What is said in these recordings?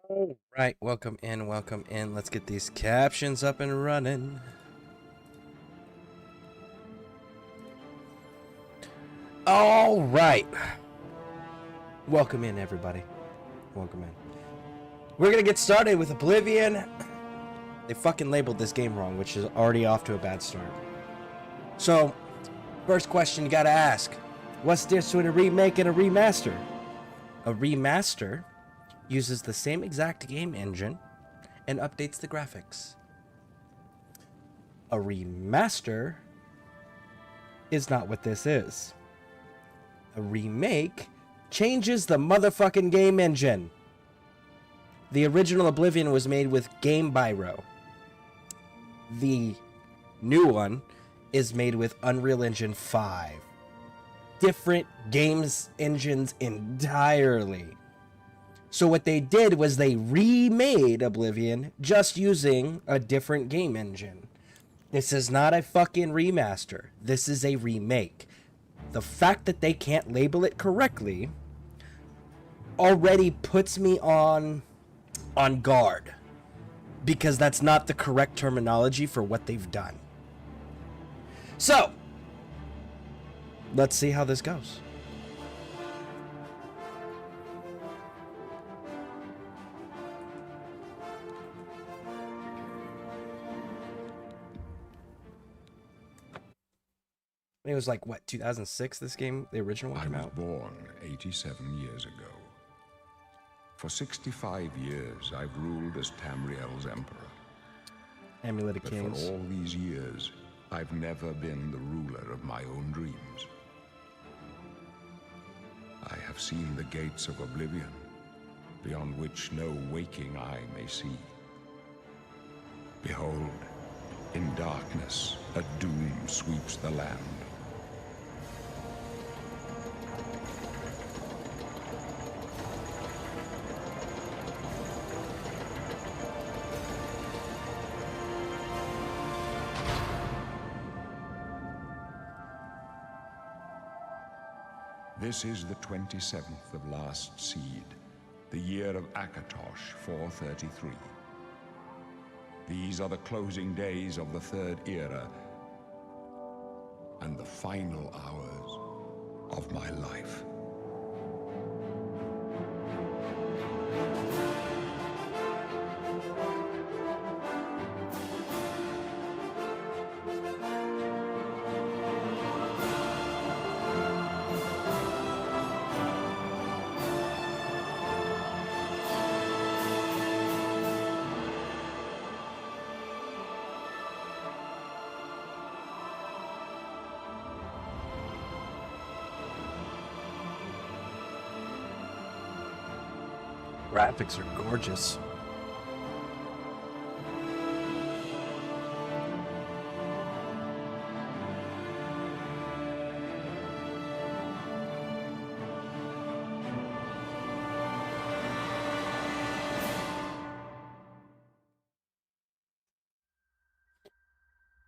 All right, welcome in, welcome in. Let's get these captions up and running. All right. Welcome in, everybody. Welcome in. We're going to get started with Oblivion. They fucking labeled this game wrong, which is already off to a bad start. So, first question you got to ask. What's the difference between a remake and a remaster? A remaster uses the same exact game engine and updates the graphics. A remaster is not what this is. A remake changes the motherfucking game engine. The original Oblivion was made with Game Biro. The new one is made with Unreal Engine 5. Different games engines entirely. So what they did was they remade Oblivion just using a different game engine. This is not a fucking remaster. This is a remake. The fact that they can't label it correctly already puts me on guard, because that's not the correct terminology for what they've done. So, let's see how this goes. It was like, what, 2006 this game, the original one came out? I was born 87 years ago. For 65 years, I've ruled as Tamriel's emperor. Amulet of But Kings. for all these years, I've never been the ruler of my own dreams. I have seen the gates of Oblivion, beyond which no waking eye may see. Behold, in darkness, a doom sweeps the land. This is the 27th of last seed, the year of Akatosh 433. These are the closing days of the third era and the final hours of my life. Graphics are gorgeous.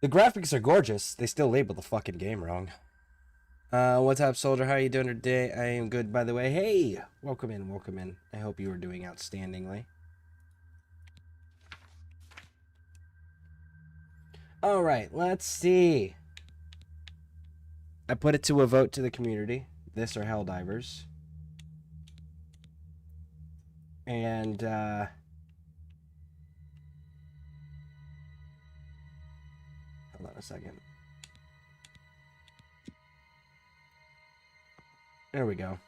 The graphics are gorgeous. They still label the fucking game wrong. What's up, soldier? How are you doing today? I am good, by the way. Hey, welcome in, welcome in. I hope you are doing outstandingly. All right, let's see. I put it to a vote to the community. This or Helldivers. And, hold on a second. There we go.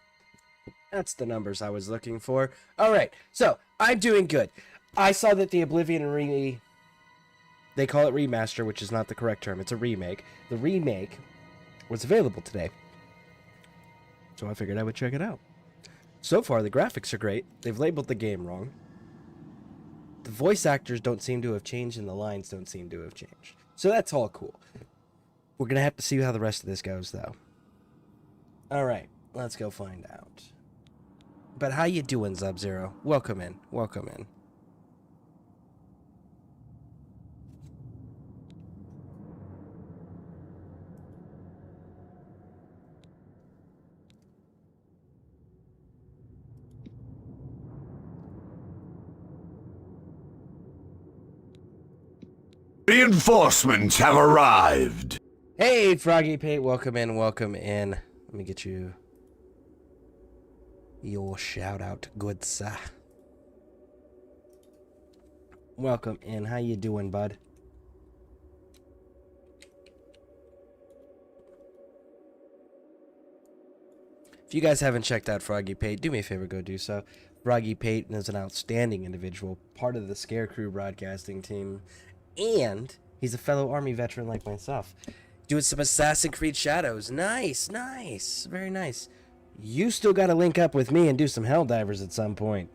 That's the numbers I was looking for. All right, so I'm doing good. I saw that the Oblivion they call it remaster, which is not the correct term. It's a remake. The remake was available today, so I figured I would check it out. So far, the graphics are great. They've labeled the game wrong. The voice actors don't seem to have changed, and the lines don't seem to have changed. So that's all cool. We're going to have to see how the rest of this goes, though. All right, let's go find out. But how you doing, Sub-Zero? Welcome in. Welcome in. Reinforcements have arrived. Hey, Froggy Pate, welcome in, welcome in. Let me get you your shout out, good sir. Welcome in. How you doing, bud? If you guys haven't checked out Froggy Pate, do me a favor, go do so. Froggy Pate is an outstanding individual, part of the ScareCrew broadcasting team, and he's a fellow Army veteran like myself. Doing some Assassin's Creed Shadows. Nice, nice. Very nice. You still got to link up with me and do some Helldivers at some point.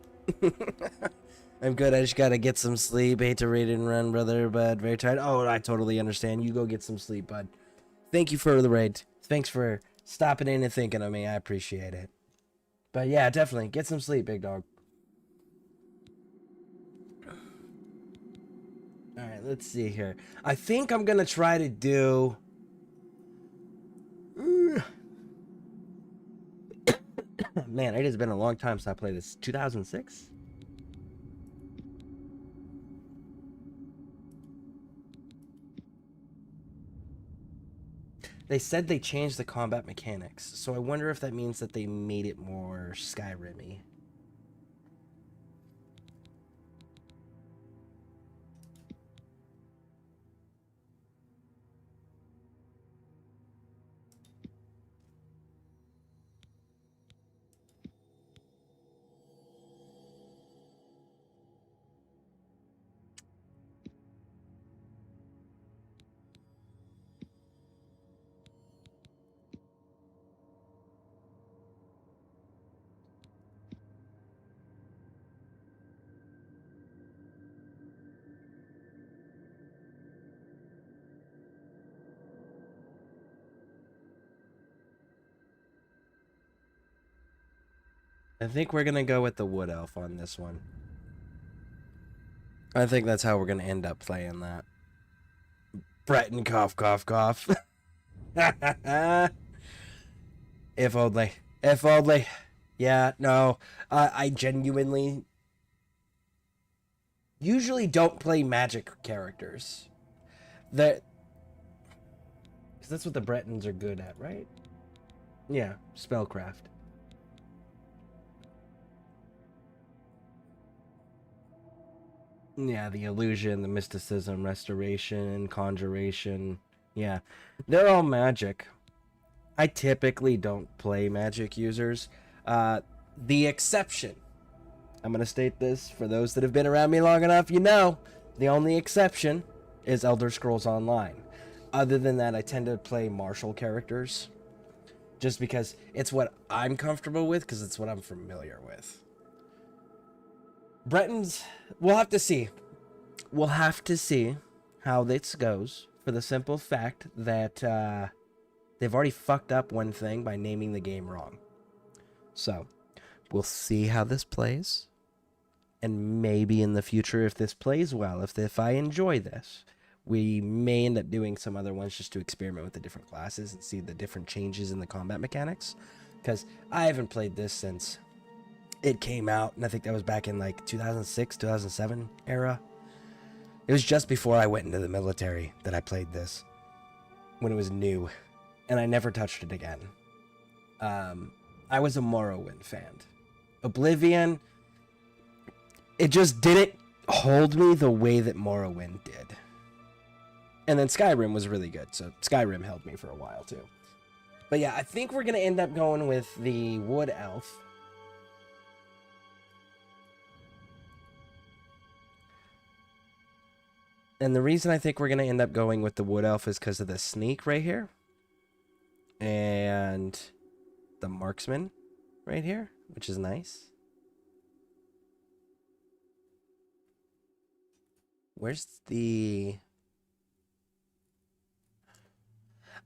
I'm good. I just got to get some sleep. Hate to raid and run, brother, but very tired. Oh, I totally understand. You go get some sleep, bud. Thank you for the raid. Thanks for stopping in and thinking of me. I appreciate it. But yeah, definitely. Get some sleep, big dog. Alright, let's see here. I think I'm going to try to do... Man, it has been a long time since I played this. 2006? They said they changed the combat mechanics, so I wonder if that means that they made it more Skyrim-y. I think we're going to go with the Wood Elf on this one. I think that's how we're going to end up playing that. Breton, cough, cough, cough. If only. If only. Yeah, no. I genuinely usually don't play magic characters. Because that's what the Bretons are good at, right? Yeah, spellcraft. Yeah, the illusion, the mysticism, restoration, conjuration. Yeah, they're all magic. I typically don't play magic users. The exception, I'm going to state this for those that have been around me long enough, you know, the only exception is Elder Scrolls Online. Other than that, I tend to play martial characters just because it's what I'm comfortable with, because it's what I'm familiar with. Bretons, we'll have to see. We'll have to see how this goes, for the simple fact that they've already fucked up one thing by naming the game wrong. So, we'll see how this plays. And maybe in the future, if this plays well, if I enjoy this, we may end up doing some other ones just to experiment with the different classes and see the different changes in the combat mechanics. Because I haven't played this since it came out, and I think that was back in like 2006, 2007 era. It was just before I went into the military that I played this, when it was new, and I never touched it again. I was a Morrowind fan. Oblivion, it just didn't hold me the way that Morrowind did. And then Skyrim was really good, so Skyrim held me for a while too. But yeah, I think we're going to end up going with the Wood Elf. And the reason I think we're going to end up going with the Wood Elf is because of the sneak right here. And the marksman right here, which is nice. Where's the...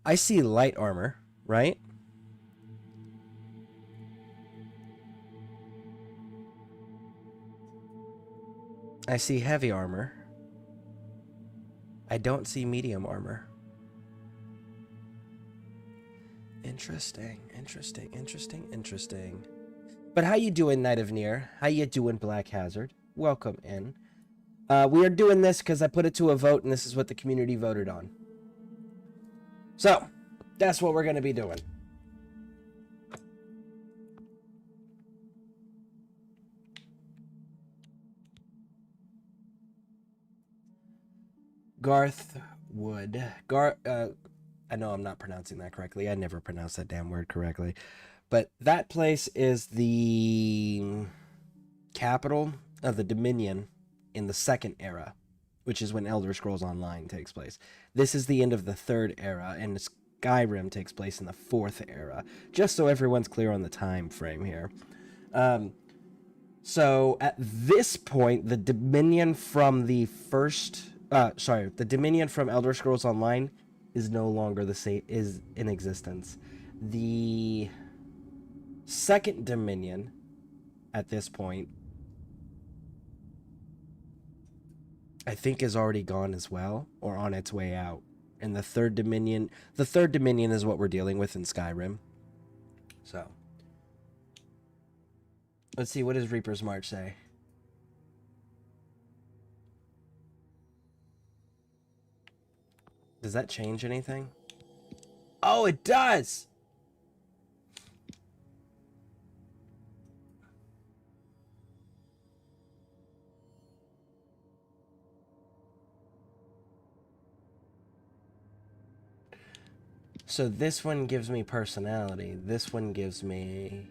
I see light armor, right? I see heavy armor. I don't see medium armor. Interesting, interesting, interesting, interesting. But how you doing, Knight of Near? How you doing, Black Hazard? Welcome in. We are doing this because I put it to a vote, and this is what the community voted on. So, that's what we're going to be doing. Garth Wood. I know I'm not pronouncing that correctly. I never pronounce that damn word correctly. But that place is the capital of the Dominion in the second era, which is when Elder Scrolls Online takes place. This is the end of the third era, and Skyrim takes place in the fourth era, just so everyone's clear on the time frame here. So at this point, the Dominion from the Dominion from Elder Scrolls Online is no longer is in existence. The second Dominion at this point, I think, is already gone as well, or on its way out. And the third Dominion is what we're dealing with in Skyrim. So, let's see, what does Reaper's March say? Does that change anything? Oh, it does! So this one gives me personality. This one gives me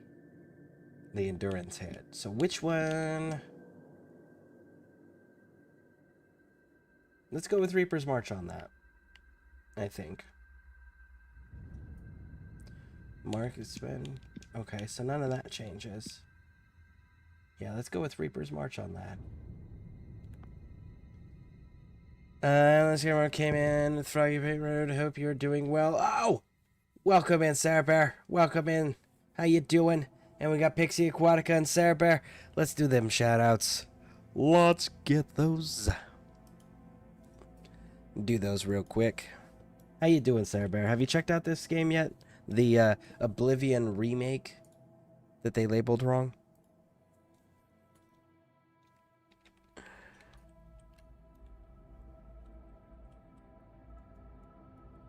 the endurance hit. So which one? Let's go with Reaper's March on that, I think. Mark has been... Okay, so none of that changes. Yeah, let's go with Reaper's March on that. Let's hear what came in. Froggy Pit Road. Hope you're doing well. Oh! Welcome in, Sarah Bear. Welcome in. How you doing? And we got Pixie Aquatica and Sarah Bear. Let's do them shoutouts. Let's get those. Do those real quick. How you doing, Sarah Bear? Have you checked out this game yet? The Oblivion remake that they labeled wrong?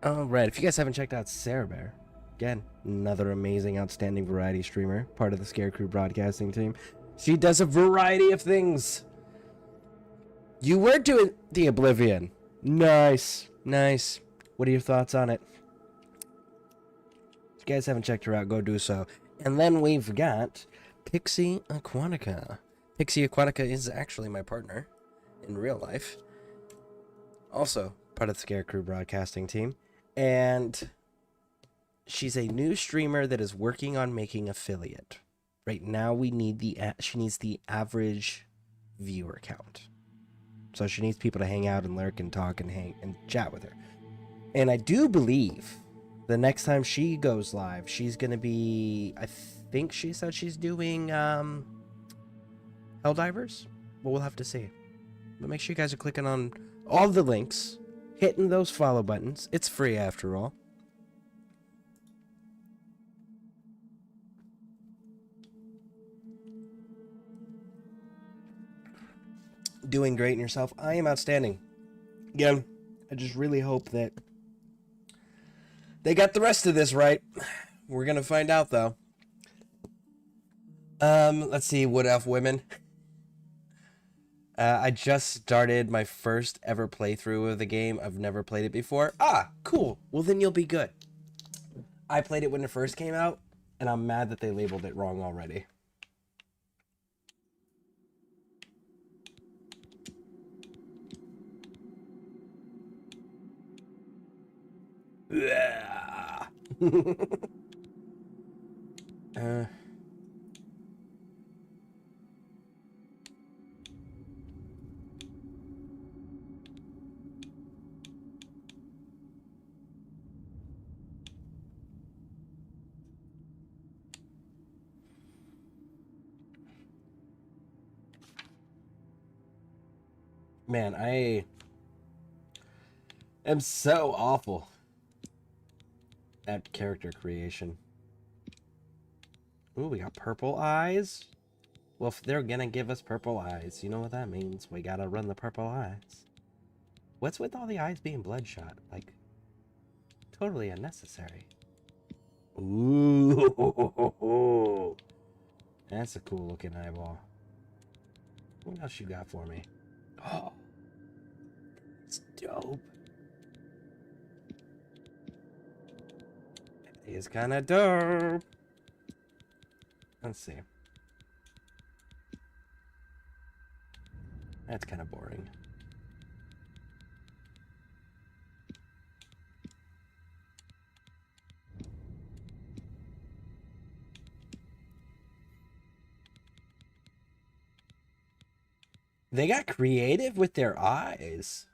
Alright, if you guys haven't checked out Sarah Bear, again, another amazing, outstanding variety streamer, part of the ScareCrew broadcasting team. She does a variety of things. You were doing the Oblivion. Nice, nice. What are your thoughts on it? If you guys haven't checked her out, go do so. And then we've got Pixie Aquatica. Pixie Aquatica is actually my partner in real life. Also part of the ScareCrew broadcasting team. And she's a new streamer that is working on making affiliate. Right now we need she needs the average viewer count. So she needs people to hang out and lurk and talk and hang and chat with her. And I do believe the next time she goes live, she's going to be, I think she said she's doing Helldivers. But we'll have to see. But make sure you guys are clicking on all the links, hitting those follow buttons. It's free after all. Doing great in yourself. I am outstanding. Again, I just really hope that they got the rest of this right. We're gonna find out though. Let's see. Wood Elf Women. I just started my first ever playthrough of the game. I've never played it before. Ah, cool. Well, then you'll be good. I played it when it first came out, and I'm mad that they labeled it wrong already. Man, I am so awful at character creation. Ooh, we got purple eyes. Well, if they're gonna give us purple eyes, you know what that means. We gotta run the purple eyes. What's with all the eyes being bloodshot? Like, totally unnecessary. Ooh. That's a cool looking eyeball. What else you got for me? Oh, it's dope. It is kind of dope. Let's see. That's kind of boring. They got creative with their eyes.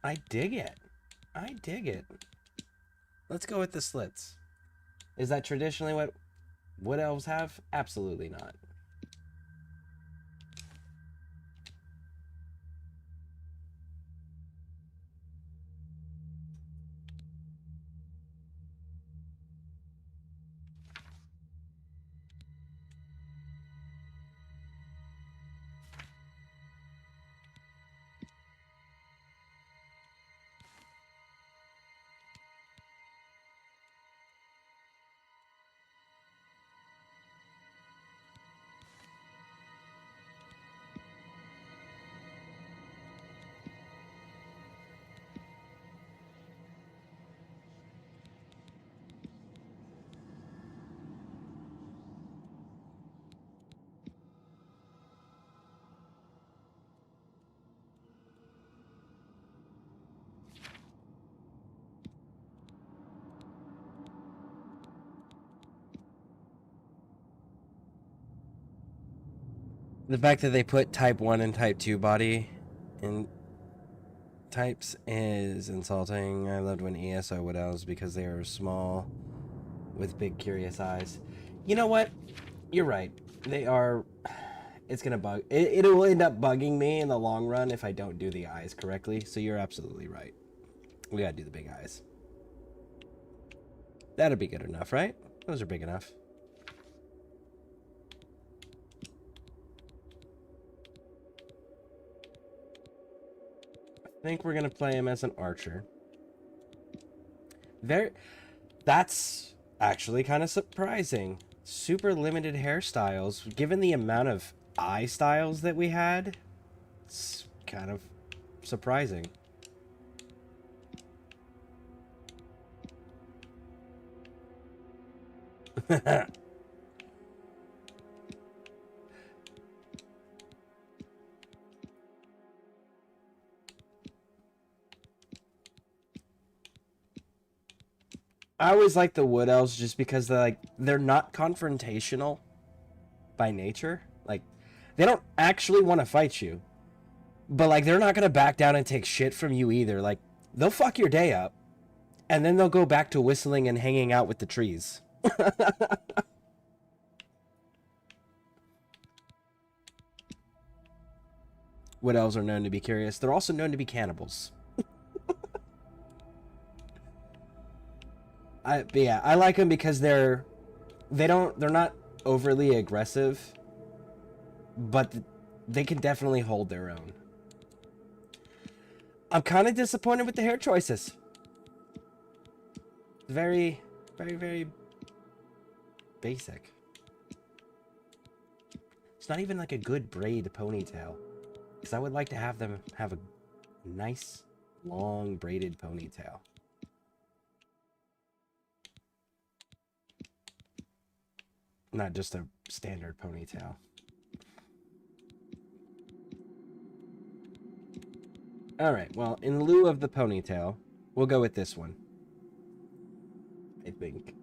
I dig it. I dig it. Let's go with the slits. Is that traditionally what wood elves have? Absolutely not. The fact that they put type 1 and type 2 body in types is insulting. I loved when ESO would elves because they are small with big curious eyes. You know what? You're right. They are. It's gonna bug. It will end up bugging me in the long run if I don't do the eyes correctly. So you're absolutely right. We gotta do the big eyes. That'll be good enough, right? Those are big enough. I think we're gonna play him as an archer. That's actually kind of surprising. Super limited hairstyles. Given the amount of eye styles that we had, it's kind of surprising. I always like the wood elves just because they're not confrontational by nature. Like, they don't actually want to fight you, but like they're not gonna back down and take shit from you either. Like, they'll fuck your day up, and then they'll go back to whistling and hanging out with the trees. Wood elves are known to be curious. They're also known to be cannibals. But yeah, I like them because they're not overly aggressive, but they can definitely hold their own. I'm kind of disappointed with the hair choices. Very, very, very basic. It's not even like a good braid ponytail, because I would like to have them have a nice, long braided ponytail. Not just a standard ponytail. Alright, well, in lieu of the ponytail, we'll go with this one. I think.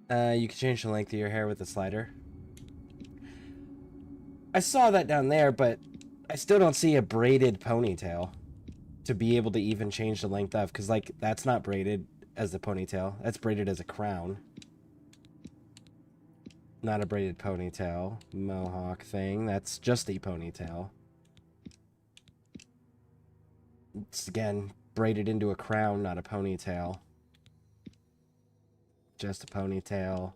Nah. You can change the length of your hair with the slider. I saw that down there, but I still don't see a braided ponytail to be able to even change the length of, because, like, that's not braided as the ponytail. That's braided as a crown. Not a braided ponytail. Mohawk thing. That's just a ponytail. It's, again, braided into a crown, not a ponytail. Just a ponytail.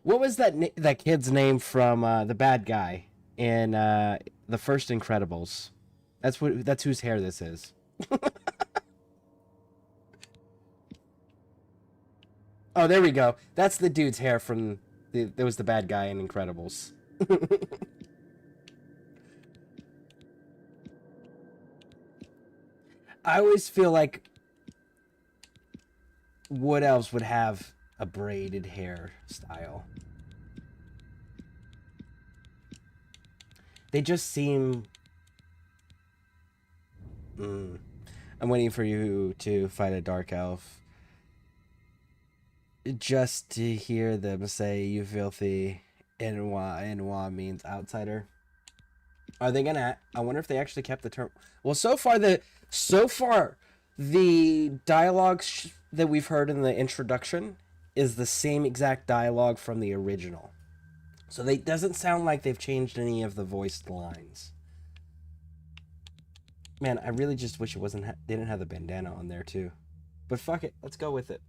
What was that kid's name from the bad guy in the first Incredibles? That's whose hair this is. Oh, there we go. That's the dude's hair from there was the bad guy in Incredibles. I always feel like what else would have a braided hair style? They just seem... I'm waiting for you to fight a dark elf. Just to hear them say, you filthy Inwa means outsider. Are they gonna... I wonder if they actually kept the term... Well, so far, the dialogue that we've heard in the introduction is the same exact dialogue from the original. So it doesn't sound like they've changed any of the voiced lines. Man, I really just wish it wasn't... They didn't have the bandana on there, too. But fuck it. Let's go with it.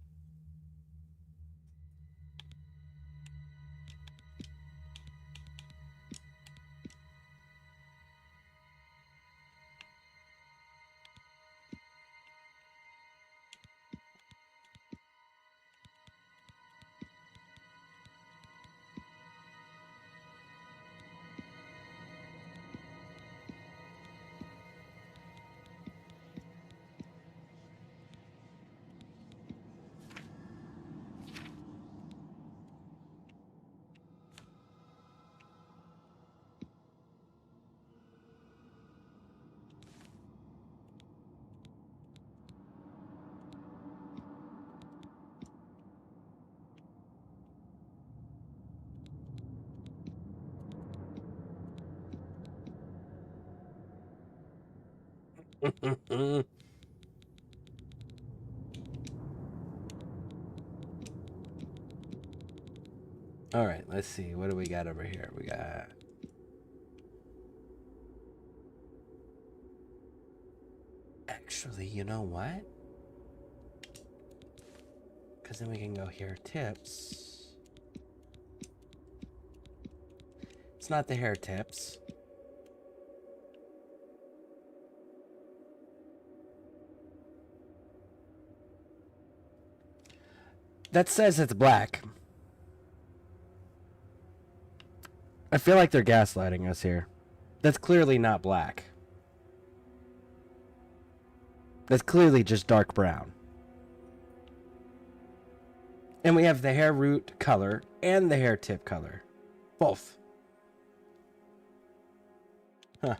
All right, let's see. What do we got over here? We got... Actually, you know what? Because then we can go here. Tips. It's not the hair tips. That says it's black. I feel like they're gaslighting us here. That's clearly not black. That's clearly just dark brown. And we have the hair root color and the hair tip color. Both. Huh.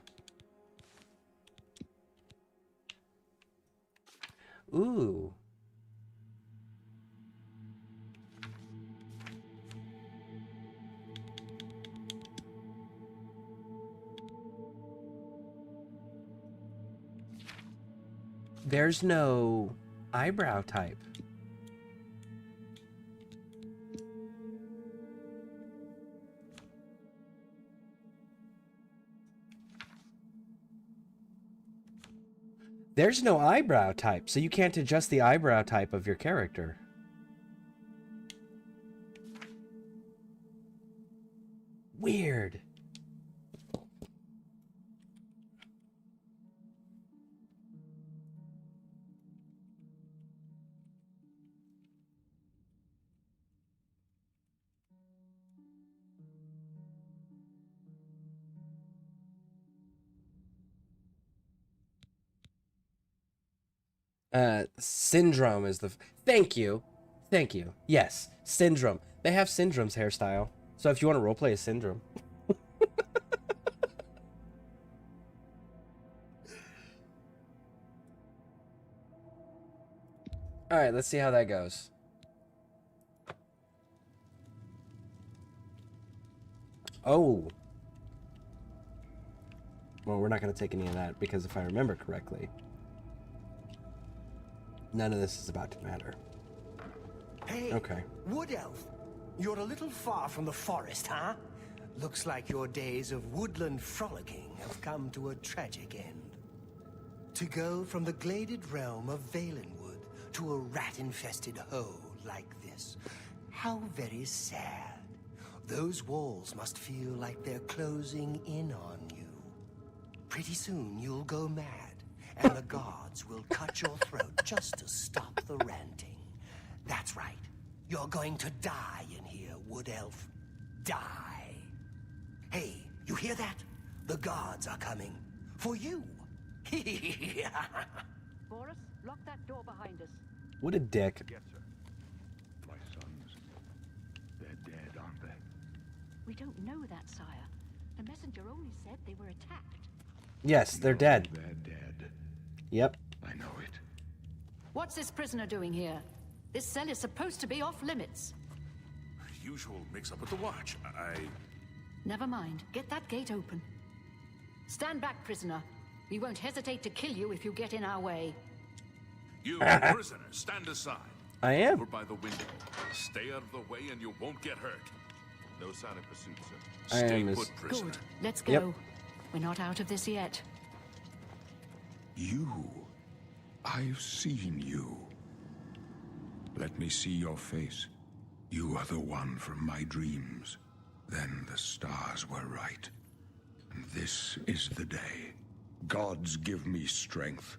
Ooh. There's no eyebrow type. There's no eyebrow type, so you can't adjust the eyebrow type of your character. Weird. Syndrome is the... Thank you. Thank you. Yes, Syndrome. They have Syndrome's hairstyle. So if you want to roleplay a Syndrome. Alright, let's see how that goes. Oh. Well, we're not going to take any of that because if I remember correctly... None of this is about to matter. Hey, okay. Wood Elf, you're a little far from the forest, huh? Looks like your days of woodland frolicking have come to a tragic end. To go from the gladed realm of Valenwood to a rat-infested hole like this. How very sad. Those walls must feel like they're closing in on you. Pretty soon you'll go mad, and the guards will cut your throat just to stop the ranting. That's right. You're going to die in here, Wood Elf. Die. Hey, you hear that? The guards are coming. For you. Boris, lock that door behind us. What a dick. Yes, sir. My sons, they're dead, aren't they? We don't know that, sire. The messenger only said they were attacked. Yes, they're dead. They're dead. Yep. I know it. What's this prisoner doing here? This cell is supposed to be off limits. Usual mix-up with the watch. Never mind. Get that gate open. Stand back, prisoner. We won't hesitate to kill you if you get in our way. You prisoner, stand aside. I am. Over by the window. Stay out of the way and you won't get hurt. No sign of pursuit, sir. I Stay am put, prisoner. Good. Let's go. Yep. We're not out of this yet. You. I've seen you. Let me see your face. You are the one from my dreams. Then the stars were right. And this is the day. Gods give me strength.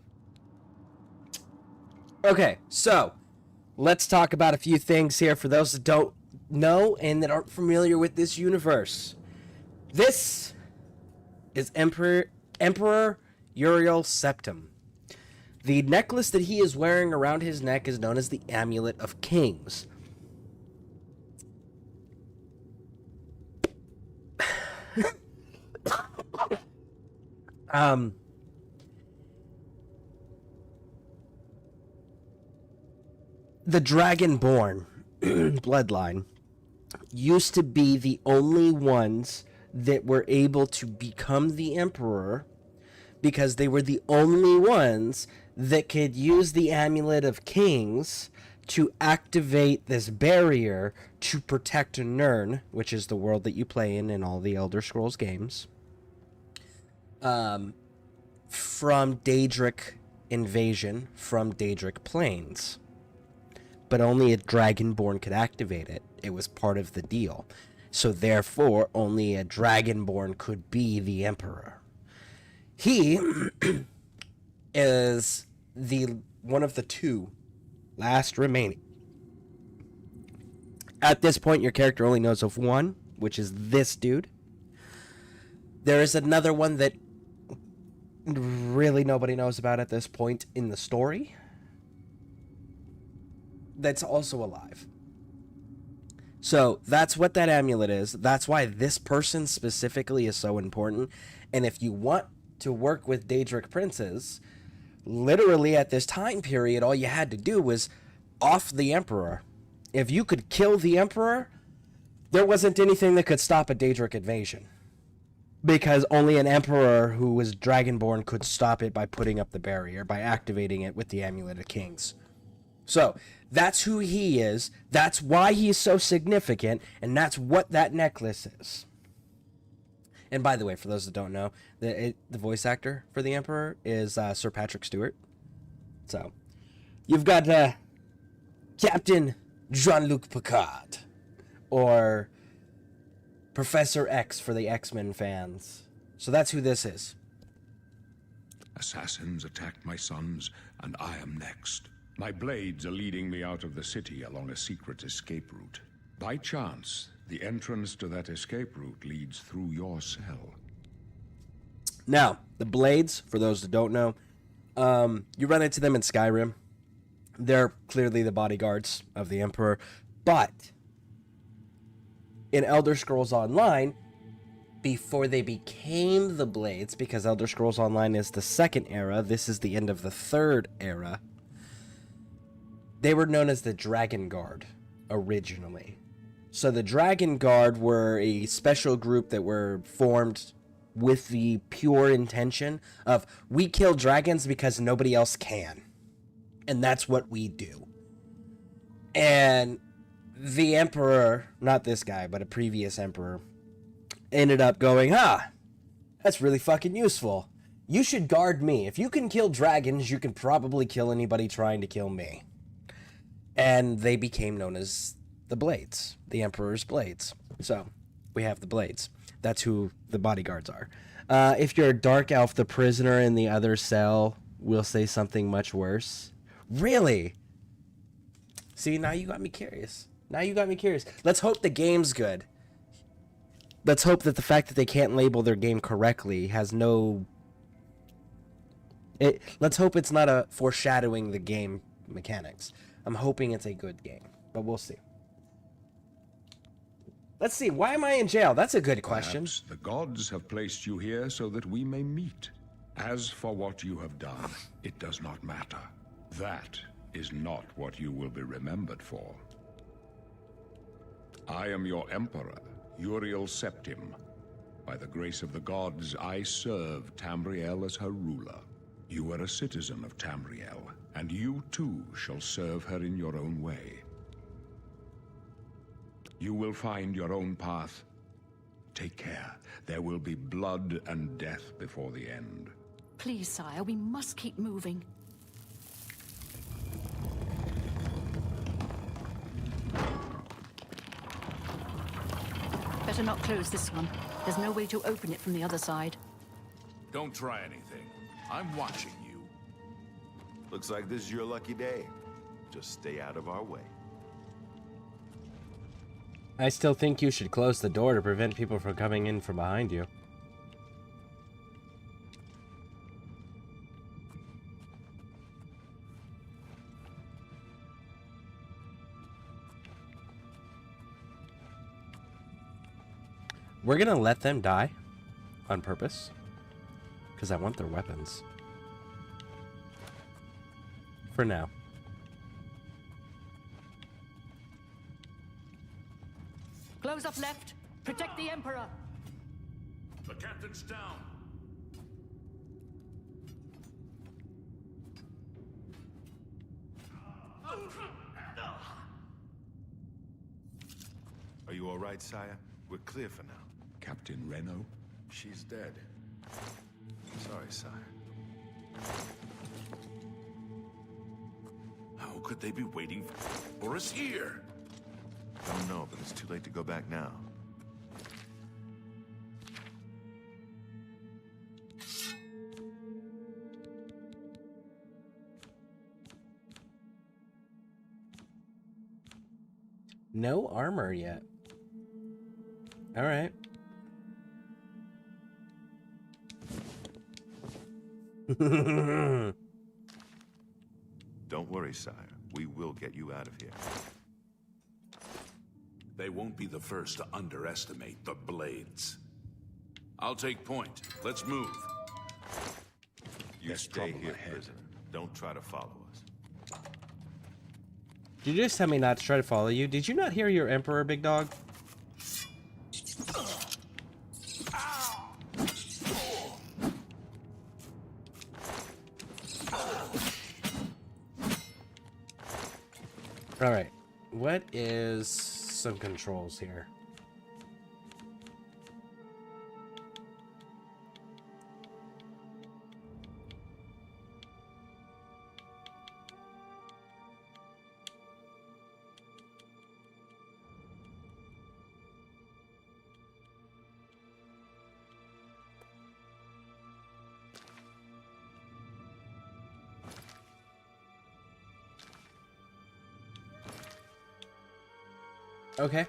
Okay, so let's talk about a few things here for those that don't know and that aren't familiar with this universe. This is Emperor Uriel Septim. The necklace that he is wearing around his neck is known as the Amulet of Kings. The Dragonborn bloodline used to be the only ones that were able to become the Emperor because they were the only ones that could use the Amulet of Kings to activate this barrier to protect Nirn, which is the world that you play in all the Elder Scrolls games, from Daedric invasion from Daedric plains. But only a Dragonborn could activate it. It was part of the deal. So therefore, only a Dragonborn could be the Emperor. He is one of the two last remaining. At this point, your character only knows of one, which is this dude. There is another one that really nobody knows about at this point in the story that's also alive. So that's what that amulet is. That's why this person specifically is so important. And if you want to work with Daedric princes, literally at this time period, all you had to do was off the Emperor. If you could kill the Emperor, there wasn't anything that could stop a Daedric invasion. Because only an Emperor who was Dragonborn could stop it by putting up the barrier, by activating it with the Amulet of Kings. So, that's who he is, that's why he's so significant, and that's what that necklace is. And by the way, for those that don't know, the voice actor for the Emperor is Sir Patrick Stewart. So, you've got Captain Jean-Luc Picard, or Professor X for the X-Men fans. So that's who this is. Assassins attacked my sons, and I am next. My blades are leading me out of the city along a secret escape route. By chance, the entrance to that escape route leads through your cell. Now, the blades, for those that don't know, you run into them in Skyrim. They're clearly the bodyguards of the Emperor, but in Elder Scrolls Online, before they became the blades, because Elder Scrolls Online is the second era, this is the end of the third era, they were known as the Dragon Guard originally. So the Dragon Guard were a special group that were formed with the pure intention of, we kill dragons because nobody else can. And that's what we do. And the Emperor, not this guy, but a previous Emperor, ended up going, that's really fucking useful. You should guard me. If you can kill dragons, you can probably kill anybody trying to kill me. And they became known as the Blades, the Emperor's Blades. So we have the Blades. That's who the bodyguards are. If you're a Dark Elf, the prisoner in the other cell will say something much worse. Really? See, now you got me curious. Now you got me curious. Let's hope the game's good. Let's hope that the fact that they can't label their game correctly has no... Let's hope it's not a foreshadowing the game mechanics. I'm hoping it's a good game, but we'll see. Let's see. Why am I in jail? That's a good question. Perhaps the gods have placed you here so that we may meet. As for what you have done, it does not matter. That is not what you will be remembered for. I am your emperor, Uriel Septim. By the grace of the gods, I serve Tamriel as her ruler. You are a citizen of Tamriel, and you too shall serve her in your own way. You will find your own path. Take care. There will be blood and death before the end. Please, sire, we must keep moving. Better not close this one. There's no way to open it from the other side. Don't try anything. I'm watching you. Looks like this is your lucky day. Just stay out of our way. I still think you should close the door to prevent people from coming in from behind you. We're gonna let them die on purpose because I want their weapons for now. Close up left. Protect the Emperor. The captain's down. Are you all right, sire? We're clear for now. Captain Reno? She's dead. Sorry, sire. How could they be waiting for us here? Don't know, but it's too late to go back now. No armor yet. All right. Don't worry, sire. We will get you out of here. They won't be the first to underestimate the Blades. I'll take point. Let's move. You There's stay trouble here, ahead. prisoner. Don't try to follow us. Did you just tell me not to try to follow you? Did you not hear your Emperor, big dog? All right. What is some controls here? Okay.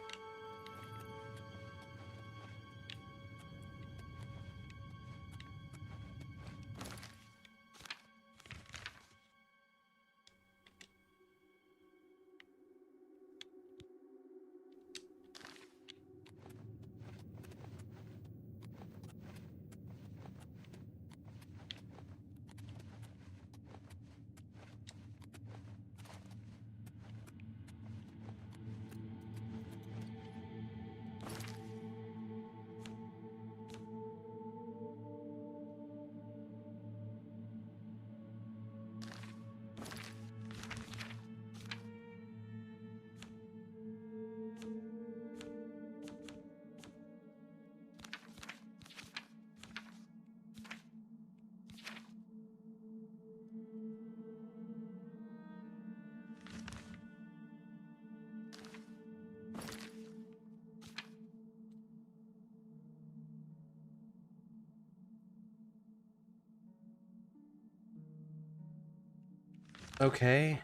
Okay.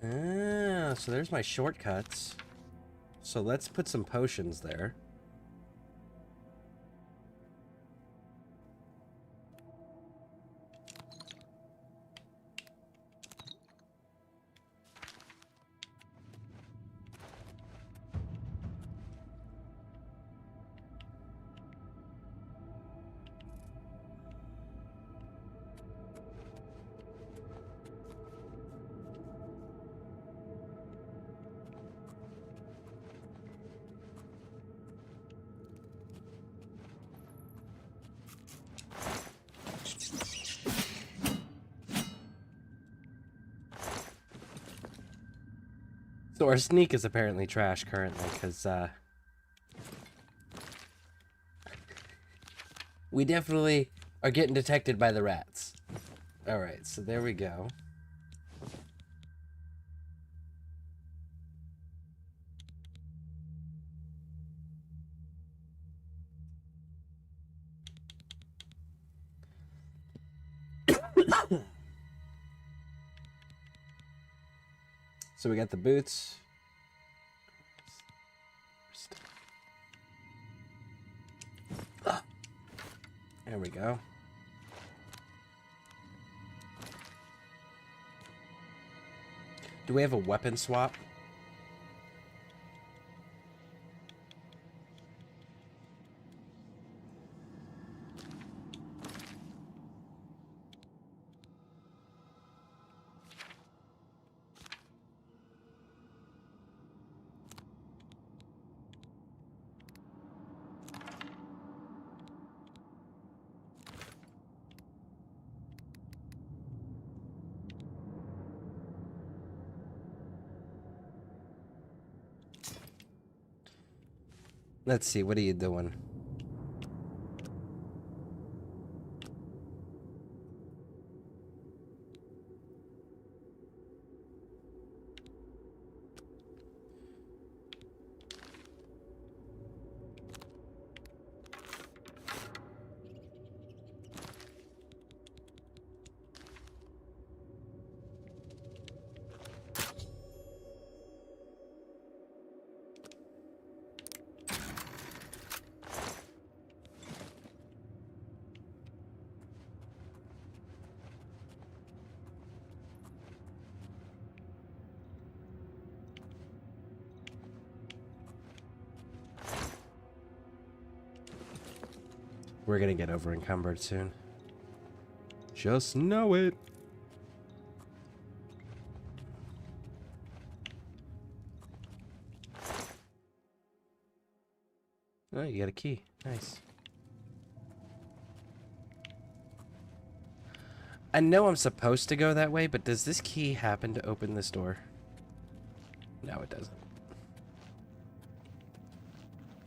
Ah, so there's my shortcuts. So let's put some potions there. So our sneak is apparently trash currently, because, we definitely are getting detected by the rats. Alright, so there we go. So we got the boots. There we go. Do we have a weapon swap? Let's see, what are you doing? We're gonna get over encumbered soon. Just know it. Oh, you got a key. Nice. I know I'm supposed to go that way, but does this key happen to open this door? No, it doesn't.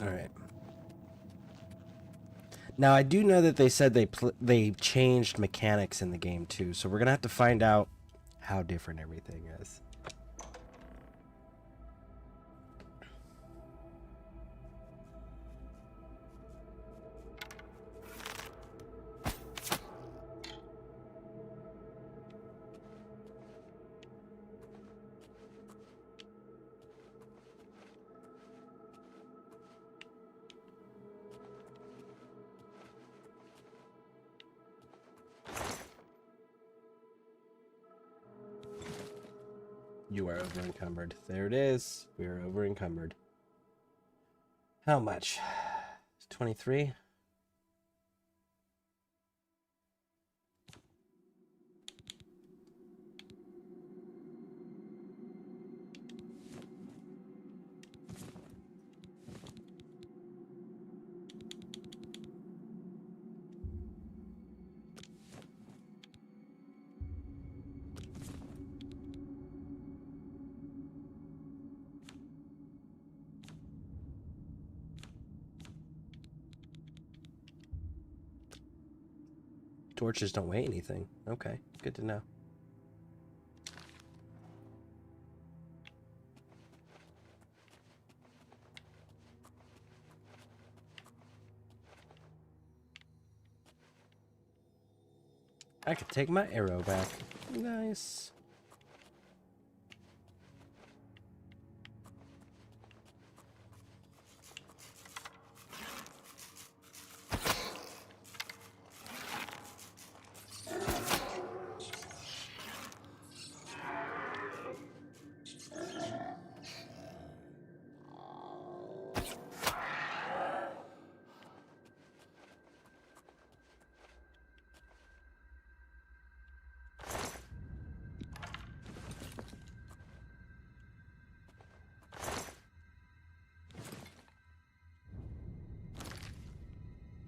Alright. Now, I do know that they said they changed mechanics in the game, too, so we're gonna have to find out how different everything is. You are over encumbered. There it is. We are over encumbered. How much? 23? Torches don't weigh anything. Okay, good to know. I could take my arrow back. Nice.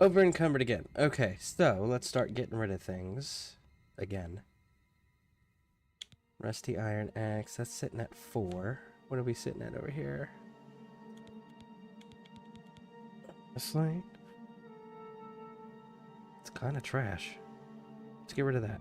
Over encumbered again. Okay, so let's start getting rid of things again. Rusty iron axe. That's sitting at 4. What are we sitting at over here? A slate. It's kind of trash. Let's get rid of that.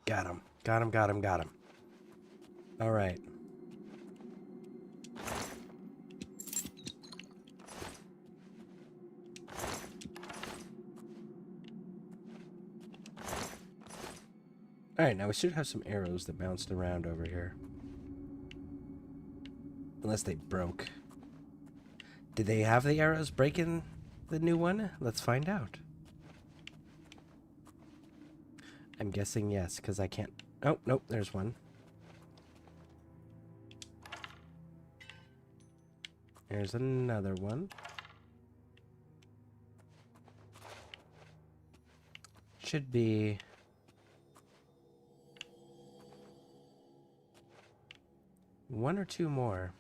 Got him. Got him, got him, got him. All right. All right, now we should have some arrows that bounced around over here. Unless they broke. Did they have the arrows breaking the new one? Let's find out. I'm guessing yes, because I can't... Oh, nope, there's one. There's another one. Should be... one or two more.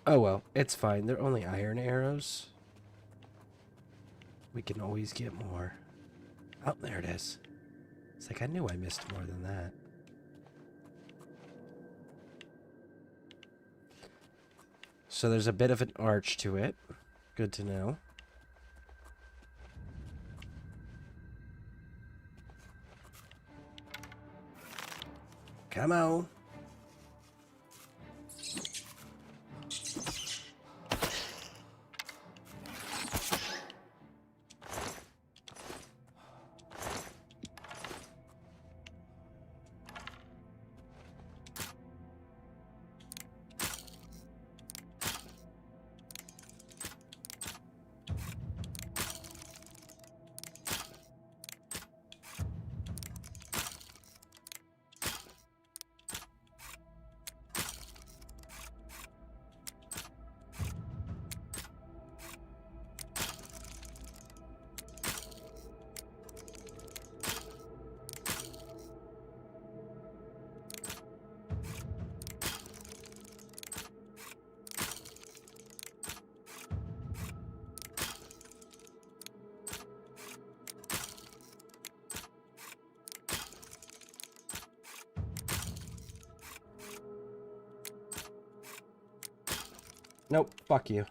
Oh well, it's fine. They're only iron arrows. We can always get more. Oh, there it is. It's like I knew I missed more than that. So there's a bit of an arch to it. Good to know. Come on. Nope, fuck you.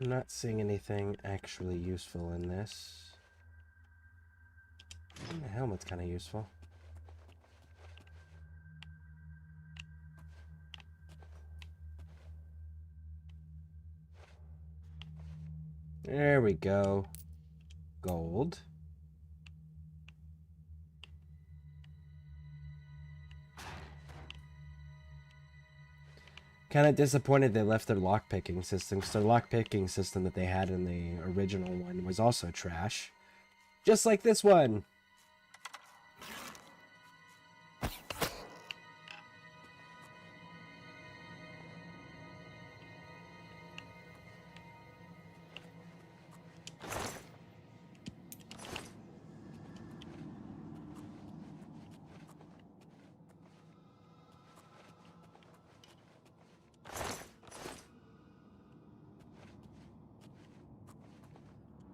I'm not seeing anything actually useful in this. The helmet's kind of useful. There we go. Gold. Kind of disappointed they left their lockpicking system, because their lockpicking system that they had in the original one was also trash. Just like this one.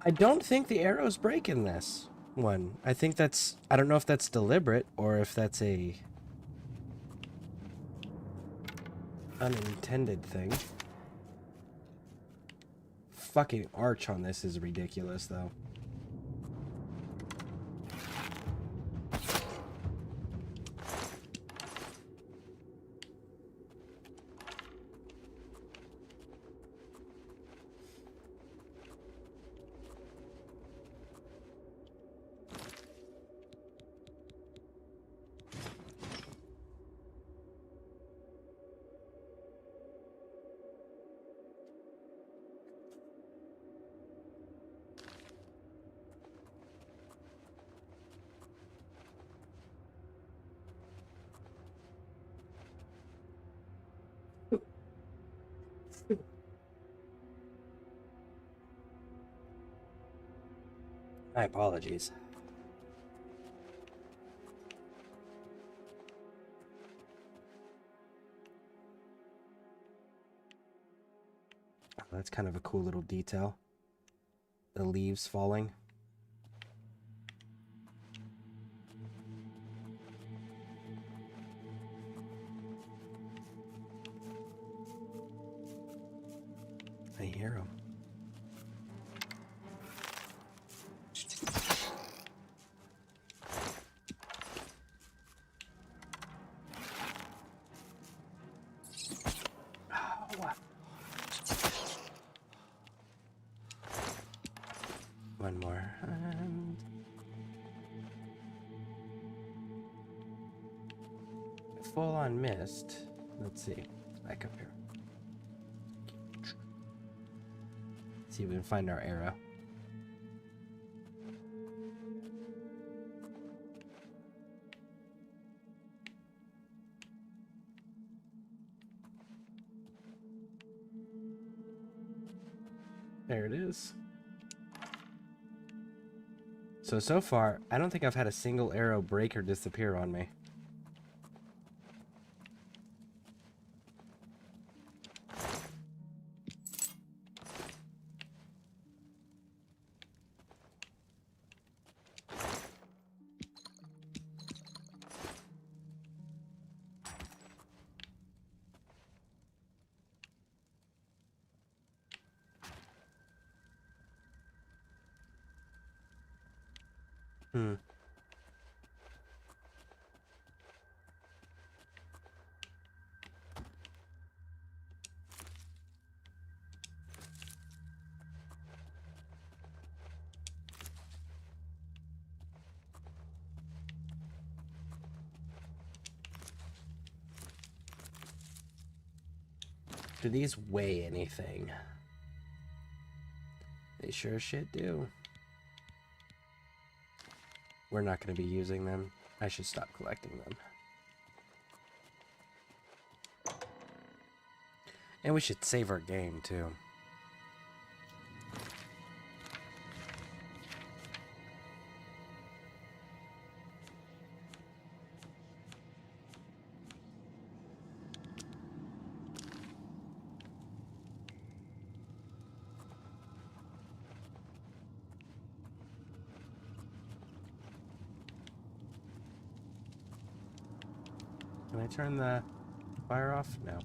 I don't think the arrows break in this one. I think that's... I don't know if that's deliberate or if that's a... unintended thing. Fucking arch on this is ridiculous, though. My apologies. Oh, that's kind of a cool little detail. The leaves falling. I hear him. One more. And full on mist. Let's see. Back up here. See if we can find our arrow. There it is. So far, I don't think I've had a single arrow break or disappear on me. Do these weigh anything? They sure as shit do. We're not going to be using them. I should stop collecting them. And we should save our game, too. Can I turn the fire off? No.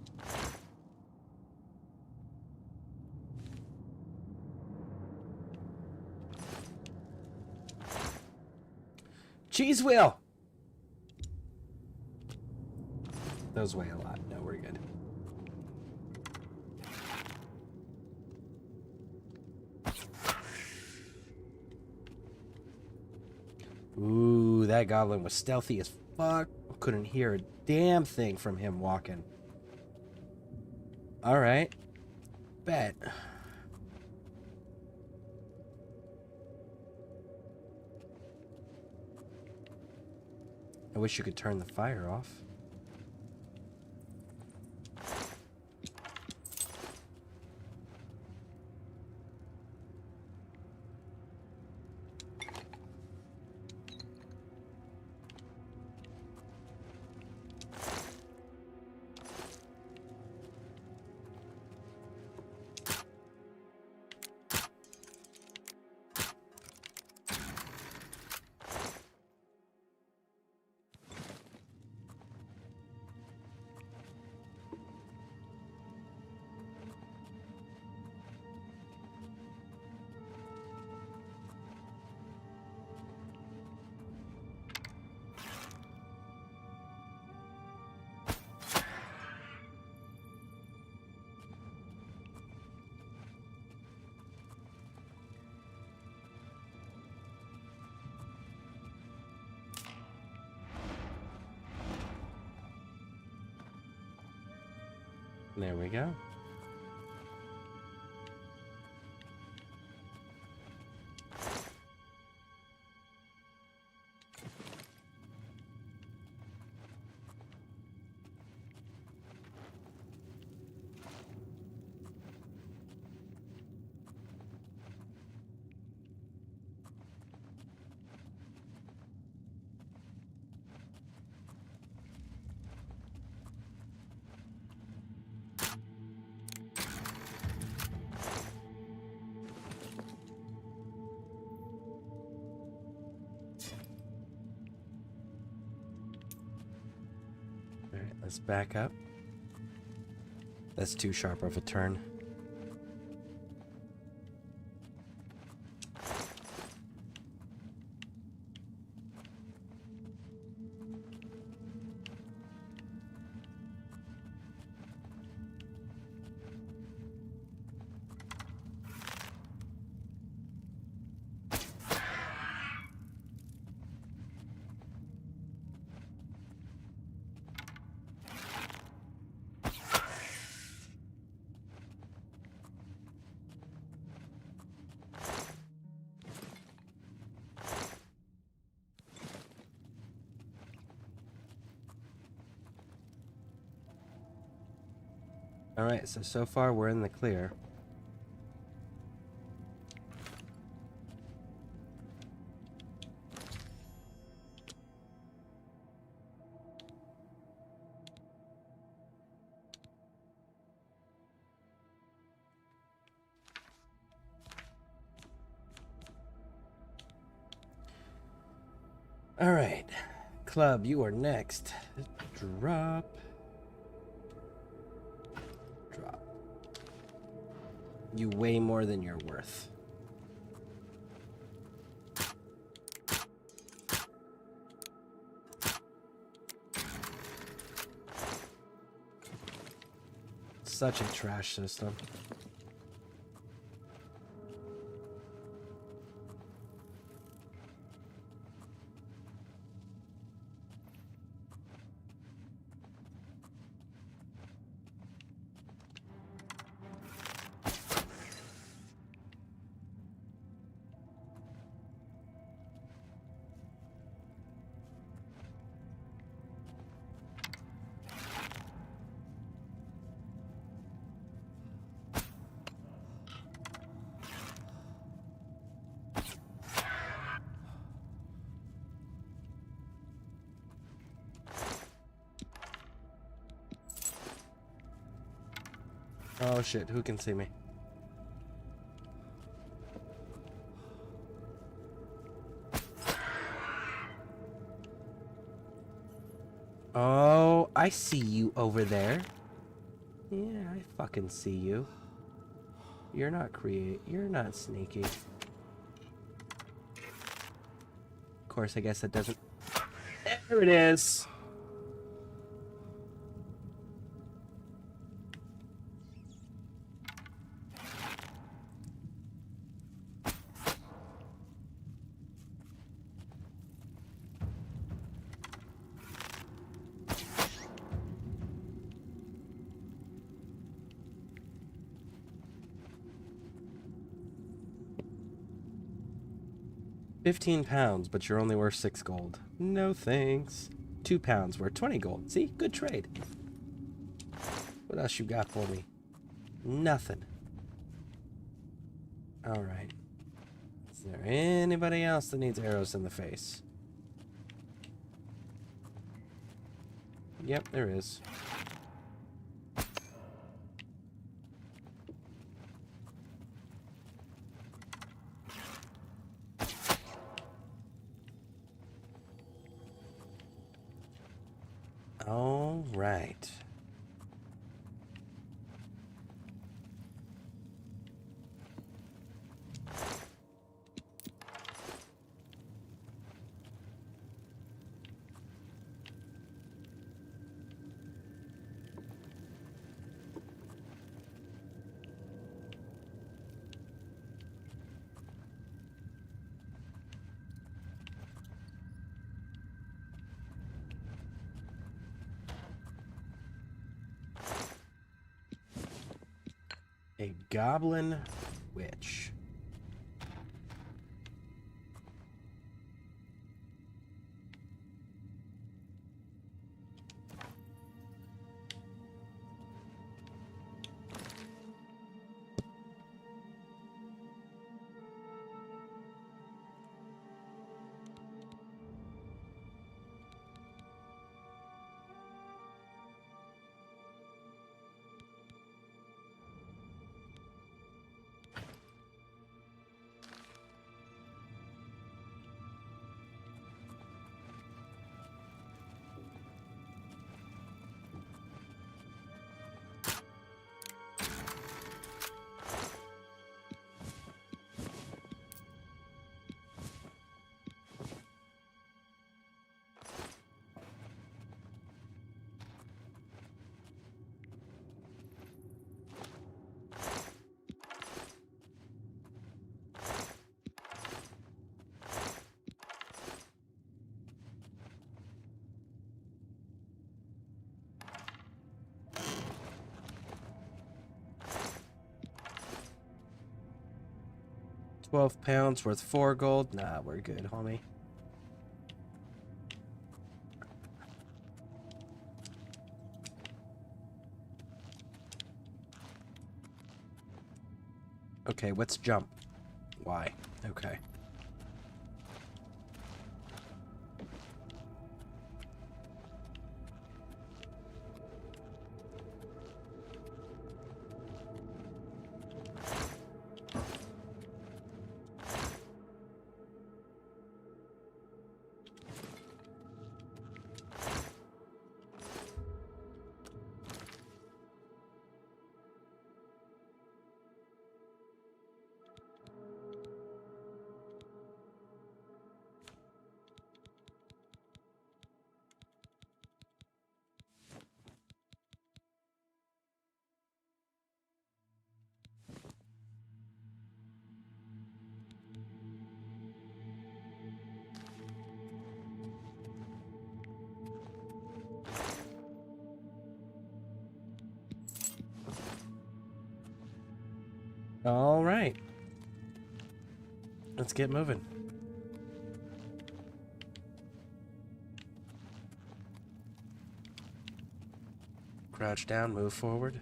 Cheese wheel! Those weigh a lot. No, we're good. Ooh, that goblin was stealthy as fuck. Couldn't hear a damn thing from him walking. Alright. Bet. I wish you could turn the fire off. There we go. Alright, let's back up. That's too sharp of a turn. Alright, so far we're in the clear. Alright, Club, you are next. Drop. You weigh more than you're worth. Such a trash system. Oh shit, who can see me? Oh, I see you over there. Yeah, I fucking see you. You're not sneaky. course, I guess that doesn't... There it is! £15, but you're only worth 6 gold. No thanks. £2 worth 20 gold. See? Good trade. What else you got for me? Nothing. Alright. Is there anybody else that needs arrows in the face? Yep, there is. All right. A goblin witch. £12 worth 4 gold. Nah, we're good, homie. Okay, let's jump. Why? Okay. All right. Let's get moving. Crouch down, move forward.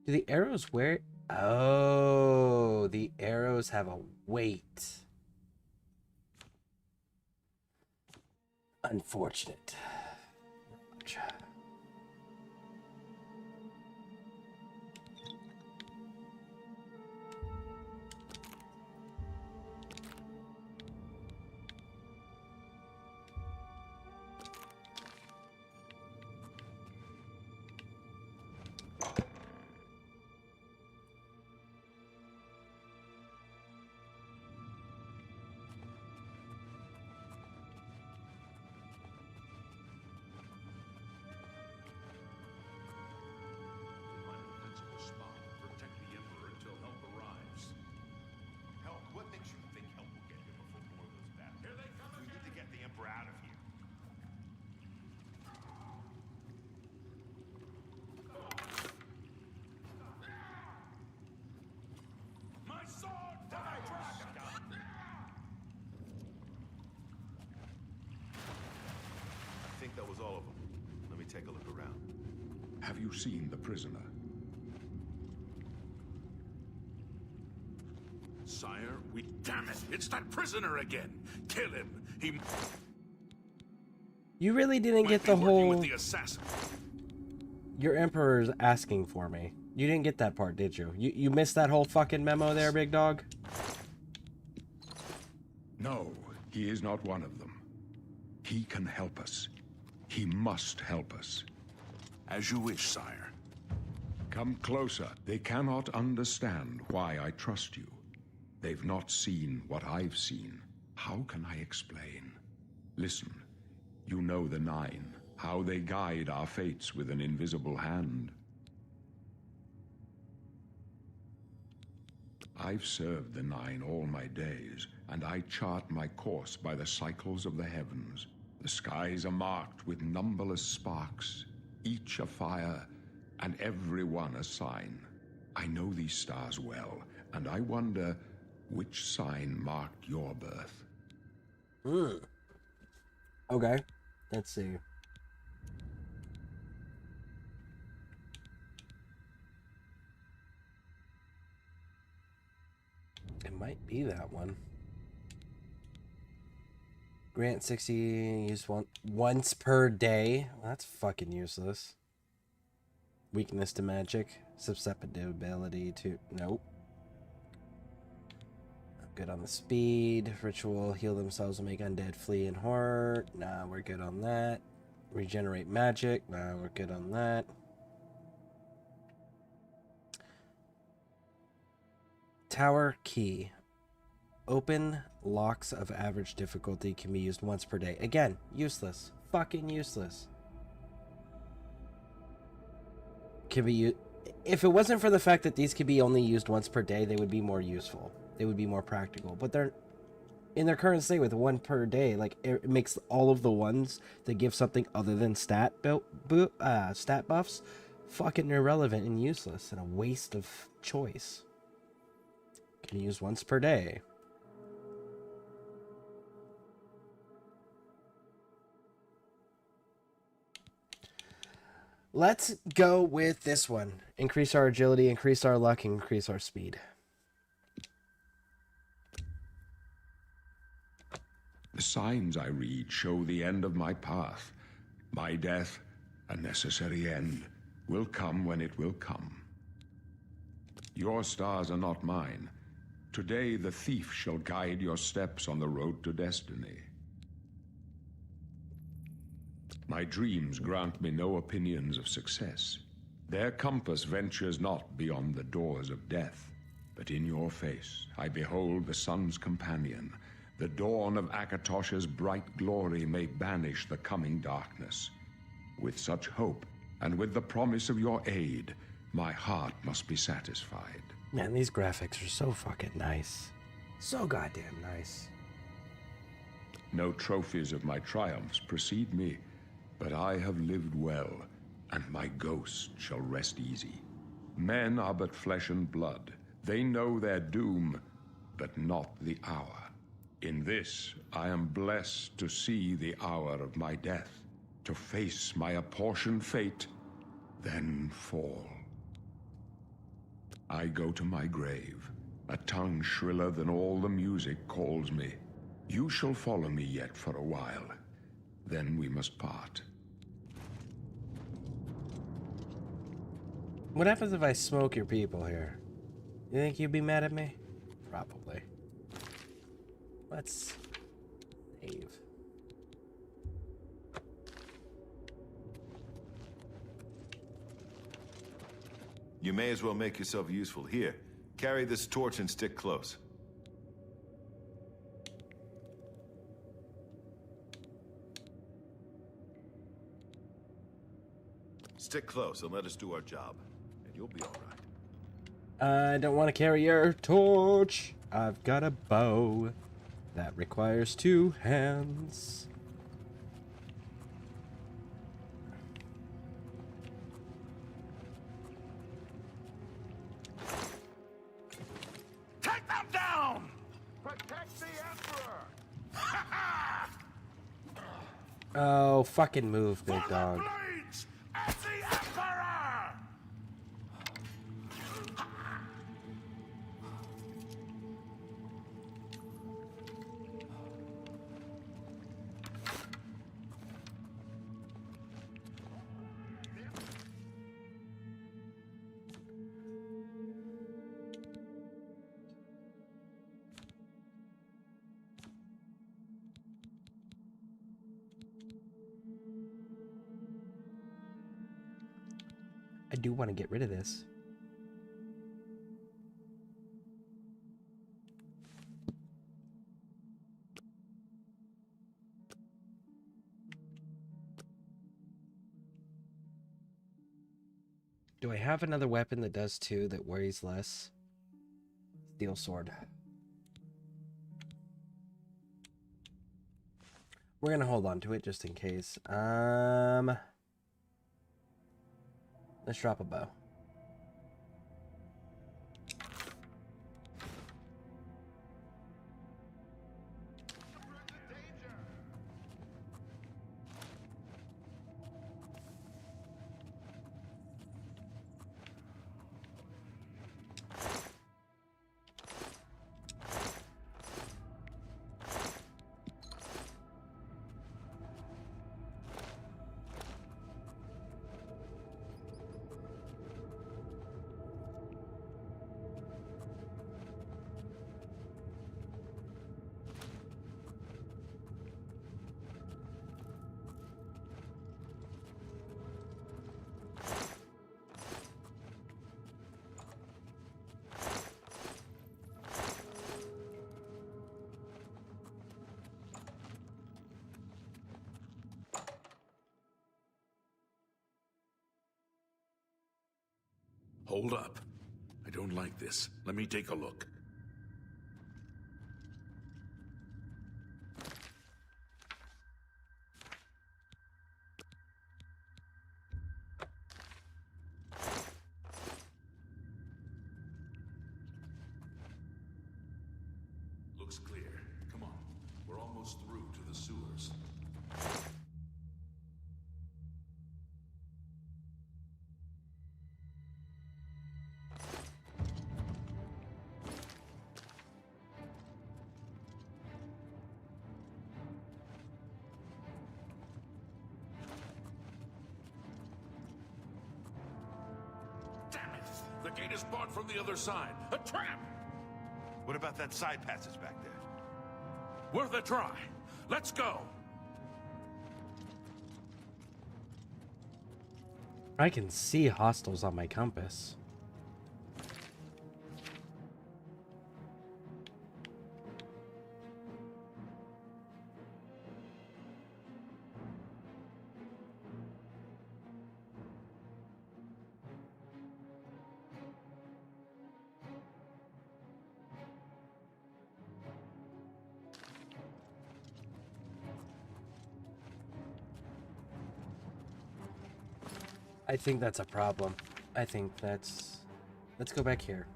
Do the arrows wear... Oh, the arrows have a weight. Unfortunate. That was all of them. Let me take a look around. Have you seen the prisoner? Sire, damn it! It's that prisoner again! Kill him! He You really didn't might get be the working whole... with the assassin. Your Emperor's asking for me. You didn't get that part, did you? You missed that whole fucking memo there, big dog? No, he is not one of them. He can help us. He must help us. As you wish, sire. Come closer. They cannot understand why I trust you. They've not seen what I've seen. How can I explain? Listen, you know the Nine, how they guide our fates with an invisible hand. I've served the Nine all my days, and I chart my course by the cycles of the heavens. The skies are marked with numberless sparks, each a fire, and every one a sign. I know these stars well, and I wonder which sign marked your birth. Okay. Let's see. It might be that one. Grant 60 used once per day. Well, that's fucking useless. Weakness to magic. Susceptibility to... Nope. Good on the speed. Ritual. Heal themselves and make undead flee in horror. Nah, we're good on that. Regenerate magic. Nah, we're good on that. Tower key. Open locks of average difficulty can be used once per day. Again, useless. Fucking useless. Can be used... If it wasn't for the fact that these could be only used once per day, they would be more useful. They would be more practical. But they're... In their current state with one per day, like, it makes all of the ones that give something other than stat buffs fucking irrelevant and useless and a waste of choice. Can use once per day. Let's go with this one. Increase our agility, increase our luck, increase our speed. The signs I read show the end of my path. My death, a necessary end, will come when it will come. Your stars are not mine. Today the thief shall guide your steps on the road to destiny. My dreams grant me no opinions of success. Their compass ventures not beyond the doors of death. But in your face I behold the sun's companion. The dawn of Akatosh's bright glory may banish the coming darkness. With such hope, and with the promise of your aid, my heart must be satisfied. Man, these graphics are so fucking nice. So goddamn nice. No trophies of my triumphs precede me, but I have lived well, and my ghost shall rest easy. Men are but flesh and blood. They know their doom, but not the hour. In this, I am blessed to see the hour of my death, to face my apportioned fate, then fall. I go to my grave. A tongue shriller than all the music calls me. You shall follow me yet for a while. Then we must part. What happens if I smoke your people here? You think you'd be mad at me? Probably. Let's save. You may as well make yourself useful. Here, carry this torch and stick close. Stick close and let us do our job, and you'll be all right. I don't want to carry your torch. I've got a bow that requires 2 hands. Take them down! Protect the Emperor! Oh, fucking move, big dog. Blades and the Emperor! I do want to get rid of this. Do I have another weapon that does too, that weighs less? Steel sword. We're gonna hold on to it just in case. Let's drop a bow. Hold up. I don't like this. Let me take a look. Looks clear. Come on. We're almost through to the sewers. Damn it! The gate is barred from the other side. A trap! What about that side passage back there? Worth a try. Let's go. I can see hostiles on my compass. I think that's a problem. I think that's... Let's go back here.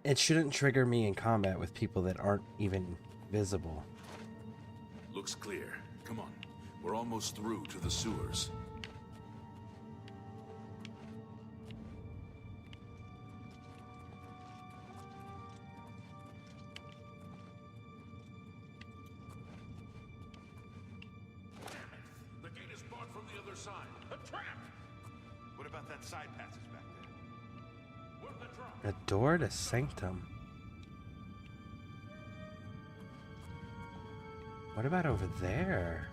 It shouldn't trigger me in combat with people that aren't even visible. Looks clear. Come on. We're almost through to the sewers. The gate is barred from the other side. A trap! What about that side passage back there? Worth a try. A door to Sanctum. What about over there?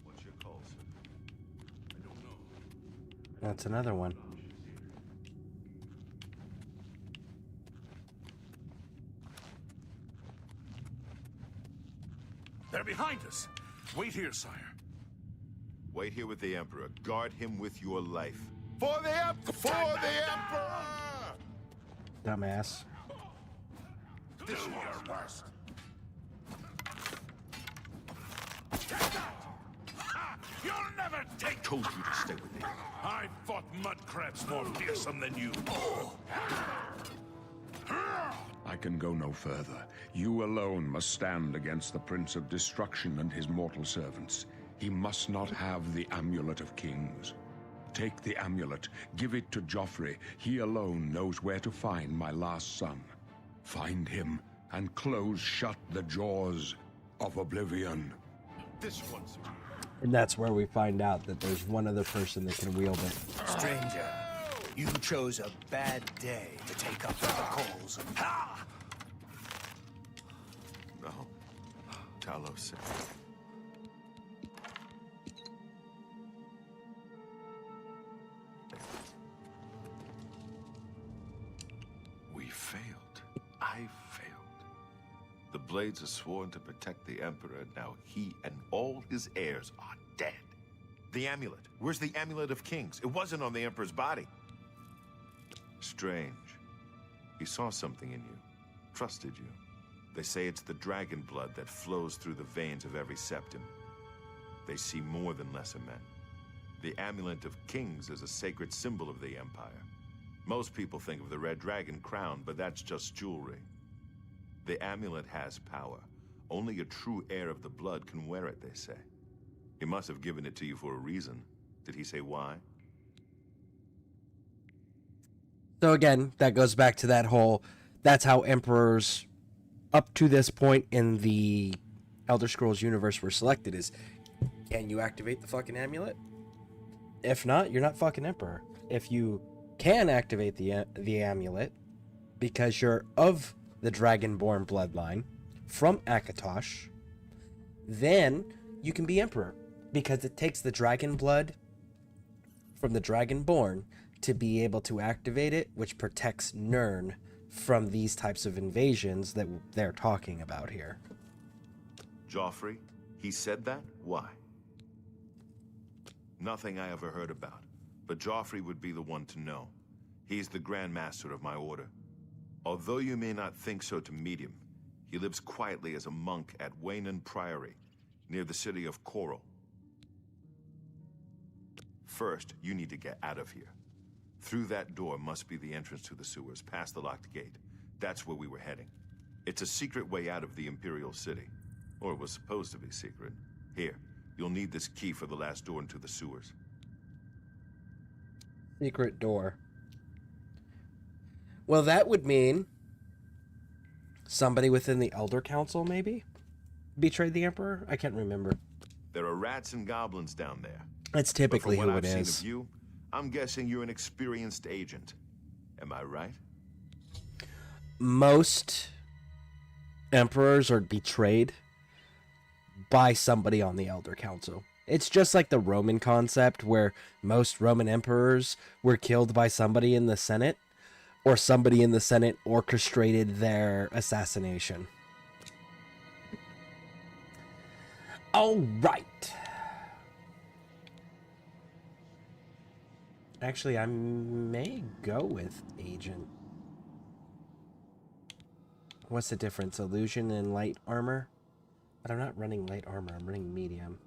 What's your call, sir? I don't know. That's another one. They're behind us. Wait here, sire. Wait here with the Emperor. Guard him with your life. For the Emperor! For the Emperor! Dumbass. Do your worst. You'll never I told you to stay with me. I fought mud crabs more fearsome than you. I can go no further. You alone must stand against the Prince of Destruction and his mortal servants. He must not have the Amulet of Kings. Take the amulet, give it to Joffrey. He alone knows where to find my last son. Find him and close shut the jaws of Oblivion. This one's... And that's where we find out that there's one other person that can wield it. Stranger, you chose a bad day to take up the cause of... Ha! No. Talos said. We failed. I failed. The Blades are sworn to protect the Emperor. Now he and all his heirs are dead. The amulet. Where's the Amulet of Kings? It wasn't on the Emperor's body. Strange. He saw something in you. Trusted you. They say it's the dragon blood that flows through the veins of every Septim. They see more than lesser men. The Amulet of Kings is a sacred symbol of the Empire. Most people think of the red dragon crown, but that's just jewelry. The amulet has power. Only a true heir of the blood can wear it, they say. He must have given it to you for a reason. Did he say why? So again, that goes back to that whole, that's how emperors up to this point in the Elder Scrolls universe were selected, is, can you activate the fucking amulet? If not, you're not fucking emperor. If you can activate the amulet because you're of the Dragonborn bloodline from Akatosh, then you can be emperor, because it takes the dragon blood from the Dragonborn to be able to activate it, which protects Nirn from these types of invasions that they're talking about here. Joffrey? He said that? Why? Nothing I ever heard about. But Joffrey would be the one to know. He's the Grand Master of my order. Although you may not think so to meet him, he lives quietly as a monk at Waynon Priory, near the city of Coral. First, you need to get out of here. Through that door must be the entrance to the sewers, past the locked gate. That's where we were heading. It's a secret way out of the Imperial City. Or it was supposed to be secret. Here, you'll need this key for the last door into the sewers. Secret door. Well, that would mean somebody within the Elder Council, maybe? Betrayed the Emperor? I can't remember. There are rats and goblins down there. That's typically but from who what it I've is. seen of you, I'm guessing you're an experienced agent. Am I right? Most emperors are betrayed by somebody on the Elder Council. It's just like the Roman concept, where most Roman emperors were killed by somebody in the Senate, or somebody in the Senate orchestrated their assassination. All right. Actually, I may go with Agent. What's the difference? Illusion and light armor? But I'm not running light armor, I'm running medium.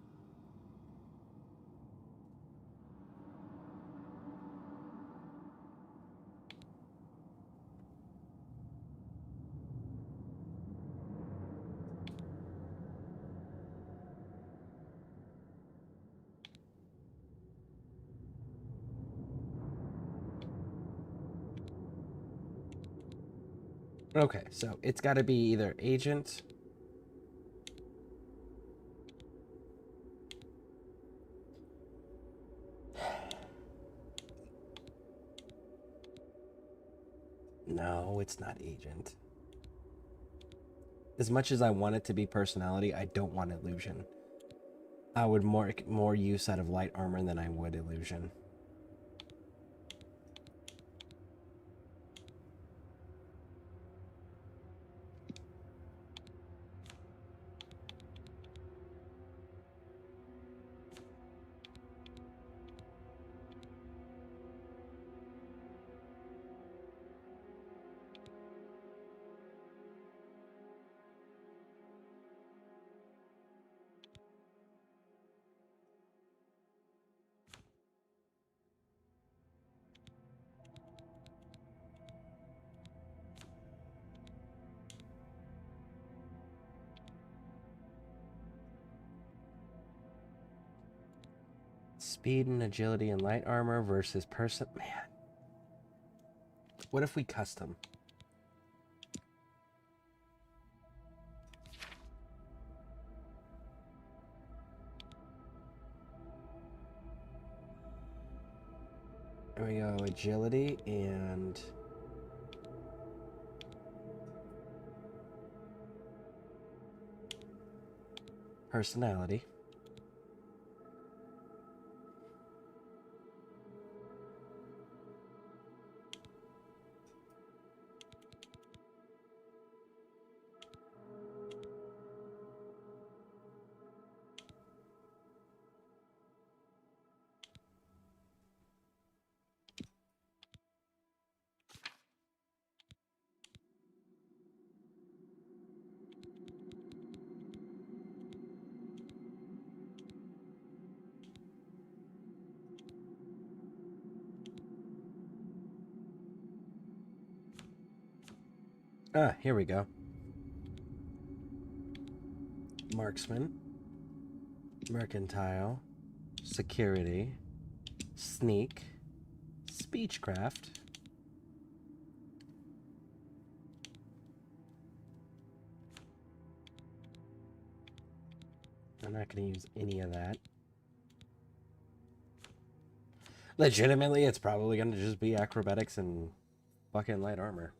Okay, so it's got to be either agent. No, it's not agent. As much as I want it to be personality, I don't want illusion. I would more use out of light armor than I would illusion. Speed and agility and light armor versus person. Man. What if we custom? There we go, agility and personality. Ah, here we go. Marksman, mercantile, security, sneak, speechcraft. I'm not going to use any of that. Legitimately, it's probably going to just be acrobatics and fucking light armor.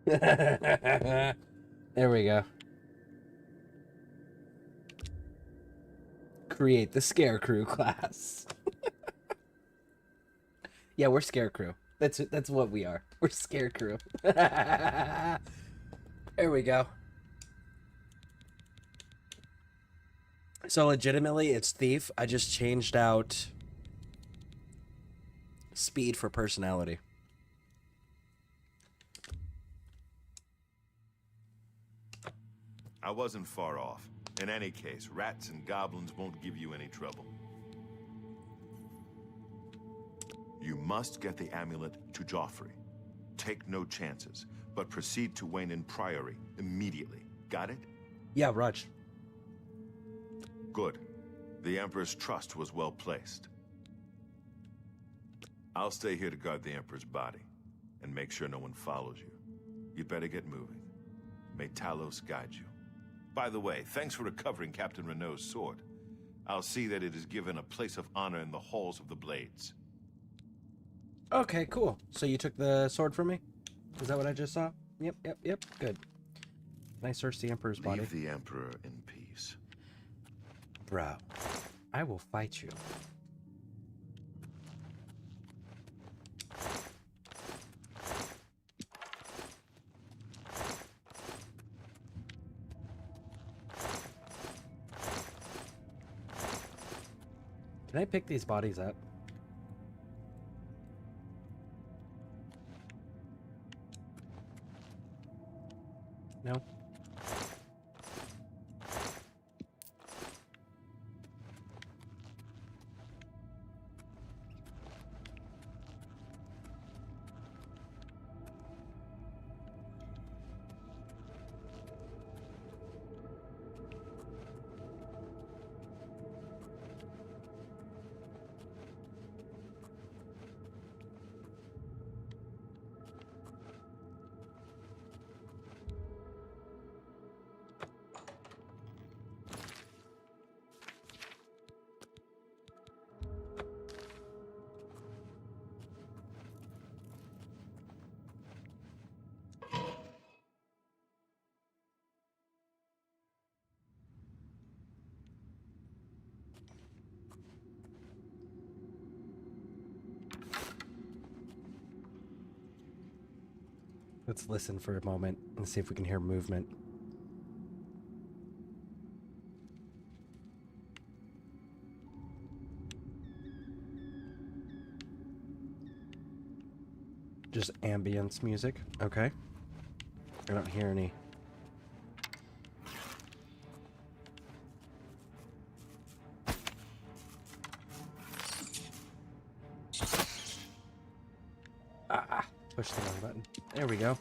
There we go. Create the ScareCrew class. Yeah, we're ScareCrew. That's what we are. We're ScareCrew. There we go. So legitimately, it's thief. I just changed out speed for personality. I wasn't far off. In any case, rats and goblins won't give you any trouble. You must get the amulet to Joffrey. Take no chances, but proceed to Wayne Priory immediately. Got it? Yeah, Raj. Good. The Emperor's trust was well placed. I'll stay here to guard the Emperor's body, and make sure no one follows you. You'd better get moving. May Talos guide you. By the way, thanks for recovering Captain Renault's sword. I'll see that it is given a place of honor in the halls of the Blades. Okay, cool. So you took the sword from me? Is that what I just saw? Yep. Good. Can I search the Emperor's body? Leave the Emperor in peace. Bro, I will fight you. Can I pick these bodies up? No? Let's listen for a moment and see if we can hear movement. Just ambience music. Okay. I don't hear any. Push the wrong button. There we go.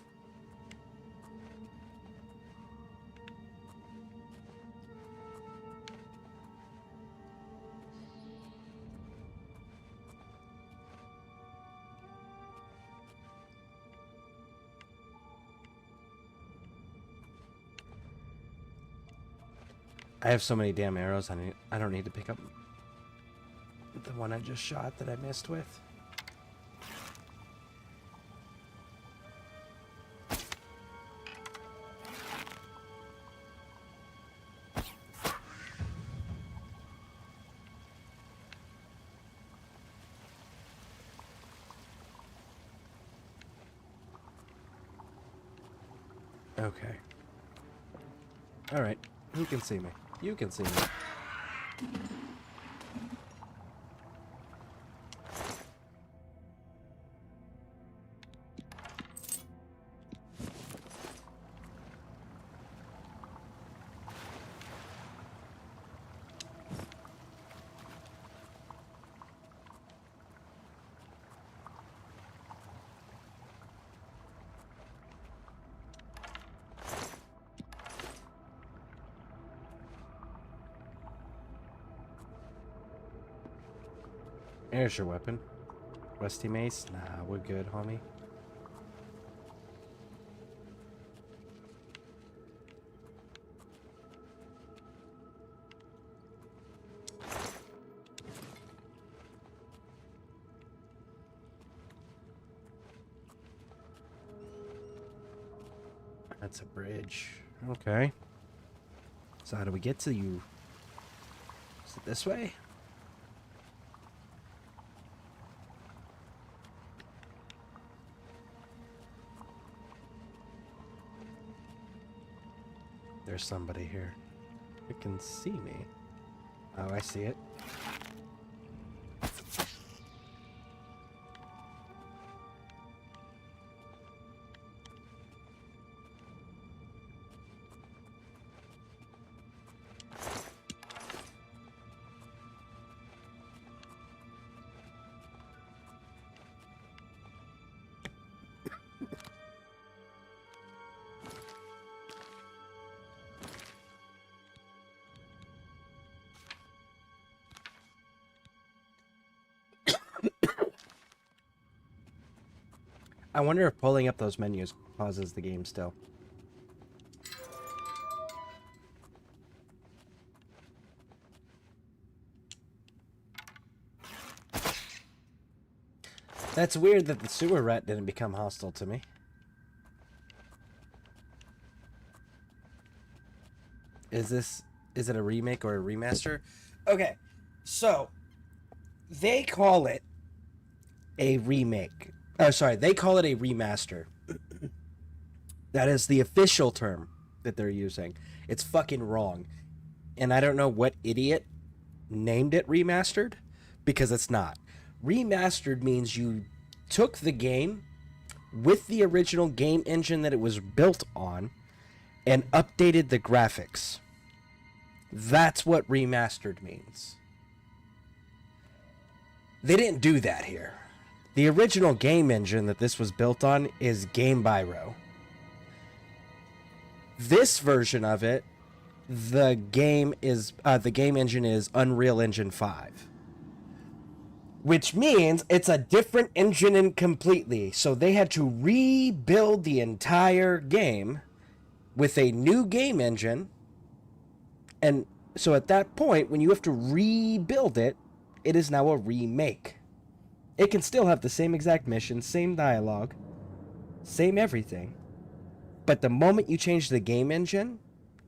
I have so many damn arrows. I don't need to pick up the one I just shot that I missed with. Okay. All right. You can see me. You can see me. There's your weapon. Rusty mace? Nah, we're good, homie. That's a bridge. Okay. So how do we get to you? Is it this way? There's somebody here. You can see me. Oh, I see it. I wonder if pulling up those menus pauses the game still. That's weird that the sewer rat didn't become hostile to me. Is it a remake or a remaster? Okay, so they call it a remake. Oh, sorry, they call it a remaster. That is the official term that they're using. It's fucking wrong. And I don't know what idiot named it remastered, because it's not. Remastered means you took the game with the original game engine that it was built on and updated the graphics. That's what remastered means. They didn't do that here. The original game engine that this was built on is Game Biro. This version of it, the game engine is Unreal Engine 5. Which means it's a different engine completely. So they had to rebuild the entire game with a new game engine. And so at that point, when you have to rebuild it, it is now a remake. It can still have the same exact mission, same dialogue, same everything. But the moment you change the game engine,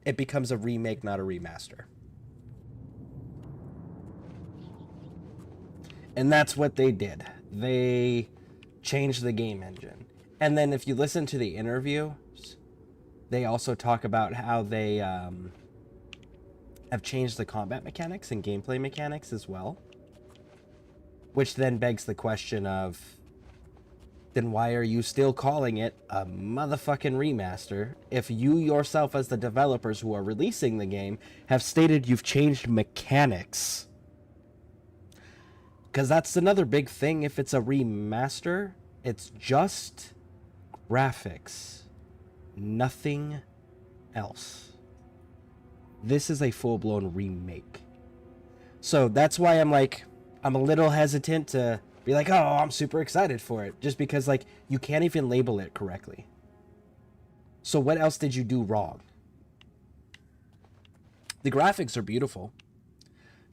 it becomes a remake, not a remaster. And that's what they did. They changed the game engine. And then if you listen to the interviews, they also talk about how they have changed the combat mechanics and gameplay mechanics as well. Which then begs the question of, then why are you still calling it a motherfucking remaster if you yourself as the developers who are releasing the game have stated you've changed mechanics? Because that's another big thing. If it's a remaster, it's just graphics, nothing else. This is a full-blown remake. So that's why I'm a little hesitant to be like, oh, I'm super excited for it. Just because, like, you can't even label it correctly. So what else did you do wrong? The graphics are beautiful.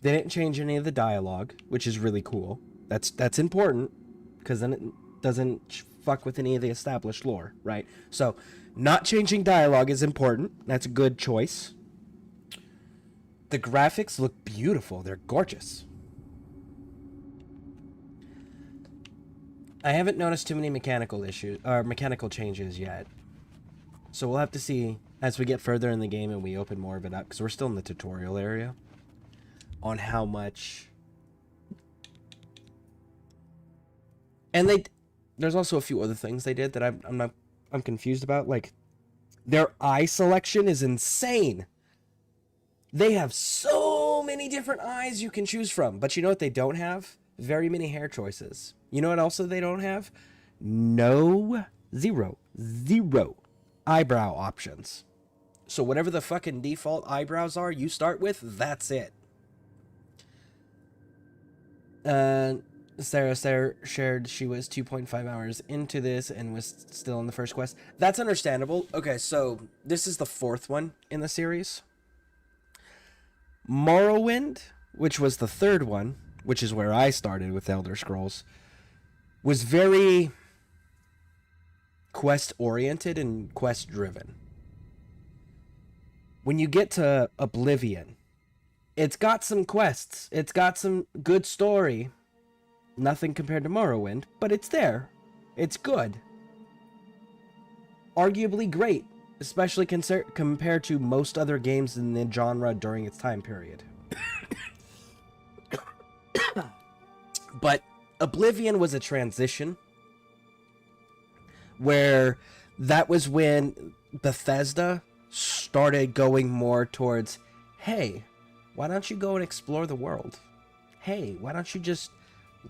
They didn't change any of the dialogue, which is really cool. That's important, because then it doesn't fuck with any of the established lore, right? So, not changing dialogue is important. That's a good choice. The graphics look beautiful. They're gorgeous. I haven't noticed too many mechanical changes yet. So we'll have to see as we get further in the game and we open more of it up, because we're still in the tutorial area, on how much. And there's also a few other things they did that I'm confused about. Like, their eye selection is insane. They have so many different eyes you can choose from. But you know what they don't have? Very many hair choices. You know what also they don't have? Zero eyebrow options. So whatever the fucking default eyebrows are you start with, that's it. Sarah shared she was 2.5 hours into this and was still in the first quest. That's understandable. Okay, so this is the fourth one in the series. Morrowind, which was the third one, which is where I started with Elder Scrolls, was very quest-oriented and quest-driven. When you get to Oblivion, it's got some quests. It's got some good story. Nothing compared to Morrowind, but it's there. It's good. Arguably great, especially compared to most other games in the genre during its time period. But Oblivion was a transition where that was when Bethesda started going more towards, hey, why don't you go and explore the world? Hey, why don't you just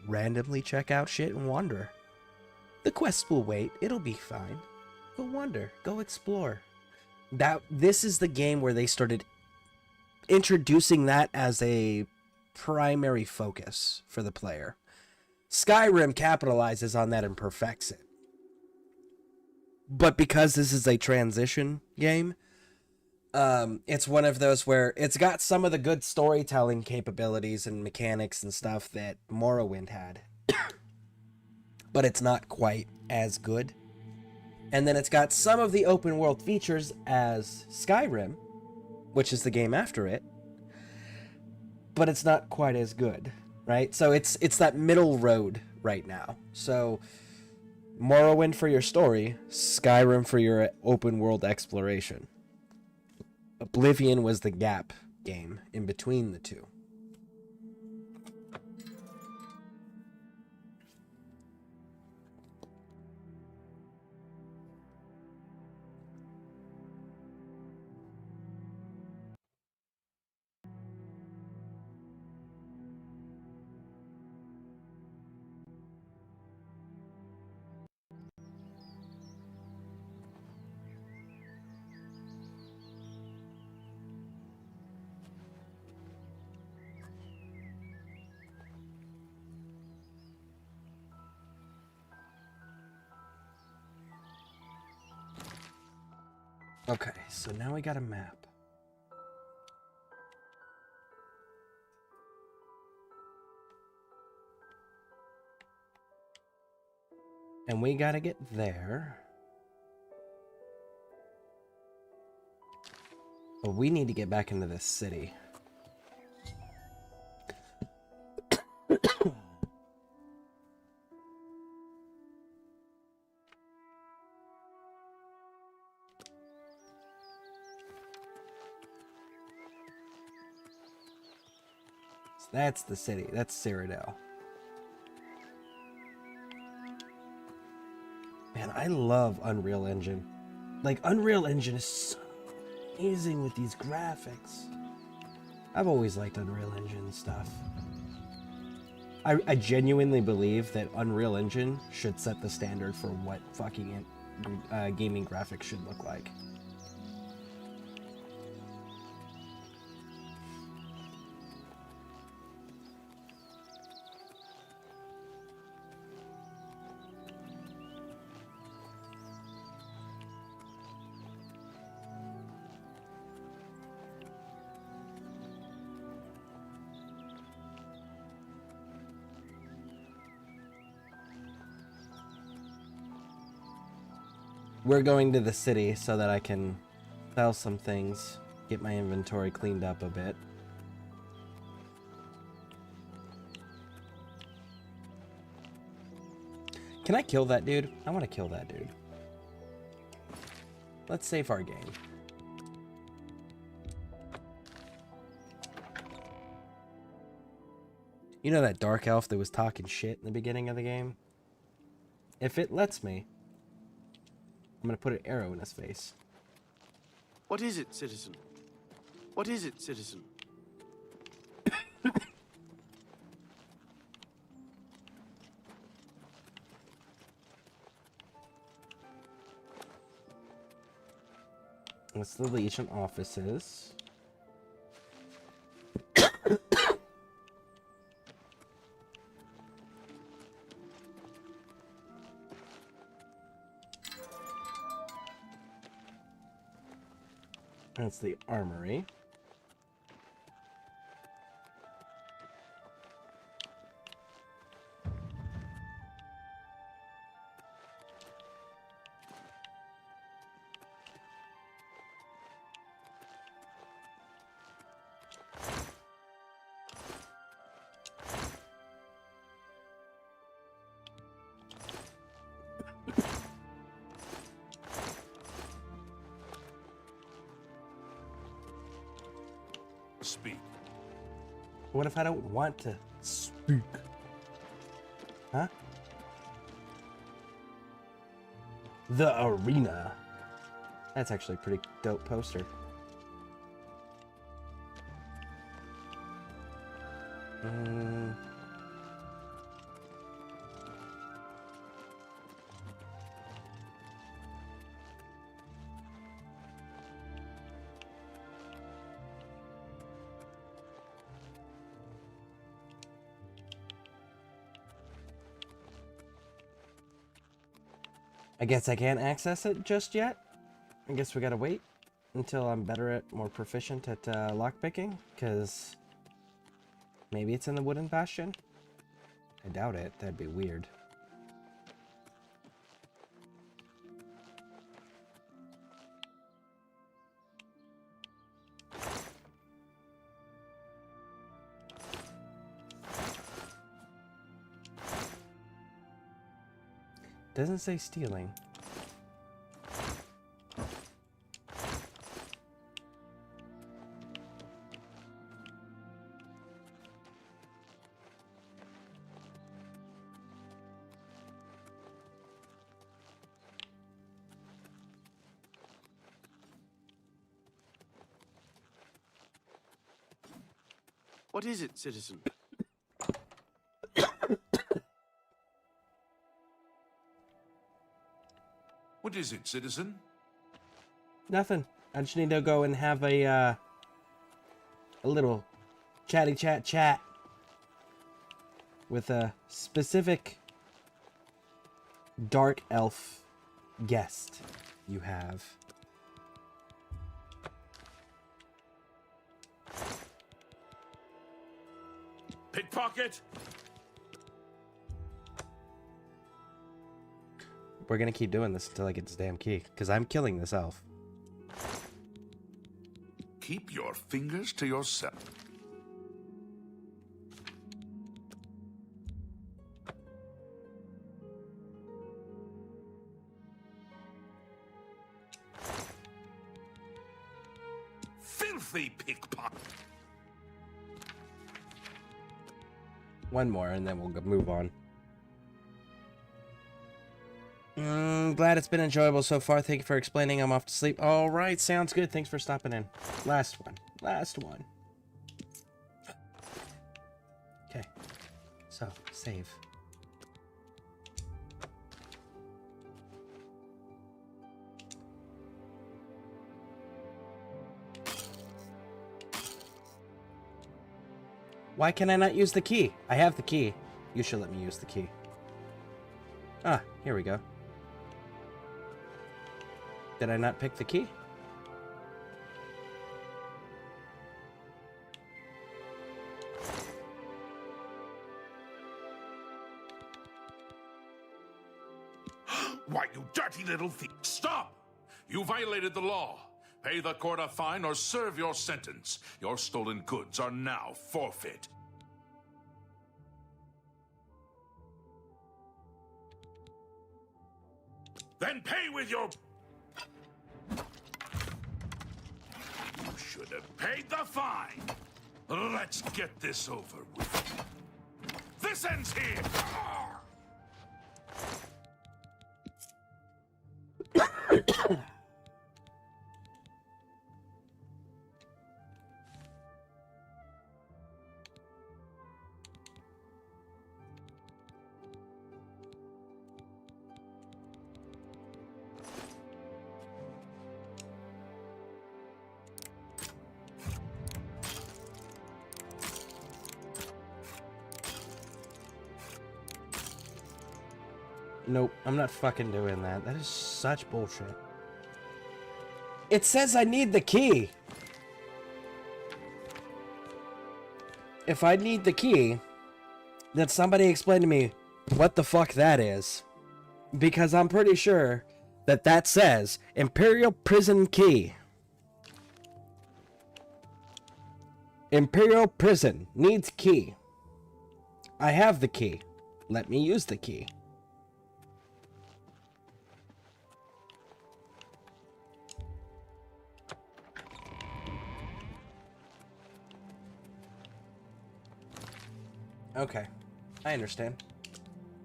randomly check out shit and wander? The quests will wait. It'll be fine. Go wander. Go explore. This is the game where they started introducing that as a primary focus for the player. Skyrim capitalizes on that and perfects it. But because this is a transition game, it's one of those where it's got some of the good storytelling capabilities and mechanics and stuff that Morrowind had. But it's not quite as good. And then it's got some of the open world features as Skyrim, which is the game after it. But it's not quite as good, right? So it's that middle road right now. So Morrowind for your story, Skyrim for your open world exploration. Oblivion was the gap game in between the two. Okay, so now we got a map. And we gotta get there. But we need to get back into this city. That's the city. That's Cyrodiil. Man, I love Unreal Engine. Like, Unreal Engine is so amazing with these graphics. I've always liked Unreal Engine stuff. I genuinely believe that Unreal Engine should set the standard for what fucking gaming graphics should look like. We're going to the city so that I can sell some things, get my inventory cleaned up a bit. Can I kill that dude? I want to kill that dude. Let's save our game. You know that dark elf that was talking shit in the beginning of the game? If it lets me, I'm gonna put an arrow in his face. What is it, citizen? What is it, citizen? That's the Legion offices. That's the armory. Speak. What if I don't want to speak? Huh? The arena. That's actually a pretty dope poster. I guess I can't access it just yet. I guess we gotta wait until I'm better at, more proficient at lockpicking, because maybe it's in the Wooden Bastion? I doubt it. That'd be weird. Doesn't say stealing. What is it, citizen? What is it, citizen? Nothing. I just need to go and have a little chatty chat with a specific dark elf guest you have. Pickpocket! We're gonna keep doing this until I get this damn key, because I'm killing this elf. Keep your fingers to yourself. Filthy pickpocket! One more, and then we'll move on. Glad it's been enjoyable so far. Thank you for explaining. I'm off to sleep. All right, sounds good. Thanks for stopping in. Last one. Last one. Okay. So, save. Why can I not use the key? I have the key. You should let me use the key. Ah, here we go. Did I not pick the key? Why, you dirty little thief! Stop! You violated the law. Pay the court a fine or serve your sentence. Your stolen goods are now forfeit. Then pay with your... You should have paid the fine. Let's get this over with. This ends here! Nope, I'm not fucking doing that. That is such bullshit. It says I need the key. If I need the key, then somebody explain to me what the fuck that is. Because I'm pretty sure that that says Imperial Prison Key. Imperial Prison needs key. I have the key. Let me use the key. Okay, I understand.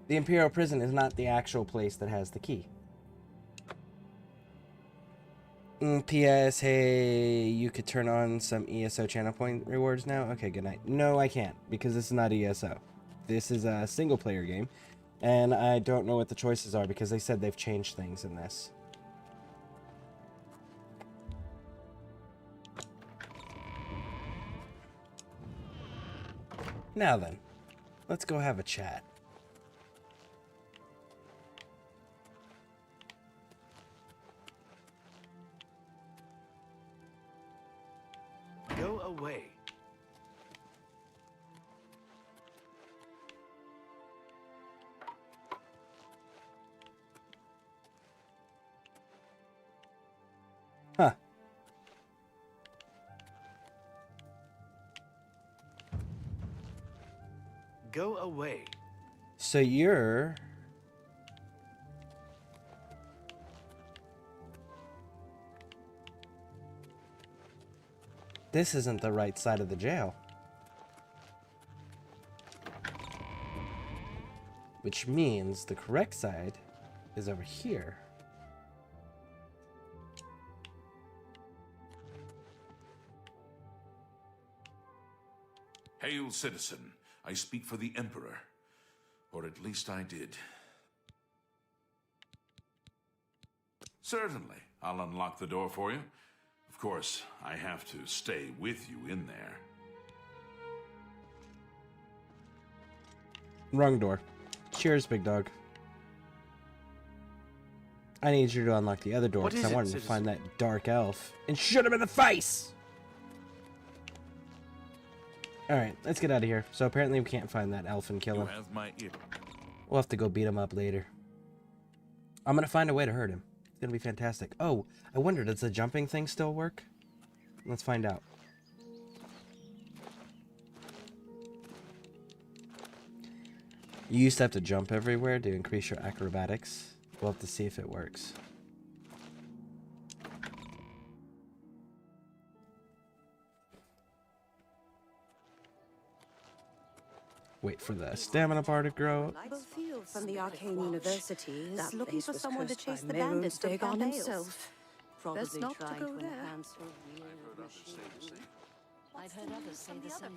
The Imperial Prison is not the actual place that has the key. P.S. Hey, you could turn on some ESO channel point rewards now? Okay, good night. No, I can't, because this is not ESO. This is a single-player game, and I don't know what the choices are, because they said they've changed things in this. Now then. Let's go have a chat. Go away. Huh. Go away. So you're... This isn't the right side of the jail. Which means the correct side is over here. Hail, citizen. I speak for the Emperor. Or at least I did. Certainly. I'll unlock the door for you. Of course, I have to stay with you in there. Wrong door. Cheers, big dog. I need you to unlock the other door because I wanted to find that dark elf and shoot him in the face! Alright, let's get out of here. So apparently we can't find that elf and kill him. You have my ear. We'll have to go beat him up later. I'm gonna find a way to hurt him. It's gonna be fantastic. Oh, I wonder, does the jumping thing still work? Let's find out. You used to have to jump everywhere to increase your acrobatics. We'll have to see if it works. Wait for the stamina bar to grow. From the Arcane University, is looking for someone to chase the bandits from on Campbell's. himself. Probably Best not to trying go to there. enhance her real machine. I've heard others say the same.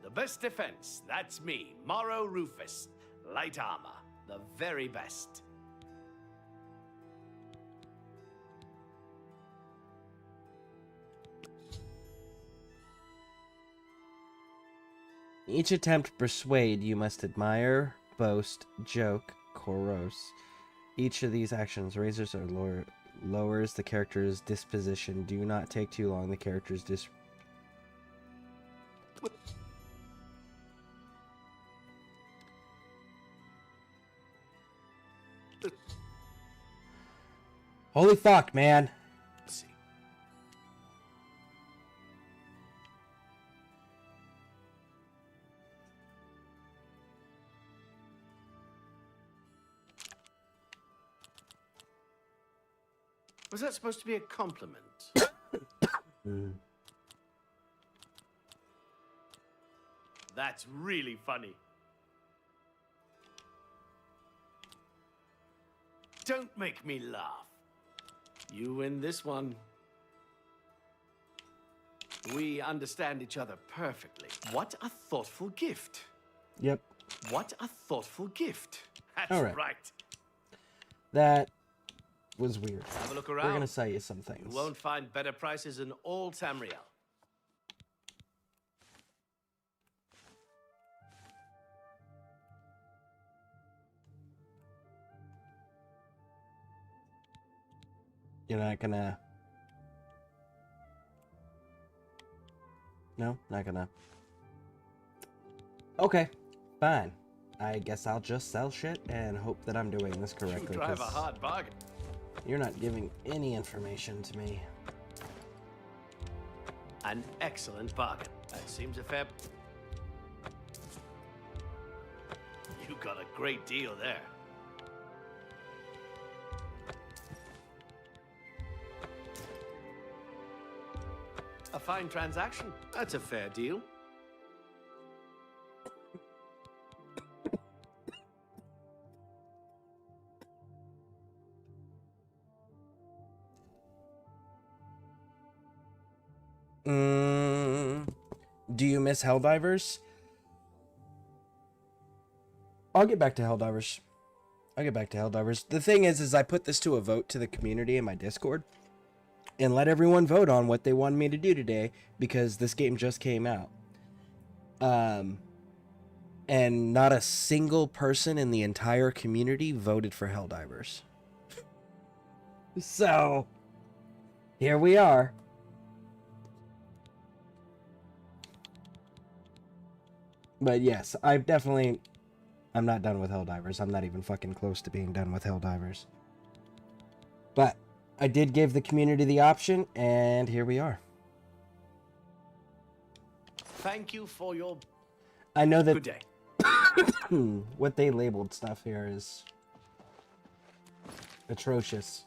The The best defense, that's me, Morrow Rufus. Light armor, the very best. Each attempt to persuade you must admire, boast, joke, coerce. Each of these actions raises or lowers the character's disposition. Do not take too long. The character's Holy fuck, man. See. Was that supposed to be a compliment? That's really funny. Don't make me laugh. You win this one. We understand each other perfectly. What a thoughtful gift. Yep. What a thoughtful gift. That's All right. right. That was weird. Have a look around. We're gonna sell you some things. You won't find better prices in all Tamriel. You're not gonna... No, not gonna. Okay, fine. I guess I'll just sell shit and hope that I'm doing this correctly. You drive a 'cause hard bargain. You're not giving any information to me. An excellent bargain. That seems a fair... You got a great deal there. A fine transaction. That's a fair deal. Do you miss Helldivers? I'll get back to Helldivers. The thing is I put this to a vote to the community in my Discord and let everyone vote on what they wanted me to do today because this game just came out. And not a single person in the entire community voted for Helldivers. So, here we are. But yes, I'm not done with Helldivers. I'm not even fucking close to being done with Helldivers. But I did give the community the option, and here we are. Thank you for your... I know that Good day. what they labeled stuff here is atrocious.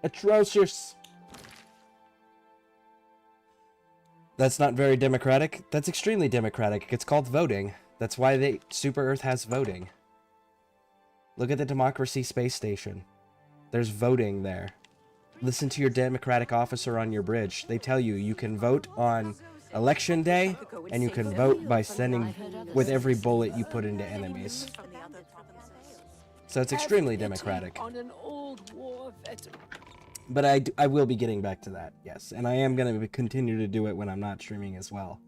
Atrocious! That's not very democratic. That's extremely democratic. It's called voting. That's why Super Earth has voting. Look at the Democracy Space Station. There's voting there. Listen to your democratic officer on your bridge. They tell you you can vote on election day, and you can vote by sending with every bullet you put into enemies. So it's extremely democratic. On an old war veteran. But I will be getting back to that, yes. And I am going to continue to do it when I'm not streaming as well.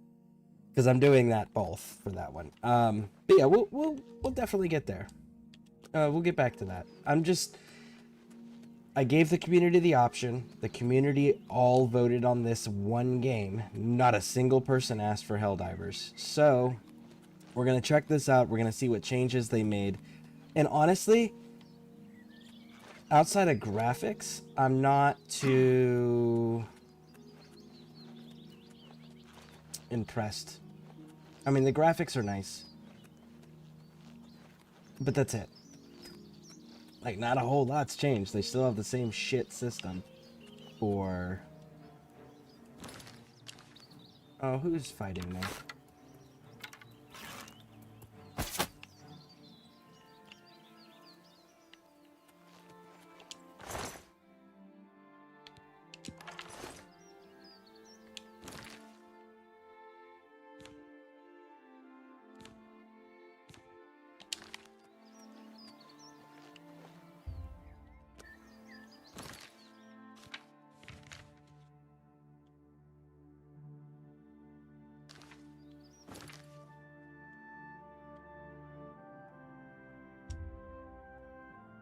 Because I'm doing that both for that one. But yeah, we'll definitely get there. We'll get back to that. I gave the community the option. The community all voted on this one game. Not a single person asked for Helldivers. So, we're going to check this out. We're going to see what changes they made. And honestly, outside of graphics, I'm not too impressed. I mean, the graphics are nice. But that's it. Like, not a whole lot's changed. They still have the same shit system. For... Oh, who's fighting me?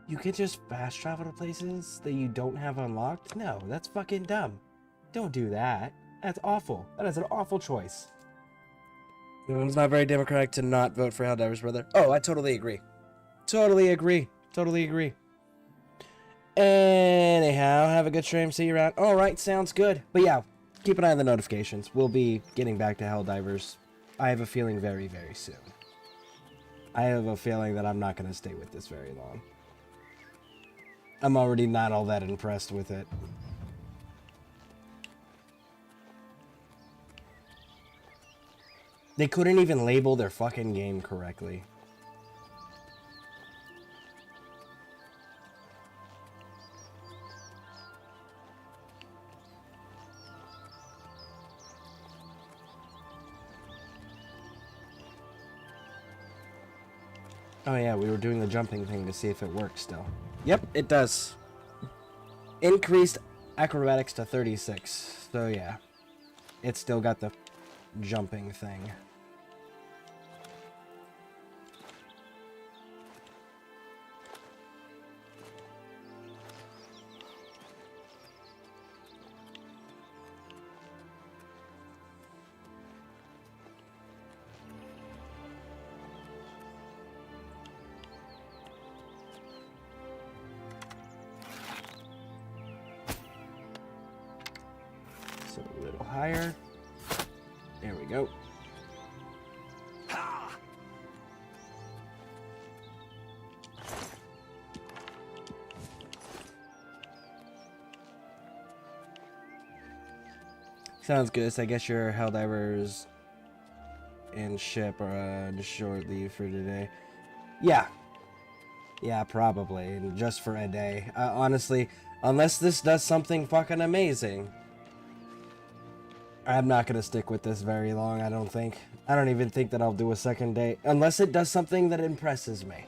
You can just fast travel to places that you don't have unlocked? No, that's fucking dumb. Don't do that. That's awful. That is an awful choice. It's not very democratic to not vote for Helldivers, brother. Oh, I totally agree. Totally agree. Totally agree. Anyhow, have a good stream. See you around. All right, sounds good. But yeah, keep an eye on the notifications. We'll be getting back to Helldivers. I have a feeling very, very soon. I have a feeling that I'm not going to stay with this very long. I'm already not all that impressed with it. They couldn't even label their fucking game correctly. Oh yeah, we were doing the jumping thing to see if it works still. Yep, it does. Increased acrobatics to 36. So yeah, it's still got the jumping thing. So a little higher. There we go. Sounds good. So I guess your Helldivers and ship are on short leave for today. Yeah. Yeah, probably. And just for a day. Honestly, unless this does something fucking amazing, I'm not going to stick with this very long, I don't think. I don't even think that I'll do a second day. Unless it does something that impresses me.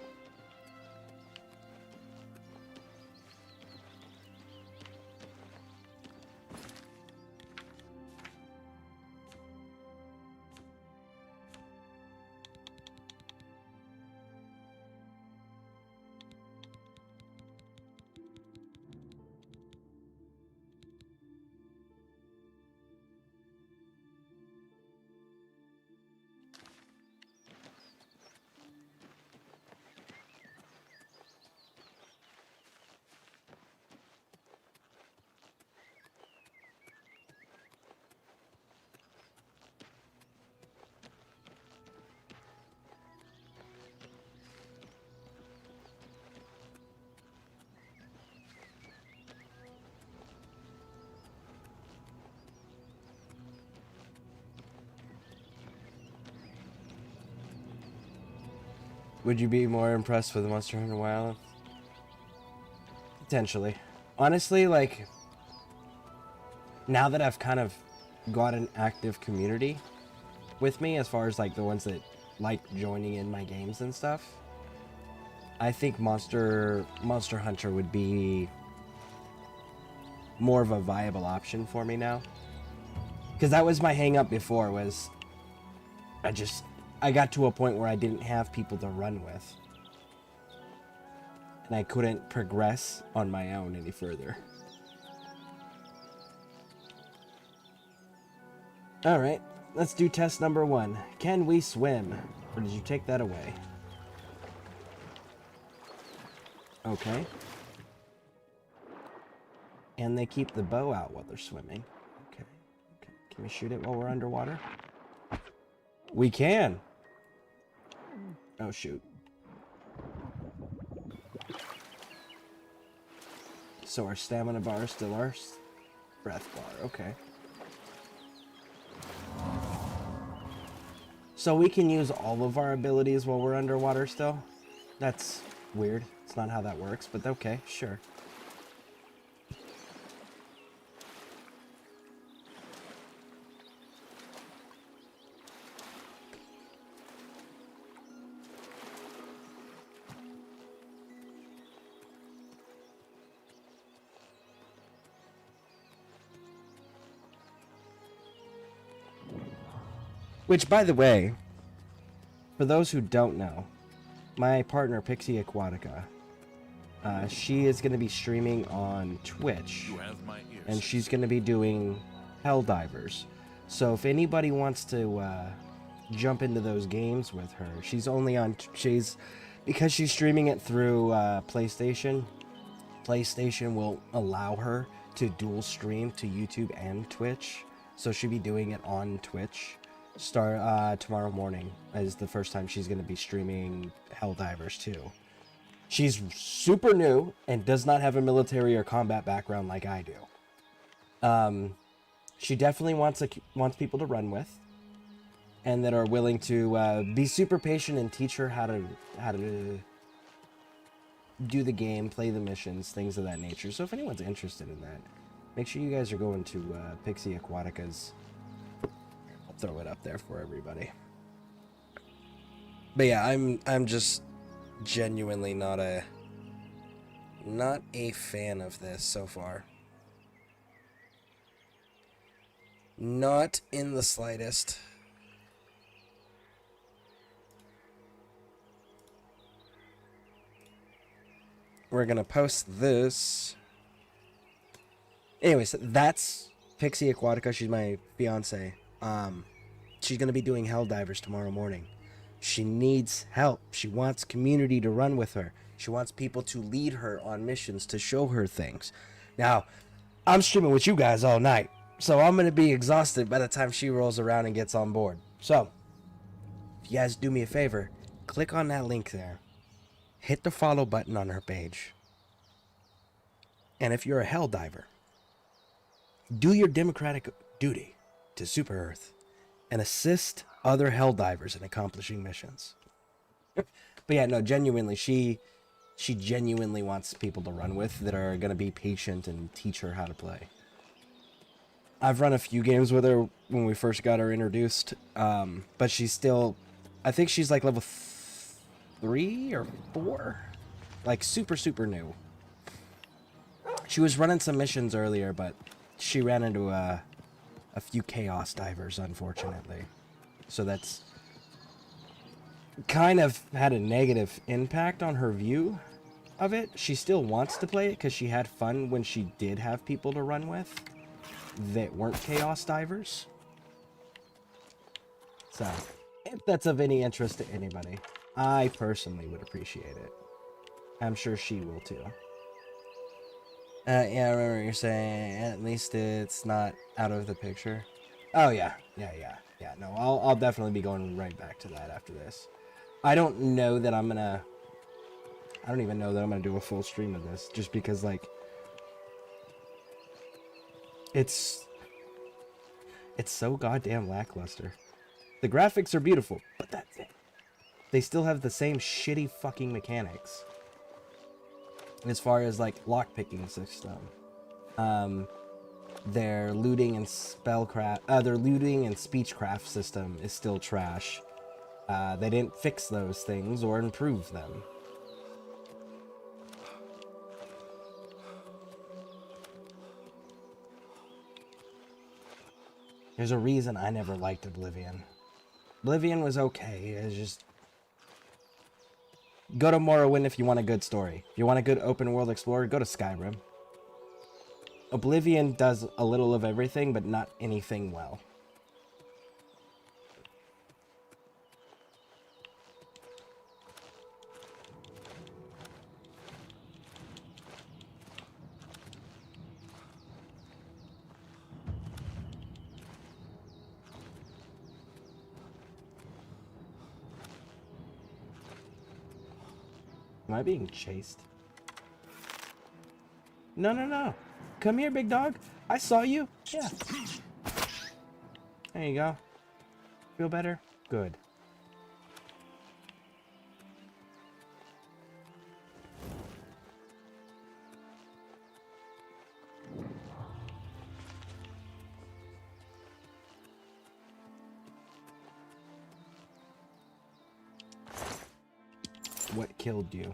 Would you be more impressed with Monster Hunter Wilds? Potentially. Honestly, like, now that I've kind of got an active community with me, as far as like the ones that like joining in my games and stuff, I think Monster Hunter would be more of a viable option for me now. Because that was my hang up before, was I got to a point where I didn't have people to run with. And I couldn't progress on my own any further. Alright, let's do test number 1. Can we swim? Or did you take that away? Okay. And they keep the bow out while they're swimming. Okay. Can we shoot it while we're underwater? We can! Oh, shoot. So our stamina bar is still our breath bar. Okay. So we can use all of our abilities while we're underwater still? That's weird. It's not how that works, but okay, sure. Which, by the way, for those who don't know, my partner Pixie Aquatica She is going to be streaming on Twitch, You have my ears. and she's going to be doing Helldivers. So if anybody wants to jump into those games with her, she's only on, because she's streaming it through PlayStation. PlayStation will allow her to dual stream to YouTube and Twitch, so she'll be doing it on Twitch. Tomorrow morning is the first time she's going to be streaming Helldivers 2. She's super new and does not have a military or combat background like I do. She definitely wants people to run with, and that are willing to be super patient and teach her how to do the game, play the missions, things of that nature. So if anyone's interested in that, make sure you guys are going to Pixie Aquatica's. I'll throw it up there for everybody. But yeah, I'm just genuinely not a fan of this so far. Not in the slightest. We're gonna post this. Anyways, that's Pixie Aquatica. She's my fiance. She's gonna be doing Helldivers tomorrow morning. She needs help. She wants community to run with her. She wants people to lead her on missions, to show her things. Now, I'm streaming with you guys all night, so I'm gonna be exhausted by the time she rolls around and gets on board. So, if you guys do me a favor, click on that link there. Hit the follow button on her page. And if you're a Helldiver, do your democratic duty to Super Earth and assist other Helldivers in accomplishing missions. But yeah, no, genuinely, she genuinely wants people to run with that are going to be patient and teach her how to play. I've run a few games with her when we first got her introduced, but she's still, I think she's like level 3 or 4, like super new. She was running some missions earlier, but she ran into a few chaos divers, unfortunately, so that's kind of had a negative impact on her view of it. She still wants to play it because she had fun when she did have people to run with that weren't chaos divers. So if that's of any interest to anybody, I personally would appreciate it. I'm sure she will too. Yeah, I remember you're saying at least it's not out of the picture. Oh yeah. No, I'll definitely be going right back to that after this. I don't know that I'm gonna. I don't even know that I'm gonna do a full stream of this, just because like it's so goddamn lackluster. The graphics are beautiful, but that's it. They still have the same shitty fucking mechanics as far as like lockpicking system. Their looting and their looting and speechcraft system is still trash. They didn't fix those things or improve them. There's a reason I never liked Oblivion. Oblivion was okay. It's just go to Morrowind if you want a good story. If you want a good open world explorer, go to Skyrim. Oblivion does a little of everything, but not anything well. Am I being chased? No. Come here, big dog. I saw you. Yeah. There you go. Feel better? Good. What killed you?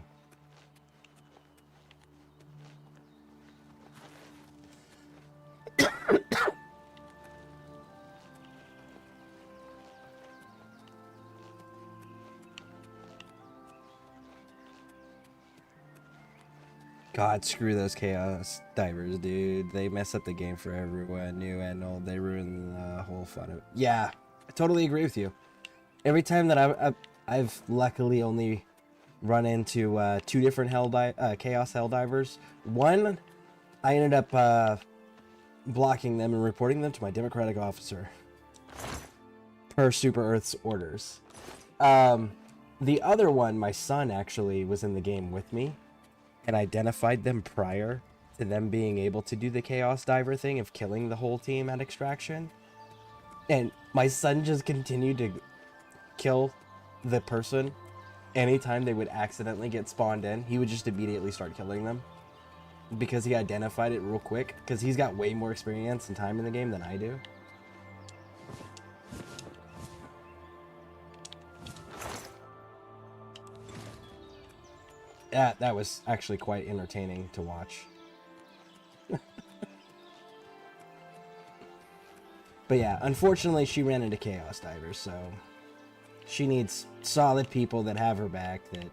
God, screw those chaos divers, dude. They mess up the game for everyone, new and old. They ruin the whole fun of it. Yeah, I totally agree with you. Every time that I've luckily only run into 2 different chaos Helldivers. One, I ended up blocking them and reporting them to my Democratic officer per Super Earth's orders. The other one, my son actually was in the game with me and identified them prior to them being able to do the chaos diver thing of killing the whole team at extraction. And my son just continued to kill the person. Anytime they would accidentally get spawned in, he would just immediately start killing them because he identified it real quick, because he's got way more experience and time in the game than I do. That was actually quite entertaining to watch. But yeah, unfortunately she ran into chaos divers, so she needs solid people that have her back. That,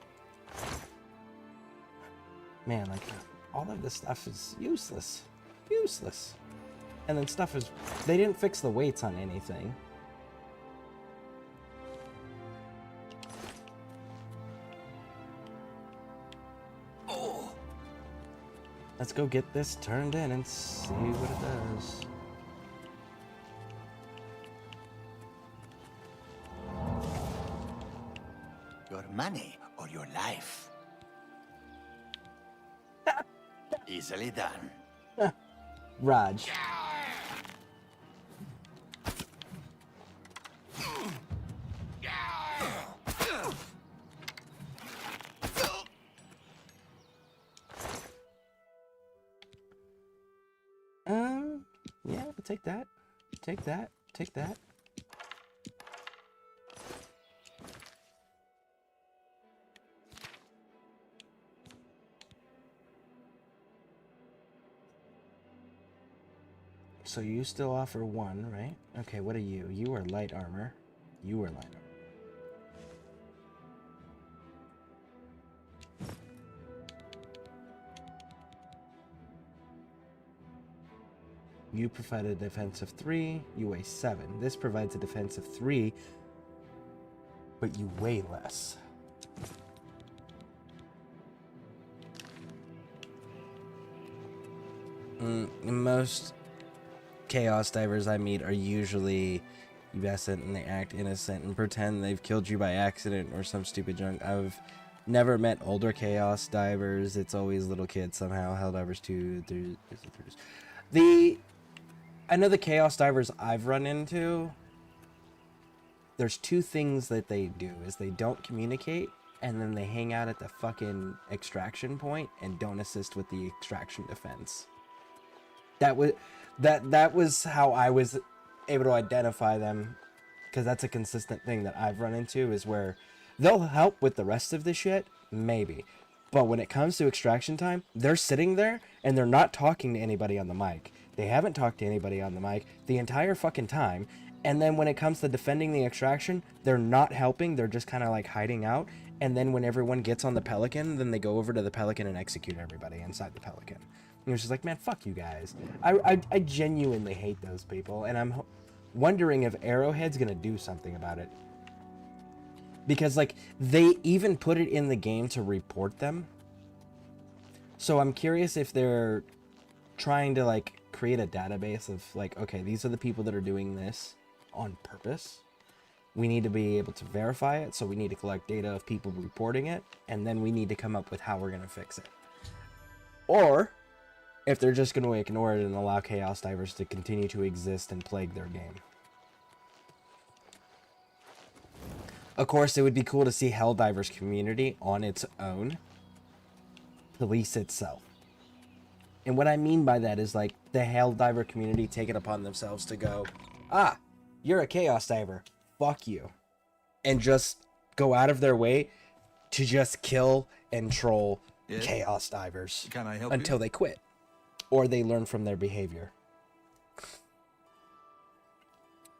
man, like, all of this stuff is useless. And then stuff is, they didn't fix the weights on anything. Let's go get this turned in and see what it does. Your money or your life? Easily done. Raj. Yeah, we'll take that. Take that. Take that. So you still offer 1, right? Okay, what are you? You are light armor. You are light armor. You provide a defense of 3, you weigh 7. This provides a defense of 3, but you weigh less. Most chaos divers I meet are usually evanescent and they act innocent and pretend they've killed you by accident or some stupid junk. I've never met older chaos divers. It's always little kids somehow. Helldivers 2, I know the chaos divers I've run into, there's 2 things that they do. Is they don't communicate, and then they hang out at the fucking extraction point and don't assist with the extraction defense. That was how I was able to identify them, because that's a consistent thing that I've run into, is where they'll help with the rest of the shit, maybe. But when it comes to extraction time, they're sitting there and they're not talking to anybody on the mic. They haven't talked to anybody on the mic the entire fucking time. And then when it comes to defending the extraction, they're not helping. They're just kind of like hiding out. And then when everyone gets on the Pelican, then they go over to the Pelican and execute everybody inside the Pelican. And you're just like, man, fuck you guys. I genuinely hate those people. And I'm wondering if Arrowhead's going to do something about it. Because, like, they even put it in the game to report them. So I'm curious if they're trying to, like, create a database of, like, okay, these are the people that are doing this on purpose. We need to be able to verify it, so we need to collect data of people reporting it, and then we need to come up with how we're going to fix it. Or if they're just going to ignore it and allow Chaos Divers to continue to exist and plague their game. Of course, it would be cool to see Helldivers community on its own police itself. And what I mean by that is, like, the Helldiver community take it upon themselves to go, ah, you're a Chaos Diver, fuck you. And just go out of their way to just kill and troll Chaos Divers until they quit. Or they learn from their behavior.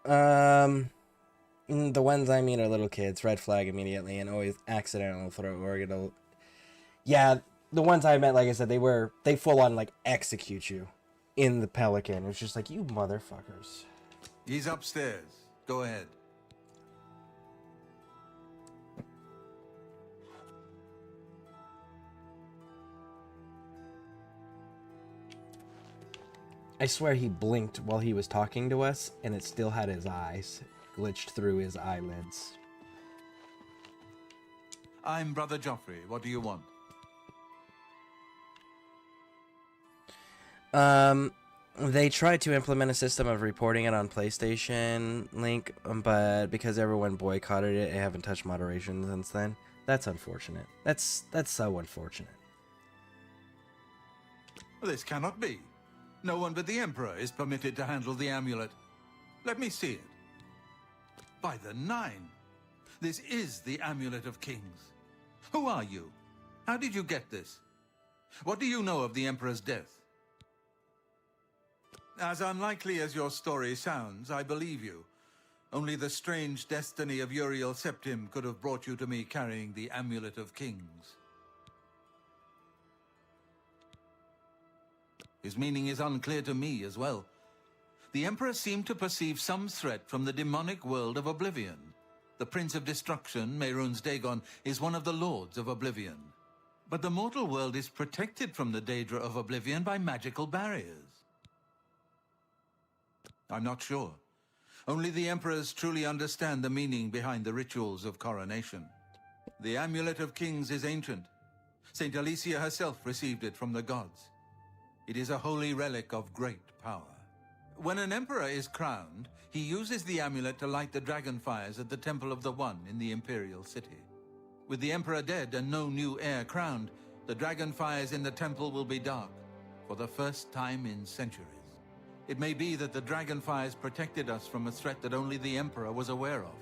The ones I mean are little kids, red flag immediately, and always accidental throw orbital. Yeah, the ones I met, like I said, they full on like execute you in the Pelican. It's just like, you motherfuckers. He's upstairs. Go ahead. I swear he blinked while he was talking to us, and it still had his eyes glitched through his eyelids. I'm Brother Joffrey. What do you want? They tried to implement a system of reporting it on PlayStation Link, but because everyone boycotted it, they haven't touched moderation since then. That's unfortunate. That's so unfortunate. This cannot be. No one but the Emperor is permitted to handle the amulet. Let me see it. By the Nine! This is the Amulet of Kings. Who are you? How did you get this? What do you know of the Emperor's death? As unlikely as your story sounds, I believe you. Only the strange destiny of Uriel Septim could have brought you to me carrying the Amulet of Kings. His meaning is unclear to me as well. The Emperor seemed to perceive some threat from the demonic world of Oblivion. The Prince of Destruction, Mehrunes Dagon, is one of the Lords of Oblivion. But the mortal world is protected from the Daedra of Oblivion by magical barriers. I'm not sure. Only the Emperors truly understand the meaning behind the rituals of coronation. The Amulet of Kings is ancient. Saint Alicia herself received it from the gods. It is a holy relic of great power. When an emperor is crowned, he uses the amulet to light the dragon fires at the Temple of the One in the Imperial City. With the emperor dead and no new heir crowned, the dragon fires in the temple will be dark, for the first time in centuries. It may be that the dragon fires protected us from a threat that only the emperor was aware of.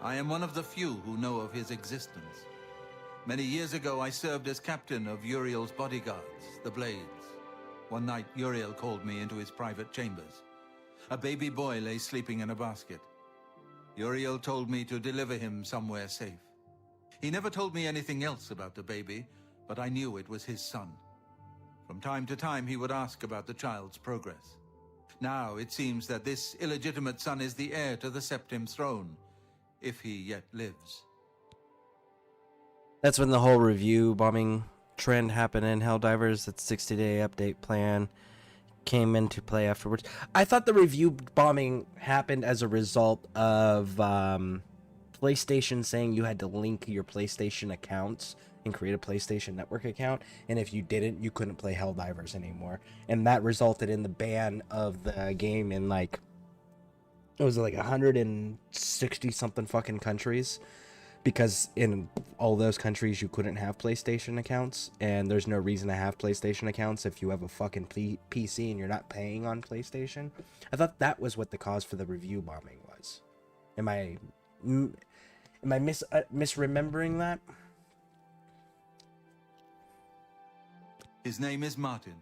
I am one of the few who know of his existence. Many years ago, I served as captain of Uriel's bodyguards, the Blades. One night, Uriel called me into his private chambers. A baby boy lay sleeping in a basket. Uriel told me to deliver him somewhere safe. He never told me anything else about the baby, but I knew it was his son. From time to time, he would ask about the child's progress. Now, it seems that this illegitimate son is the heir to the Septim throne, if he yet lives. That's when the whole review bombing trend happened in Helldivers. That 60-day update plan came into play afterwards. I thought the review bombing happened as a result of PlayStation saying you had to link your PlayStation accounts and create a PlayStation Network account, and if you didn't, you couldn't play Helldivers anymore. And that resulted in the ban of the game in like, it was like 160 something fucking countries. Because in all those countries, you couldn't have PlayStation accounts, and there's no reason to have PlayStation accounts if you have a fucking PC and you're not paying on PlayStation. I thought that was what the cause for the review bombing was. Am I misremembering that? His name is Martin.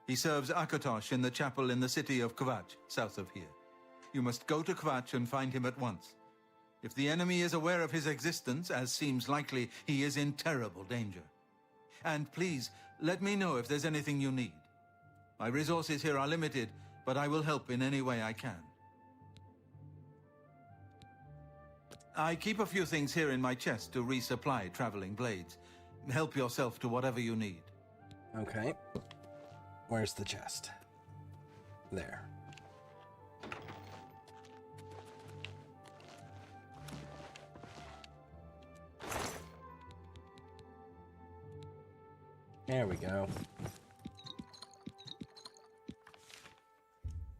He serves Akatosh in the chapel in the city of Kvatch, south of here. You must go to Kvatch and find him at once. If the enemy is aware of his existence, as seems likely, he is in terrible danger. And please, let me know if there's anything you need. My resources here are limited, but I will help in any way I can. I keep a few things here in my chest to resupply traveling blades. Help yourself to whatever you need. Okay. Where's the chest? There. There we go.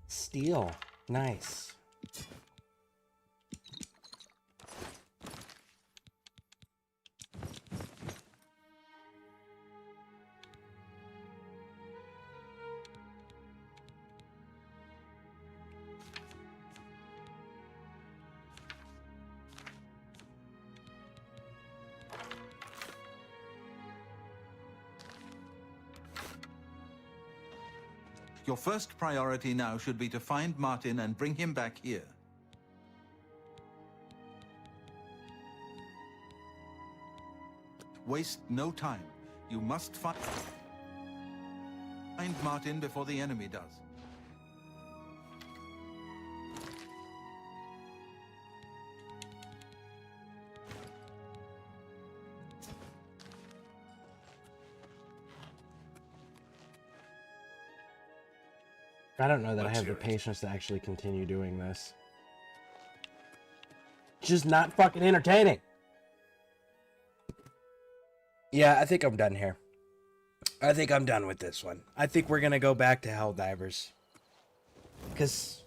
Steel. Nice. Your first priority now should be to find Martin and bring him back here. Waste no time. You must find Martin before the enemy does. I don't know that I have the patience to actually continue doing this. Just not fucking entertaining. Yeah, I think I'm done here. I think I'm done with this one. I think we're gonna go back to Helldivers. Because,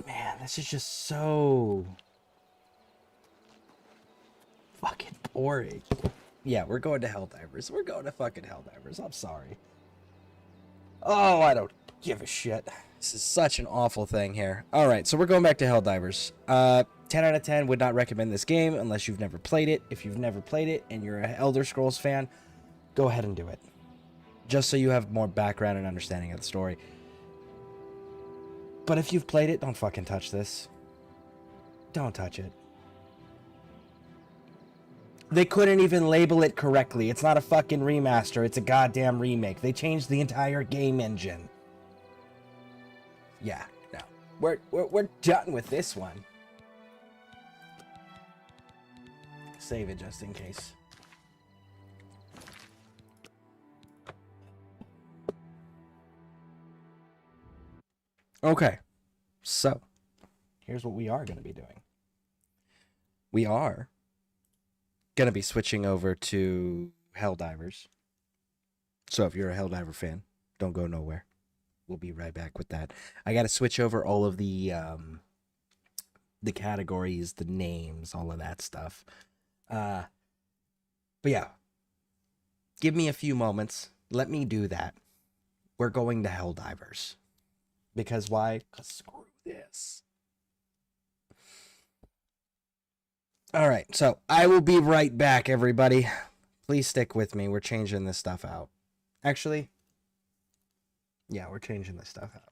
man, this is just so fucking boring. Yeah, we're going to Helldivers. We're going to fucking Helldivers. I'm sorry. Oh, I don't give a shit. This is such an awful thing here. Alright, so we're going back to Helldivers. 10 out of 10 would not recommend this game unless you've never played it. If you've never played it and you're an Elder Scrolls fan, go ahead and do it. Just so you have more background and understanding of the story. But if you've played it, don't fucking touch this. Don't touch it. They couldn't even label it correctly. It's not a fucking remaster. It's a goddamn remake. They changed the entire game engine. Yeah, no. We're done with this one. Save it just in case. Okay. So, here's what we are going to be doing. We are going to be switching over to Helldivers. So if you're a Helldiver fan, don't go nowhere. We'll be right back with that. I got to switch over all of the categories, the names, all of that stuff. But yeah, give me a few moments. Let me do that. We're going to Helldivers. Because why? Because screw this. All right, so I will be right back, everybody. Please stick with me. We're changing this stuff out. Actually, yeah, we're changing this stuff out.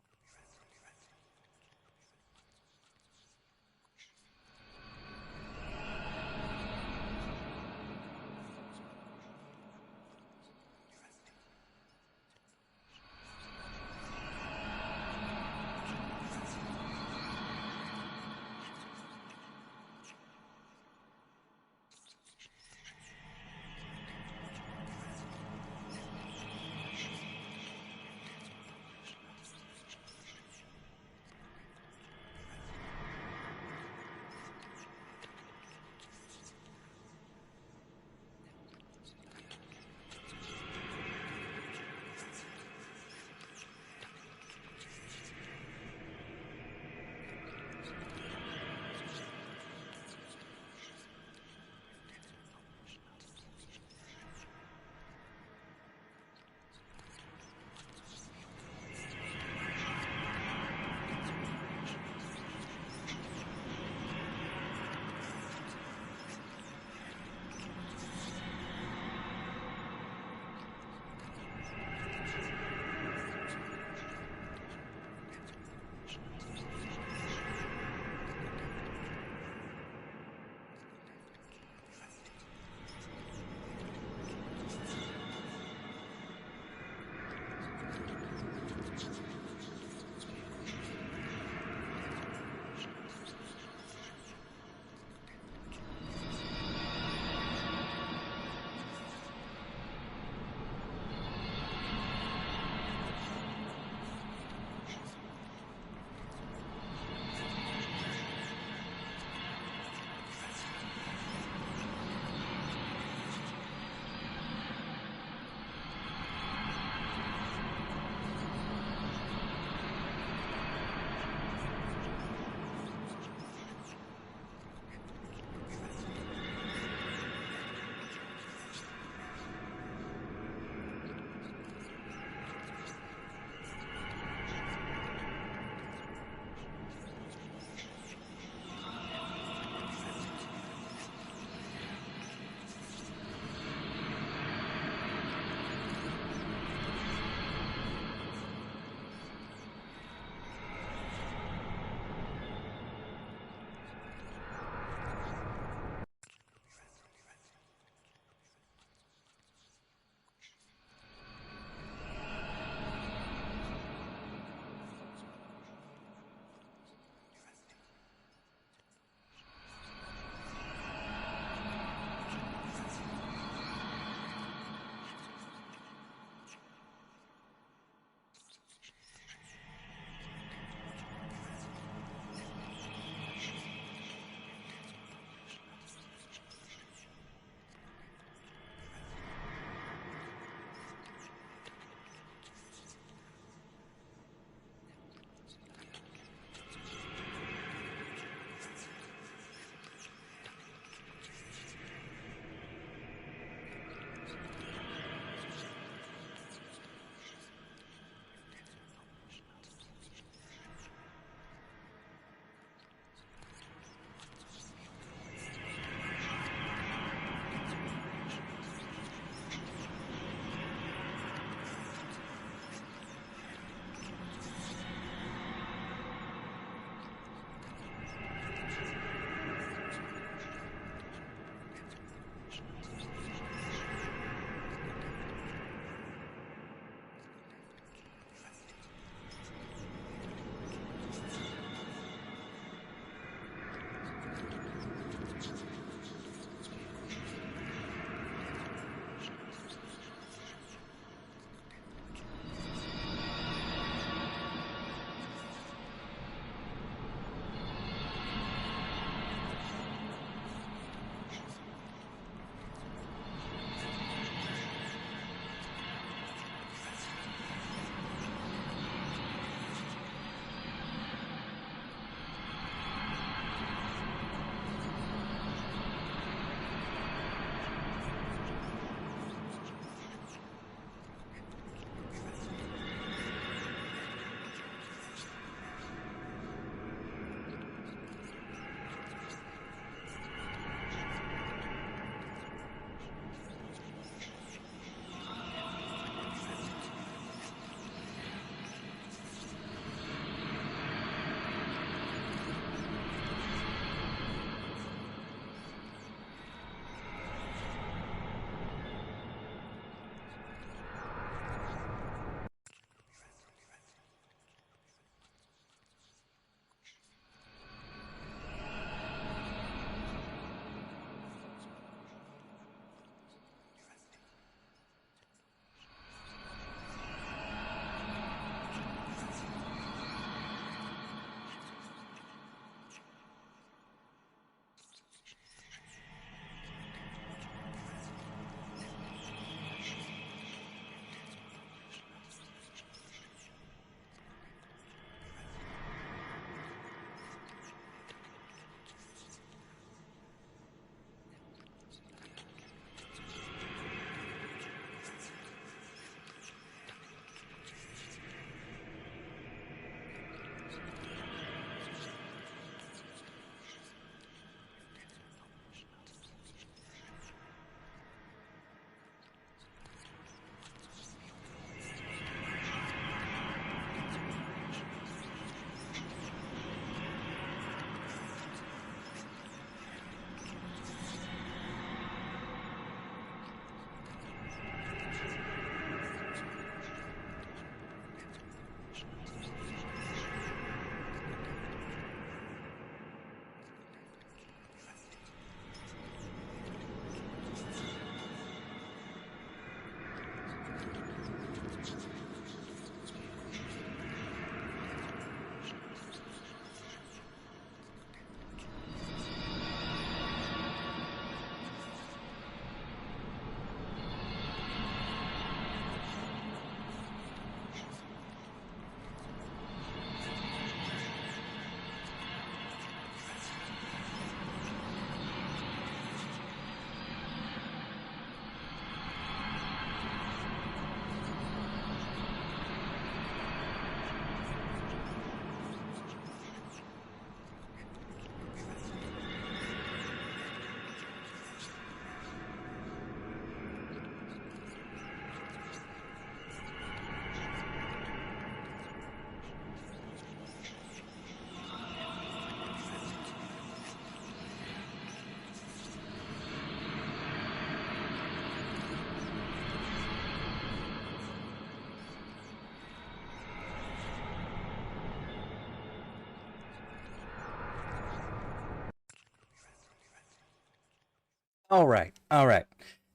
All right. I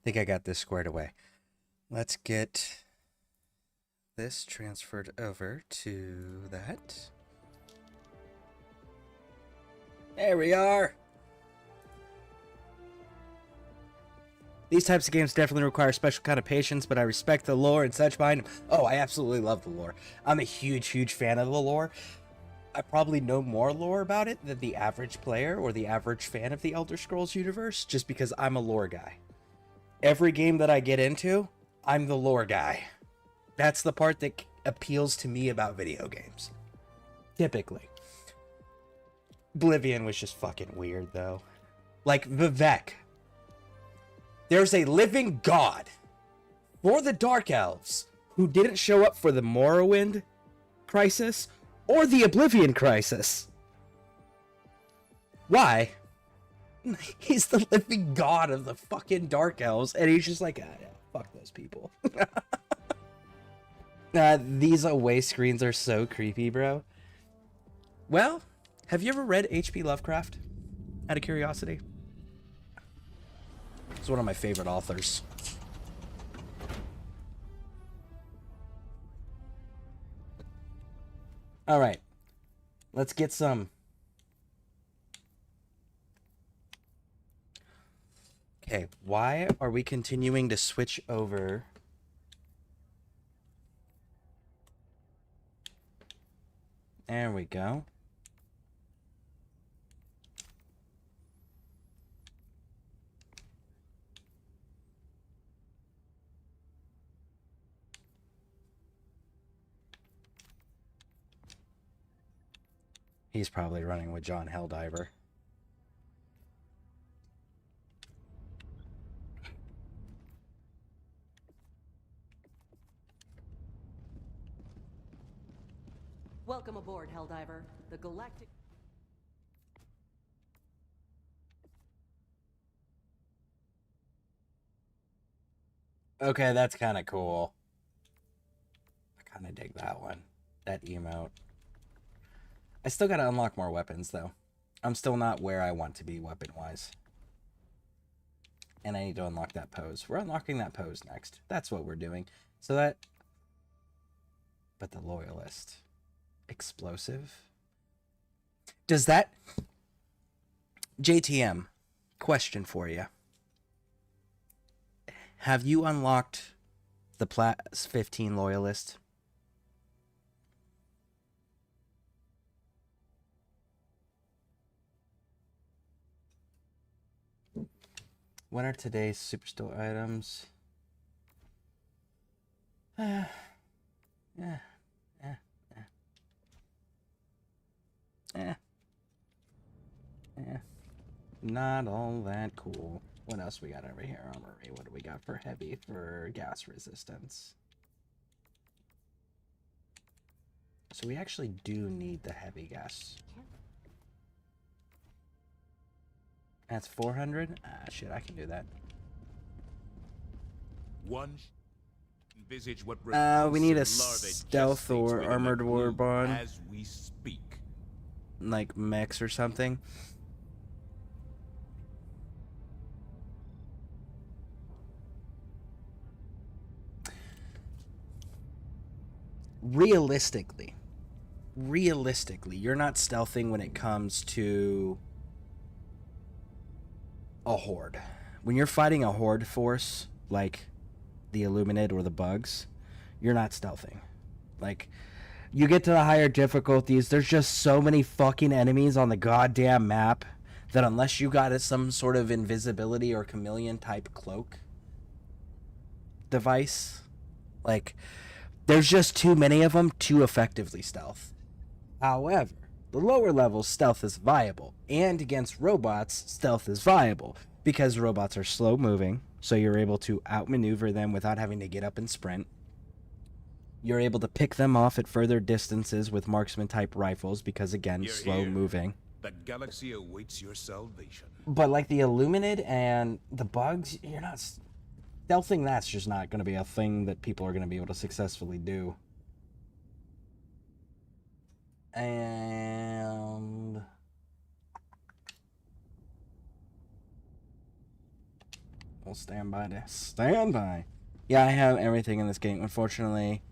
think I got this squared away. Let's get this transferred over to that. There we are. These types of games definitely require a special kind of patience, but I respect the lore and such behind them. Oh, I absolutely love the lore. I'm a huge fan of the lore. I probably know more lore about it than the average player or the average fan of the Elder Scrolls universe, just because I'm a lore guy. Every game that I get into, I'm the lore guy. That's the part that appeals to me about video games. Typically. Oblivion was just fucking weird, though. Like, Vivek. There's a living god for the Dark Elves who didn't show up for the Morrowind crisis or the Oblivion crisis. Why? He's the living god of the fucking Dark Elves, and he's just like, ah, yeah, fuck those people. These away screens are so creepy, bro. Well, have you ever read H.P. Lovecraft? Out of curiosity? He's one of my favorite authors. Alright. Let's get some. Okay, why are we continuing to switch over? There we go. He's probably running with John Helldiver. Welcome aboard, Helldiver. The galactic... Okay, that's kind of cool. I kind of dig that one. That emote. I still gotta unlock more weapons, though. I'm still not where I want to be weapon-wise. And I need to unlock that pose. We're unlocking that pose next. That's what we're doing. So that... But the Loyalist. Explosive? Does that... JTM, question for you. Have you unlocked the Plus 15 Loyalist? What are today's superstore items? Yeah. Not all that cool. What else we got over here? Armory. What do we got for heavy for gas resistance? So we actually do need the heavy gas. That's 400? Ah, shit, I can do that. Envisage what we need a stealth or armored warbond. As we speak. Like mechs or something. Realistically, you're not stealthing when it comes to a horde. When you're fighting a horde force, like the Illuminate or the bugs, you're not stealthing. Like, you get to the higher difficulties, there's just so many fucking enemies on the goddamn map that unless you got some sort of invisibility or chameleon type cloak device, like, there's just too many of them to effectively stealth. However, the lower level stealth is viable, and against robots, stealth is viable, because robots are slow moving, so you're able to outmaneuver them without having to get up and sprint. You're able to pick them off at further distances with marksman type rifles, because again, slow moving. The galaxy awaits your salvation. But like the Illuminate and the bugs, you're not... Stealthing, that's just not going to be a thing that people are going to be able to successfully do. And We'll stand by to stand by. Yeah, I have everything in this game. Unfortunately,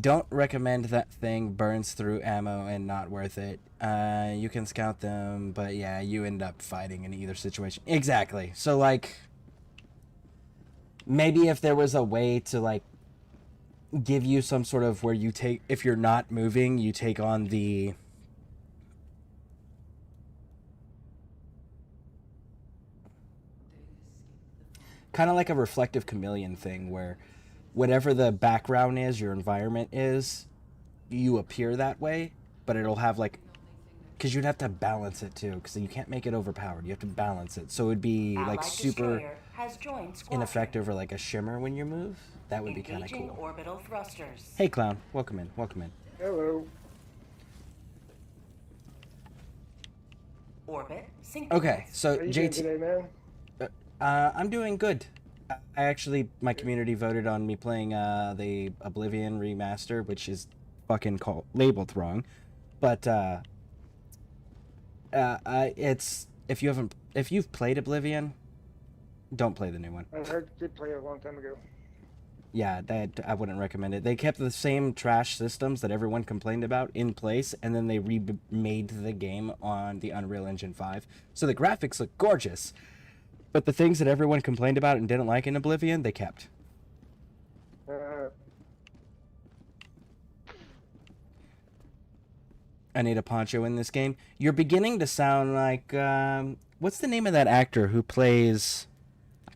don't recommend that thing. Burns through ammo and not worth it. You can scout them, but yeah, you end up fighting in either situation. Exactly. So, like, maybe if there was a way to, like, give you some sort of where you take, if you're not moving, you take on the... kind of like a reflective chameleon thing where whatever the background is, your environment is, you appear that way, but it'll have like, because you'd have to balance it too, because you can't make it overpowered. You have to balance it. So it'd be like super ineffective or like a shimmer when you move. That would be kind of cool. Orbital thrusters. Hey, Clown. Welcome in. Welcome in. Hello. Orbit synchronized. Okay, so How you JT... doing today, man? I'm doing good. I actually, my community voted on me playing the Oblivion remaster, which is fucking labeled wrong. But it's if you've played Oblivion, don't play the new one. I heard you did play it a long time ago. Yeah, I wouldn't recommend it. They kept the same trash systems that everyone complained about in place, and then they remade the game on the Unreal Engine 5. So the graphics look gorgeous. But the things that everyone complained about and didn't like in Oblivion, they kept. I need a poncho in this game. You're beginning to sound like... what's the name of that actor who plays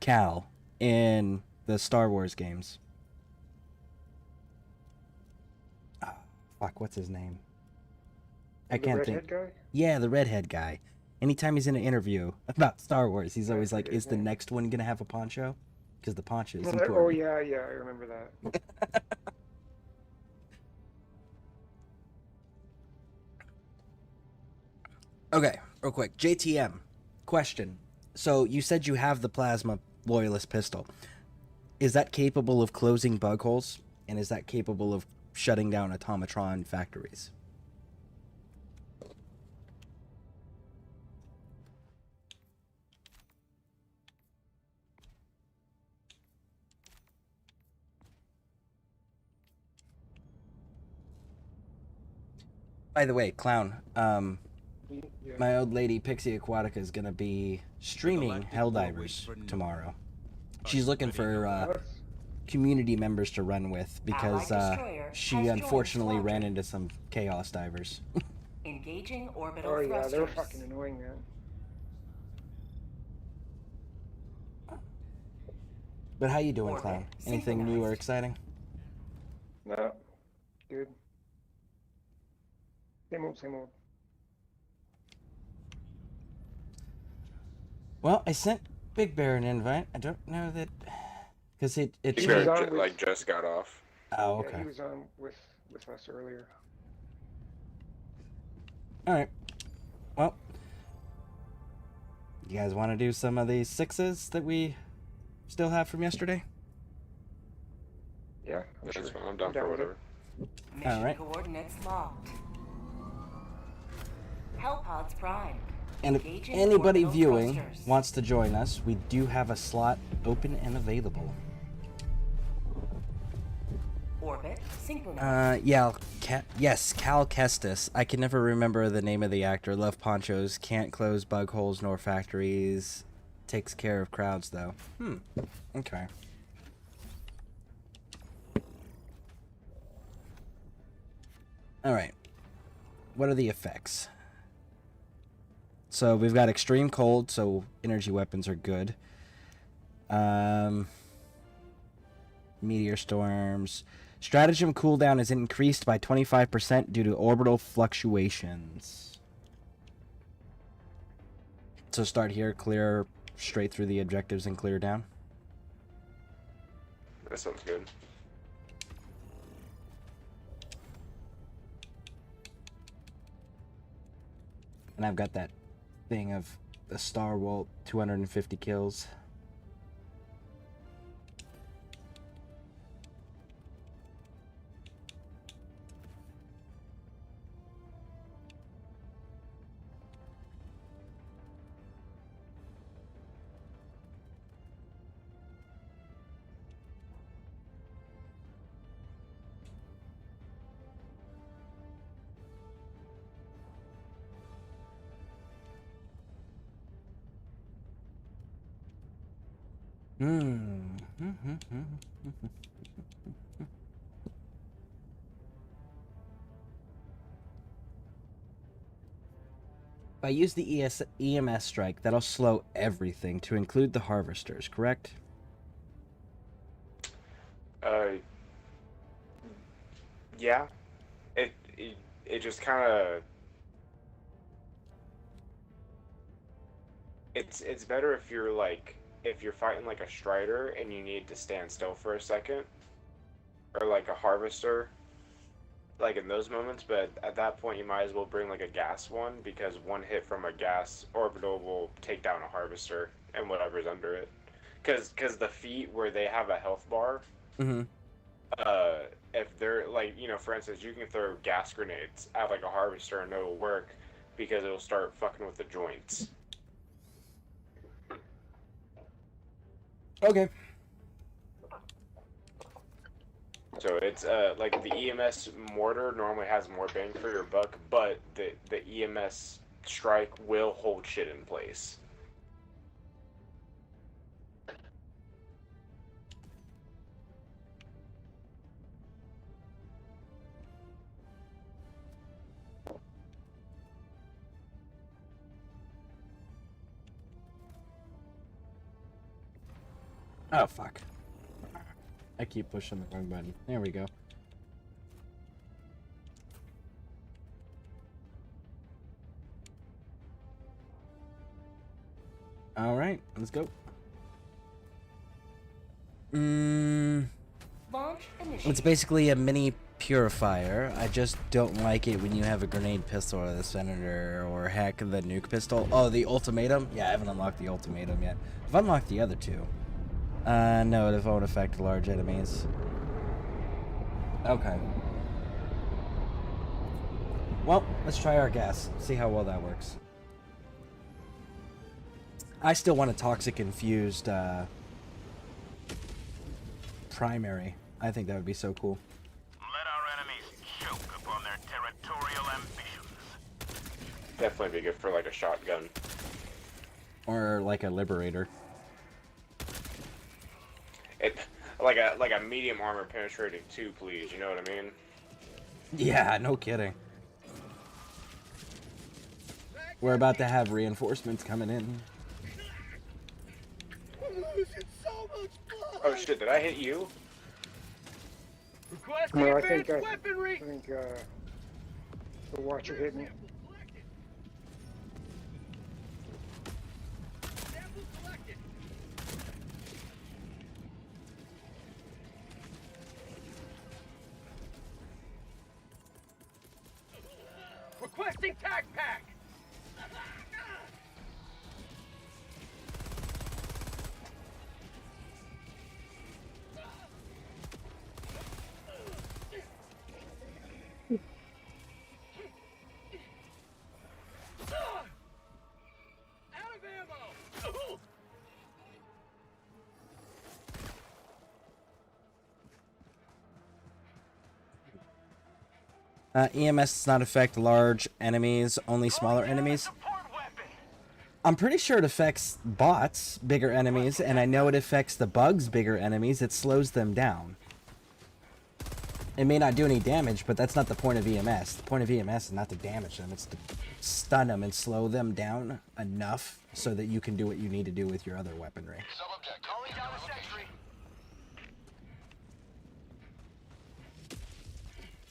Cal in the Star Wars games? Oh, fuck, what's his name? I can't think. The redhead guy? Yeah, the redhead guy. Anytime he's in an interview about Star Wars, he's always like, is the next one going to have a poncho? Because the poncho is important. Oh, yeah, I remember that. Okay, real quick. JTM, question. So you said you have the plasma loyalist pistol. Is that capable of closing bug holes? And is that capable of shutting down automatron factories? By the way, Clown, my old lady Pixie Aquatica is going to be streaming Helldivers tomorrow. She's looking for community members to run with because she unfortunately ran into some chaos divers. Engaging orbital Oh, yeah, thrusters. they were fucking annoying, man. But how you doing, Clown? Anything new or exciting? No. Good. Same old, same old. Well, I sent Big Bear an invite. I don't know that... Because it Big Bear like just got off. Oh, okay. Yeah, he was on with us earlier. Alright. Well, you guys want to do some of these sixes that we still have from yesterday? Yeah, That's fine. I'm down for whatever. Mission Alright. coordinates locked. Hellpods primed. And if Engaging anybody orbital viewing thrusters. wants to join us, we do have a slot open and available. Orbit synchronized. Yeah, yes, Cal Kestis. I can never remember the name of the actor. Love ponchos, can't close bug holes nor factories. Takes care of crowds, though. Okay. Alright. What are the effects? So we've got extreme cold, so energy weapons are good. Meteor storms. Stratagem cooldown is increased by 25% due to orbital fluctuations. So start here, clear straight through the objectives and clear down. That sounds good. And I've got that thing of the Star Walt 250 kills. If I use the EMS strike, that'll slow everything to include the harvesters, correct? Yeah. It just kind of. It's better if you're like if you're fighting like a strider and you need to stand still for a second, or like a harvester, like in those moments. But at that point, you might as well bring like a gas one, because one hit from a gas orbital will take down a harvester and whatever's under it. Because the feet where they have a health bar, if they're like, for instance, you can throw gas grenades at like a harvester and it'll work because it'll start fucking with the joints. Okay. So it's like the EMS mortar normally has more bang for your buck, but the EMS strike will hold shit in place. Oh, fuck. I keep pushing the wrong button. There we go. Alright, let's go. It's basically a mini purifier. I just don't like it when you have a grenade pistol or the senator or heck the nuke pistol. Oh, the ultimatum? Yeah, I haven't unlocked the ultimatum yet. I've unlocked the other two. No, it won't affect large enemies. Okay. Well, let's try our gas. See how well that works. I still want a toxic infused primary. I think that would be so cool. Let our enemies choke upon their territorial ambitions. Definitely be good for like a shotgun. Or like a liberator. Like a medium armor penetrating 2, please. You know what I mean? Yeah, no kidding. We're about to have reinforcements coming in. Oh shit! Did I hit you? No, I think the Watcher hit me. Requesting tag pack! EMS does not affect large enemies, only smaller enemies. I'm pretty sure it affects bots, bigger enemies, and I know it affects the bugs, bigger enemies. It slows them down. It may not do any damage, but that's not the point of EMS. The point of EMS is not to damage them, it's to stun them and slow them down enough so that you can do what you need to do with your other weaponry.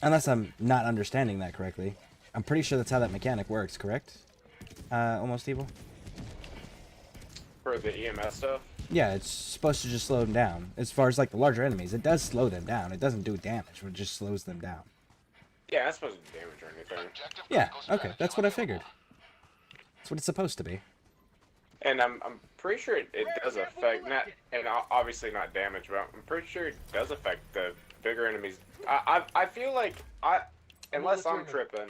Unless I'm not understanding that correctly. I'm pretty sure that's how that mechanic works, correct? Almost Evil? For the EMS stuff? Yeah, it's supposed to just slow them down. As far as like the larger enemies, it does slow them down. It doesn't do damage, it just slows them down. Yeah, it's supposed to damage or anything. Yeah, okay, that's what I figured. That's what it's supposed to be. And I'm pretty sure it does affect, and obviously not damage, but I'm pretty sure it does affect the bigger enemies. I feel like, unless I'm tripping,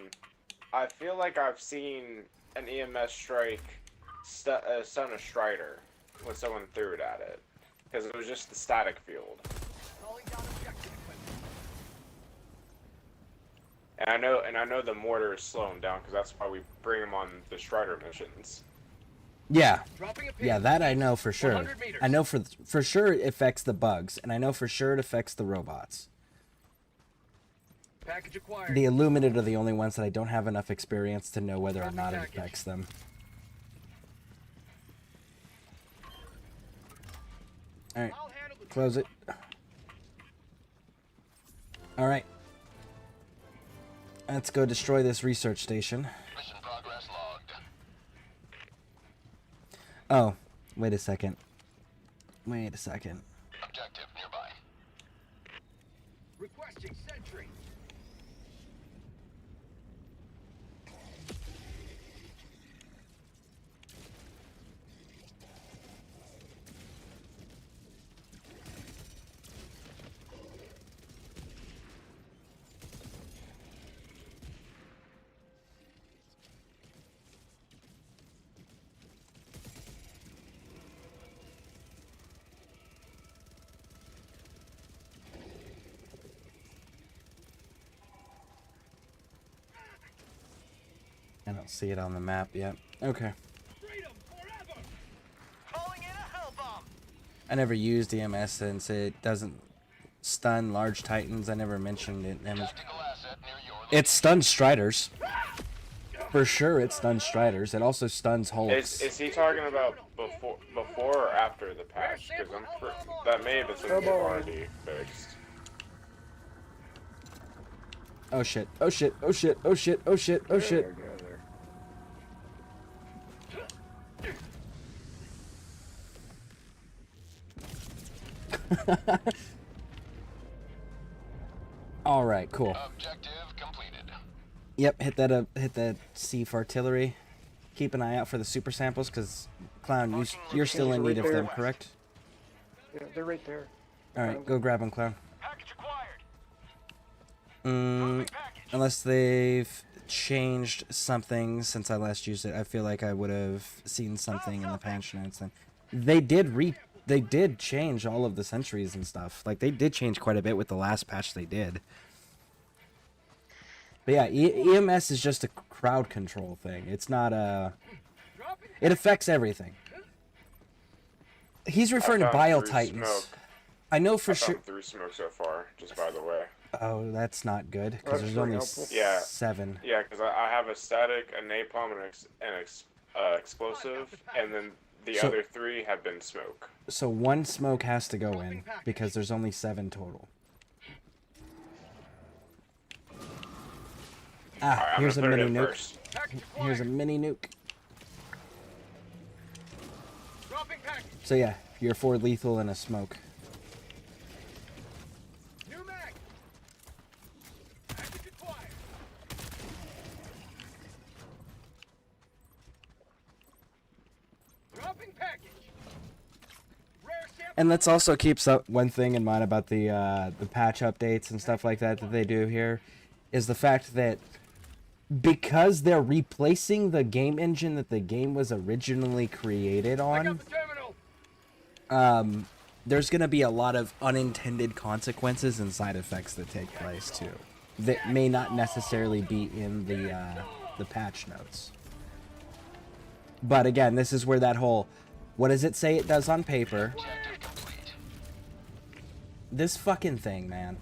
I feel like I've seen an EMS strike stun a strider when someone threw it at it, because it was just the static field. And I know the mortar is slowing down, because that's why we bring them on the strider missions. Yeah. Yeah, that I know for sure. I know for sure it affects the bugs, and I know for sure it affects the robots. Package acquired. The Illuminate are the only ones that I don't have enough experience to know whether or not it affects them. Alright, close it. Alright. Let's go destroy this research station. Mission progress logged. Oh, wait a second. Wait a second. Objective nearby. Requesting sentry. I don't see it on the map yet. Okay. I never used EMS since it doesn't stun large titans. I never mentioned it. It stuns Striders. For sure it stuns Striders. It also stuns Hulks. Is he talking about before or after the patch? Because that may have been something they've already fixed. Oh shit, oh shit, oh shit, oh shit, oh shit, oh shit. All right, cool. Objective completed. Yep, hit that Siege artillery. Keep an eye out for the super samples, because Clown, you're still in need of them, correct? Yeah, they're right there. All right, go grab them, Clown. Unless they've changed something since I last used it, I feel like I would have seen something in the patch notes. And they did change all of the sentries and stuff. Like, they did change quite a bit with the last patch they did. But yeah, EMS is just a crowd control thing. It's not a... It affects everything. He's referring to Bile Titans. Smoke. I know for sure... 3 smoke so far, just by the way. Oh, that's not good, because there's only 7. Yeah, because I have a static, a napalm, and an explosive, and then the other 3 have been smoke. So 1 smoke has to go in, because there's only 7 total. Ah, right, here's a mini nuke. First. Here's a mini nuke. So yeah, you're 4 lethal and a smoke. And let's also keep one thing in mind about the patch updates and stuff like that they do here, is the fact that because they're replacing the game engine that the game was originally created on, there's going to be a lot of unintended consequences and side effects that take place too, that may not necessarily be in the patch notes. But again, this is where that whole, what does it say it does on paper? This fucking thing, man.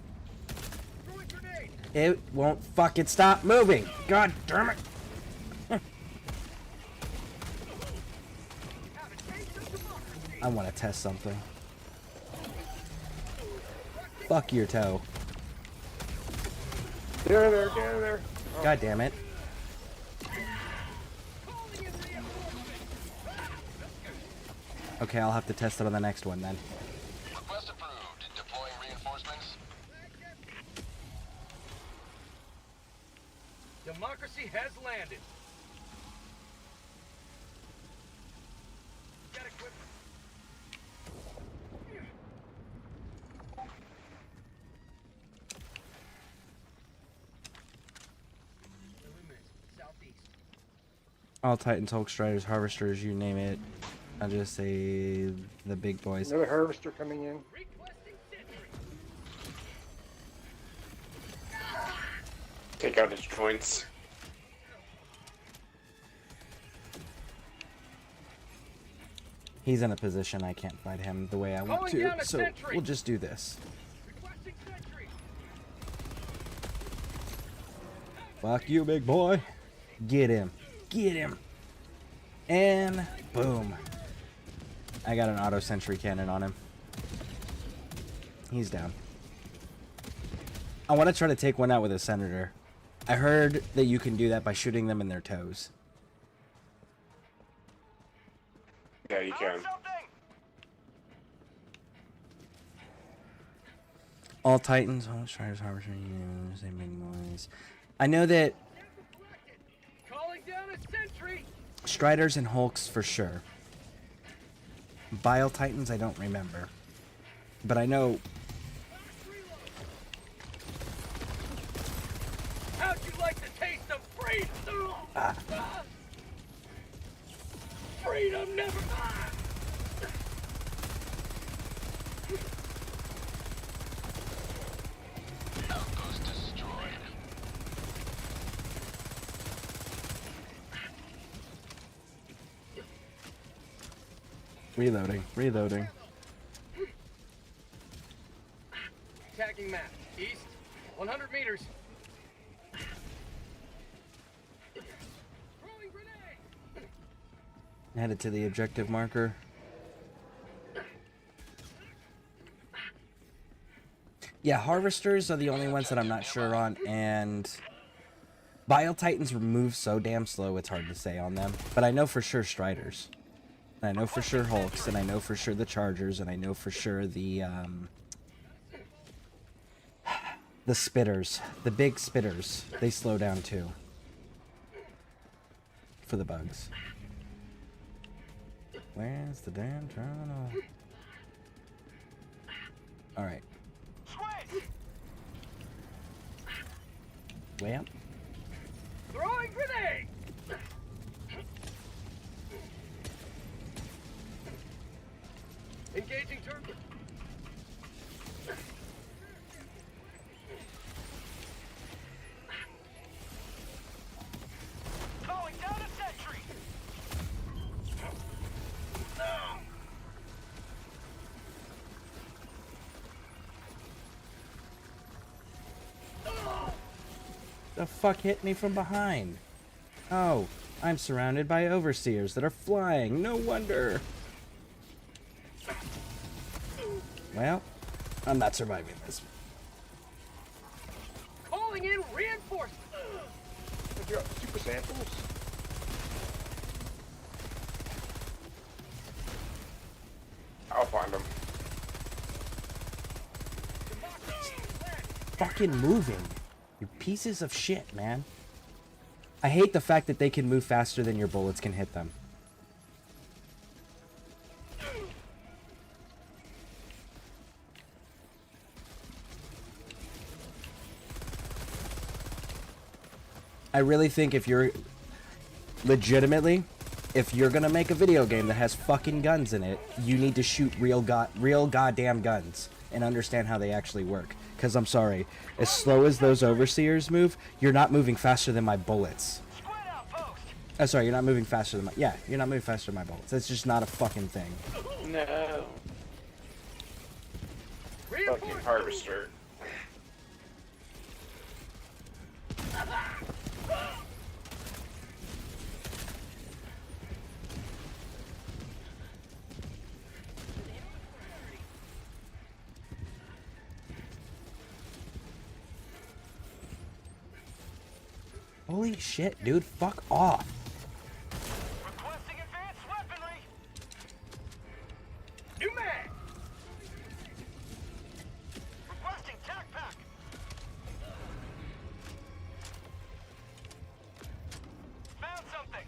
It won't fucking stop moving. God damn it. I want to test something. Fuck your toe. Get out of there, get out of there. Oh. God damn it. Okay, I'll have to test it on the next one then. Request approved. Deploying reinforcements. Democracy has landed. Got equipment. Southeast. All Titans, Hulk Striders, Harvesters, you name it. I'll just say the big boys. Another harvester coming in. Take out his joints. He's in a position I can't fight him the way I want to, so we'll just do this. Fuck you, big boy. Get him. Get him. And boom. I got an auto sentry cannon on him. He's down. I want to try to take one out with a senator. I heard that you can do that by shooting them in their toes. Yeah, you can. All Titans, all Striders, Harvester, they make noise. I know that Striders and Hulks for sure. Bile Titans, I don't remember. But I know... How'd you like the taste of freedom? Freedom never mind. Outpost destroyed. Reloading, reloading. Attacking map. East, 100 meters. Headed to the objective marker. Yeah, Harvesters are the only ones that I'm not sure on, and Bile Titans move so damn slow it's hard to say on them. But I know for sure Striders. And I know for sure Hulks, and I know for sure the Chargers, and I know for sure the Spitters. The big Spitters. They slow down too. For the bugs. Where's the damn terminal? Alright. Well. Throwing grenade! Engaging turret. Calling down a sentry! The fuck hit me from behind? Oh, I'm surrounded by overseers that are flying. No wonder. Well, I'm not surviving this. Calling in reinforcements. Super samples. I'll find them. Fucking moving. You pieces of shit, man. I hate the fact that they can move faster than your bullets can hit them. I really think if you're legitimately, if you're gonna make a video game that has fucking guns in it, you need to shoot real goddamn guns and understand how they actually work. Because I'm sorry, as slow as those overseers move, you're not moving faster than my bullets. Oh, sorry, you're not moving faster than my... Yeah, you're not moving faster than my bullets. That's just not a fucking thing. No. Fucking harvester. Holy shit, dude, fuck off. Requesting advanced weaponry. New mag. Requesting tac pack. Found something.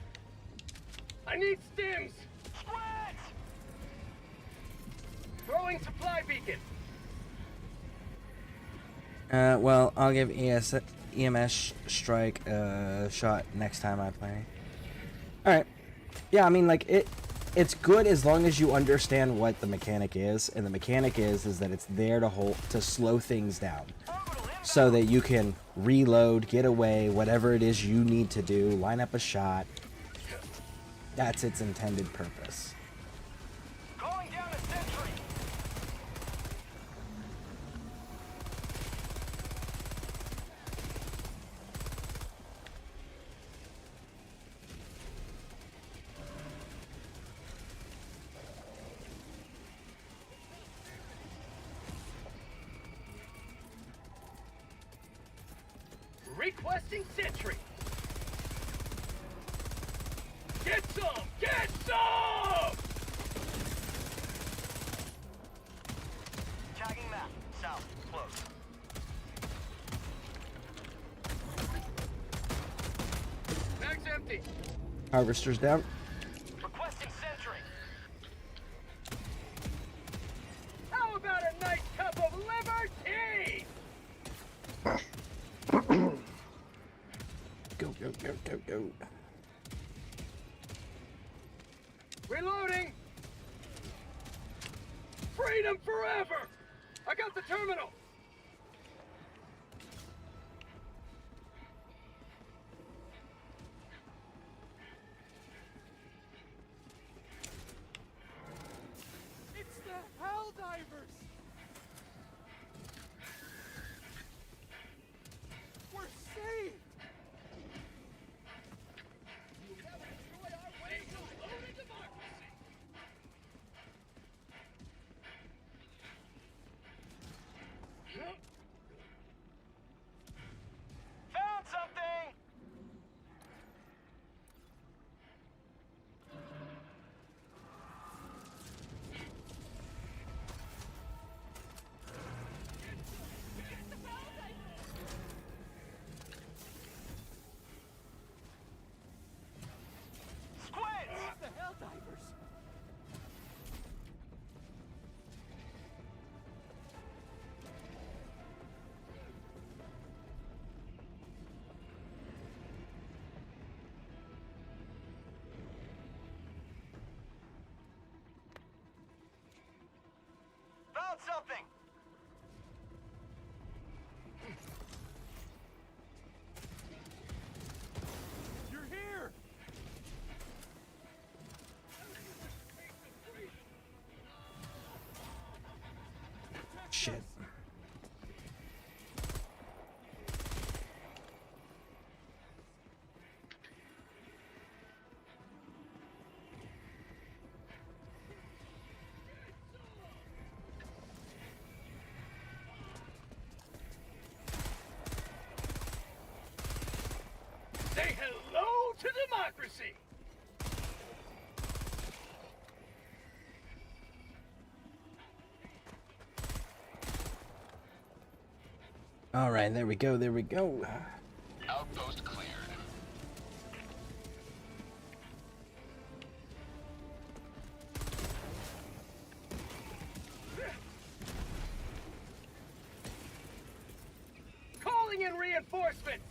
I need stims. Squads. Throwing supply beacon. Well, I'll give EMS strike a shot next time I play. Alright. Yeah, I mean, like, it's good as long as you understand what the mechanic is, and the mechanic is that it's there to slow things down. So that you can reload, get away, whatever it is you need to do, line up a shot. That's its intended purpose. Requesting sentry. Get some! Get some! Tagging map. South. Close. Mag's empty. Harvester's down. Requesting sentry. How about a nice cup of liver tea? Go, go, go, go, go. Reloading. Freedom forever. I got the terminal. It's the Helldivers! We're saved! You have destroyed our way to loaded democracy. Found something! Squids! The Helldivers! Found something! You're here! Shit. Say hello to democracy. All right, there we go. There we go. Outpost cleared. Calling in reinforcements.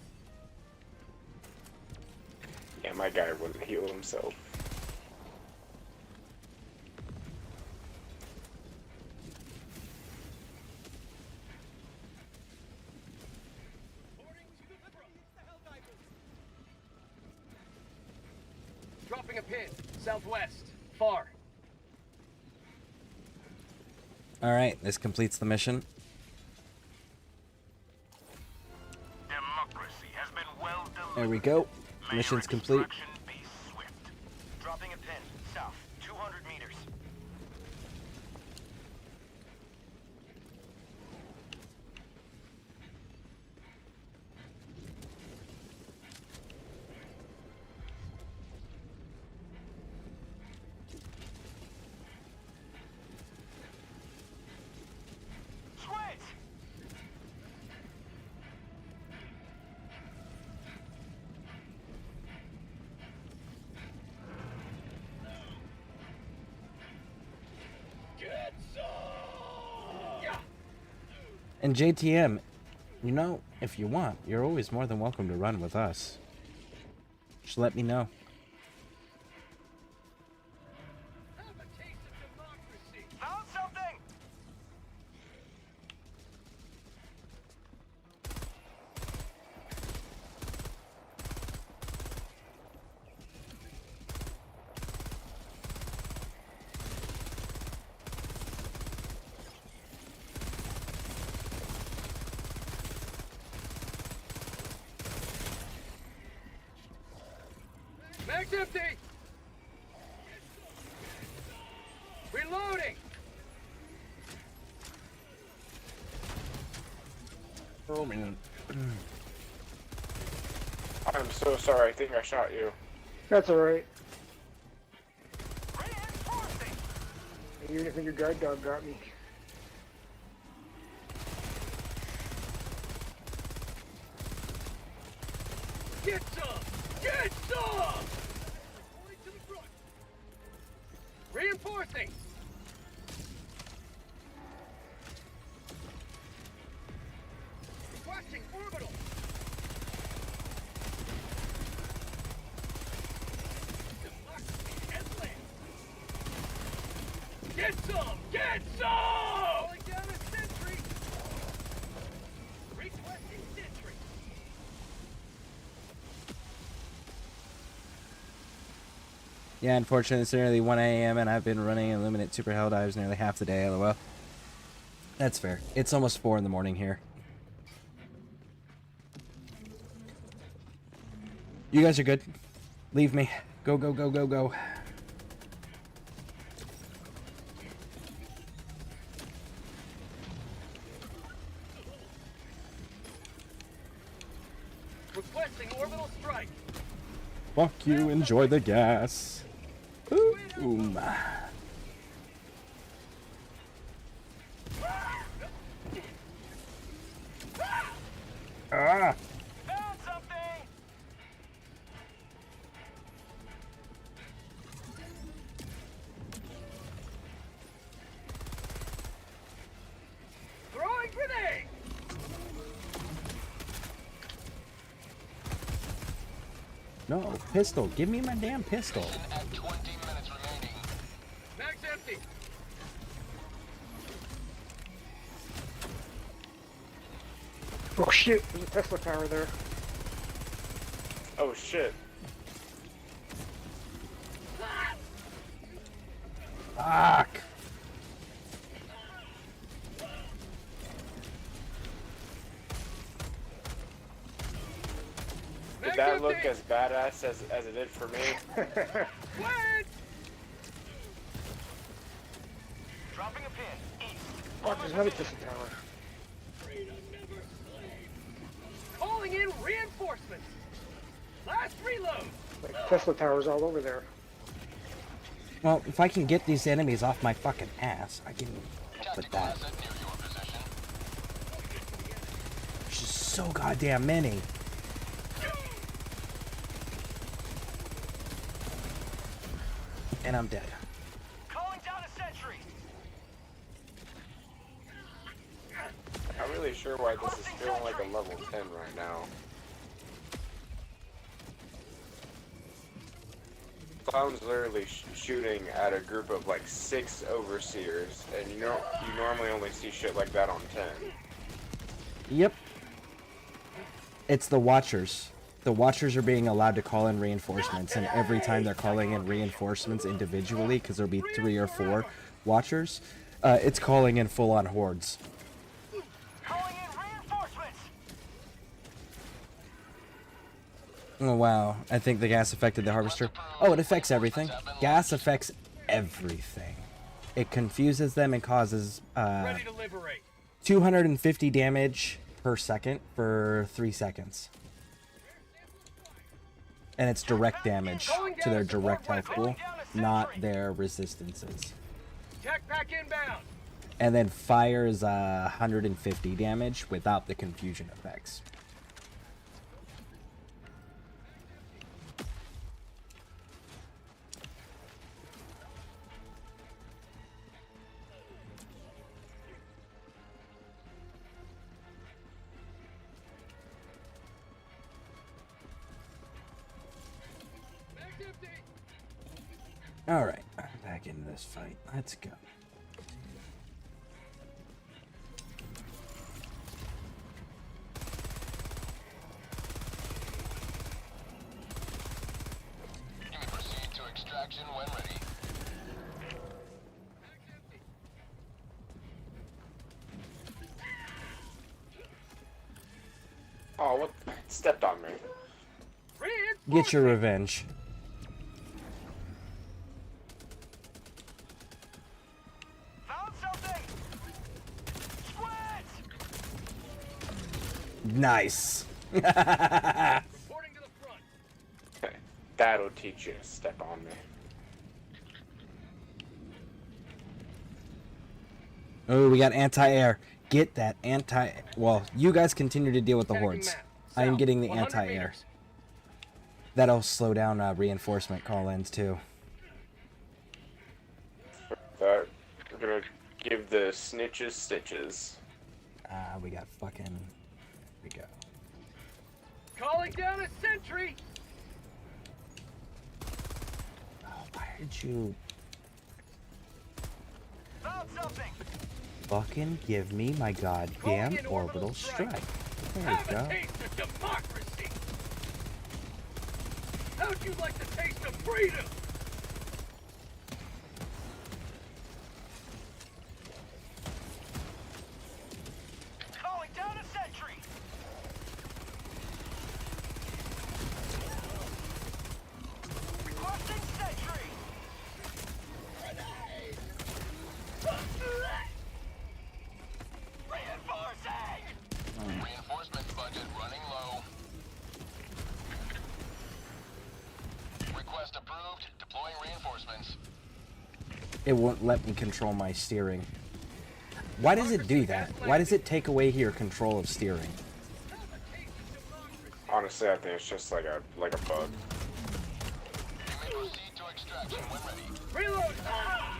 Yeah, my guy wouldn't heal himself. Dropping a pin. Southwest. Far. All right, this completes the mission. Democracy has been well delivered. There we go. May Mission's your complete. extraction be swift. Dropping a pin. South. 200 meters. Squids! Get some. Yeah. And JTM, you know, if you want, you're always more than welcome to run with us. Just let me know. Have a taste of democracy. Found something! Mag's empty. Reloading. Oh man. I'm so sorry. I think I shot you. That's alright. Even if your guide dog got me. Get some! Get some! Reinforcing! Requesting orbital! Get some! Get some! Calling down a sentry! Requesting sentry! Yeah, unfortunately, it's nearly 1 a.m. and I've been running Illuminate Super Helldivers nearly half the day, lol. That's fair. It's almost 4 in the morning here. You guys are good. Leave me. Go, go, go, go, go. Requesting orbital strike! Fuck you, enjoy the gas. Boom. Ah! Found something! Throwing grenade! No, pistol. Give me my damn pistol. Mag's empty! Oh shit, there's a Tesla tower there. Oh shit. Fuck! Did that look as badass as it did for me? What? Dropping a pin. East. Oh, there's another Tesla tower. Calling in reinforcements! Last reload! Like Tesla towers all over there. Well, if I can get these enemies off my fucking ass, I can put that. There's just so goddamn many. And I'm dead. Calling down a sentry! I'm really sure why this is feeling like a level 10 right now. Clown's literally shooting at a group of like 6 overseers, and you normally only see shit like that on 10. Yep. It's the Watchers. The Watchers are being allowed to call in reinforcements, and every time they're calling in reinforcements individually, because there'll be 3 or 4 Watchers, it's calling in full-on hordes. Calling in reinforcements! Oh wow, I think the gas affected the harvester. Oh, it affects everything. Gas affects everything. It confuses them and causes Ready to liberate. 250 damage per second for 3 seconds. And it's direct damage to their direct health pool, not their resistances. Tech pack inbound! And then fire is 150 damage without the confusion effects. Alright, back into this fight. Let's go. You may proceed to extraction when ready. Oh, what? Stepped on me. Get your revenge. Found something! Squads! Nice. Reporting to the front. That'll teach you to step on me. Oh, we got anti-air. Get that anti... Well, you guys continue to deal with the hordes. I am getting the anti-air. That'll slow down reinforcement call-ins, too. We're gonna give the snitches stitches. We got fucking... Here we go. Calling down a sentry! Oh, why did you... Found something! Fucking give me my goddamn orbital strike. There we go. Have a taste of democracy! How'd you like the taste of freedom? Calling down a sentry! Requesting sentry! Reinforcing! Reinforcement budget running low. Request approved. Deploying reinforcements. It won't let me control my steering. Why does it do that? Why does it take away your control of steering? Honestly, I think it's just like a bug. You may proceed to extraction when ready. Reload! Ah!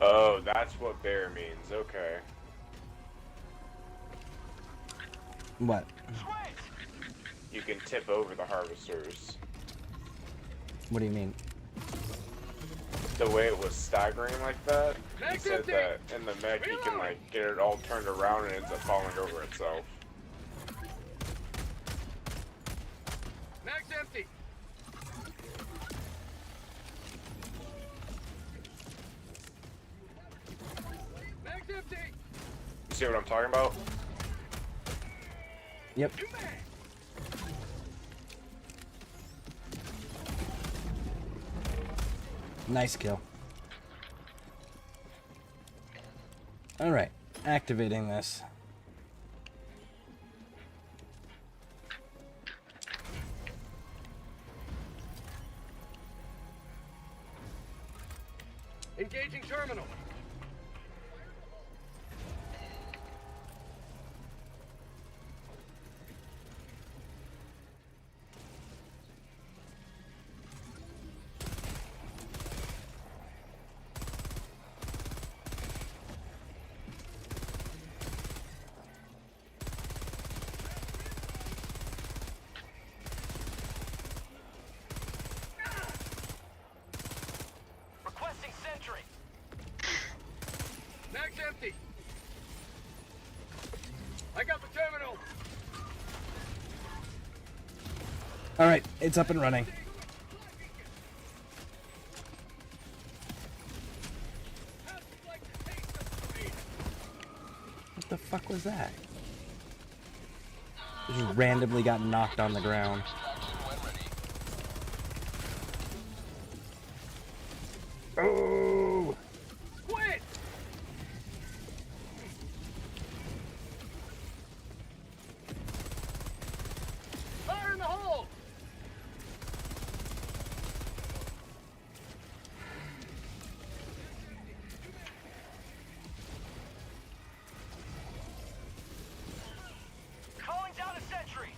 Oh, that's what bear means. Okay. What? You can tip over the harvesters. What do you mean? The way it was staggering like that, he said that in the mech you can like get it all turned around and it ends up falling over itself. Mag's empty! Mag's empty! You see what I'm talking about? Yep. Nice kill. Alright, activating this. Engaging terminal. Requesting sentry. Mag's empty. I got the terminal. Alright, it's up and running. What the fuck was that? It just randomly got knocked on the ground. Oh! Quit! Fire in the hole! Calling down a sentry.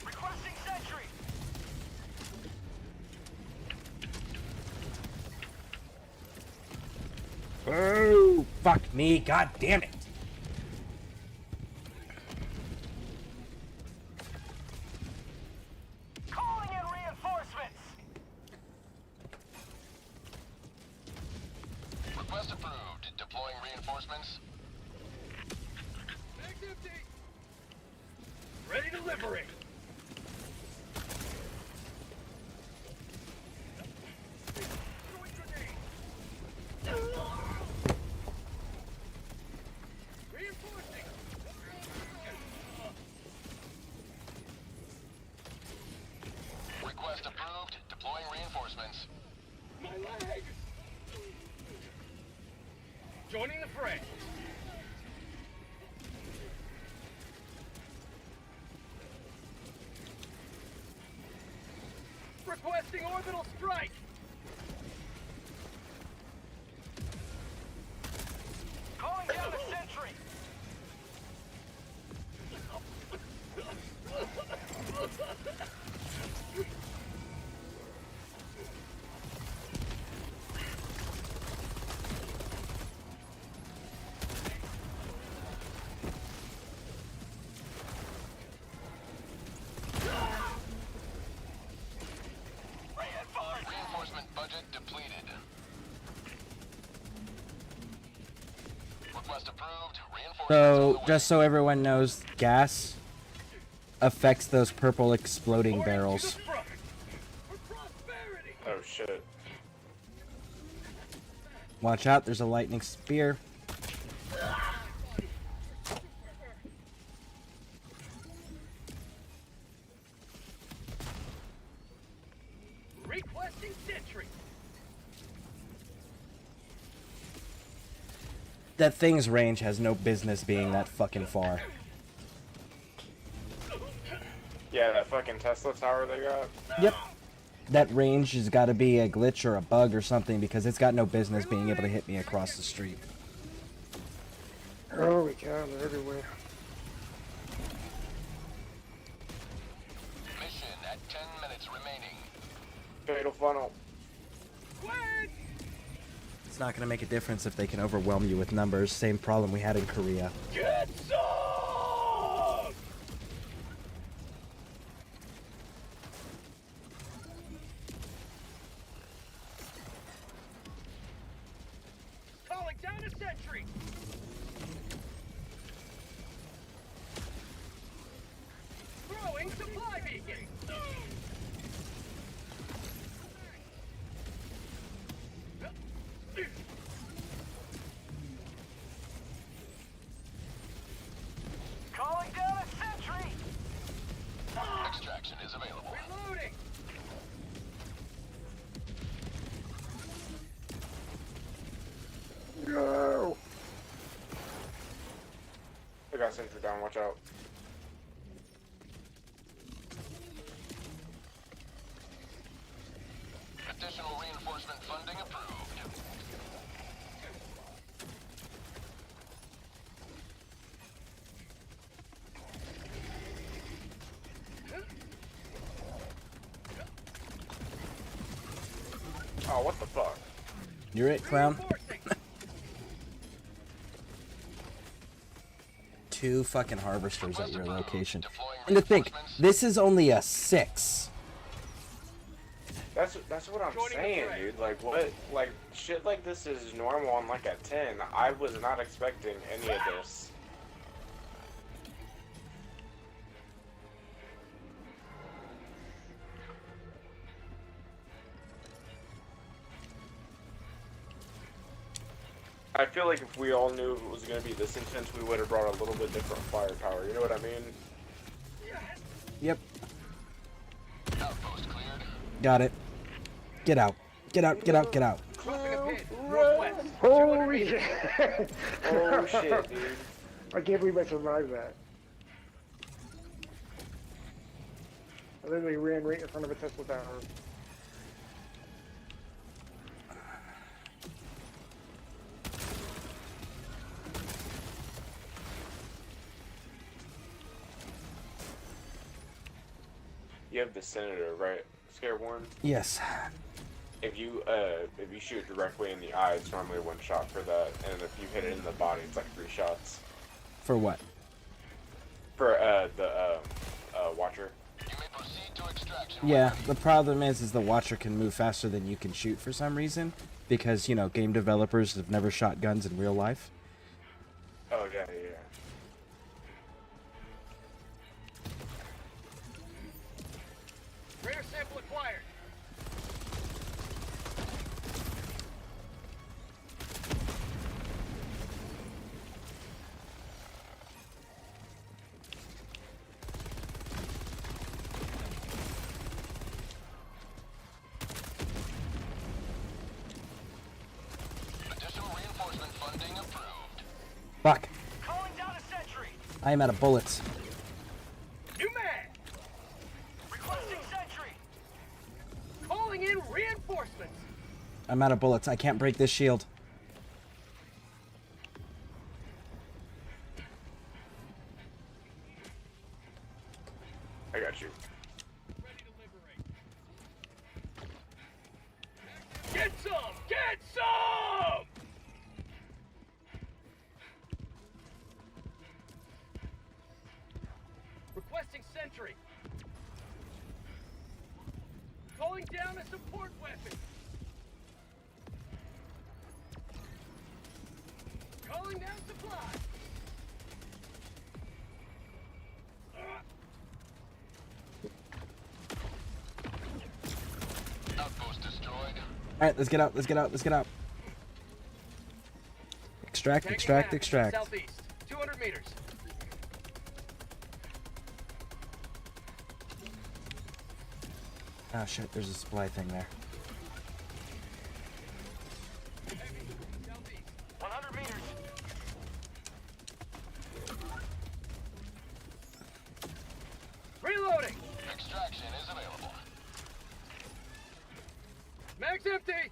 Requesting sentry. Oh, fuck me, god damn it. Calling in reinforcements. Request approved. Deploying reinforcements. Mag's empty. Ready to liberate. Throwing grenade. Reinforcing. flag! Joining the fray. Requesting orbital strike. Calling down a sentry. Reinforcement budget depleted. Request approved. So, just so everyone knows, gas affects those purple exploding barrels. Oh shit. Watch out, there's a lightning spear. Requesting sentry. That thing's range has no business being that fucking far. Yeah, that fucking Tesla tower they got. Yep. That range has got to be a glitch or a bug or something because it's got no business being able to hit me across the street. Holy cow, they're everywhere. Mission at 10 minutes remaining. Fatal funnel. It's not going to make a difference if they can overwhelm you with numbers. Same problem we had in Korea. Get some! Calling down a sentry. Throwing supply beacon. Calling down a sentry. Extraction is available. Reloading. No! They got sentry down, watch out. Additional reinforcement funding approved. Oh, what the fuck? You're it, clown. 2 fucking harvesters at your location. And to think, this is only a 6. That's what I'm saying, dude. Like what? Like shit like this is normal on like a 10. I was not expecting any of this. I feel like if we all knew it was going to be this intense, we would have brought a little bit different firepower. You know what I mean? Yep. Outpost cleared. Got it. Get out. Get out, get out, get out. Holy shit! Oh shit, dude. I can't believe I survived that. I literally ran right in front of a Tesla tower. You have the senator, right? Scareborn? Yes. If you shoot directly in the eye, it's normally 1 shot for that, and if you hit it in the body, it's like 3 shots. For what? For the Watcher. Yeah, the problem is the Watcher can move faster than you can shoot for some reason, because, you know, game developers have never shot guns in real life. Oh, yeah. Rare sample acquired. I am out of bullets. New man! Requesting sentry! Calling in reinforcements! I'm out of bullets. I can't break this shield. I got you. Get some! Get some! Requesting sentry. Calling down a support weapon. Calling down supply. Outpost destroyed. Alright, let's get out, let's get out, let's get out. Extract, extract, extract. Southeast, 200 meters. Oh shit, there's a supply thing there. 100 meters. Reloading! Extraction is available. Mag's empty!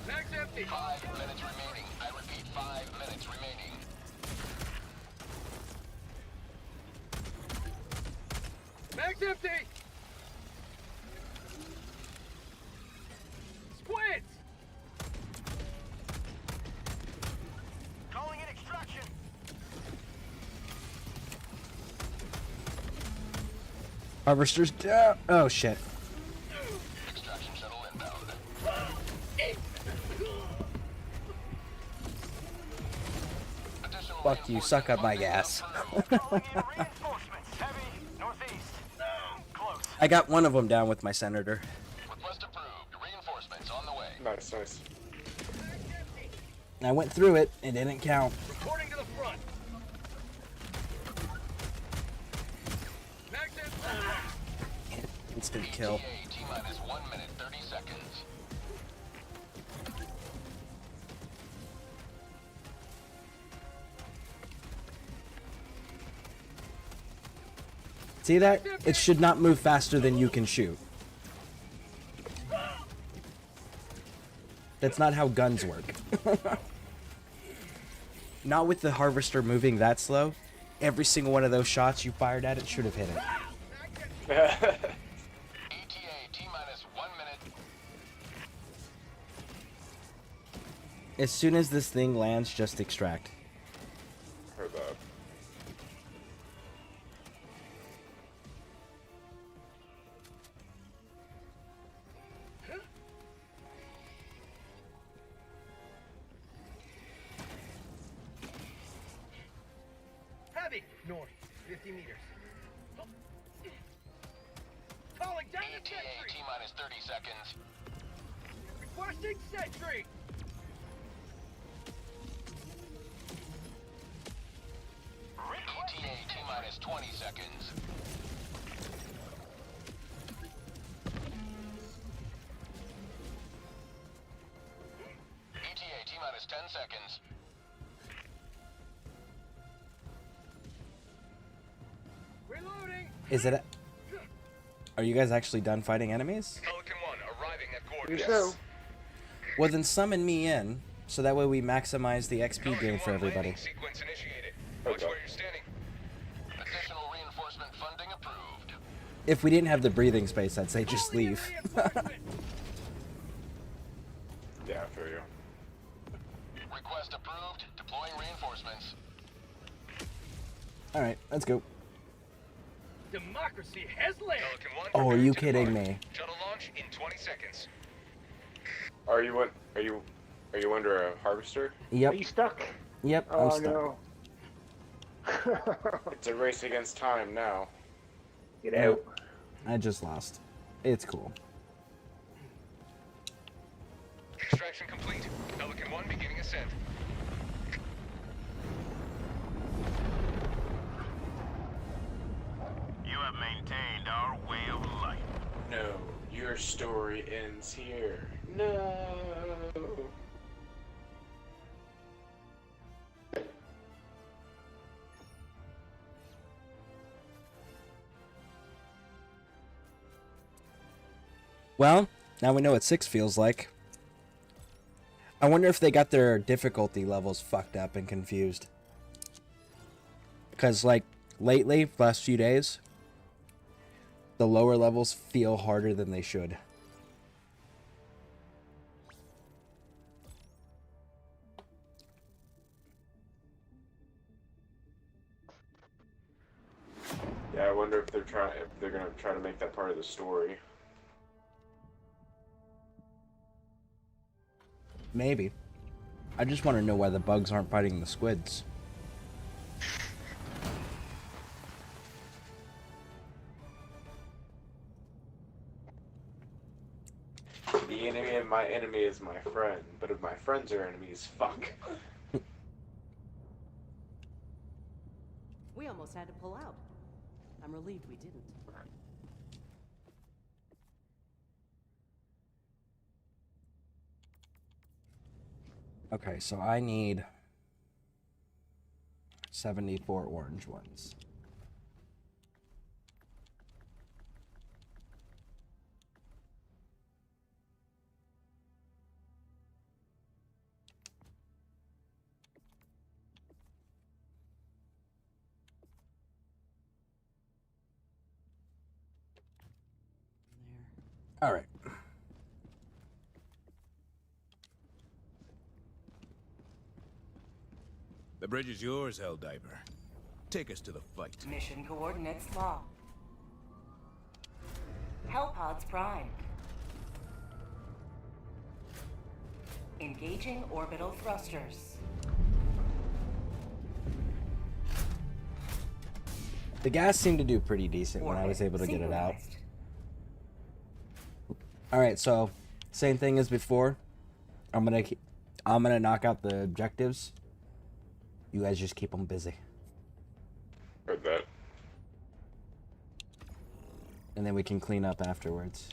Mag's empty! 5 minutes remaining. I repeat, 5 minutes remaining. Mag's empty! Squids! Calling in extraction. Harvester's down. Oh shit. Extraction shuttle inbound. Fuck you, suck up my gas. I got one of them down with my senator. Request approved. Reinforcements on the way. Nice, nice. I went through it, it didn't count. Reporting to the front. Mag's empty! Instant kill. T-minus 1 minute, 30 seconds. See that? It should not move faster than you can shoot. That's not how guns work. Not with the harvester moving that slow. Every single one of those shots you fired at it should have hit it. ETA T-minus 1 minute. As soon as this thing lands, just extract. Heard that. Heavy! North, 50 meters. Calling down the ETA sentry! T-minus 30 seconds. Requesting sentry! ETA T-minus 20 seconds. ETA T-minus 10 seconds. Reloading! Is it? Are you guys actually done fighting enemies? Pelican 1 arriving at You coordinates. so. Well, then summon me in, so that way we maximize the XP gain for everybody. Sequence initiated. Watch where you're standing. Additional reinforcement funding approved. If we didn't have the breathing space, I'd say just leave. Yeah, I feel you. Request approved. Deploying reinforcements. Alright, let's go. Democracy has landed! Pelican 1. Oh, are you kidding me? Shuttle launch in 20 seconds. Are you under a harvester? Yep. Are you stuck? Yep, I'm Oh stuck. no. It's a race against time now. Get out. I just lost. It's cool. Extraction complete. Pelican 1 beginning ascent. You have maintained our way of life. No. Your story ends here. No. Well, now we know what 6 feels like. I wonder if they got their difficulty levels fucked up and confused. Because, like, lately, last few days, the lower levels feel harder than they should. Yeah, I wonder if they're gonna try to make that part of the story. Maybe. I just want to know why the bugs aren't fighting the squids. The enemy of my enemy is my friend, but if my friends are enemies, fuck. We almost had to pull out. I'm relieved we didn't. Okay, so I need 74 orange ones. All right. The bridge is yours, Helldiver. Take us to the fight. Mission coordinates locked. Hellpods prime. Engaging orbital thrusters. The gas seemed to do pretty decent when I was able to get it out. All right, so same thing as before. I'm gonna knock out the objectives. You guys just keep them busy. Heard that. And then we can clean up afterwards.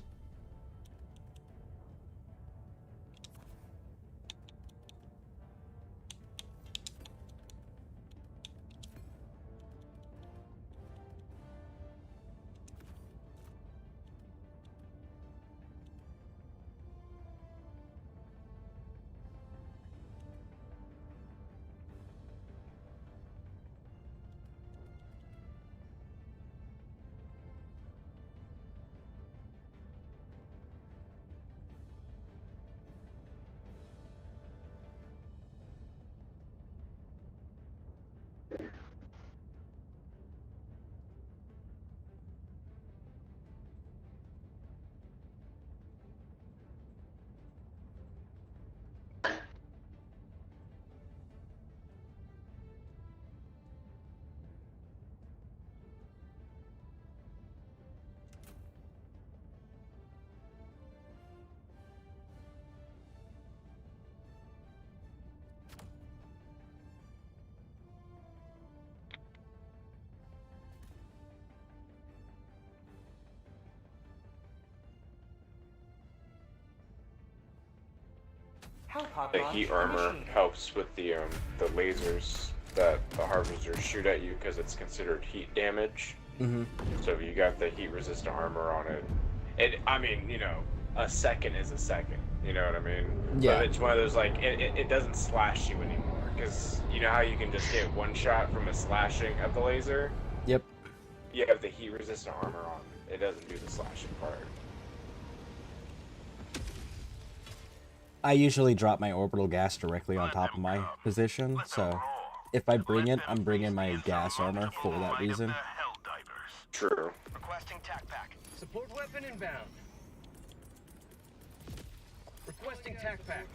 The heat armor helps with the lasers that the harvesters shoot at you because it's considered heat damage. Mm-hmm. So if you got the heat resistant armor on it, I mean, you know, a second is a second. You know what I mean? Yeah. But it's one of those like it doesn't slash you anymore because you know how you can just get one shot from a slashing of the laser. Yep. You have the heat resistant armor on. It doesn't do the slashing part. I usually drop my orbital gas directly on top of my position, so if I bring it, I'm bringing my gas armor for that reason. True. Requesting tac pack. Support weapon inbound. Requesting tac pack.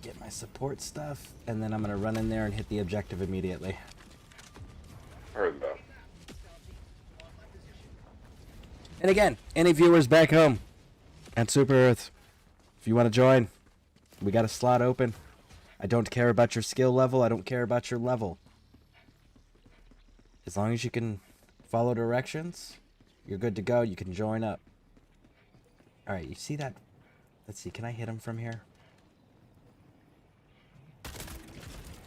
Get my support stuff, and then I'm gonna run in there and hit the objective immediately. Heard that. And again, any viewers back home at Super Earth, if you want to join, we got a slot open. I don't care about your skill level. I don't care about your level. As long as you can follow directions, you're good to go. You can join up. Alright, you see that? Let's see, can I hit him from here?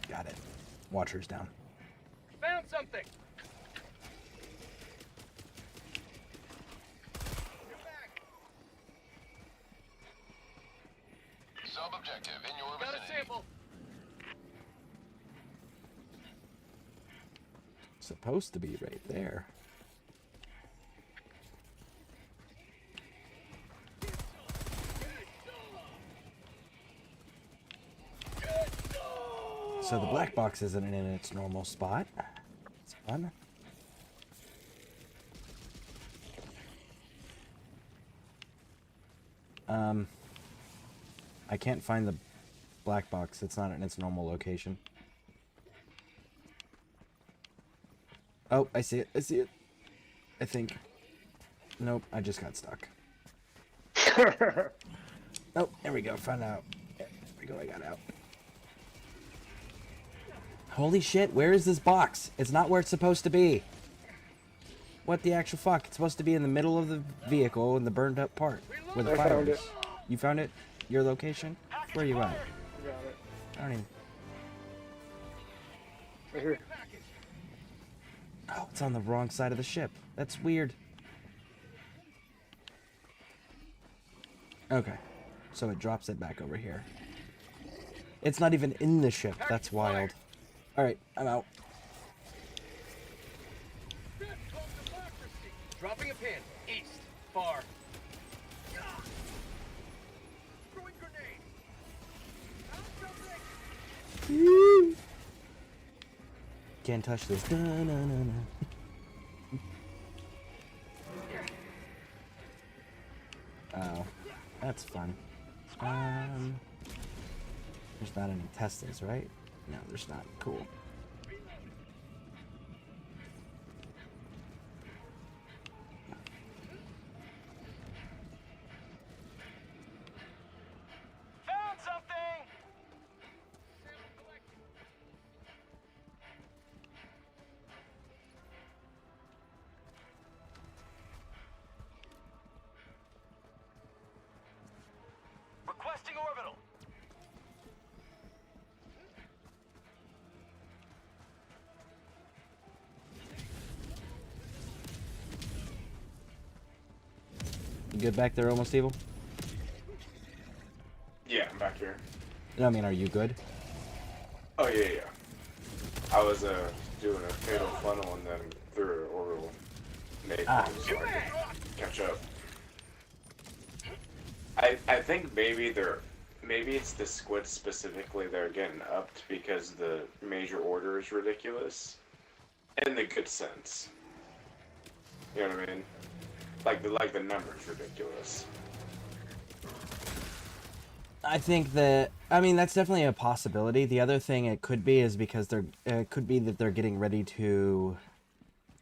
Got it. Watcher's down. Found something. Sub-objective in your Got a vicinity. sample. Supposed to be right there. So the black box isn't in its normal spot. It's fun. I can't find the black box. It's not in its normal location. Oh, I see it. I see it. I think. Nope, I just got stuck. Oh, there we go. Found out. There we go. I got out. Holy shit, where is this box? It's not where it's supposed to be. What the actual fuck? It's supposed to be in the middle of the vehicle in the burned up part. Where the fire is. You found it? Your location? Where are you at? Got it. I don't even... Right here. Oh, it's on the wrong side of the ship. That's weird. Okay. So it drops it back over here. It's not even in the ship. That's wild. Alright, I'm out. Dropping a pin. East. Far. Throwing grenade. Can't touch this. No, no, no, no. Oh, that's fun. There's not any Teslas, right? No, there's not. Cool. Found something. Requesting orbital. You good back there, Almost Evil? Yeah, I'm back here. I mean, are you good? Oh, yeah, yeah. I was doing a fatal funnel and then threw an orbital nade so I could catch up. I think maybe it's the squids specifically that are getting upped because the major order is ridiculous. In the good sense. You know what I mean? Like the number's ridiculous. I think that, I mean, that's definitely a possibility. The other thing it could be is because it could be that they're getting ready to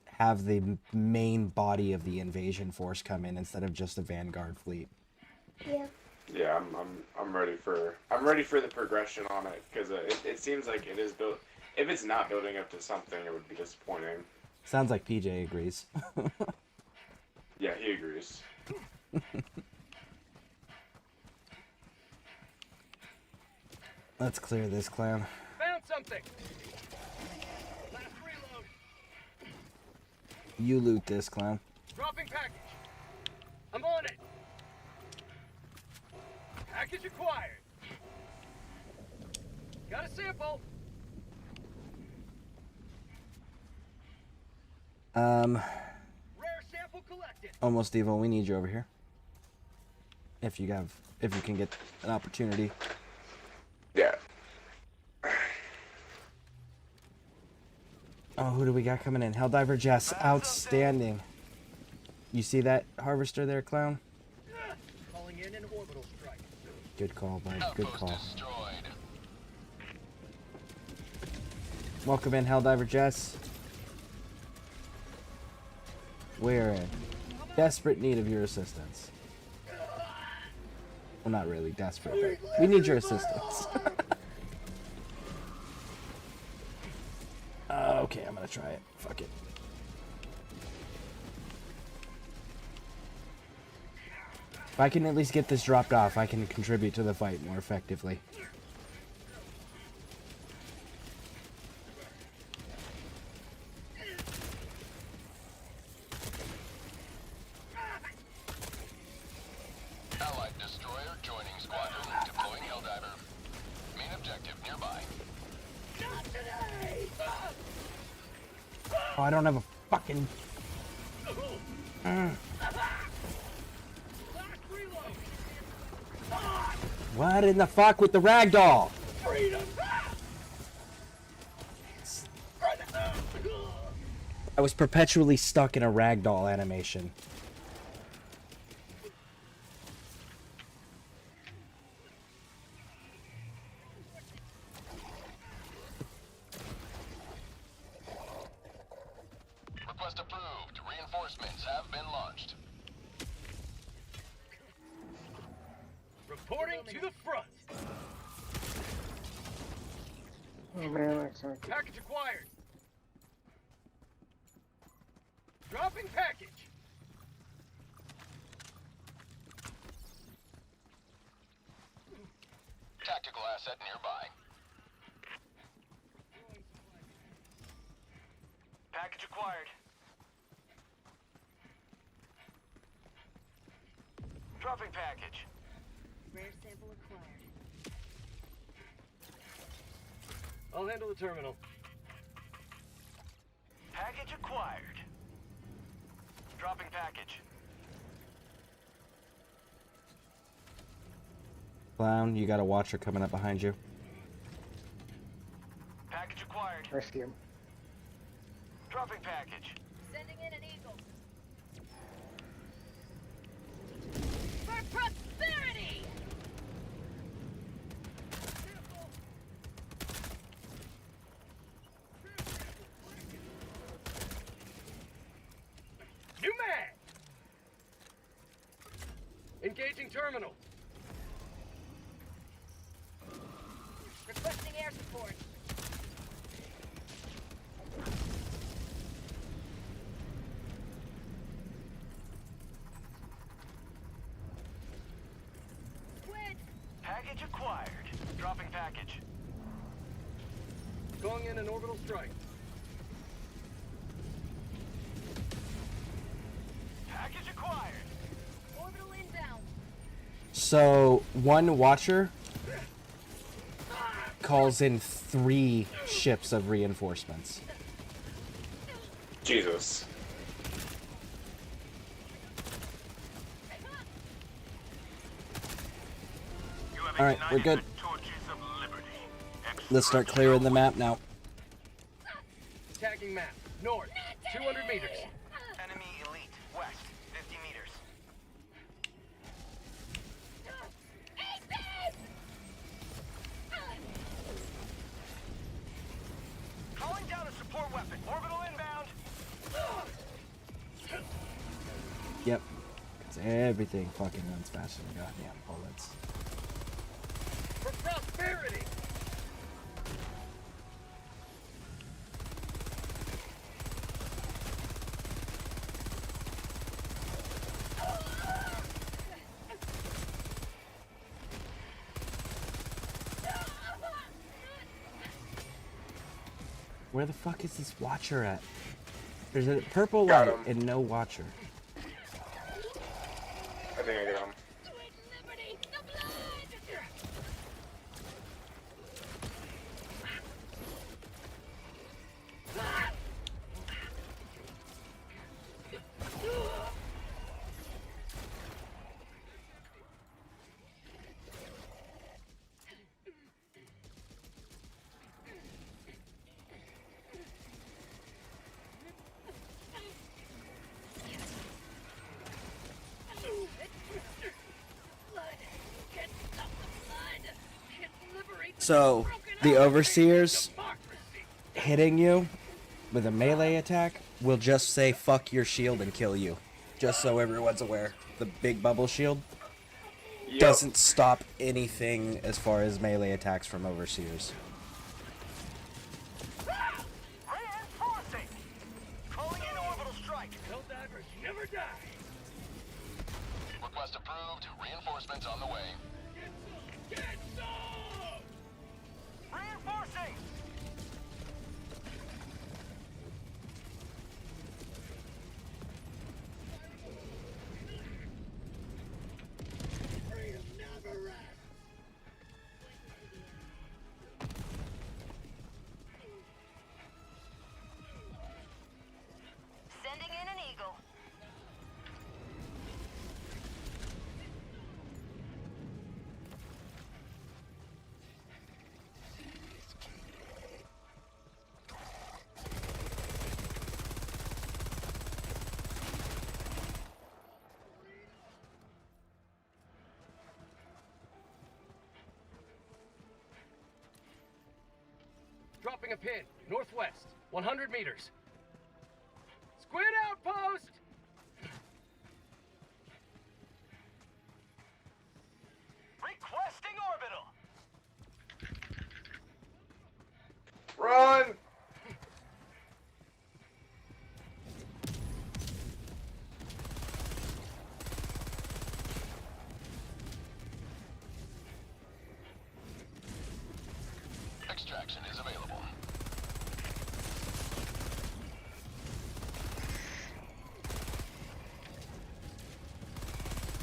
have the main body of the invasion force come in instead of just a vanguard fleet. Yeah. Yeah, I'm ready for the progression on it because it seems like it is built. If it's not building up to something, it would be disappointing. Sounds like PJ agrees. Yeah, he agrees. Let's clear this clown. Found something. Last reload. You loot this clown. Dropping package. I'm on it. Package acquired. Got a sample. Rare sample collected. Almost Evil, we need you over here. If you can get an opportunity. Yeah. Oh, who do we got coming in? Helldiver Jess, outstanding. You see that harvester there, clown? Calling in an orbital strike. Good call, bud. Good call. Destroyed. Welcome in, Helldiver Jess. We're in desperate need of your assistance. Well, not really desperate, but we need your assistance. Okay, I'm gonna try it. Fuck it. If I can at least get this dropped off, I can contribute to the fight more effectively. Allied destroyer joining squadron, deploying Helldiver. Main objective nearby. Oh, I don't have a fucking... What in the fuck with the ragdoll? I was perpetually stuck in a ragdoll animation. Request approved. Reinforcements have been launched. Reporting to the front. Oh man, that's not good. Package acquired. Dropping package. Tactical asset nearby. Package acquired. Dropping package. Rare sample acquired. I'll handle the terminal. Package acquired. Dropping package. Clown, you got a watcher coming up behind you. Package acquired. I see him. Dropping package. Sending in an eagle. For prosperity! New mag! Engaging terminal. Requesting air support. Package acquired. Dropping package. Going in an orbital strike. Package acquired. Orbital inbound. So, one watcher calls in 3 ships of reinforcements. Jesus. Alright, we're good. Let's start clearing the map now. Tagging map. North. 200 meters. Enemy elite. West. 50 meters. Calling down a support weapon. Orbital inbound. Yep. 'Cause everything fucking runs faster than goddamn bullets. For prosperity. Where the fuck is this watcher at? There's a purple Got light him. and no watcher. I think I got him. So, the overseers hitting you with a melee attack will just say fuck your shield and kill you. Just so everyone's aware. The big bubble shield doesn't stop anything as far as melee attacks from overseers. Reinforcing. Calling in orbital strike. Helldivers never die. Request approved. Dropping a pin, northwest, 100 meters. Squid outpost! Requesting orbital. Run! Extraction is available.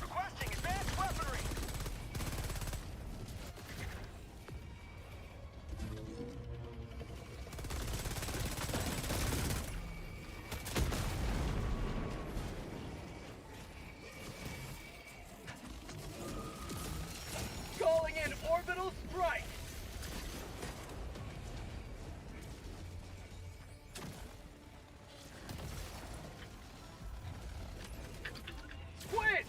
Requesting advanced weaponry. Calling in orbital strike! Squid!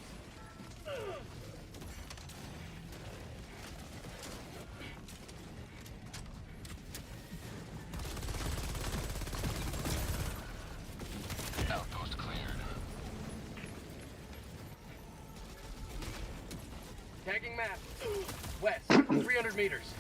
Outpost cleared. Tagging map. West, 300 meters.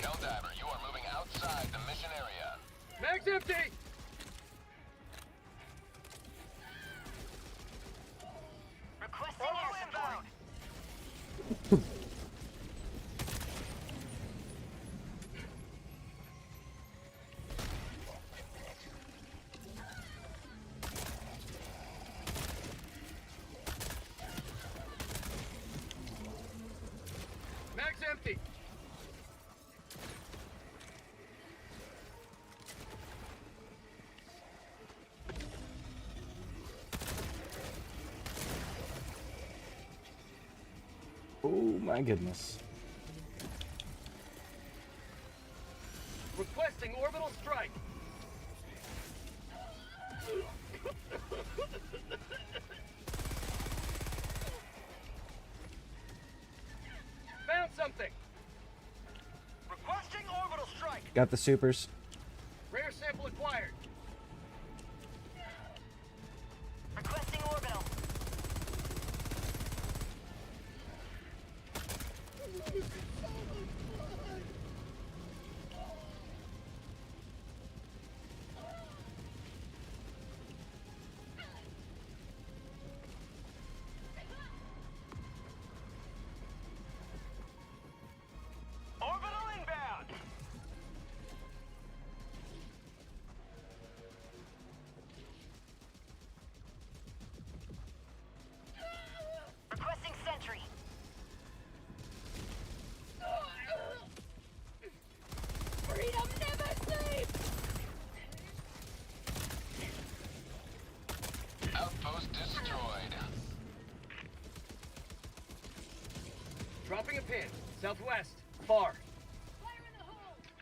Helldiver, you are moving outside the mission area. Mag's empty! Requesting air support. Mag's empty! Oh my goodness. Requesting orbital strike! Found something! Requesting orbital strike. Got the supers. Rare sample acquired. Requesting orbital. Orbital inbound. Requesting sentry. Freedom never sleeps! Outpost destroyed. Dropping a pin, southwest, far.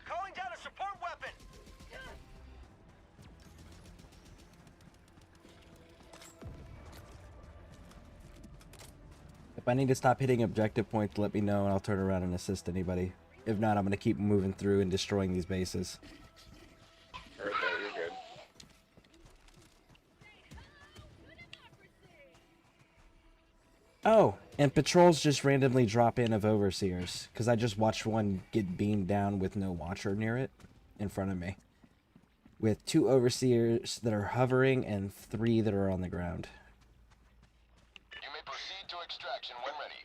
Calling down a support weapon. If I need to stop hitting objective points, let me know and I'll turn around and assist anybody. If not, I'm going to keep moving through and destroying these bases. Right there, you're good. Oh, and patrols just randomly drop in of overseers, because I just watched one get beamed down with no watcher near it in front of me. With 2 overseers that are hovering and 3 that are on the ground. You may proceed to extraction when ready.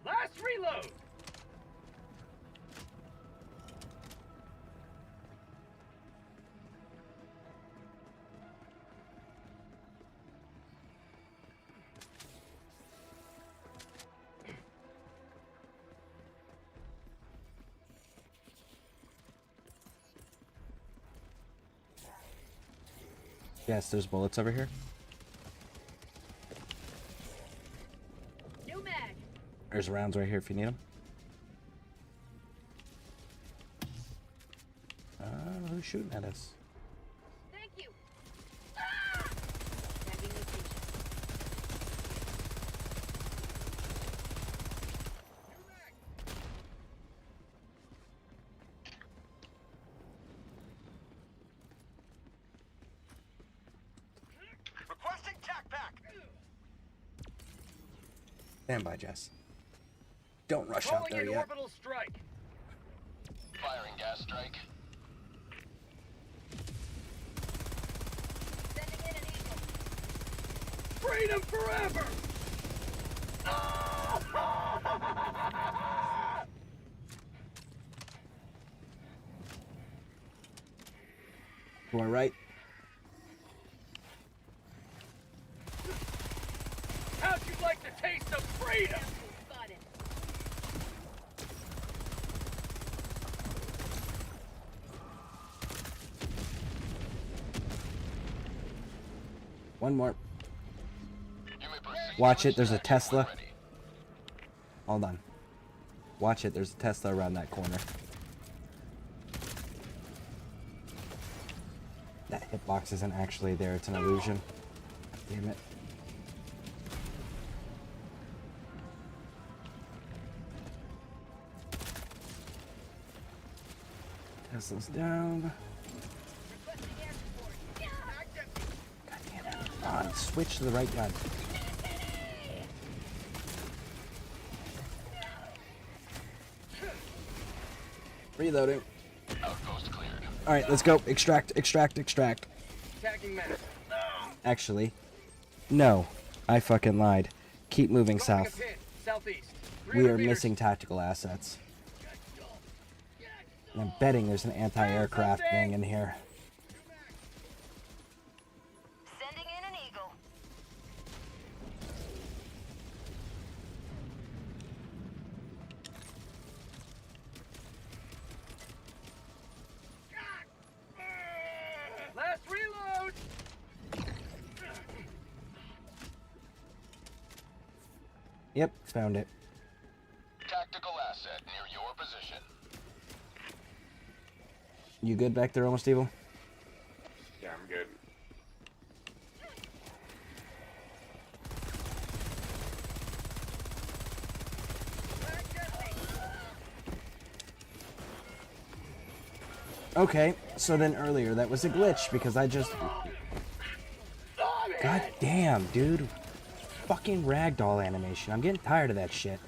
Last reload! Yes, there's bullets over here. New mag. There's rounds right here if you need them. Who's shooting at us? Thank you. Ah! Tagging location. Requesting tac pack. Stand by, Jess. Don't rush out Calling there in yet. orbital strike. Firing gas strike. Sending in an eagle. Freedom forever! To our right. How'd you like the taste of freedom? Spotted. One more. You may proceed. Watch it, there's a Tesla. Hold on. Watch it, there's a Tesla around that corner. That hitbox isn't actually there, it's an illusion. Damn it. Tesla's down. Requesting air support. God damn it. Come on, switch to the right gun. Reloading. Outpost cleared. Alright, let's go. Extract, extract, extract. Tagging map. Actually, no. I fucking lied. Keep moving Throwing a south. pin. Southeast. We 300 are meters. missing tactical assets. And I'm betting there's an anti-aircraft thing in here. Sending in an eagle. Last reload. Yep, found it. Tactical asset near your position. You good back there, Almost Evil? Yeah, I'm good. Okay, so then earlier that was a glitch because I just... God damn, dude. Fucking ragdoll animation. I'm getting tired of that shit.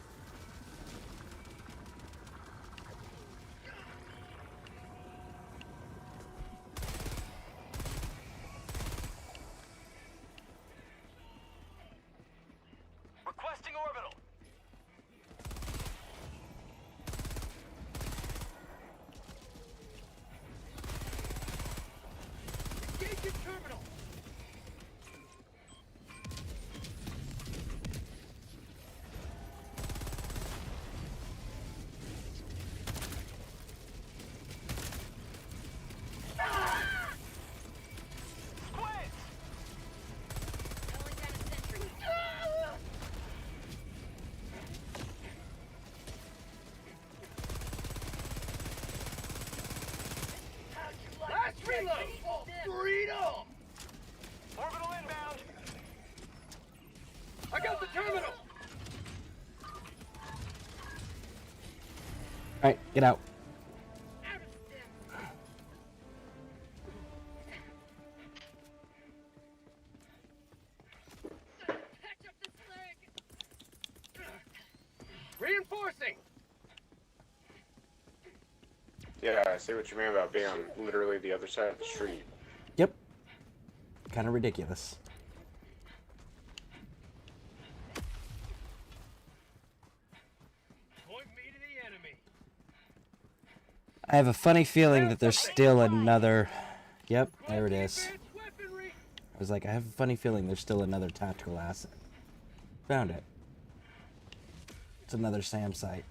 Requesting orbital. Engaging terminal. Calling down a sentry. Last reload. Freedom. Orbital inbound. I got the terminal. Alright, get out. Out of stem. Patch up this leg. Reinforcing. Yeah, I see what you mean about being on literally the other side of the street. Yep. Kind of ridiculous. Point me to the enemy. I have a funny feeling that there's still another... Yep, there it is. I was like, I have a funny feeling there's still another tactical asset. Found it. It's another SAM site.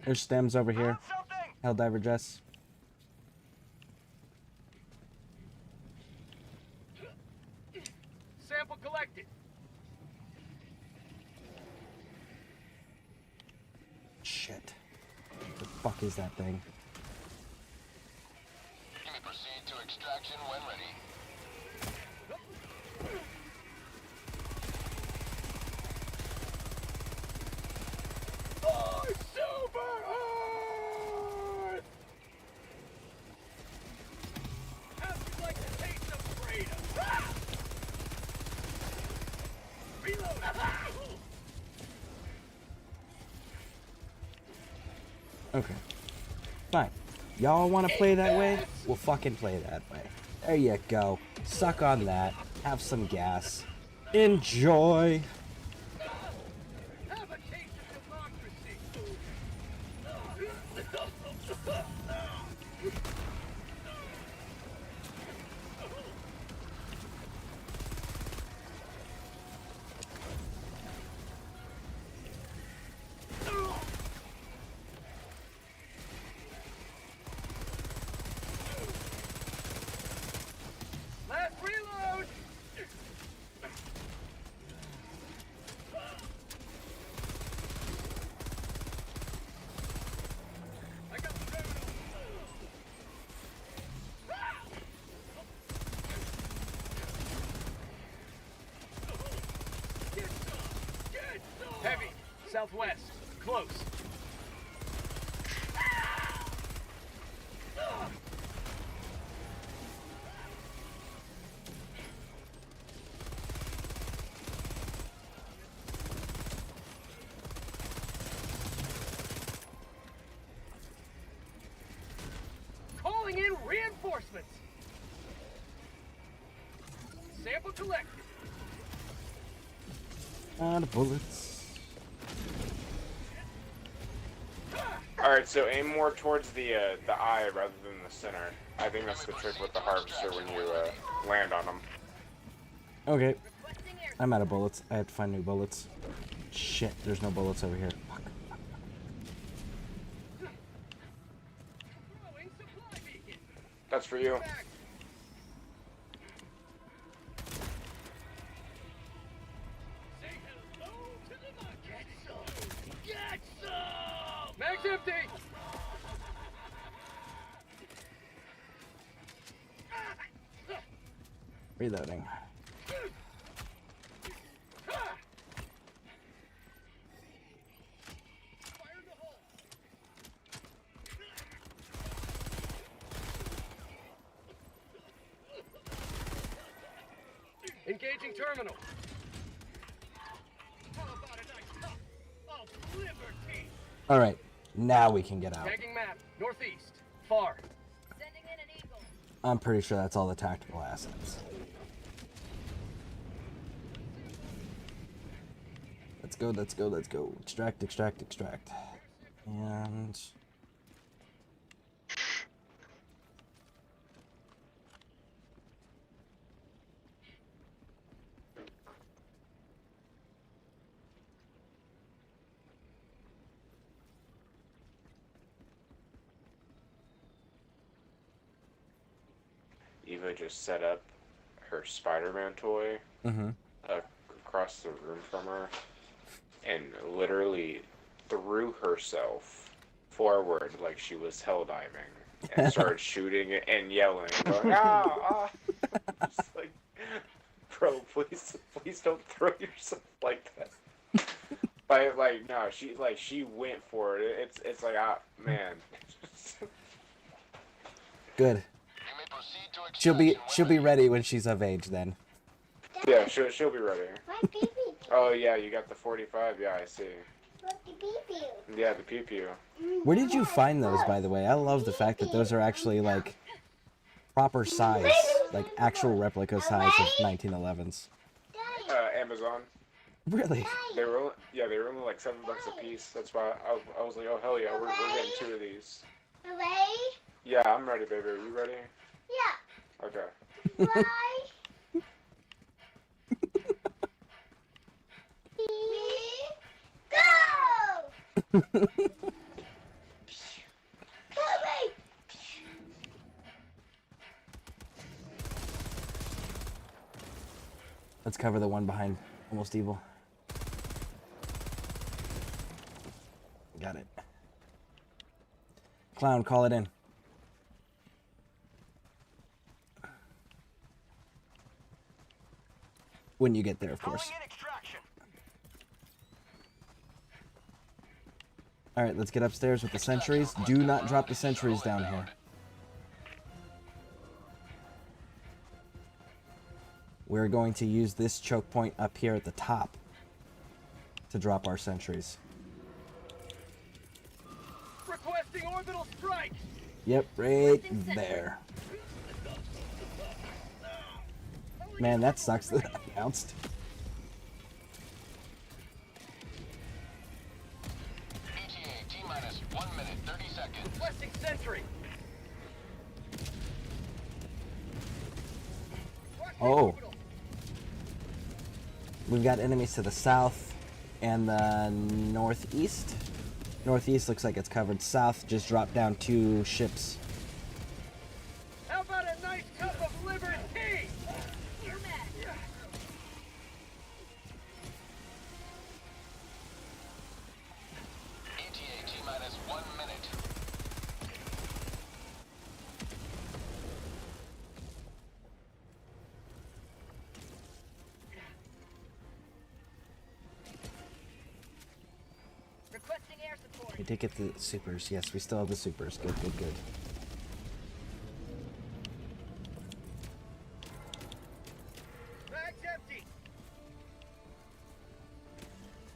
There's stems over here. Helldiver Jess. Sample collected. Shit. The fuck is that thing? You may proceed to extraction when ready. Oh, super hard! How'd you like the taste of freedom? Ah! Reload! Okay. Fine. Y'all want to play that way? We'll fucking play that way. There you go. Suck on that. Have some gas. Enjoy. Have a taste of democracy. Last reload. I got the criminal. Get some! Get some! Heavy, southwest, close. Calling in reinforcements. Sample collected. Out of bullets. Alright, so aim more towards the eye rather than the center. I think that's the trick with the harvester when you land on them. Okay. I'm out of bullets. I have to find new bullets. Shit, there's no bullets over here. Fuck. That's for you. Mag's empty! Reloading. Engaging terminal. How about a nice cup of liberty? Alright, now we can get out. Tagging map, northeast, far. Sending in an eagle. I'm pretty sure that's all the tactical assets. Let's go, let's go, let's go. Extract, extract, extract. And... Eva just set up her Spider-Man toy across the room from her and literally threw herself forward like she was hell diving and started shooting and yelling, going, ah, ah. Just like, bro, please don't throw yourself like that. No, she went for it. It's like, ah, man. Good. She'll be ready when she's of age then. Yeah, she'll be ready. Oh yeah, you got the 45. Yeah, I see. Yeah, the pew-pew. Where did you find those, by the way? I love the fact that those are actually like proper size, like actual replica size of 1911s. Amazon. Really? They were only like $7 a piece. That's why I was like, oh hell yeah, we're getting 2 of these. Ready? Yeah, I'm ready, baby. Are you ready? Yeah. Okay. Go! Let's cover the one behind Almost Evil. Got it. Clown, call it in. When you get there, of course. Alright, let's get upstairs with the sentries. Do not drop the sentries down here. We're going to use this choke point up here at the top to drop our sentries. Requesting orbital strike. Yep, right there. Man, that sucks that I announced. ETA T-minus 1 minute, 30 seconds. Requesting sentry. Oh. We've got enemies to the south and the northeast. Northeast looks like it's covered. South just dropped down 2 ships. How about a nice cup of liver tea? ETA T-minus 1 minute. Requesting air support. We did get the supers. Yes, we still have the supers. Good, good, good. Bag's empty.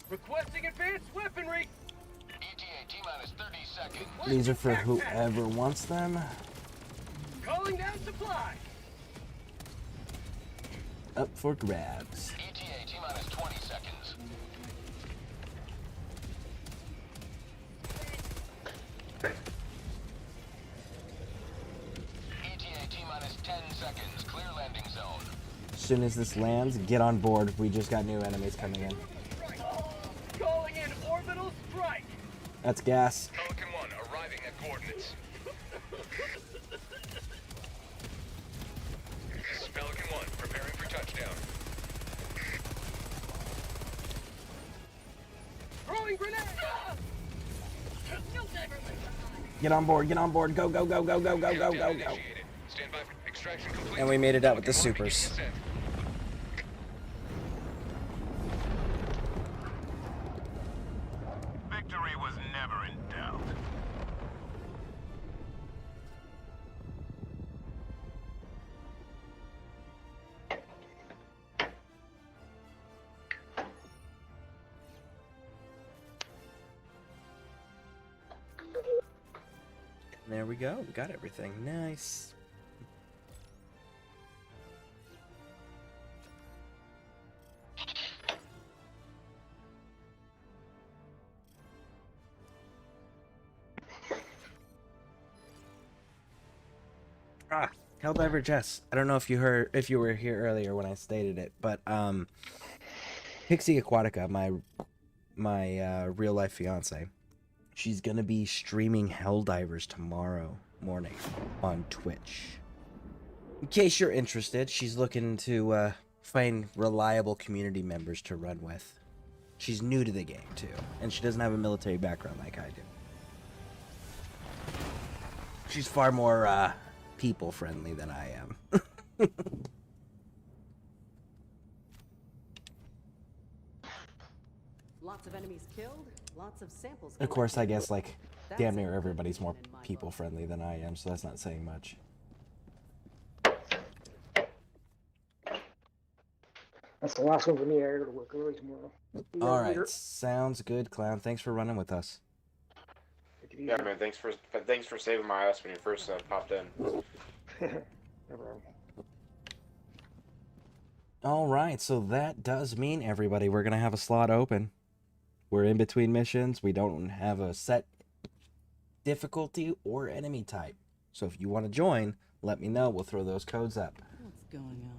Requesting advanced weaponry. ETA T-minus 30 seconds. These are for whoever wants them. Calling down supply. Up for grabs. ETA T-minus 20 seconds. ETA T-minus 10 seconds. Clear landing zone. As soon as this lands, get on board. We just got new enemies coming in. Calling in orbital strike. That's gas. Pelican 1 arriving at coordinates. This is Pelican 1 preparing for touchdown. Throwing grenade. Get on board. Get on board. Go, go, go, go, go, go, go, go, go. Stand by for extraction complete. And we made it out with the supers. Victory was never in doubt. There we go. We got everything. Nice. Ah, Helldiver Jess. I don't know if you were here earlier when I stated it, but Pixie Aquatica, my real life fiance, she's gonna be streaming Helldivers tomorrow morning on Twitch. In case you're interested, she's looking to find reliable community members to run with. She's new to the game too, and she doesn't have a military background like I do. She's far more people friendly than I am. Lots of enemies killed, lots of samples. Of course, I guess like damn near everybody's more people friendly than I am, so that's not saying much. That's the last one for me. I gotta work early tomorrow. All right, sounds good, Clown. Thanks for running with us. Yeah, man. Thanks for saving my ass when you first popped in. No problem. All right, so that does mean, everybody, we're gonna have a slot open. We're in between missions. We don't have a set difficulty or enemy type. So if you want to join, let me know. We'll throw those codes up. What's going on in there?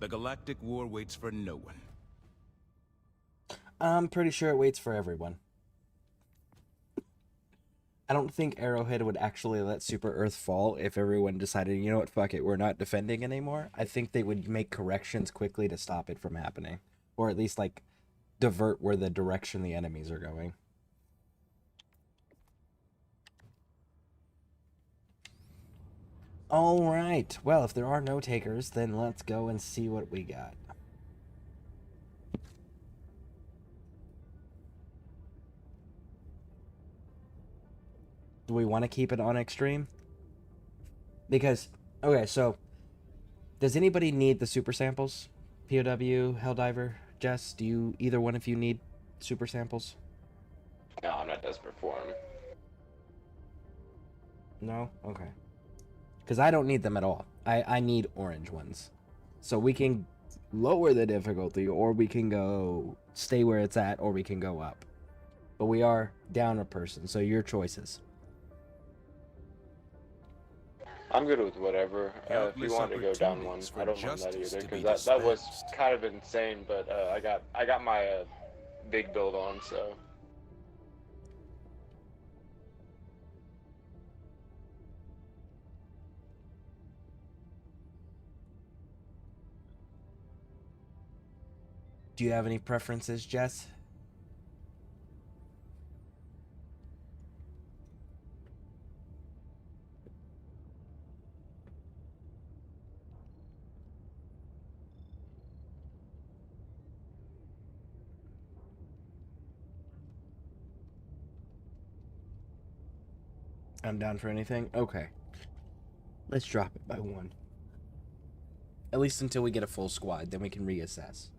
The galactic war waits for no one. I'm pretty sure it waits for everyone. I don't think Arrowhead would actually let Super Earth fall if everyone decided, you know what, fuck it, we're not defending anymore. I think they would make corrections quickly to stop it from happening. Or at least, like, divert where the direction the enemies are going. Alright, well, if there are no takers, then let's go and see what we got. Do we want to keep it on extreme? Because, okay, so, does anybody need the super samples? POW, Helldiver, Jess, do you, either one of you need super samples? No, I'm not desperate for them. No? Okay. Because I don't need them at all. I need orange ones. So we can lower the difficulty, or we can go stay where it's at, or we can go up. But we are down a person, so your choices. I'm good with whatever. If you want to go down one, I don't mind that either, because that was kind of insane. But I got my big build on, so. Do you have any preferences, Jess? I'm down for anything? Okay. Let's drop it by one. At least until we get a full squad, then we can reassess.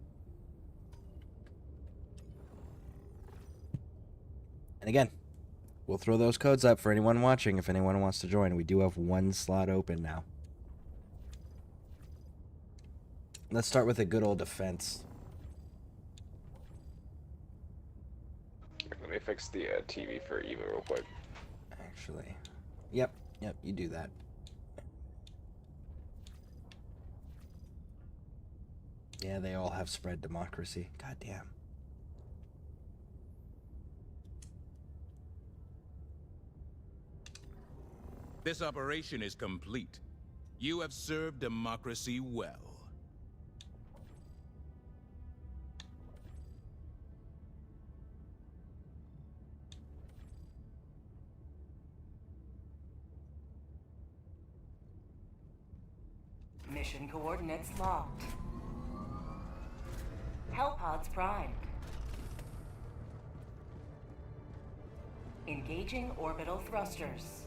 And again, we'll throw those codes up for anyone watching if anyone wants to join. We do have one slot open now. Let's start with a good old defense. Let me fix the TV for Eva real quick. Actually, yep, you do that. Yeah, they all have spread democracy. God damn. This operation is complete. You have served democracy well. Mission coordinates locked. Hellpods primed. Engaging orbital thrusters.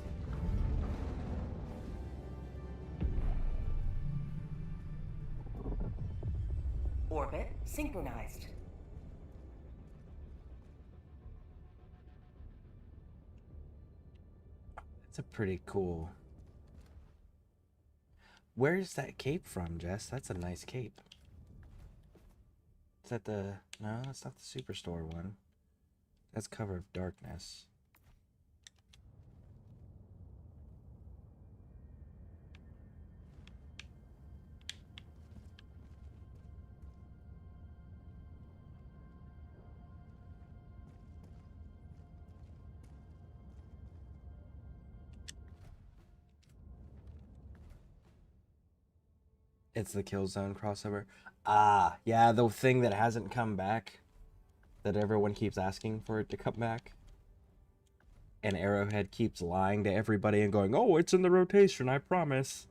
Orbit synchronized. That's a pretty cool. Where's that cape from, Jess? That's a nice cape. Is that the... No, that's not the Superstore one. That's Cover of Darkness. It's the Killzone crossover. Ah, yeah, the thing that hasn't come back. That everyone keeps asking for it to come back. And Arrowhead keeps lying to everybody and going, oh, it's in the rotation, I promise.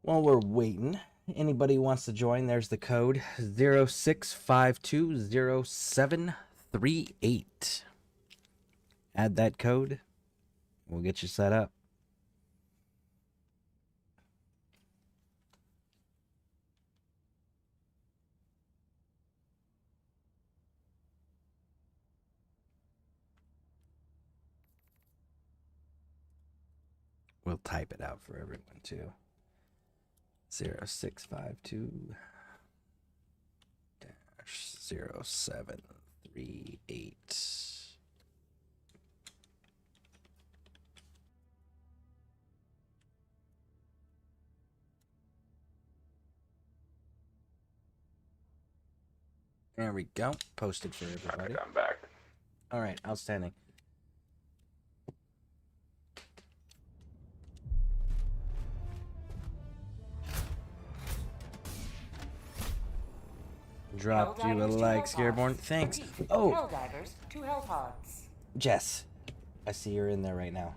While we're waiting, anybody wants to join, there's the code 06520738. Add that code. We'll get you set up. we'll type it out for everyone too. 0652 -0738. There we go. Posted for everybody. Alright, I'm back. All right, outstanding. Dropped you a Helldivers to like, Hellpods. Scareborn. Thanks. Repeat. Oh, Helldivers to Hellpods. Jess. I see you're in there right now.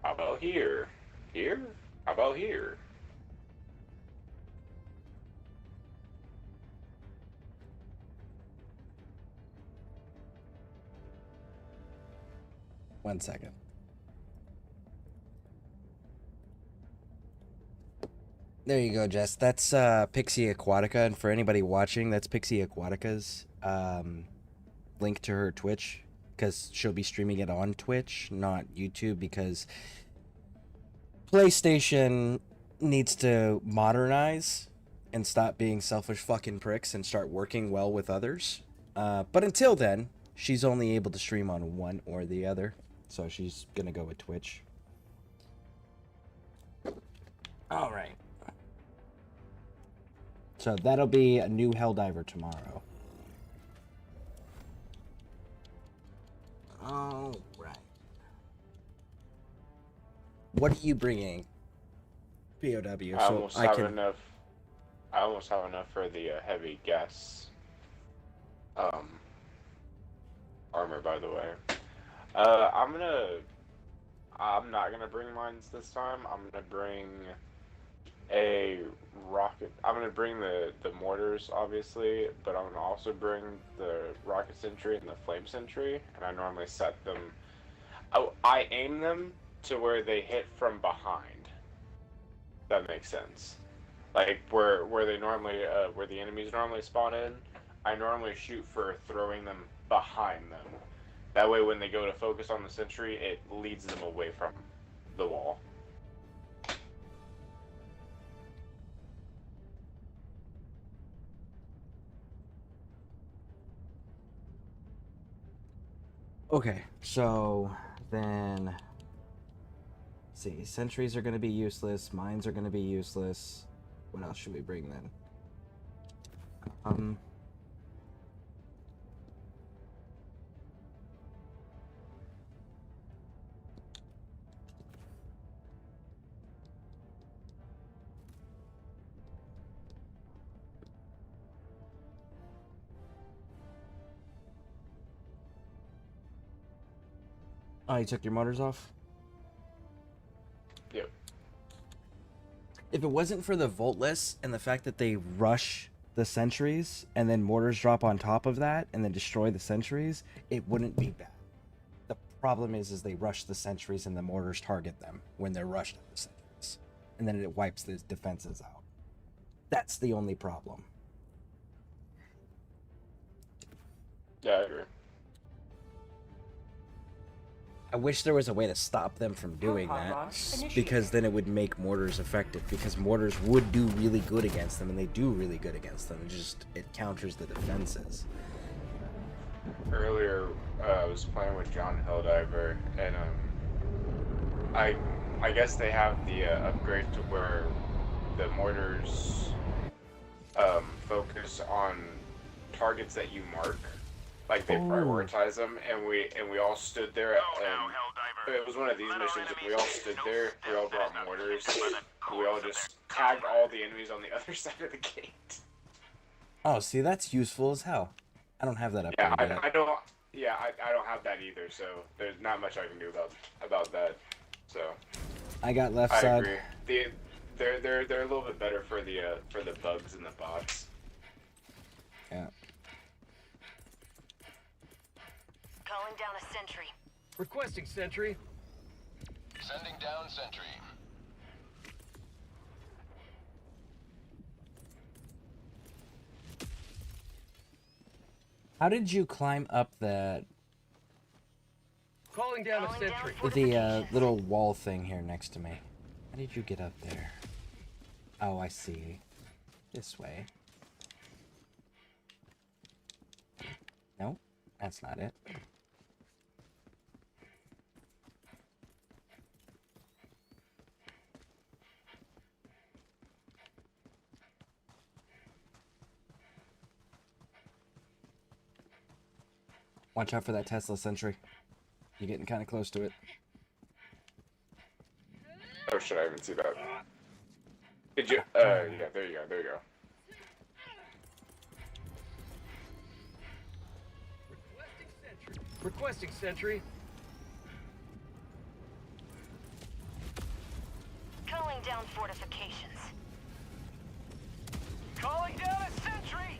How about here? Here? How about here? One second. There you go, Jess. That's Pixie Aquatica, and for anybody watching, that's Pixie Aquatica's link to her Twitch, because she'll be streaming it on Twitch, not YouTube, because PlayStation needs to modernize and stop being selfish fucking pricks and start working well with others. But until then, she's only able to stream on one or the other, so she's gonna go with Twitch. All right. So that'll be a new Helldiver tomorrow. All right. What are you bringing? POW. I almost have enough. I almost have enough for the heavy gas armor, by the way. I'm not gonna bring mines this time. I'm gonna bring a rocket. I'm gonna bring the mortars, obviously, but I'm gonna also bring the rocket sentry and the flame sentry. And I normally set them. I aim them to where they hit from behind. That makes sense. Like where they normally where the enemies normally spawn in. I normally shoot for throwing them behind them. That way, when they go to focus on the sentry, it leads them away from the wall. Okay, so then let's see, sentries are going to be useless, mines are going to be useless. What else should we bring then? Oh, you took your motors off? Yep. If it wasn't for the Voltless and the fact that they rush the sentries and then mortars drop on top of that and then destroy the sentries, it wouldn't be bad. The problem is they rush the sentries and the mortars target them when they're rushed at the sentries. And then it wipes the defenses out. That's the only problem. Yeah, I agree. I wish there was a way to stop them from doing that, because then it would make mortars effective, because mortars would do really good against them, and they do really good against them. It counters the defenses. Earlier, I was playing with John Helldiver, and I guess they have the upgrade to where the mortars focus on targets that you mark. Like they prioritize them, and we all stood there. It was one of these missions, and we all stood there. We all brought mortars. We all just tagged all the enemies on the other side of the gate. Oh, see, that's useful as hell. I don't have that up. Yeah, I don't. Yeah, I don't have that either. So there's not much I can do about that. So I got left I side. agree. They're a little bit better for the bugs and the bots. Yeah. Calling down a sentry. Requesting sentry. Sending down sentry. How did you climb up the Calling down a sentry. little wall thing here next to me? How did you get up there? Oh, I see. This way. No, that's not it. Watch out for that Tesla sentry. You're getting kind of close to it. Oh shit, I didn't see that. Did you? Yeah, there you go, there you go. Requesting sentry. Calling down fortifications. Calling down a sentry!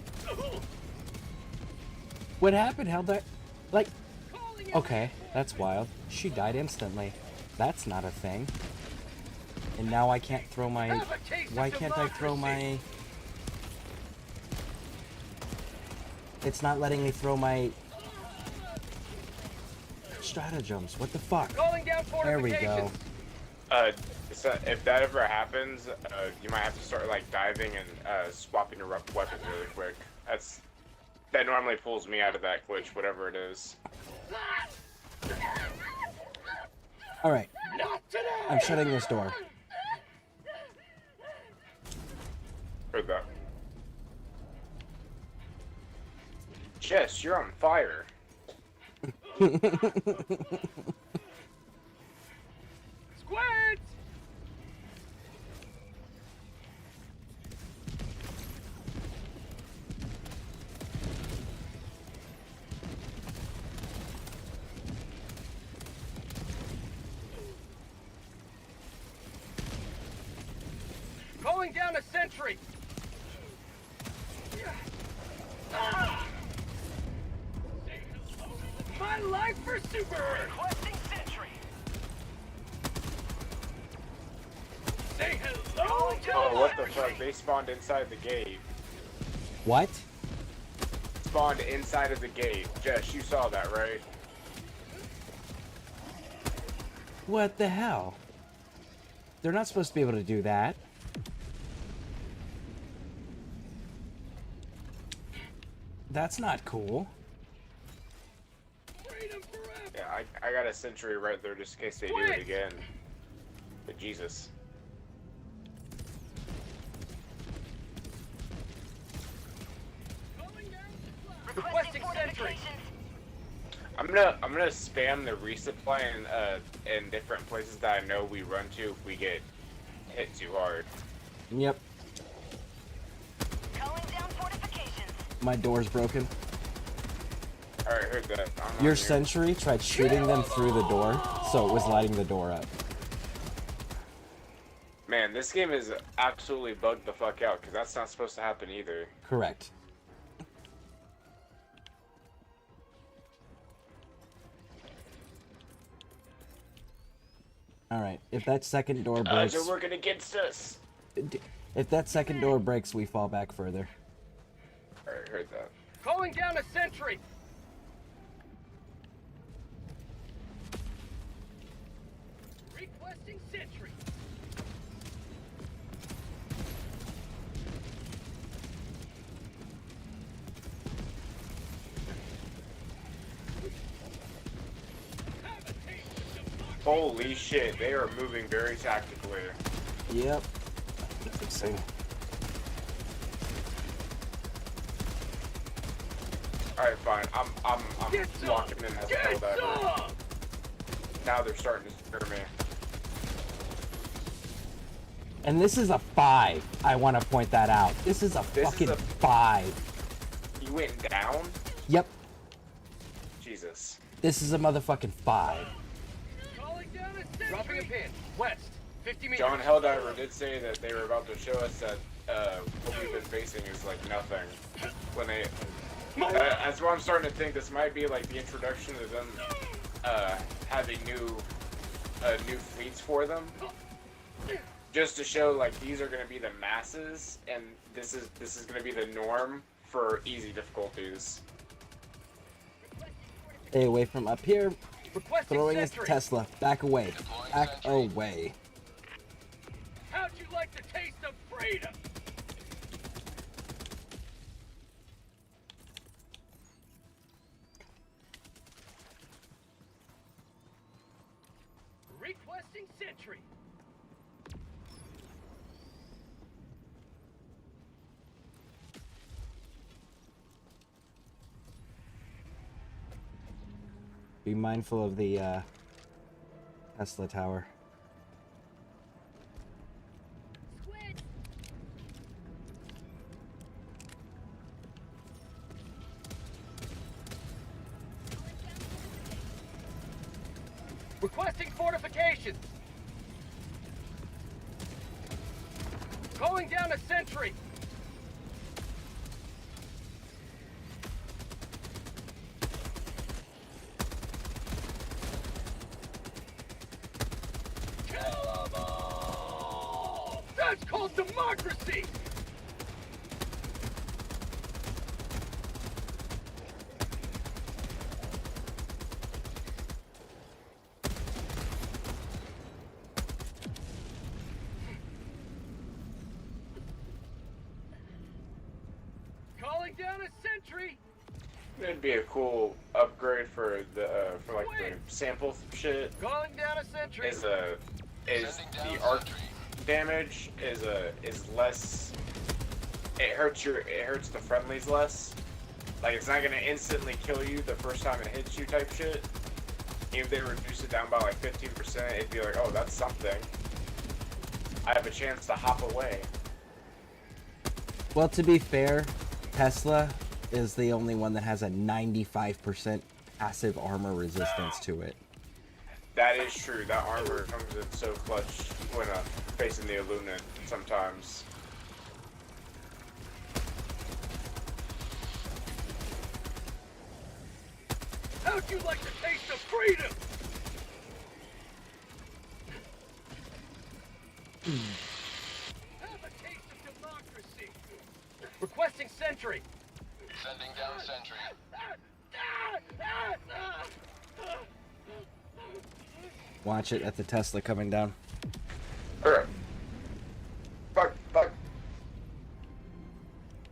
What happened? How'd that... Like... Okay, that's wild. She died instantly. That's not a thing. And now I can't throw my... Why can't I throw my... It's not letting me throw my... stratagems. What the fuck? There we go. So if that ever happens, you might have to start like diving and swapping your weapons really quick. That normally pulls me out of that glitch, whatever it is. Alright. I'm shutting this door. Heard that. Jess, you're on fire. Squids! Calling down a sentry. My life for super! Requesting sentry. Say hello to Oh, what the fuck? They spawned inside the gate. What? Spawned inside of the gate. Jess, you saw that, right? What the hell? They're not supposed to be able to do that. That's not cool. Yeah, I got a sentry right there just in case they do it again. But Jesus. Requesting sentry. I'm gonna spam the resupply in different places that I know we run to if we get hit too hard. Yep. Calling down fortifications. My door's broken. Alright, heard that. Your sentry tried shooting them through the door, so it was lighting the door up. Man, this game is absolutely bugged the fuck out, because that's not supposed to happen either. Correct. Alright, if that second door breaks... They're working against us! If that second door breaks, we fall back further. Alright, heard that. Calling down a sentry. Requesting sentry. Holy shit, they are moving very tactically. Yep. Fixing. Alright, fine. I'm locking in as Helldiver. Now they're starting to scare me. And this is a 5. I want to point that out. This is a fucking 5. You went down? Yep. Jesus. This is a motherfucking 5. Dropping a pin. West. 50 meters. John Helldiver did say that they were about to show us that what we've been facing is like nothing. When they, that's why I'm starting to think this might be like the introduction to them having new fleets for them, just to show like these are going to be the masses, and this is going to be the norm for easy difficulties. Stay away from up here. Requesting Throwing his sentry. Tesla. Back away. Back away. How'd you like the taste of freedom? Requesting sentry. Be mindful of the Tesla tower. Requesting fortifications. Calling down a sentry. Kill them all! That's called democracy! Calling down a sentry. It'd be a cool upgrade for the like the sample shit. Calling down a sentry. Is the arc damage is less. It hurts the friendlies less. Like it's not gonna instantly kill you the first time it hits you type shit. Even if they reduce it down by like 15%, it'd be like, oh, that's something. I have a chance to hop away. Well, to be fair, Tesla is the only one that has a 95% passive armor resistance to it. That is true. That armor comes in so clutch when facing the Illuminate sometimes. How'd you like the taste of freedom? Have a taste of democracy. Requesting sentry. Sending down sentry. Watch it at the Tesla coming down. Alright. Fuck.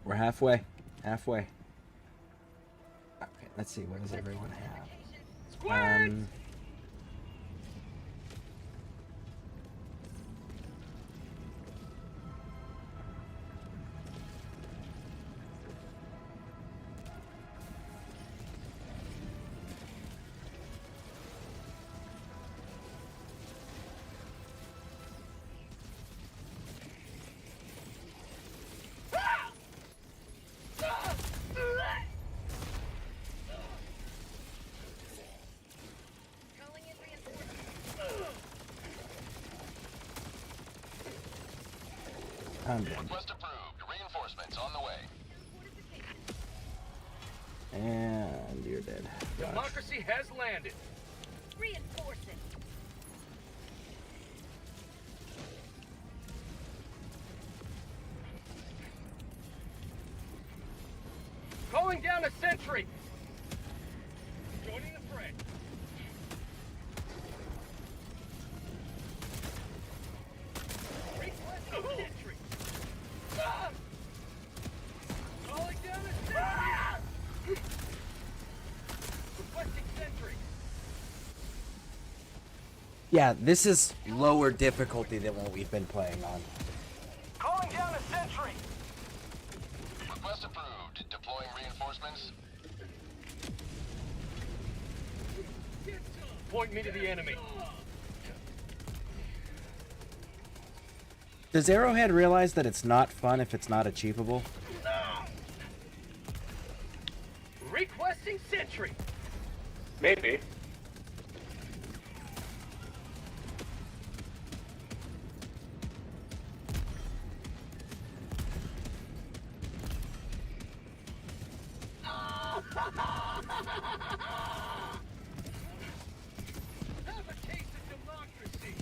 We're halfway. Halfway. Okay, let's see. What does everyone have? I'm done. Request approved. Reinforcements on the way. And you're dead. Gosh. Democracy has landed. Reinforcing. Calling down a sentry. Joining the fray. Requesting sentry. Calling down a sentry. Requesting sentry. Yeah, this is lower difficulty than what we've been playing on. Calling down a sentry. Request approved. Deploying reinforcements. Point me to the enemy. Does Arrowhead realize that it's not fun if it's not achievable? Requesting sentry. Maybe. Have a taste of democracy.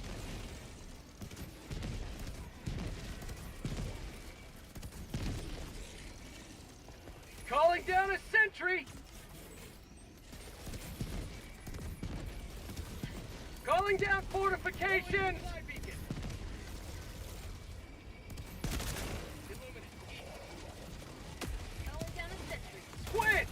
Calling down a sentry. Calling down fortification. Squid!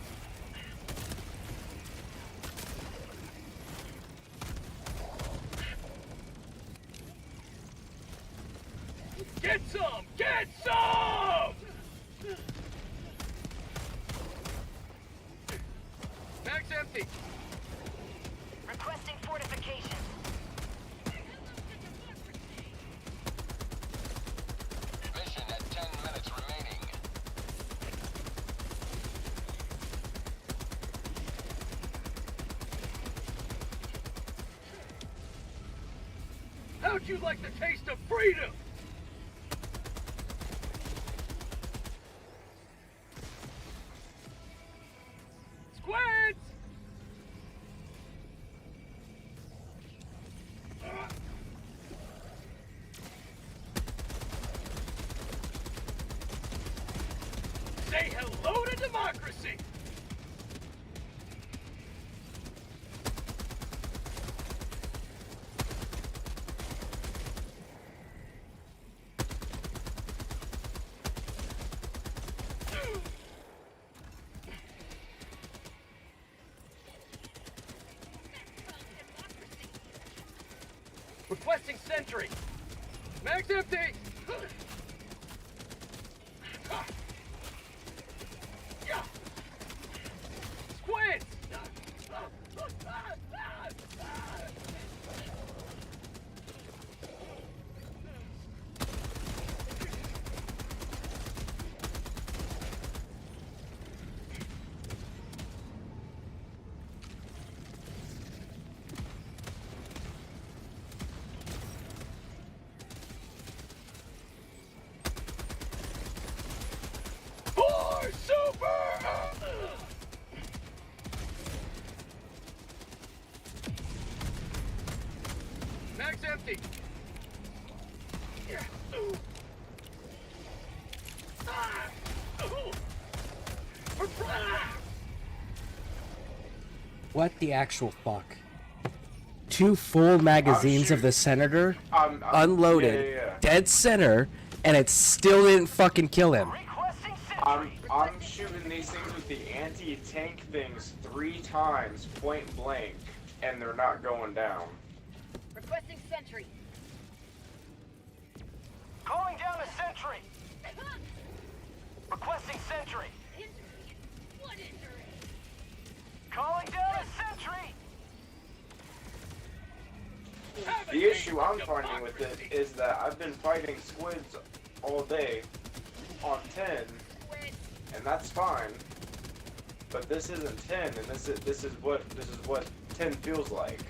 Get some! Get some! Mag's empty. Requesting fortifications. Mission at 10 minutes remaining. How'd you like the taste of freedom? Squids! Say hello to democracy! Requesting sentry. Mag's empty. Squids. For super! Mag's empty. What the actual fuck? 2 full magazines of the Senator, unloaded, dead center, and it still didn't fucking kill him. I'm shooting these things with the anti-tank things 3 times, point blank, and they're not going down. Requesting sentry. Calling down a sentry. Requesting sentry. What injury? Calling down a sentry. The issue I'm finding with it is that I've been fighting squids all day on 10, and that's fine. But this isn't 10, and this is what 10 feels like.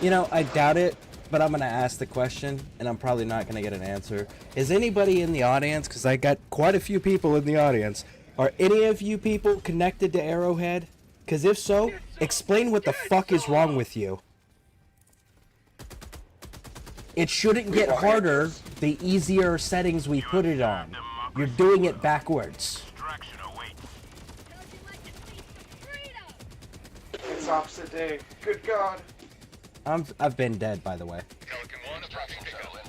You know, I doubt it, but I'm gonna ask the question, and I'm probably not gonna get an answer. Is anybody in the audience, because I got quite a few people in the audience, are any of you people connected to Arrowhead? Because if so, explain what the fuck is wrong with you. It shouldn't get harder the easier settings we put it on. You're doing it backwards. It's opposite day. Good God. I've been dead, by the way.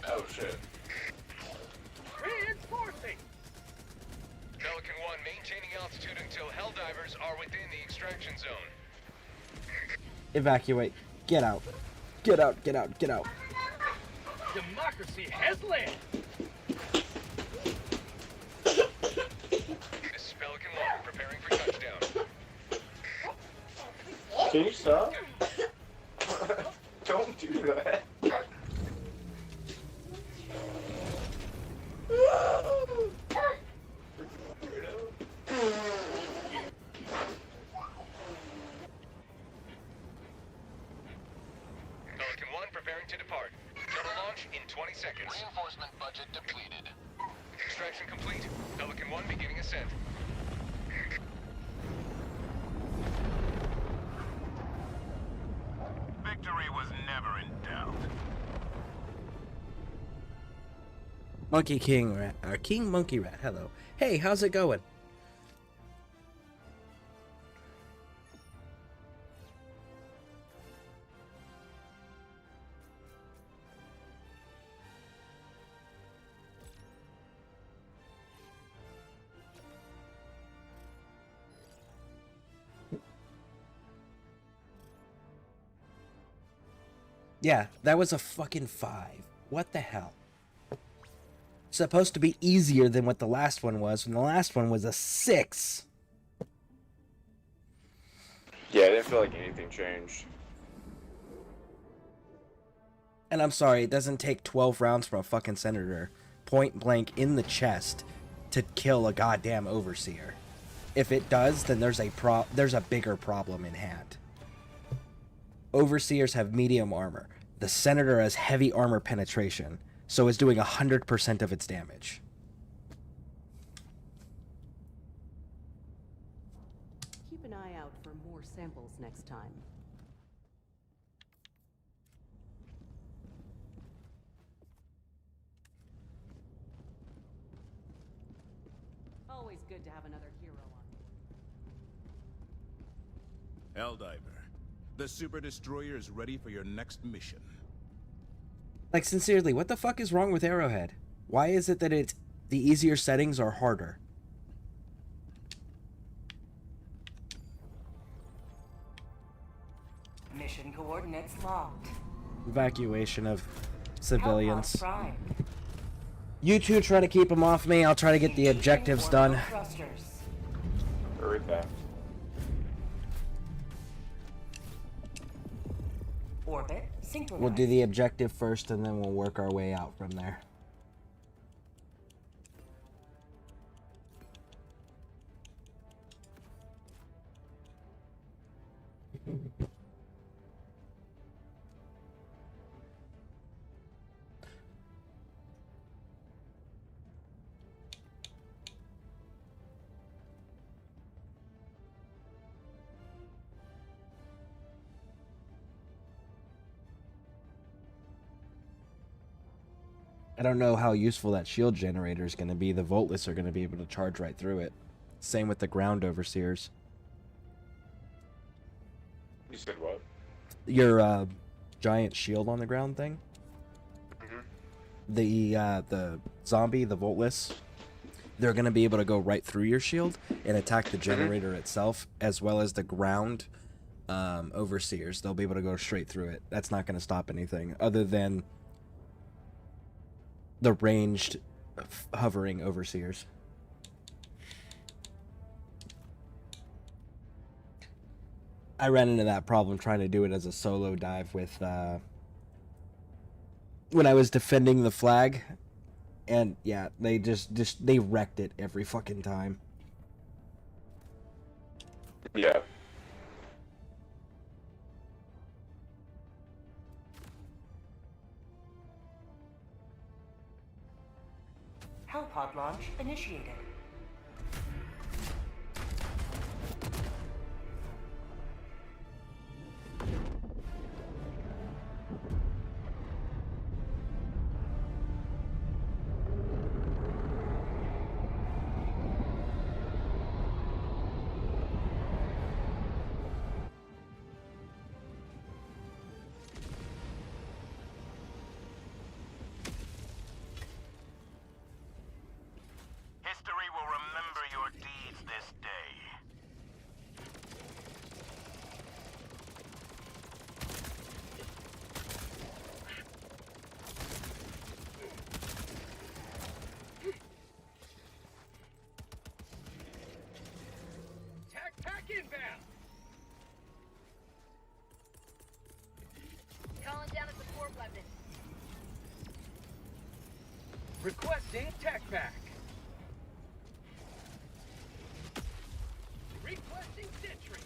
Oh shit. Reinforcing. Pelican 1, maintaining altitude until Helldivers are within the extraction zone. Evacuate. Get out. Get out, get out, get out. Democracy has landed. This is Pelican 1, preparing for touchdown. Can you stop? Don't do that. Pelican 1, preparing to depart. Shuttle launch in 20 seconds. Reinforcement budget depleted. Extraction complete. Pelican 1 beginning ascent. Monkey King Rat, King Monkey Rat, hello. Hey, how's it going? Yeah, that was a fucking 5. What the hell? Supposed to be easier than what the last one was, and the last one was a 6. Yeah, I didn't feel like anything changed. And I'm sorry, it doesn't take 12 rounds from a fucking senator, point blank in the chest, to kill a goddamn overseer. If it does, then there's a bigger problem in hand. Overseers have medium armor. The senator has heavy armor penetration, so is doing 100% of its damage. Keep an eye out for more samples next time. Always good to have another hero on. Helldiver, the Super Destroyer is ready for your next mission. Like, sincerely, what the fuck is wrong with Arrowhead? Why is it that the easier settings are harder? Mission coordinates locked. Evacuation of civilians. Outpost prime. You two try to keep them off me. I'll try to get the objectives done. Read that. Orbit synchronized. We'll do the objective first, and then we'll work our way out from there. I don't know how useful that shield generator is going to be. The Voltless are going to be able to charge right through it. Same with the ground overseers. You said what? Your giant shield on the ground thing. The zombie, the Voltless, they're going to be able to go right through your shield and attack the generator itself, as well as the ground overseers. They'll be able to go straight through it. That's not going to stop anything other than the ranged hovering overseers. I ran into that problem trying to do it as a solo dive with when I was defending the flag, and yeah, they they wrecked it every fucking time. Yeah. Hellpod launch initiated. History will remember your deeds this day. Tac pack inbound! Calling down a support weapon. Requesting tac pack. Requesting sentry.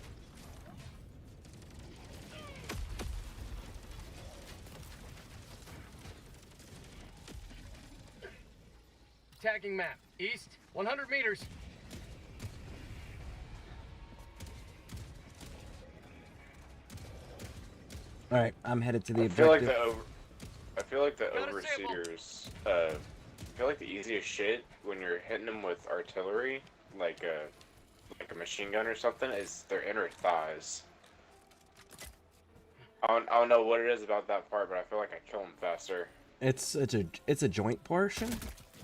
Tagging map. East, 100 meters. All right, I'm headed to the I feel objective. like the overseers feel like the easiest shit when you're hitting them with artillery, like a machine gun or something, is their inner thighs. I don't know what it is about that part, but I feel like I kill them faster. It's a joint portion,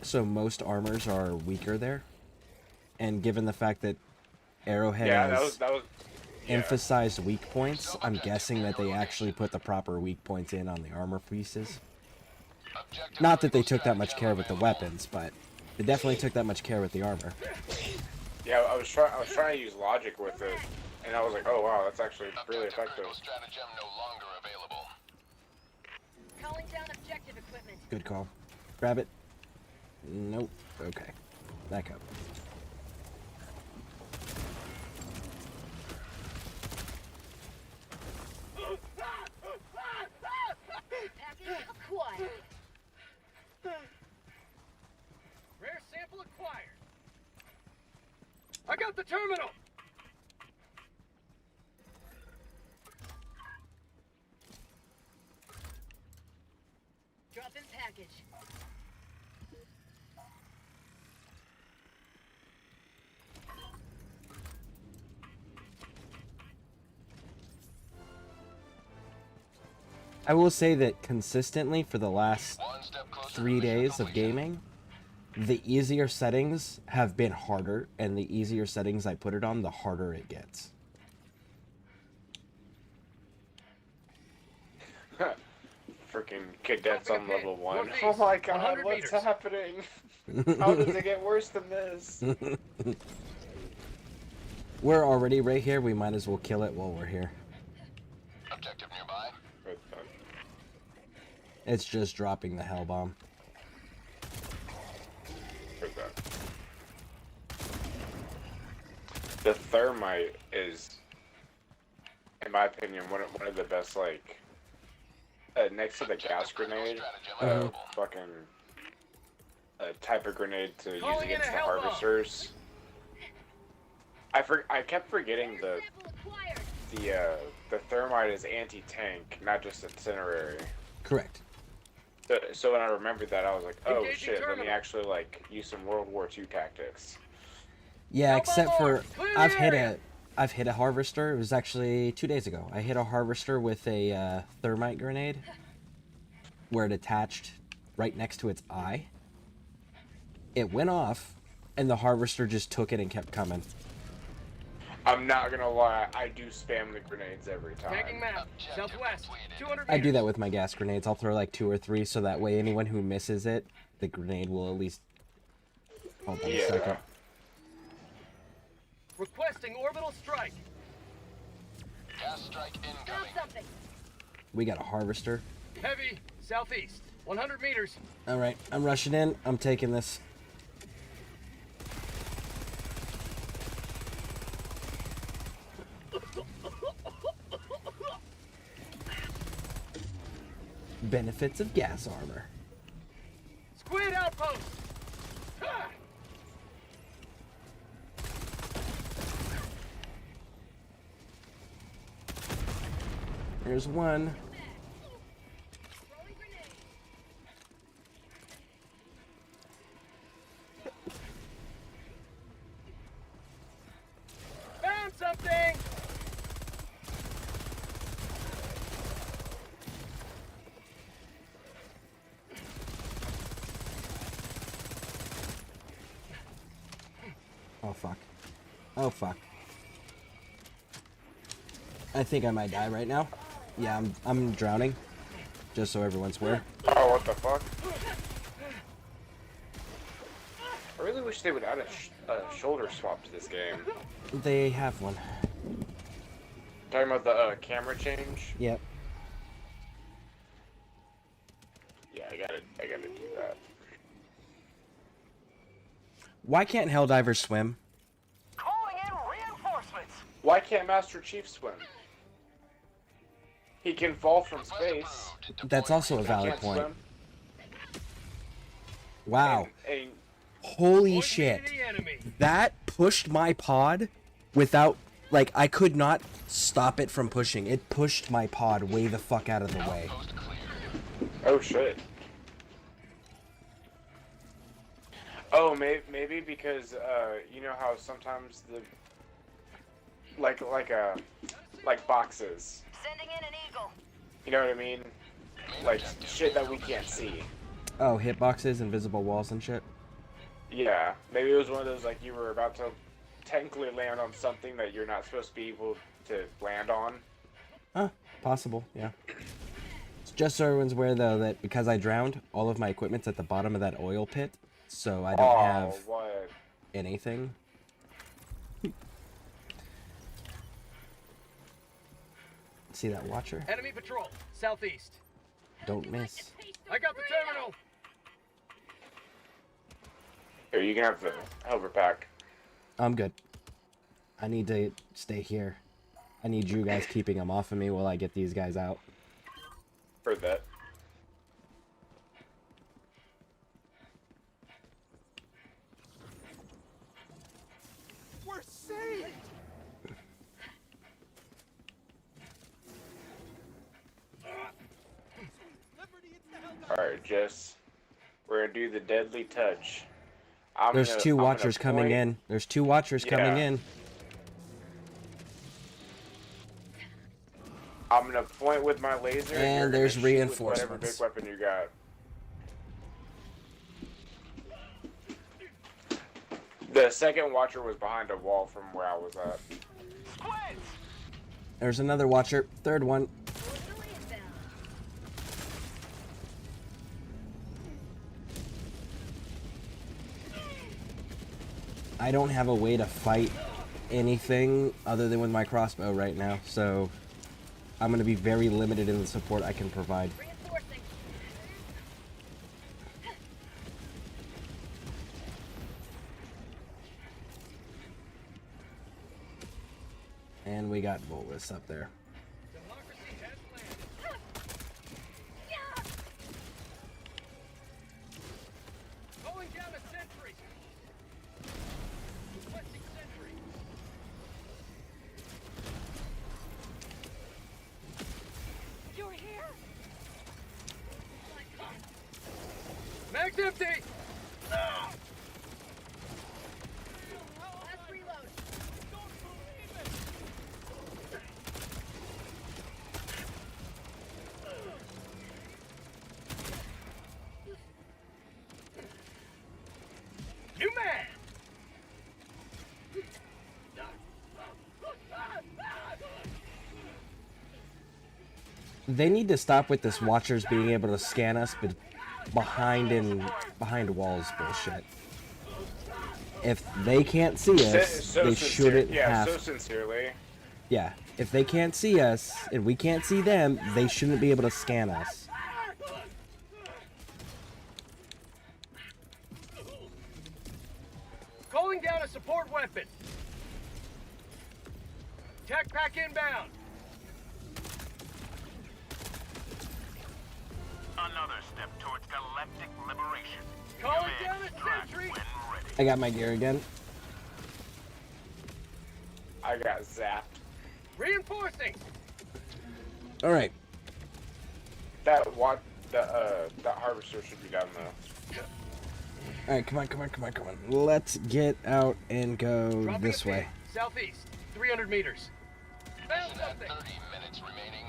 so most armors are weaker there. And given the fact that Arrowhead has emphasized weak points, I'm guessing that they actually put the proper weak points in on the armor pieces. Not that they took that much care with the weapons, but they definitely took that much care with the armor. Yeah, I was trying to use logic with it, and I was like, oh wow, that's actually really effective. Calling down objective equipment. Good call. Grab it. Nope. Okay. Back up. Package acquired. Rare sample acquired. I got the terminal. Drop in package. I will say that consistently for the last 3 days of gaming, the easier settings have been harder, and the easier settings I put it on, the harder it gets. Freaking cadets on level 1. Oh my god, what's happening? How does it get worse than this? We're already right here, we might as well kill it while we're here. Objective nearby. It's just dropping the hell bomb. The thermite is, in my opinion, one of the best, like, next to the gas grenade, fucking type of grenade to use against the harvesters. I kept forgetting the thermite is anti-tank, not just incendiary. Correct. So when I remembered that, I was like, oh shit, let me actually, like, use some World War II tactics. Yeah, except for I've hit a harvester. It was actually 2 days ago. I hit a harvester with a thermite grenade where it attached right next to its eye. It went off, and the harvester just took it and kept coming. I'm not gonna lie, I do spam the grenades every time. Tagging map, southwest, 200 meters. I do that with my gas grenades. I'll throw like 2 or 3, so that way anyone who misses it, the grenade will at least... Hold on a second. Requesting orbital strike. Gas strike incoming. Something. We got a harvester. Heavy, southeast, 100 meters. Alright, I'm rushing in. I'm taking this. Benefits of gas armor. Squid outpost. Ha! There's one. Found something. Oh fuck. Oh fuck. I think I might die right now. Yeah, I'm drowning. Just so everyone's aware. Oh, what the fuck? I really wish they would add a shoulder swap to this game. They have one. Talking about the camera change? Yep. Yeah, I gotta do that. Why can't Helldivers swim? Calling in reinforcements. Why can't Master Chief swim? He can fall from space. That's also a valid Can't point. swim. Wow. And Holy shit. That pushed my pod without, like, I could not stop it from pushing. It pushed my pod way the fuck out of the way. oh shit. Oh, maybe because you know how sometimes the like boxes. Sending in an eagle. You know what I mean? Like shit that we can't see. Oh, hitboxes, invisible walls and shit. Yeah, maybe it was one of those like you were about to technically land on something that you're not supposed to be able to land on. Possible, yeah. Just so everyone's aware, though, that because I drowned, all of my equipment's at the bottom of that oil pit, so I don't have anything. See that watcher? Enemy patrol, southeast. Don't miss. I got the terminal. Here, you can have the helper pack. I'm good. I need to stay here. I need you guys keeping them off of me while I get these guys out. Heard that. We're saved! Alright, Jess. We're gonna do the deadly touch. There's two watchers coming in. There's two watchers coming in. I'm gonna point with my laser. And there's reinforcements. Whatever big weapon you got. The second watcher was behind a wall from where I was at. There's another watcher. Third one. I don't have a way to fight anything other than with my crossbow right now, so I'm going to be very limited in the support I can provide. And we got Volus up there. Going down a sentry. Requesting sentry. You're here? Mag's empty. Last reload. You man. They need to stop with this watchers being able to scan us behind walls bullshit. If they can't see us, they shouldn't have. So sincerely. Yeah, if they can't see us and we can't see them, they shouldn't be able to scan us. Calling down a support weapon. Tech pack inbound. Another step towards galactic liberation. Calling down a sentry. I got my gear again. I got zapped. Reinforcing. All right. That harvester should be down though. All right, come on. Let's get out and go Dropping this way. Southeast, 300 meters. Found something. 30 minutes remaining.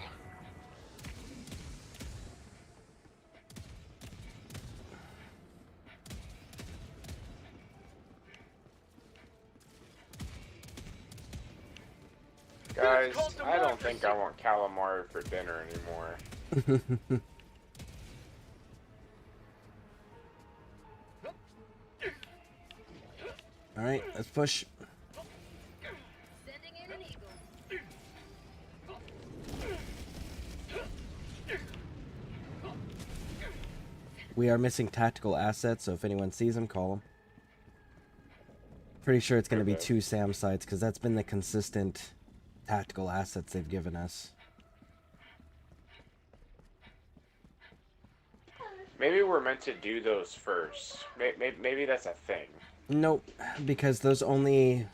Guys, I don't think I want calamari for dinner anymore. All right, let's push. Sending in an eagle. We are missing tactical assets, so if anyone sees them, call them. Pretty sure it's going to be 2 SAM sites, because that's been the consistent tactical assets they've given us. Maybe we're meant to do those first. Maybe that's a thing. Nope, because those only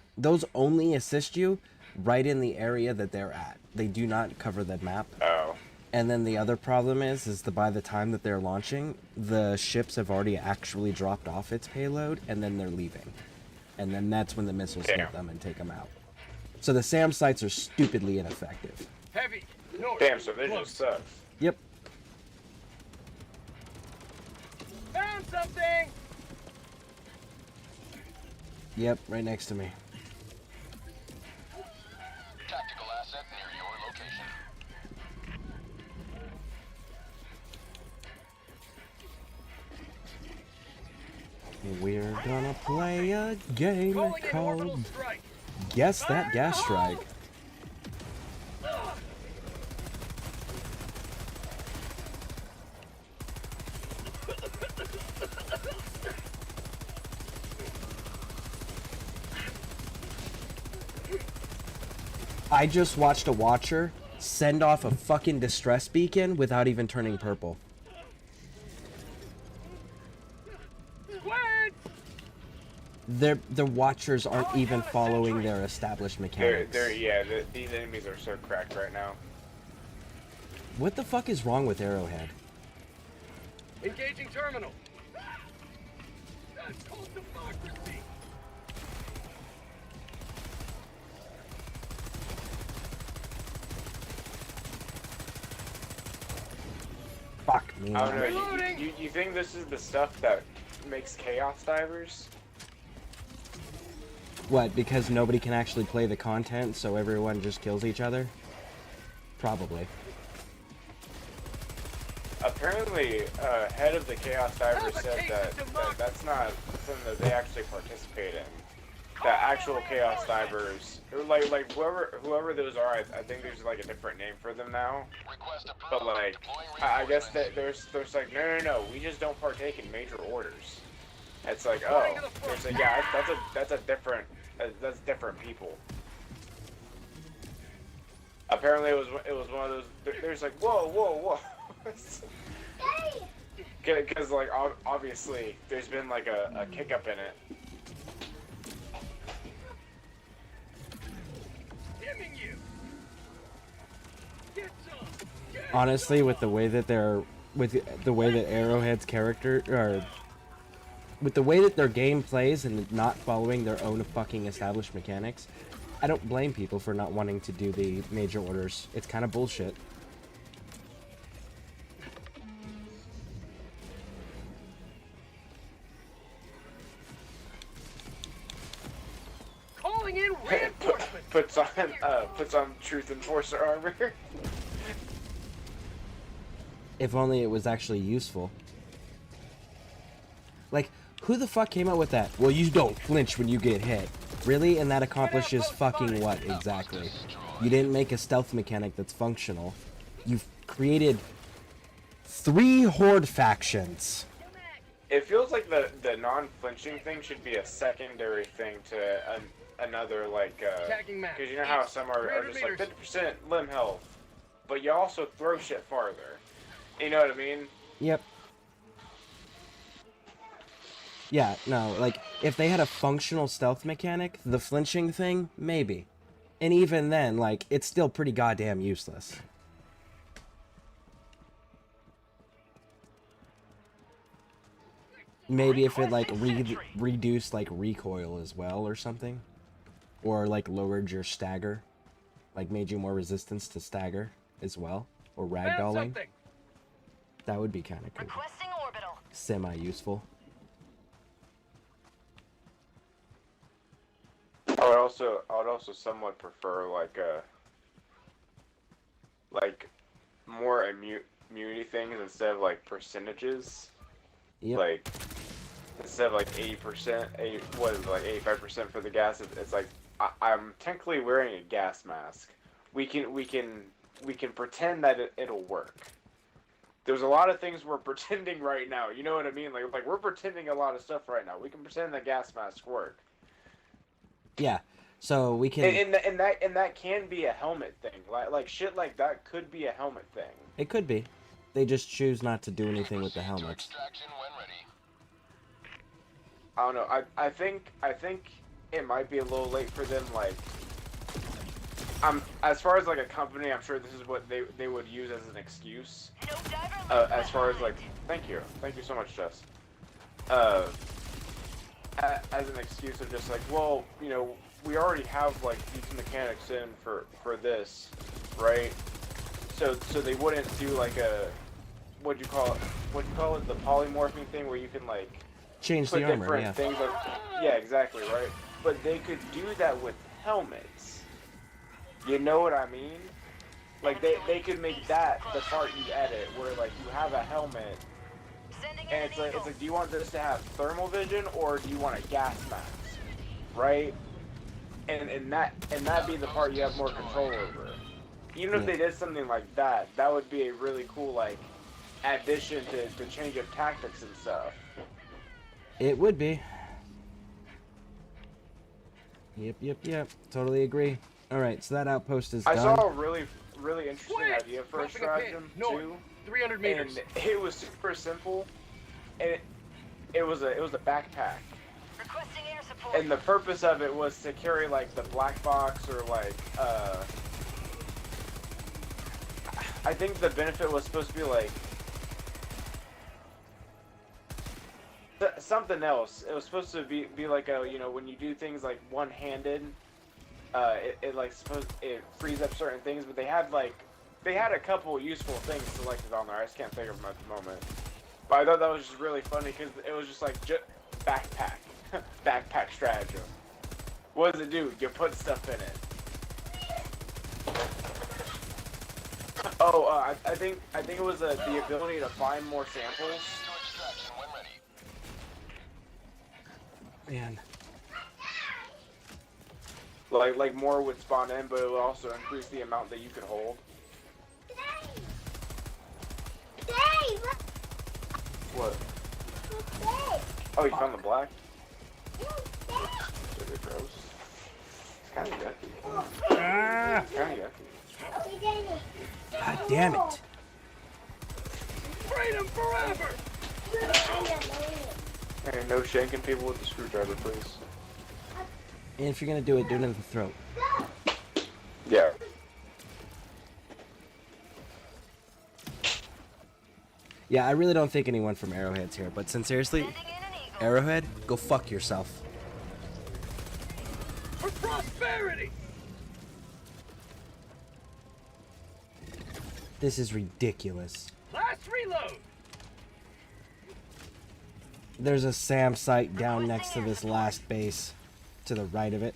assist you right in the area that they're at. They do not cover the map. Oh. And then the other problem is that by the time that they're launching, the ships have already actually dropped off its payload, and then they're leaving. And then that's when the missiles hit them and take them out. So the SAM sites are stupidly ineffective. Heavy. North. Damn, so vision sucks. Yep. Found something. Yep, right next to me. Tactical asset near your location. We're gonna play a game called Guess That Gas Strike. I just watched a watcher send off a fucking distress beacon without even turning purple. The watchers aren't even following their established mechanics. These enemies are so cracked right now. What the fuck is wrong with Arrowhead? Engaging terminal. That's called democracy. Fuck me. I don't know. You think this is the stuff that makes Chaos Divers? What, because nobody can actually play the content, so everyone just kills each other? Probably. Apparently, head of the Chaos Divers said that that's not something that they actually participate in. That actual Chaos Divers, like whoever those are, I think there's like a different name for them now. But like, I guess that there's like no, we just don't partake in major orders. It's like, oh, there's a, yeah, that's different people. Apparently, it was one of those. There's like, whoa. Because like obviously there's been like a kick up in it. Honestly, with the way that Arrowhead's character, or with the way that their game plays and not following their own fucking established mechanics, I don't blame people for not wanting to do the major orders. It's kind of bullshit. Calling in reinforcements. puts on Truth Enforcer armor. If only it was actually useful. Like, who the fuck came up with that? Well, you don't flinch when you get hit. Really? And that accomplishes fucking what exactly? You didn't make a stealth mechanic that's functional. You've created 3 horde factions. It feels like the non-flinching thing should be a secondary thing to another, like, because you know how some are just like 50% limb health, but you also throw shit farther. You know what I mean? Yep. Yeah, no, like, if they had a functional stealth mechanic, the flinching thing, maybe. And even then, like, it's still pretty goddamn useless. Maybe if it, like, reduced, like, recoil as well or something. Or, like, lowered your stagger. Like, made you more resistance to stagger as well. Or ragdolling. That would be kind of cool. Requesting orbital. Semi-useful. I would also somewhat prefer like more immunity things instead of like percentages. Yep. Like instead of like 80%, what is it, like 85% for the gas? It's like I'm technically wearing a gas mask. We can pretend that it'll work. There's a lot of things we're pretending right now. You know what I mean? Like we're pretending a lot of stuff right now. We can pretend that gas masks work. Yeah, so we can. And that can be a helmet thing. Like shit like that could be a helmet thing. It could be. They just choose not to do anything with the helmets. I don't know. I think it might be a little late for them. Like as far as like a company, I'm sure this is what they would use as an excuse. As far as like, thank you so much, Jess. As an excuse of just like, well, you know, we already have like these mechanics in for this, right? So they wouldn't do like a what'd you call it, the polymorphing thing where you can like change put the armor, different yeah. things of, yeah, exactly, right? But they could do that with helmets. You know what I mean? Like they could make that the part you edit, where like you have a helmet, and it's like, do you want this to have thermal vision or do you want a gas mask, right? And that be the part you have more control over. Even if they did something like that, that would be a really cool like addition to change of tactics and stuff. It would be. Yep. Totally agree. All right, so that outpost is done. I saw a really interesting idea for a stratagem too. 300 meters. And it was super simple, and it was a backpack. Requesting air support. And the purpose of it was to carry like the black box or like I think the benefit was supposed to be like something else. It was supposed to be like a, you know, when you do things like one-handed, it frees up certain things. But they had a couple useful things selected on there. I just can't think of them at the moment. But I thought that was just really funny because it was just like backpack stratagem. What does it do? You put stuff in it. Oh, I think it was the ability to find more samples. Man. Like more would spawn in, but it would also increase the amount that you could hold. What? Oh, you found the black? Is it gross? It's kind of yucky. It's kind of yucky. God damn it. Freedom forever! Hey, no shanking people with the screwdriver, please. And if you're gonna do it in the throat. Yeah. Yeah, I really don't think anyone from Arrowhead's here, but sincerely, Arrowhead, go fuck yourself. For prosperity! This is ridiculous. Last reload! There's a SAM site down next to this last base, to the right of it.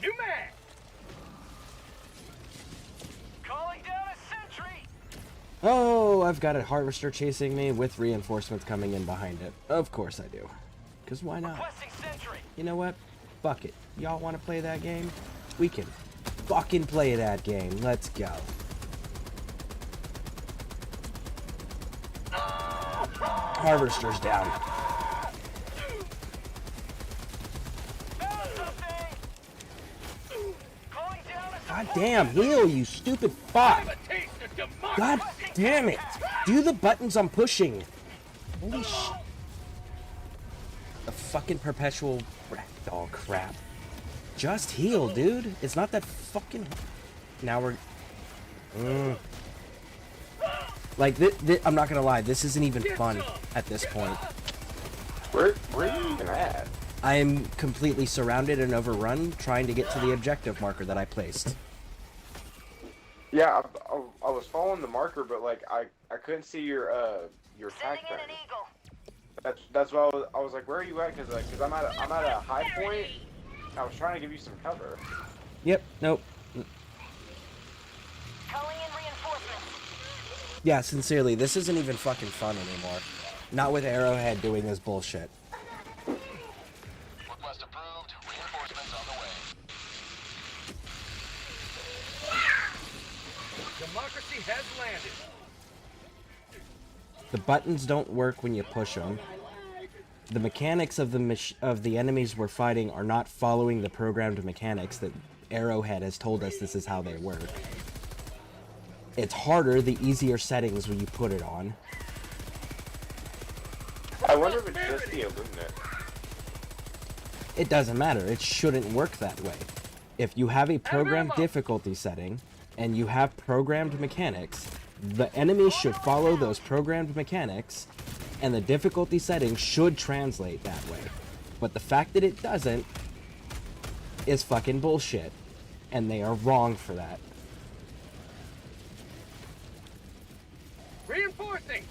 New man! Calling down a sentry! Oh, I've got a harvester chasing me with reinforcements coming in behind it. Of course I do. Because why not? Requesting sentry! You know what? Fuck it. Y'all want to play that game? We can fucking play that game. Let's go. Harvester's down. God damn, heal, you stupid fuck. God damn it. Do the buttons I'm pushing. Holy sh... The fucking perpetual... Oh, crap. Just heal, dude. It's not that fucking... Now we're... Like, I'm not gonna lie, this isn't even fun at this point. Where are you even at? I am completely surrounded and overrun, trying to get to the objective marker that I placed. Yeah, I was following the marker, but like I couldn't see your attack thing. That's why I was like, where are you at? Cause I'm at a high point. I was trying to give you some cover. Yep. Nope. Calling in reinforcements. Yeah, sincerely, this isn't even fucking fun anymore. Not with Arrowhead doing this bullshit. Request approved. Reinforcements on the way. Democracy has landed. The buttons don't work when you push them. The mechanics of the enemies we're fighting are not following the programmed mechanics that Arrowhead has told us this is how they work. It's harder the easier settings when you put it on. I wonder if it's just the Illuminate. It doesn't matter. It shouldn't work that way. If you have a programmed difficulty setting and you have programmed mechanics, the enemy should follow those programmed mechanics and the difficulty setting should translate that way. But the fact that it doesn't is fucking bullshit. And they are wrong for that. Reinforcing!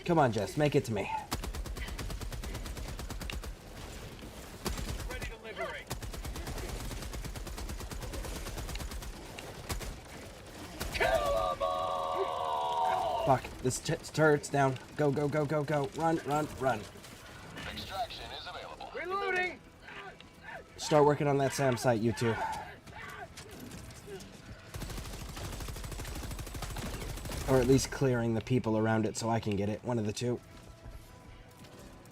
Come on, Jess, make it to me. Ready to liberate. Kill them all! Fuck, this turret's down. Go, go, go, go, go. Run, run, run. Extraction is available. Reloading! Start working on that SAM site, you two. Or at least clearing the people around it so I can get it. One of the two.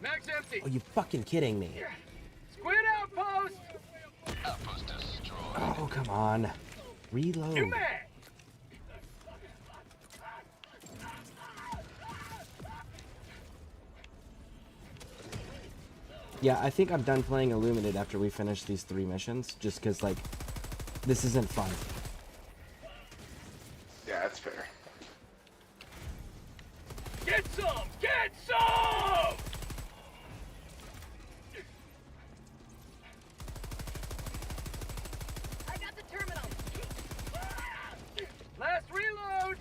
Max empty. Are you fucking kidding me? Squid outpost! Outpost destroyed. Oh, come on. Reload. You mad? Yeah, I think I'm done playing Illuminated after we finish these 3 missions. Just because, like, this isn't fun. Yeah, that's fair. Get some! Get some! I got the terminal. Last reload!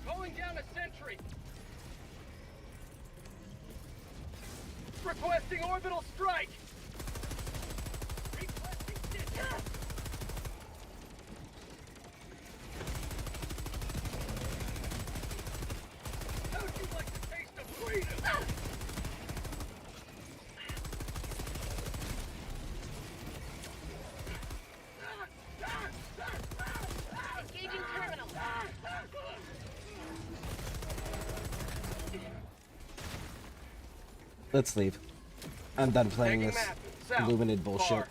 Going down a sentry. Requesting orbital strike. Requesting distance. How'd you like the taste of freedom? Engaging terminal. Let's leave. I'm done playing Taking this map, south, Illuminated bullshit. far.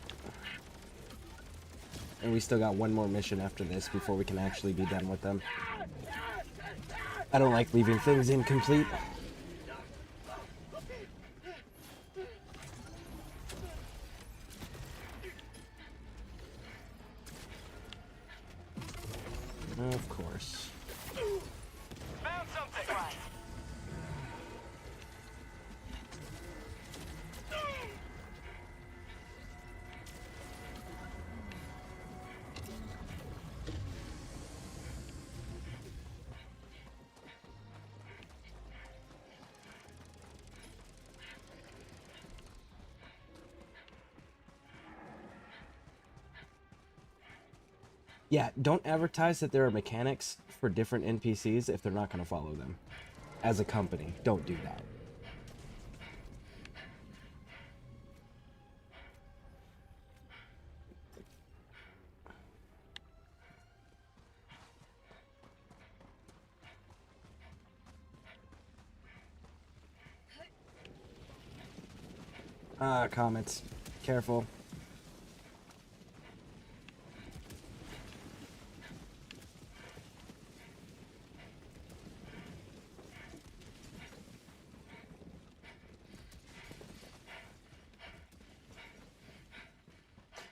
And we still got one more mission after this before we can actually be done with them. I don't like leaving things incomplete. Of course. Found something. Yeah, don't advertise that there are mechanics for different NPCs if they're not going to follow them. As a company, don't do that. Comments. Careful.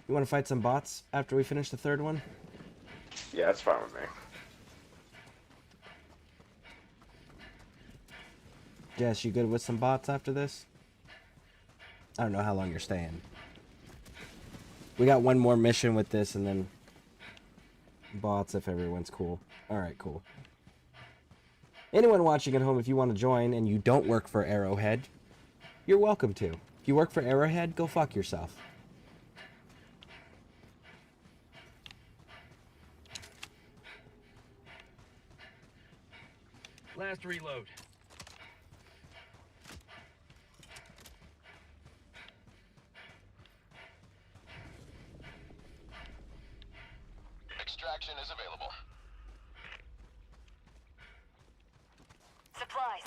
You want to fight some bots after we finish the 3rd one? Yeah, that's fine with me. Jess, you good with some bots after this? I don't know how long you're staying. We got one more mission with this and then bots if everyone's cool. Alright, cool. Anyone watching at home, if you want to join and you don't work for Arrowhead, you're welcome to. If you work for Arrowhead, go fuck yourself. Last reload. Extraction is available. Supplies.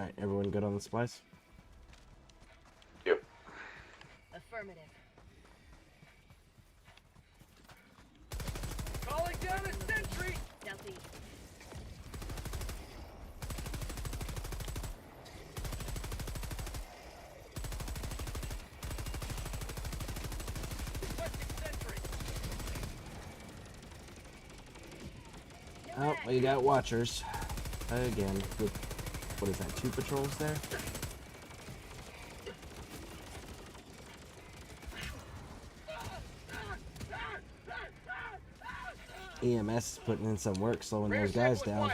Alright, everyone good on the splice? Yep. Affirmative. Calling down a sentry! Southeast. Oh, well, you got watchers. Again, with, what is that, 2 patrols there? EMS is putting in some work slowing those guys down.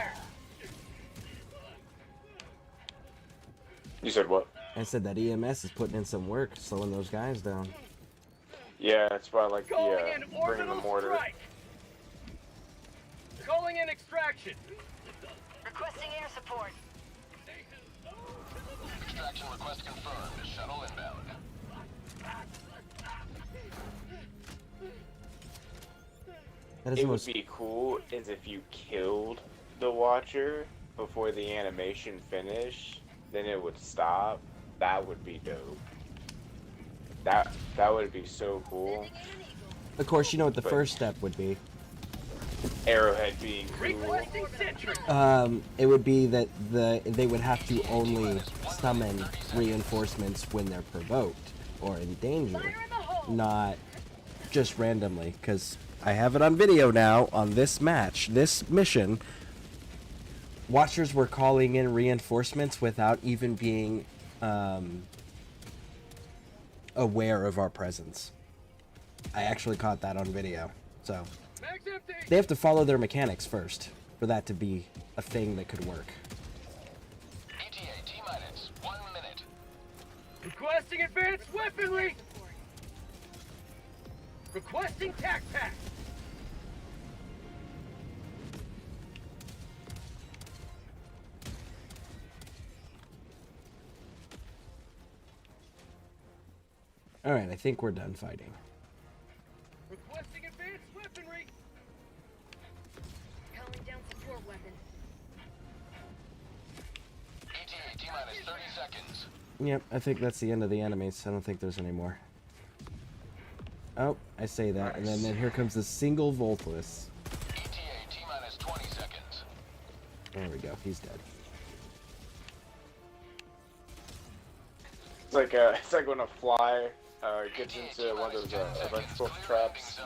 You said what? I said that EMS is putting in some work slowing those guys down. Yeah, that's why I like the bringing the mortar. Strike. Calling in extraction. Requesting air support. Extraction request confirmed. Shuttle inbound. It would be cool is if you killed the Watcher before the animation finished, then it would stop. That would be dope. That would be so cool. Of course, you know what the first step would be. Arrowhead being cool. It would be that they would have to only summon reinforcements when they're provoked or in danger, not just randomly. Because I have it on video now on this match, this mission. Watchers were calling in reinforcements without even being aware of our presence. I actually caught that on video, so they have to follow their mechanics first for that to be a thing that could work. ETA T-minus 1 minute. Requesting advanced weaponry. Requesting tac pack. Alright, I think we're done fighting. Requesting advanced weaponry. Calling down support weapon. ETA T-minus 30 seconds. Yep, I think that's the end of the enemies. I don't think there's any more. Oh, I say that, and then here comes the single Voltless. ETA T-minus 20 seconds. There we go, he's dead. It's like when a fly gets into one of those electrical traps.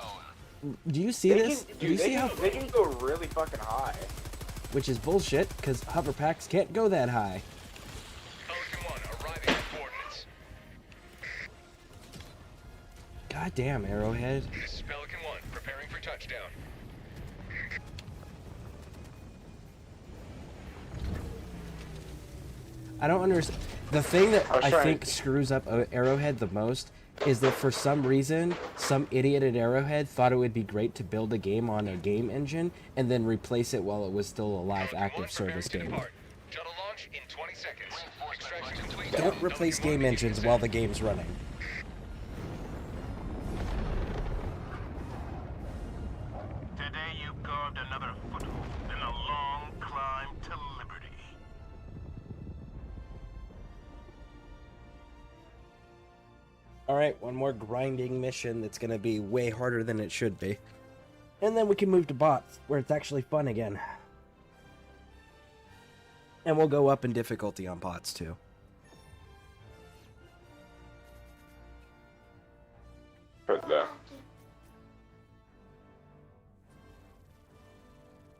Do you see this? Do you see how... They can go really fucking high. Which is bullshit, because hover packs can't go that high. God damn, Arrowhead. This is Pelican 1, preparing for touchdown. I don't understand. The thing that I think screws up Arrowhead the most is that for some reason, some idiot at Arrowhead thought it would be great to build a game on a game engine and then replace it while it was still a live active service game. Shuttle launch in 20 seconds. Extraction complete. Don't replace game engines while the game's running. Today you've carved another foothold in a long climb to liberty. Alright, one more grinding mission that's going to be way harder than it should be. And then we can move to bots, where it's actually fun again. And we'll go up in difficulty on bots, too.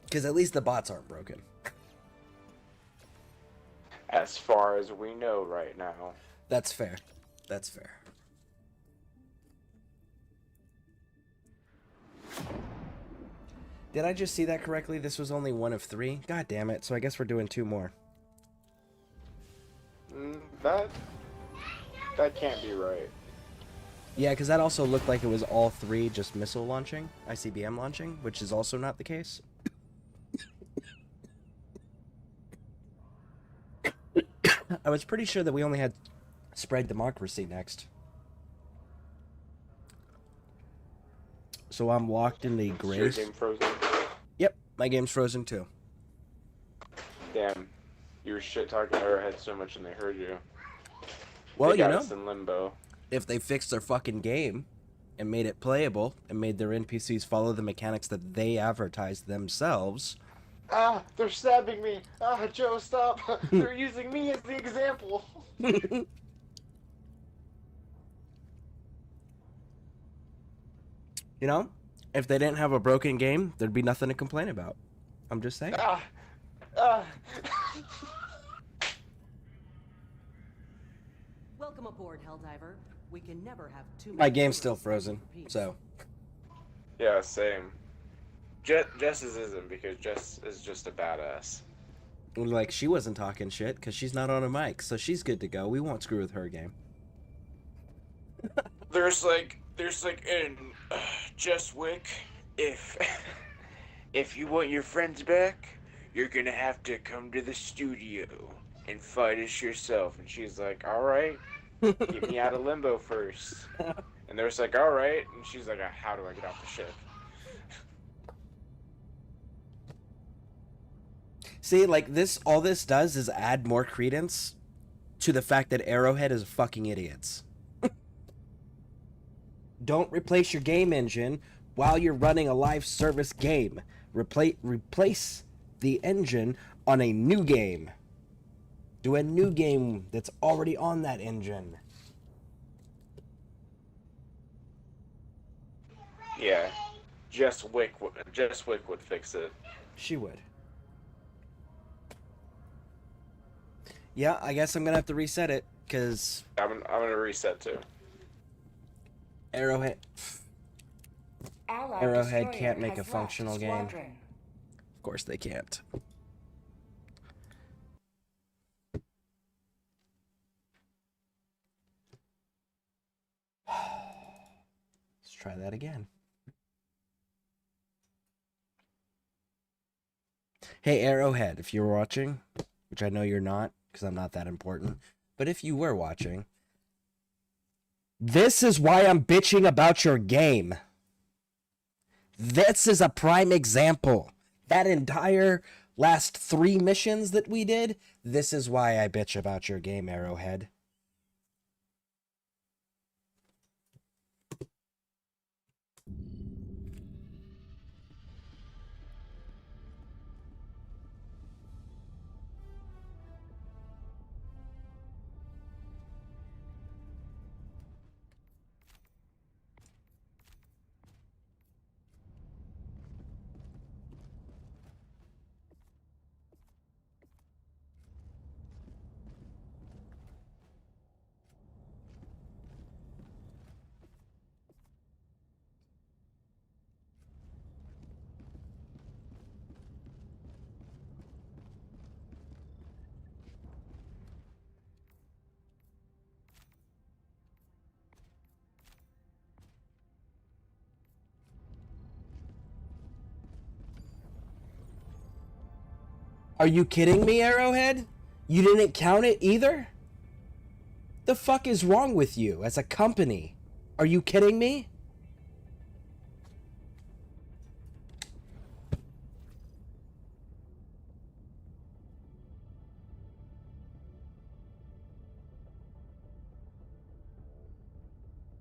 Because at least the bots aren't broken. As far as we know right now. That's fair. That's fair. Did I just see that correctly? This was only 1 of 3? God damn it. So I guess we're doing 2 more. That can't be right. Yeah, because that also looked like it was all 3 just missile launching, ICBM launching, which is also not the case. I was pretty sure that we only had Spread Democracy next. So I'm locked in the grace. Is your game frozen? Yep, my game's frozen too. Damn. You were shit talking Arrowhead so much and they heard you. Well, they you got know, us in limbo. If they fixed their fucking game and made it playable and made their NPCs follow the mechanics that they advertised themselves. Ah, they're stabbing me. Ah, Joe, stop. They're using me as the example. You know, if they didn't have a broken game, there'd be nothing to complain about. I'm just saying. Welcome aboard, Helldiver. We can never have too many. My game's still frozen, so. Yeah, same. Jess's isn't, because Jess is just a badass. Like, she wasn't talking shit because she's not on a mic, so she's good to go. We won't screw with her game. There's like in Jess Wick, if you want your friends back, you're gonna have to come to the studio and fight us yourself. And she's like, all right, get me out of limbo first. And there's like, all right, and she's like, how do I get off the ship? See, like, all this does is add more credence to the fact that Arrowhead is fucking idiots. Don't replace your game engine while you're running a live service game. Replace the engine on a new game. Do a new game that's already on that engine. Yeah, Jess Wick would fix it. She would. Yeah, I guess I'm gonna have to reset it, because I'm gonna reset too. Arrowhead can't make a functional game. Of course they can't. Let's try that again. Hey, Arrowhead, if you're watching, which I know you're not, because I'm not that important, but if you were watching, this is why I'm bitching about your game. This is a prime example. That entire last 3 missions that we did, this is why I bitch about your game, Arrowhead. Are you kidding me, Arrowhead? You didn't count it either? The fuck is wrong with you as a company? Are you kidding me?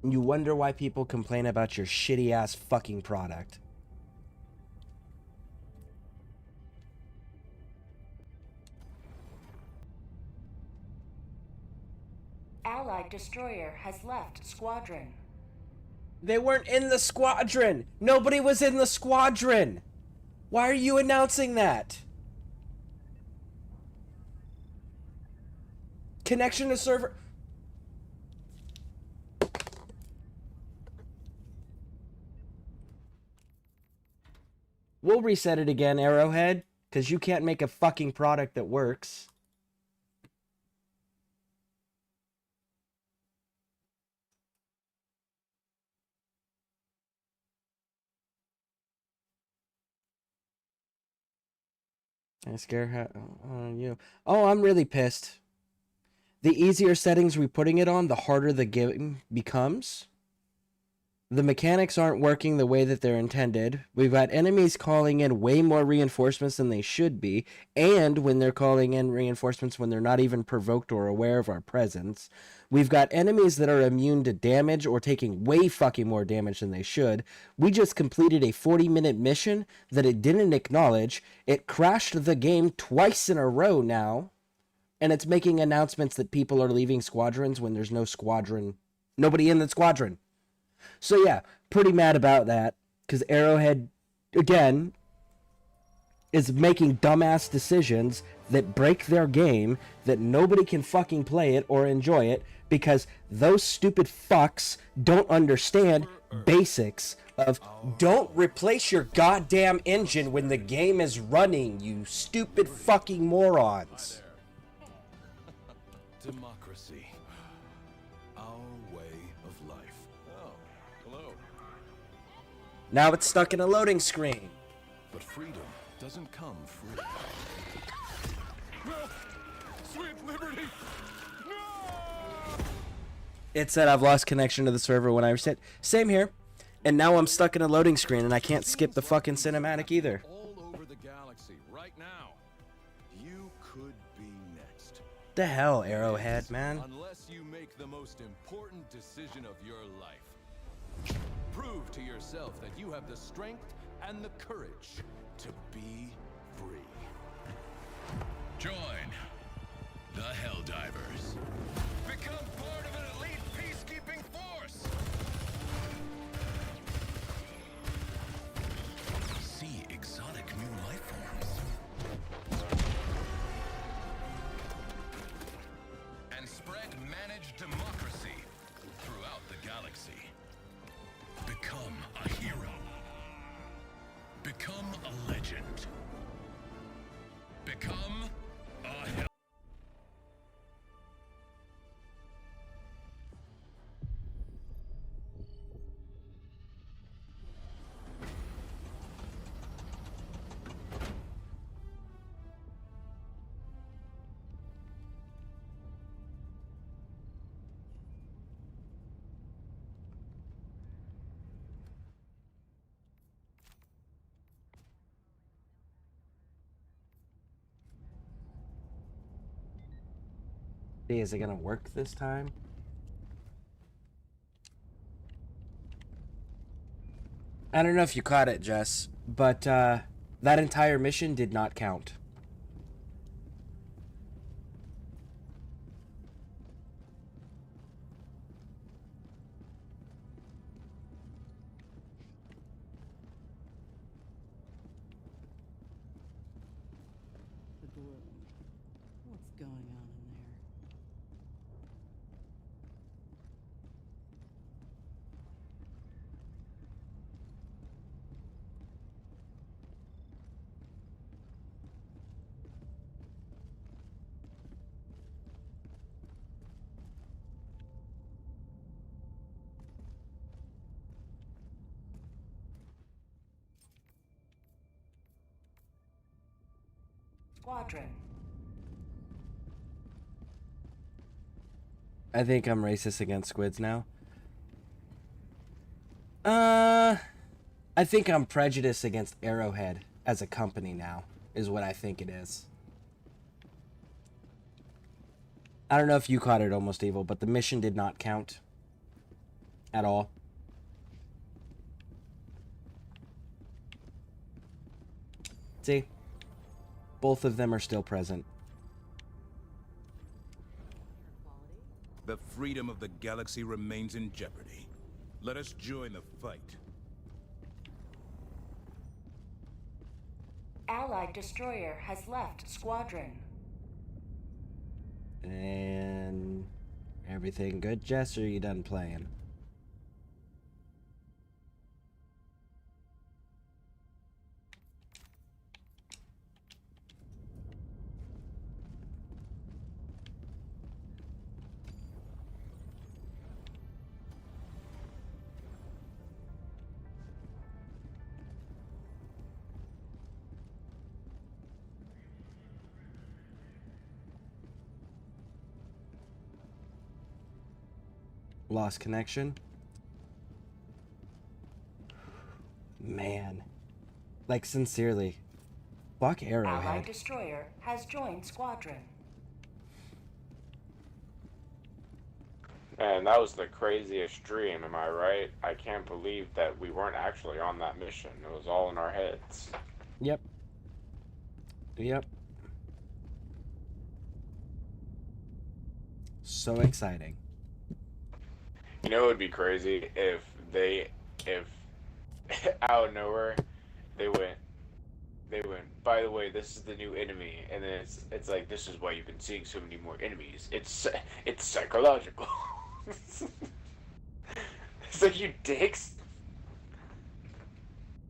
You wonder why people complain about your shitty ass fucking product. Allied destroyer has left squadron. They weren't in the squadron. Nobody was in the squadron. Why are you announcing that? Connection to server. We'll reset it again, Arrowhead, because you can't make a fucking product that works. I scare you. Oh, I'm really pissed. The easier settings we're putting it on, the harder the game becomes. The mechanics aren't working the way that they're intended. We've got enemies calling in way more reinforcements than they should be, and when they're calling in reinforcements when they're not even provoked or aware of our presence. We've got enemies that are immune to damage or taking way fucking more damage than they should. We just completed a 40-minute mission that it didn't acknowledge. It crashed the game twice in a row now, and it's making announcements that people are leaving squadrons when there's no squadron, nobody in the squadron. So yeah, pretty mad about that, because Arrowhead, again, is making dumbass decisions that break their game, that nobody can fucking play it or enjoy it, because those stupid fucks don't understand basics of don't replace your goddamn engine when the game is running, you stupid fucking morons. Democracy. Our way of life. Oh, hello. Now it's stuck in a loading screen. But freedom doesn't come free. No! Sweet liberty! It said I've lost connection to the server when I reset. Same here. And now I'm stuck in a loading screen and I can't skip the fucking cinematic either. All over the galaxy right now. You could be next. The hell, Arrowhead, man. Unless you make the most important decision of your life. Prove to yourself that you have the strength and the courage to be free. Join the Helldivers. Become part of an elite peacekeeping force. See exotic new life forms. And spread managed democracy throughout the galaxy. Become a hero. Become a legend. Become a hell. Is it gonna work this time? I don't know if you caught it, Jess, but that entire mission did not count. The gloom. What's going on in there? Squadron. I think I'm racist against squids now. I think I'm prejudiced against Arrowhead as a company now, is what I think it is. I don't know if you caught it, Almost Evil, but the mission did not count at all. See? Both of them are still present. The freedom of the galaxy remains in jeopardy. Let us join the fight. Allied destroyer has left squadron. And everything good, Jess, or are you done playing? Lost connection. Man. Like, sincerely. Fuck Arrowhead. Allied destroyer has joined squadron. Man, that was the craziest dream, am I right? I can't believe that we weren't actually on that mission. It was all in our heads. Yep. Yep. So exciting. You know, it would be crazy if out of nowhere, they went, by the way, this is the new enemy, and then it's like, this is why you've been seeing so many more enemies. It's psychological. It's like, you dicks.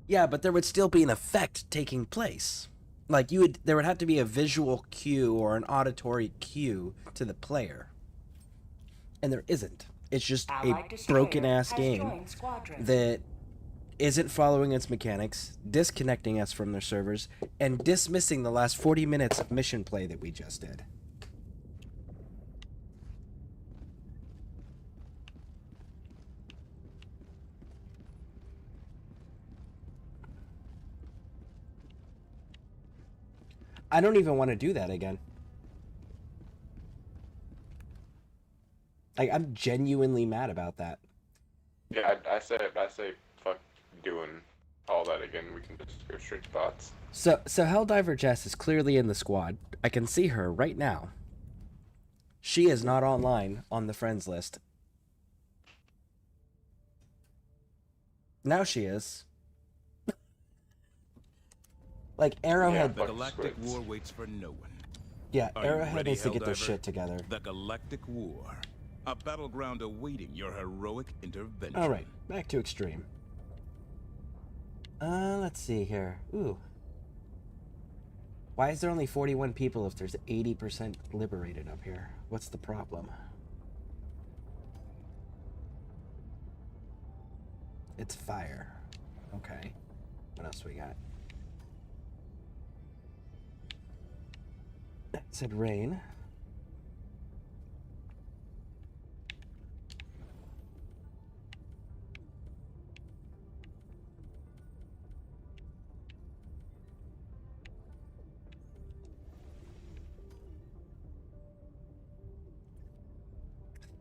Yeah, but there would still be an effect taking place. Like, there would have to be a visual cue or an auditory cue to the player. And there isn't. It's just a broken-ass game that isn't following its mechanics, disconnecting us from their servers, and dismissing the last 40 minutes of mission play that we just did. I don't even want to do that again. Like, I'm genuinely mad about that. Yeah, I say fuck doing all that again. We can just go straight to bots. So Helldiver Jess is clearly in the squad. I can see her right now. She is not online on the friends list. Now she is. Like, Arrowhead... The Galactic War waits for no one. Yeah, Are you Arrowhead ready, needs to get their Helldiver? shit together. The Galactic War. A battleground awaiting your heroic intervention. Alright, back to Extreme. Let's see here. Ooh. Why is there only 41 people if there's 80% liberated up here? What's the problem? It's fire. Okay. What else we got? That said rain.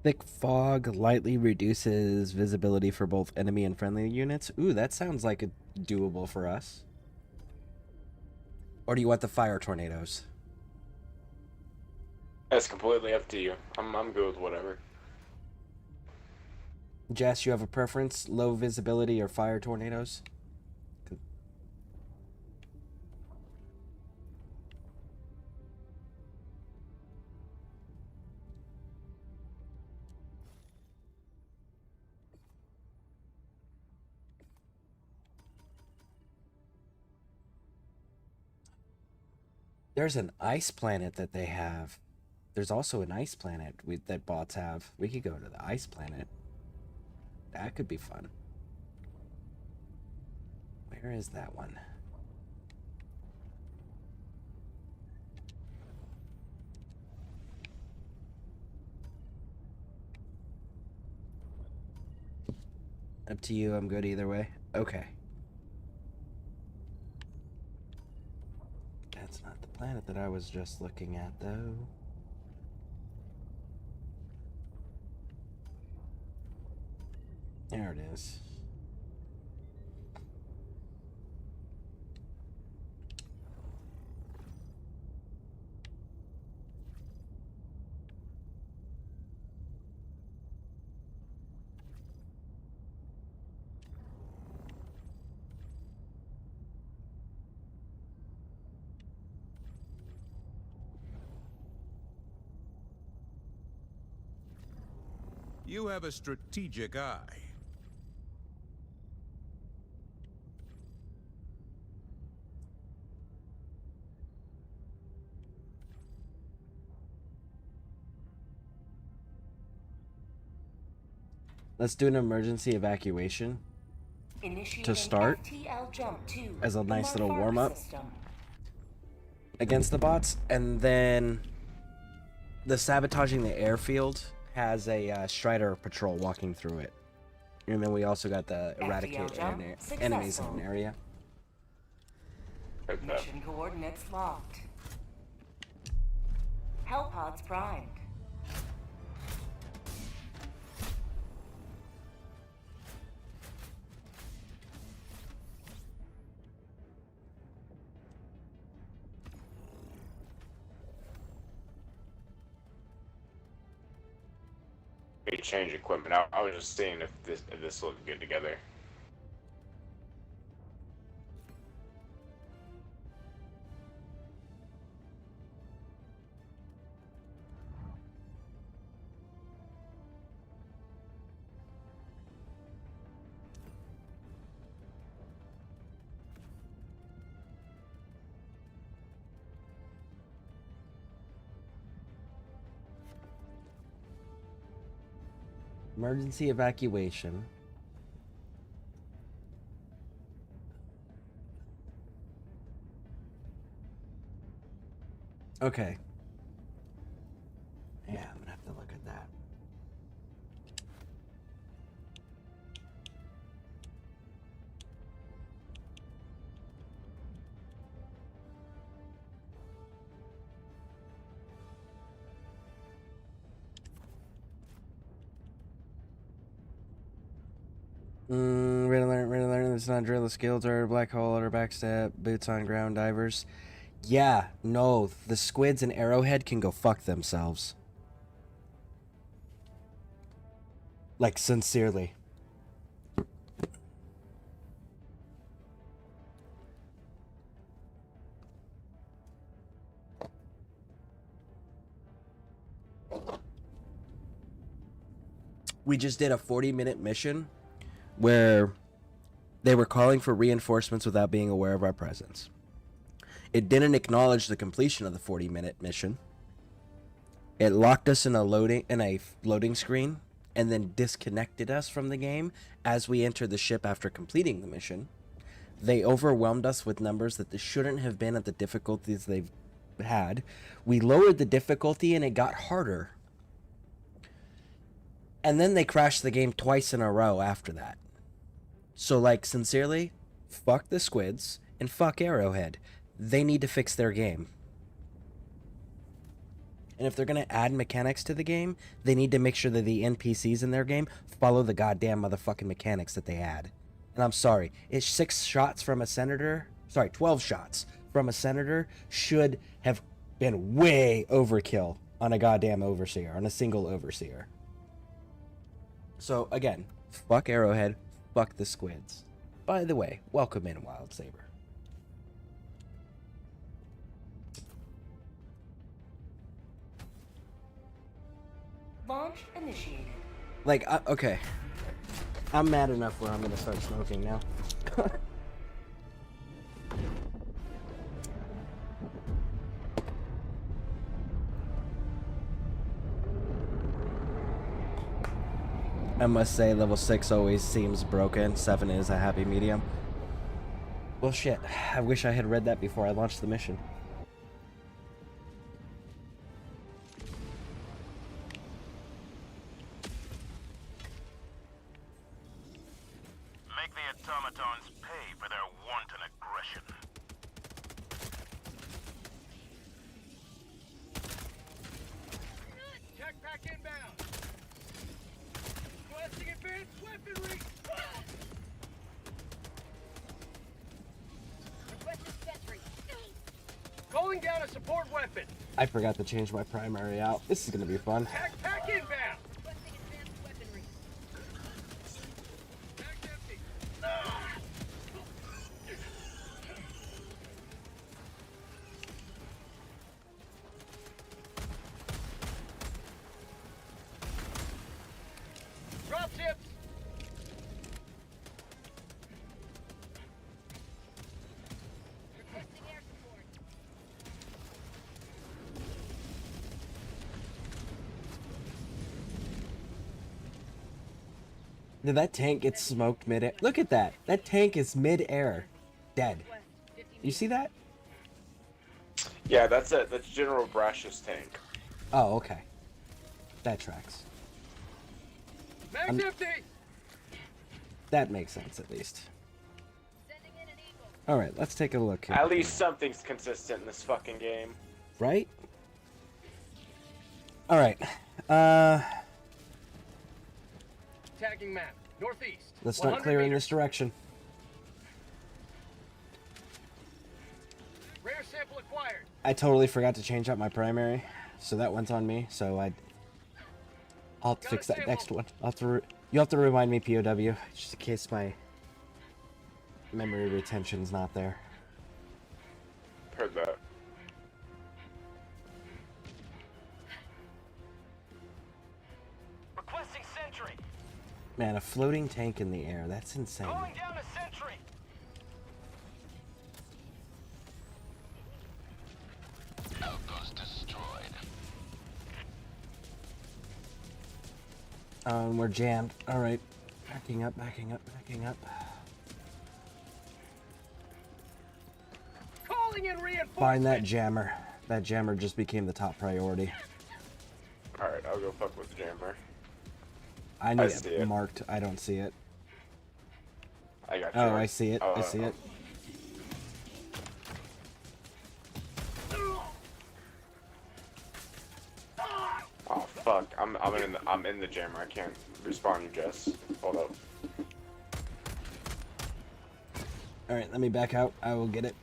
Thick fog lightly reduces visibility for both enemy and friendly units. Ooh, that sounds like a doable for us. Or do you want the fire tornadoes? That's completely up to you. I'm good with whatever. Jess, you have a preference? Low visibility or fire tornadoes? There's an ice planet that they have. There's also an ice planet that bots have. We could go to the ice planet. That could be fun. Where is that one? Up to you. I'm good either way. Okay. That's not the planet that I was just looking at, though. There it is. You have a strategic eye. Let's do an emergency evacuation to start as a nice little warm-up against the bots, and then the sabotaging the airfield has a Strider patrol walking through it And then we also got the eradicate jump enemies in successful. an area. Mission coordinates locked. Hellpods primed. We change equipment. I was just seeing if this looked good together. Emergency evacuation. Okay. Yeah, I'm gonna have to look at that. Red alert, it's not drill, the skills are black hole or backstab, boots on ground divers. Yeah, no, the squids and Arrowhead can go fuck themselves. Like, sincerely. We just did a 40-minute mission where they were calling for reinforcements without being aware of our presence. It didn't acknowledge the completion of the 40-minute mission. It locked us in a loading screen and then disconnected us from the game as we entered the ship after completing the mission. They overwhelmed us with numbers that they shouldn't have been at the difficulties they've had. We lowered the difficulty and it got harder. And then they crashed the game twice in a row after that. So, like, sincerely, fuck the squids and fuck Arrowhead. They need to fix their game. And if they're going to add mechanics to the game, they need to make sure that the NPCs in their game follow the goddamn motherfucking mechanics that they add. And I'm sorry, it's 6 shots from a senator, 12 shots from a senator should have been way overkill on a goddamn overseer, on a single overseer. So, again, fuck Arrowhead, fuck the squids. By the way, welcome in, Wild Saber. Launch initiated. Like, okay. I'm mad enough where I'm gonna start smoking now. I must say, level 6 always seems broken. 7 is a happy medium. Well, shit. I wish I had read that before I launched the mission. Make the automatons pay for their wanton aggression. Tech pack inbound. Requesting advanced weaponry. Requesting sentry. Calling down a support weapon. I forgot to change my primary out. This is gonna be fun. Tech pack inbound. Requesting advanced weaponry. Bag's empty. Drop ships. Requesting air support. Did that tank get smoked mid-air? Look at that. That tank is mid-air. Dead. You see that? Yeah, that's it. That's General Brash's tank. Oh, okay. That tracks. Bag's empty. That makes sense, at least. Alright, let's take a look here. At least something's consistent in this fucking game. Right? Alright. Tagging map. Northeast. Let's start 100 clearing meters. this direction. Rare sample acquired. I totally forgot to change out my primary, so that one's on me. So I'll have to fix that next one. You'll have to remind me, POW, just in case my memory retention's not there. Heard that. Requesting sentry. Man, a floating tank in the air, that's insane. Calling down a sentry. Outpost destroyed. We're jammed. Alright. Backing up, backing up, backing up. Calling in reinforcements. Find that jammer. That jammer just became the top priority. Alright, I'll go fuck with the jammer. I need see it it. marked. I don't see it. I got you. Oh, I see it. Oh, I see it. Oh fuck! I'm in the jammer. I can't respawn you, Jess. Hold up. All right, let me back out. I will get it.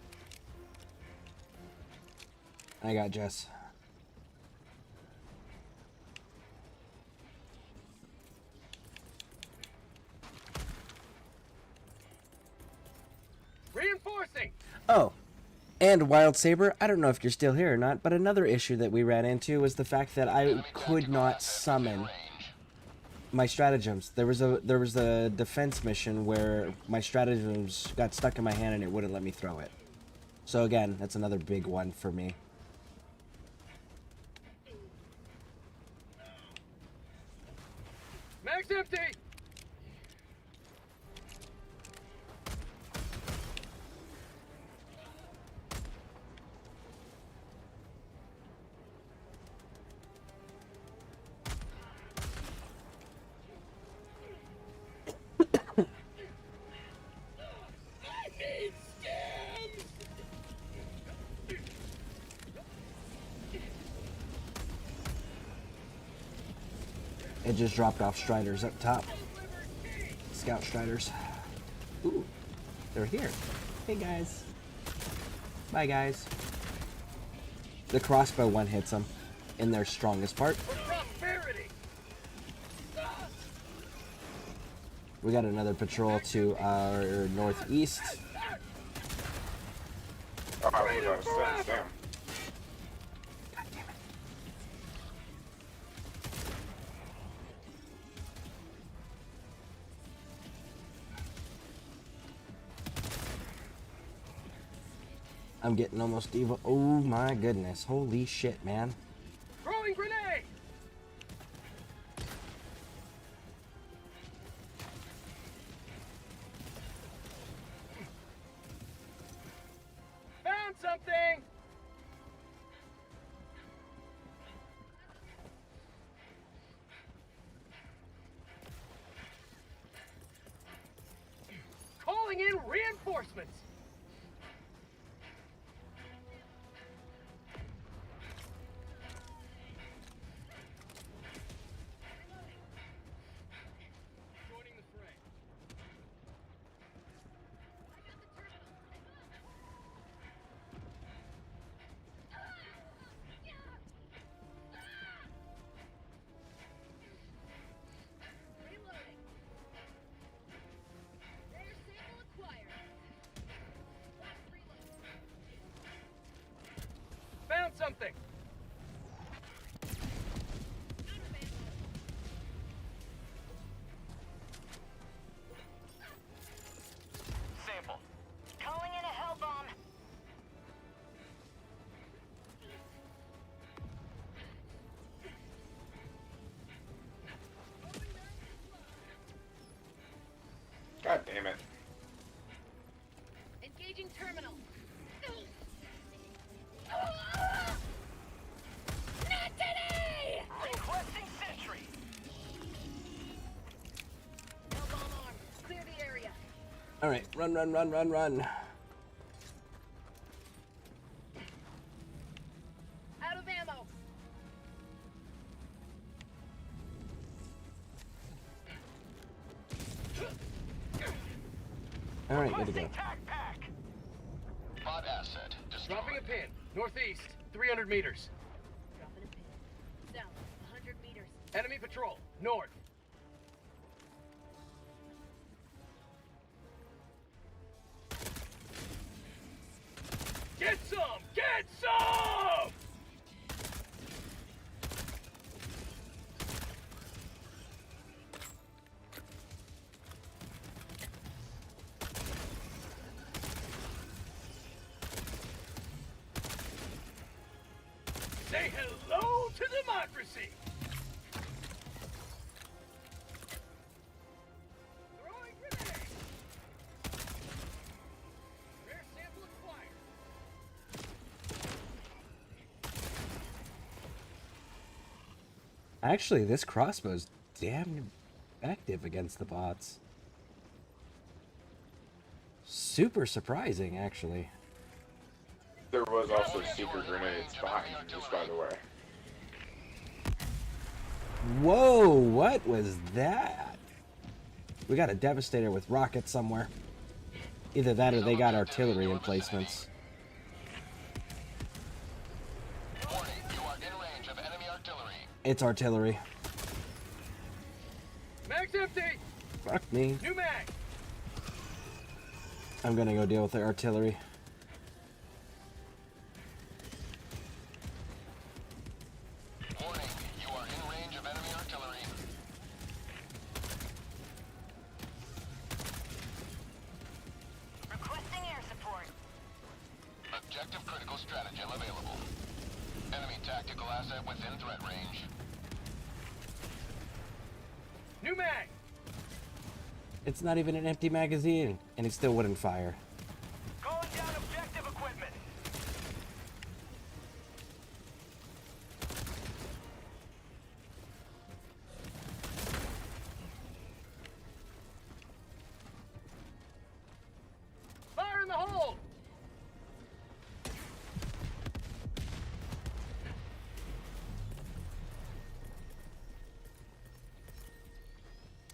I got Jess. Reinforcing. Oh, and Wild Saber, I don't know if you're still here or not, but another issue that we ran into was the fact that I could not summon my stratagems. There was a defense mission where my stratagems got stuck in my hand and it wouldn't let me throw it. So again, that's another big one for me. Mag's empty. It just dropped off Striders up top. Scout Striders. Ooh, they're here. Hey guys. Bye guys. The crossbow one hits them in their strongest part. We got another patrol to our northeast. Oh, I was out of sense, damn. God damn it. I'm getting almost evil. Oh my goodness. Holy shit, man. Throwing grenade. Found something. Calling in reinforcements. Joining the fray. Reloading. Rare sample acquired. Last reload. Found something. Sample. Calling in a hell bomb. God damn it. Engaging terminal. Not today! Requesting sentry. No bomb armed. Clear the Alright, run, run, run, run, run. Out of ammo. Alright, good to go. Pod asset destroyed. Dropping a pin. Northeast, 300 meters. Dropping a pin. South, 100 meters. Enemy patrol, north. Get some! Get some! Say hello to democracy! Throwing grenade! Rare sample acquired. Actually, this crossbow's damn effective against the bots. Super surprising, actually. There was also super grenades behind you, just by the way. Whoa, what was that? We got a Devastator with rockets somewhere. Either that or they got artillery emplacements. Warning, you are in range of enemy artillery. It's artillery. Mag's empty! Fuck me. New mag! I'm gonna go deal with the artillery. Warning, you are in range of enemy artillery. Requesting air support. Objective critical stratagem available. Enemy tactical asset within threat range. New mag! It's not even an empty magazine, and it still wouldn't fire. Calling down objective equipment. Fire in the hole!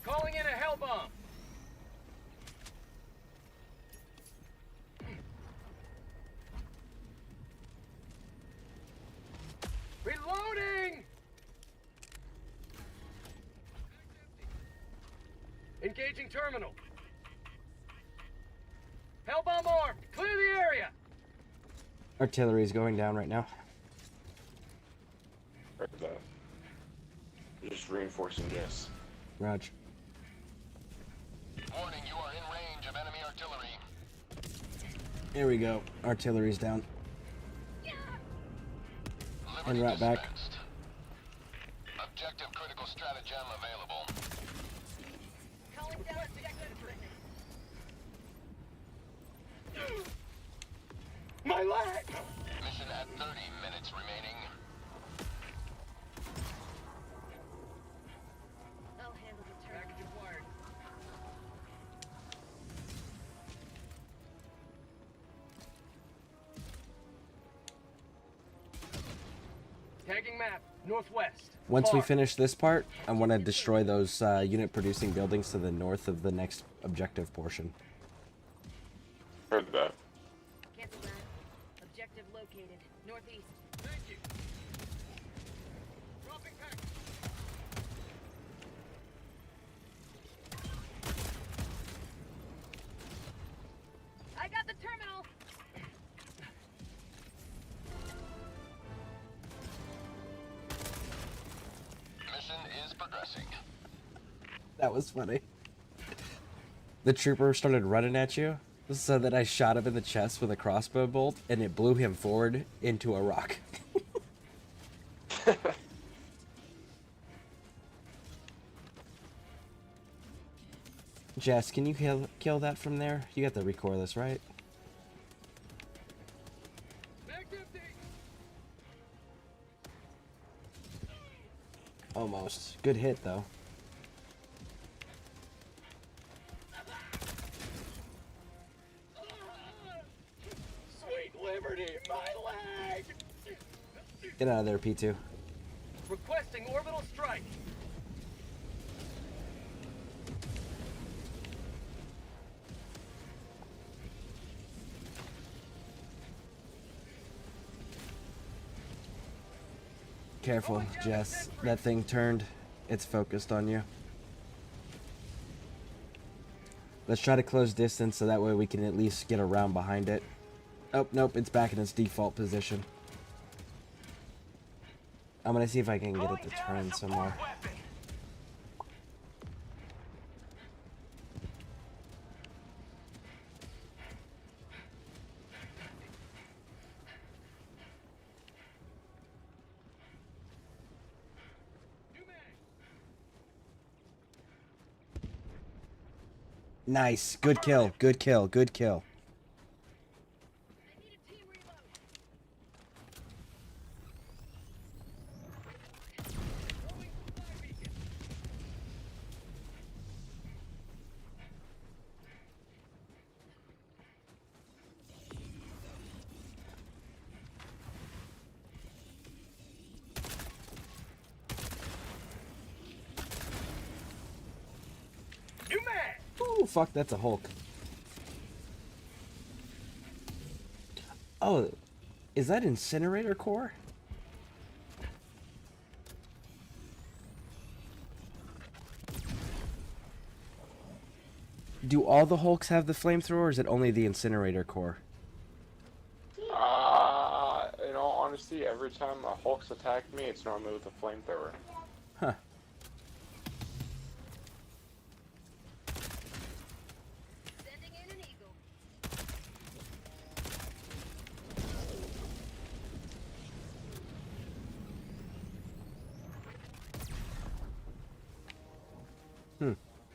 Calling in a hell bomb! Reloading! Engaging terminal. Hellbomb armed! Clear the area! Artillery's going down right now. Or just reinforcing this. Raj. Warning, you are in range of enemy artillery. Here we go. Artillery's down. And right back. Dispensed. Objective critical stratagem available. Calling down objective equipment. My leg! Mission at 30 minutes remaining. I'll handle the turn. Package acquired. Tagging map, northwest. Once we Far. finish this part, I want to destroy those unit producing buildings to the north of the next objective portion. Heard that. Cancel that. Objective located. Northeast. Thank you. Dropping pack. I got the terminal. Mission is progressing. That was funny. The trooper started running at you, so that I shot him in the chest with a crossbow bolt, and it blew him forward into a rock. Jess, can you kill that from there? You got the recoilless, right? Mag's empty. Almost. Good hit, though. Get out of there, P2. Requesting orbital strike. Careful, Jess. That thing turned. It's focused on you. Let's try to close distance so that way we can at least get around behind it. Oh, nope, it's back in its default position. I'm gonna see if I can get it to turn somewhere. Nice. Good kill. Good kill. Good kill. Ooh, fuck, that's a Hulk. Oh, is that incinerator core? Do all the Hulks have the flamethrower, or is it only the incinerator core? In all honesty, every time a Hulk's attacked me, it's normally with a flamethrower. Huh.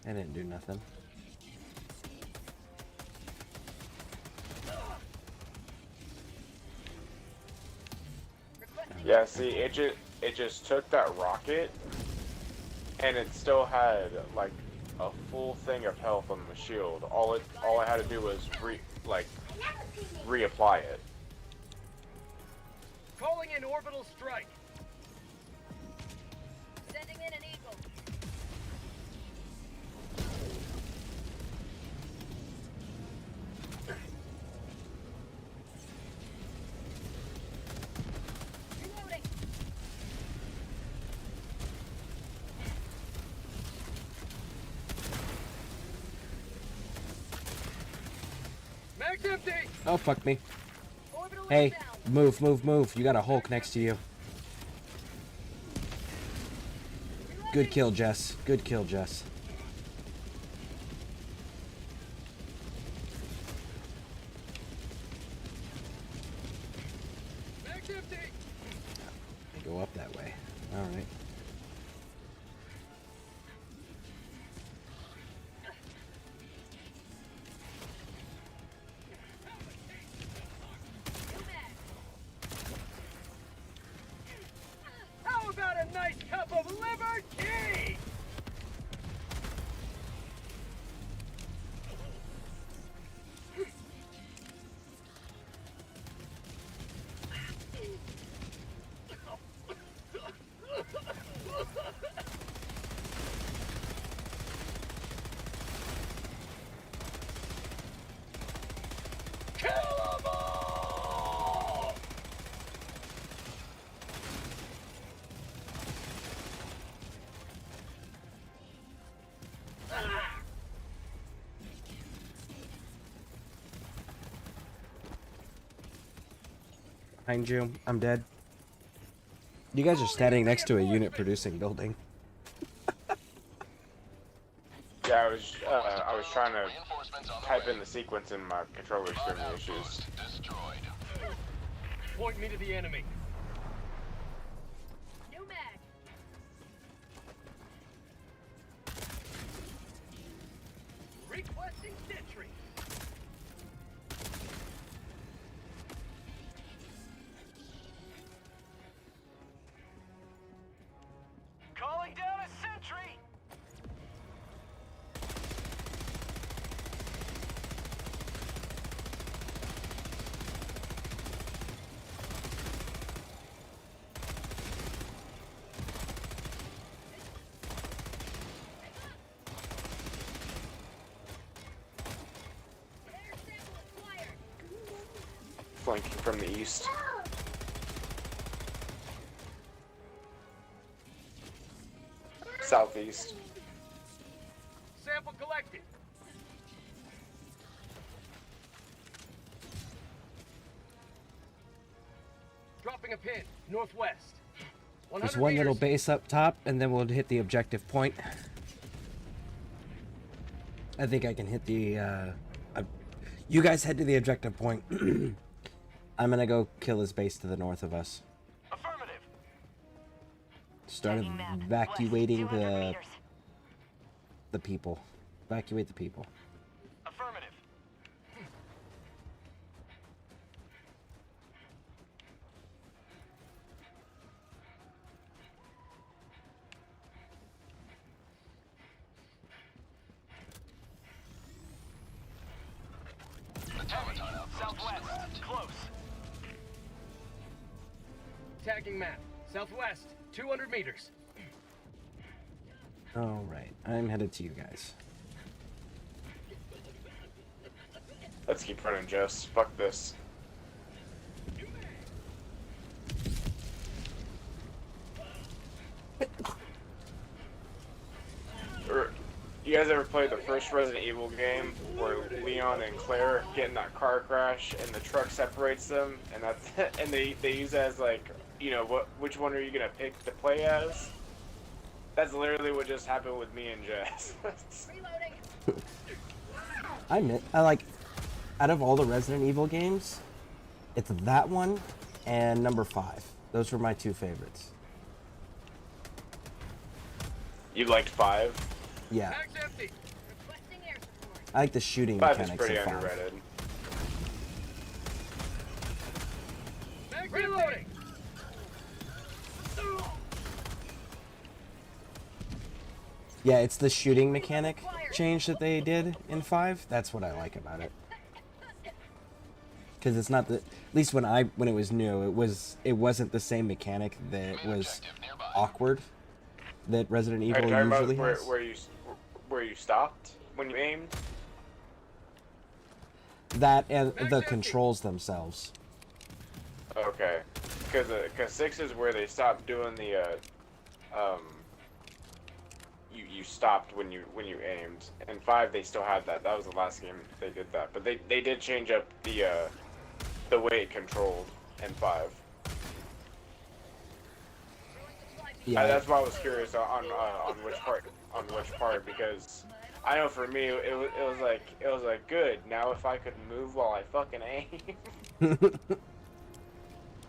I didn't do nothing. Yeah, see, it just took that rocket, and it still had like a full thing of health on the shield. All I had to do was reapply it. Calling in orbital strike. Sending in an eagle. Reloading. Mag's empty. Oh, fuck me. Hey, move, move, move. You got a Hulk next to you. Good kill, Jess. Good kill, Jess. Mag's empty. Go up that way. All right. How about a nice cup of liver tea? Kill 'em all! Behind you. I'm dead. You guys are standing next to a unit producing building. Yeah, I was trying to type in the sequence and my controller's giving me issues. Point me to the enemy. New mag. Requesting sentry. Calling down a sentry. flanking from the east. Southeast. Sample collected. Dropping a pin, northwest. There's 100 one little meters. base up top, and then we'll hit the objective point. I think I can hit the, you guys head to the objective point. I'm gonna go kill his base to the north of us. Affirmative. Start evacuating the people. Evacuate the people. Affirmative. Southwest, close. Tagging map. Southwest, 200 meters. Alright, I'm headed to you guys. Let's keep running, Jess. Fuck this. You guys ever played the first Resident Evil game where Leon and Claire get in that car crash and the truck separates them, and that's and they use that as like, you know, which one are you gonna pick to play as? That's literally what just happened with me and Jess. I like, out of all the Resident Evil games, it's that one and number 5. Those were my 2 favorites. You liked 5? Yeah. Bag's empty. I like the shooting 5 is mechanics pretty of 5. underrated. Bag reloading. Yeah, it's the shooting mechanic change that they did in 5. That's what I like about it. Because it's not the, at least when it was new, it wasn't the same mechanic that was awkward that Resident Evil usually has. Where you stopped when you aimed? That and the controls themselves. Okay, because 6 is where they stopped doing the you stopped when you aimed, and 5 they still had that. That was the last game they did that, but they did change up the way it controlled in 5. Yeah, that's why I was curious on which part, because I know for me it was like good. Now if I could move while I fucking aim.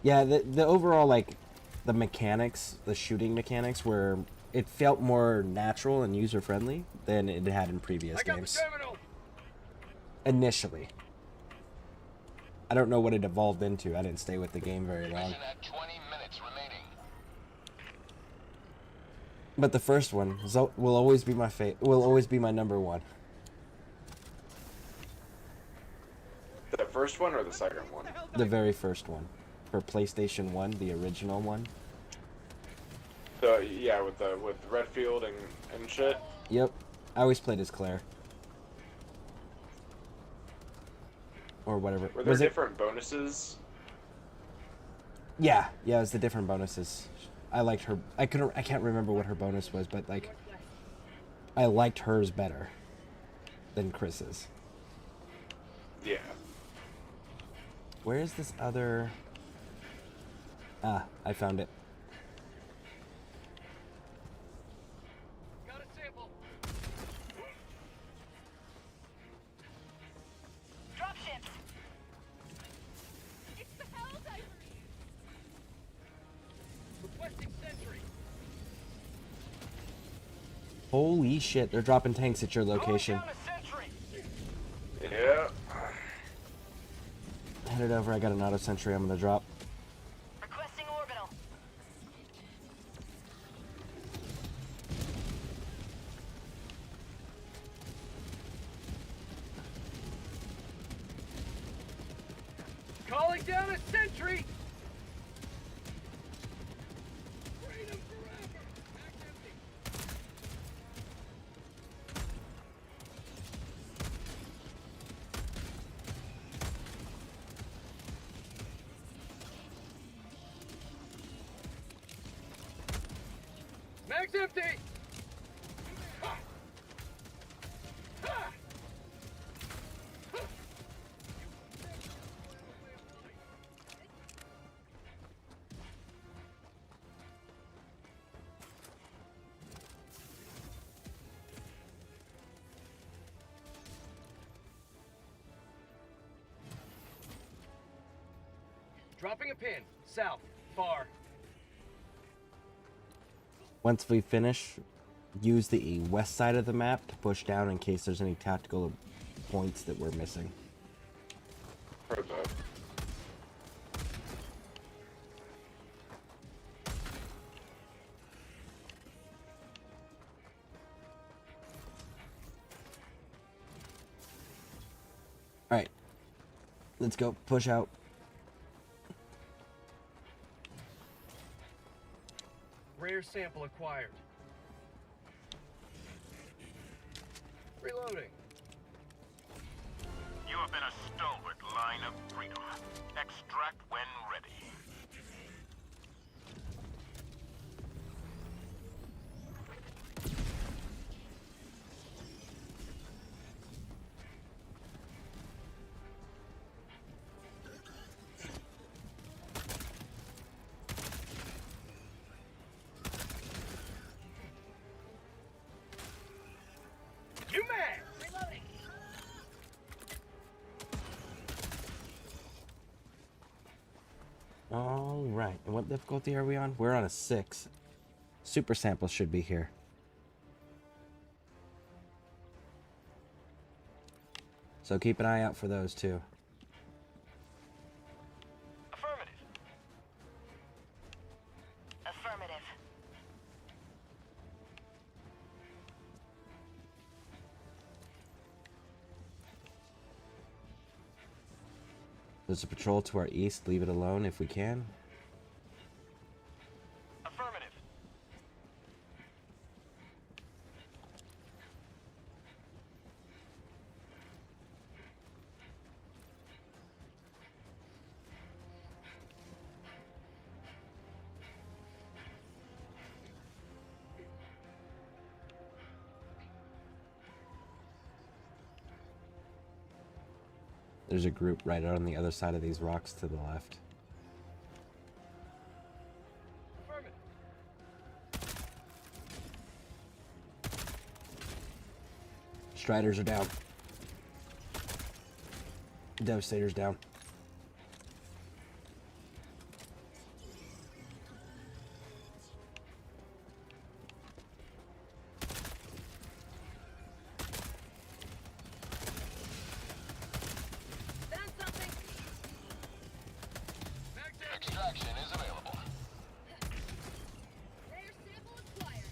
Yeah, the overall, like, the mechanics, the shooting mechanics, where it felt more natural and user friendly than it had in previous games. Initially. I don't know what it evolved into. I didn't stay with the game very long. But the first one will always be will always be my number 1. The first one or the second one? The very first one. For PlayStation 1, the original one. So yeah, with Redfield and shit. Yep. I always played as Claire. Or whatever. Were there different bonuses? Yeah, it was the different bonuses. I liked her. I can't remember what her bonus was, but like, I liked hers better than Chris's. Yeah. Where is this other? Ah, I found it. Got a sample. Dropships. It's the Helldivers. Requesting sentry. Holy shit! They're dropping tanks at your location. Yeah. Headed over. I got an auto sentry. I'm gonna drop. Requesting orbital. Calling down a sentry. Bag's empty! Dropping a pin. South. Far. Once we finish, use the west side of the map to push down in case there's any tactical points that we're missing. Heard that. Alright. Let's go. Push out. Rare sample acquired. Reloading. You have been a stalwart line of freedom. Extract when ready. You mad? Reloading. Alright. And what difficulty are we on? We're on a 6. Super sample should be here. So keep an eye out for those too. Affirmative. Affirmative. There's a patrol to our east. Leave it alone if we can. Affirmative. There's a group right on the other side of these rocks to the left. Affirmative. Striders are down. Devastator's down. Found something. Extraction is available. Rare sample acquired.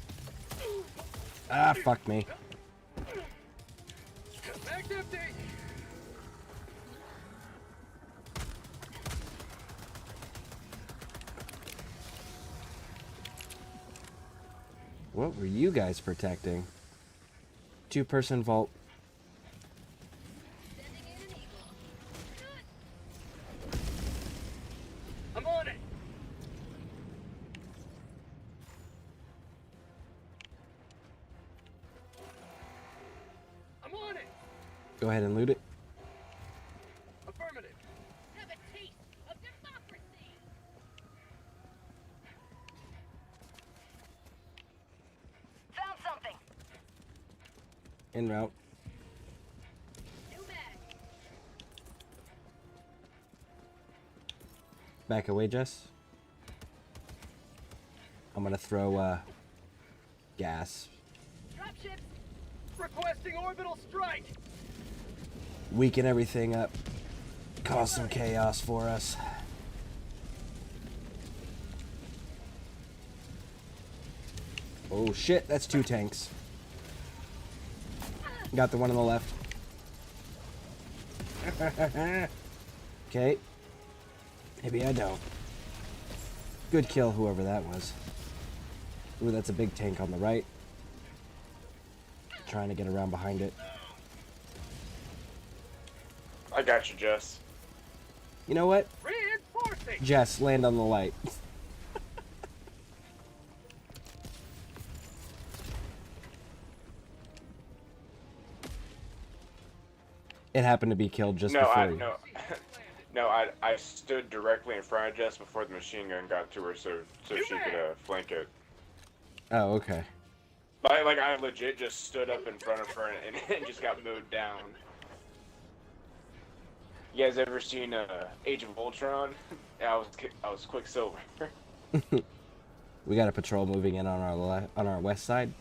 Ah, fuck me. Bag's empty! What were you guys protecting? 2-person vault. Sending in an eagle. I'm on it! I'm on it! Go ahead and loot it. Affirmative. Have a taste of democracy. Found something. En route. New mag. Back away, Jess. I'm gonna throw gas. Dropships. Requesting orbital strike! Weaken everything up. Cause some chaos for us. Oh shit, that's 2 tanks. Got the one on the left. Okay. Maybe I don't. Good kill, whoever that was. Ooh, that's a big tank on the right. Trying to get around behind it. I got you, Jess. You know what? Reinforcing! Jess, land on the light. It happened to be killed just no, before I you. no, no. I stood directly in front of Jess before the machine gun got to her, so she could flank it. Oh, okay. But I legit just stood up in front of her and just got mowed down. You guys ever seen Age of Ultron? I was Quicksilver. We got a patrol moving in on our west side.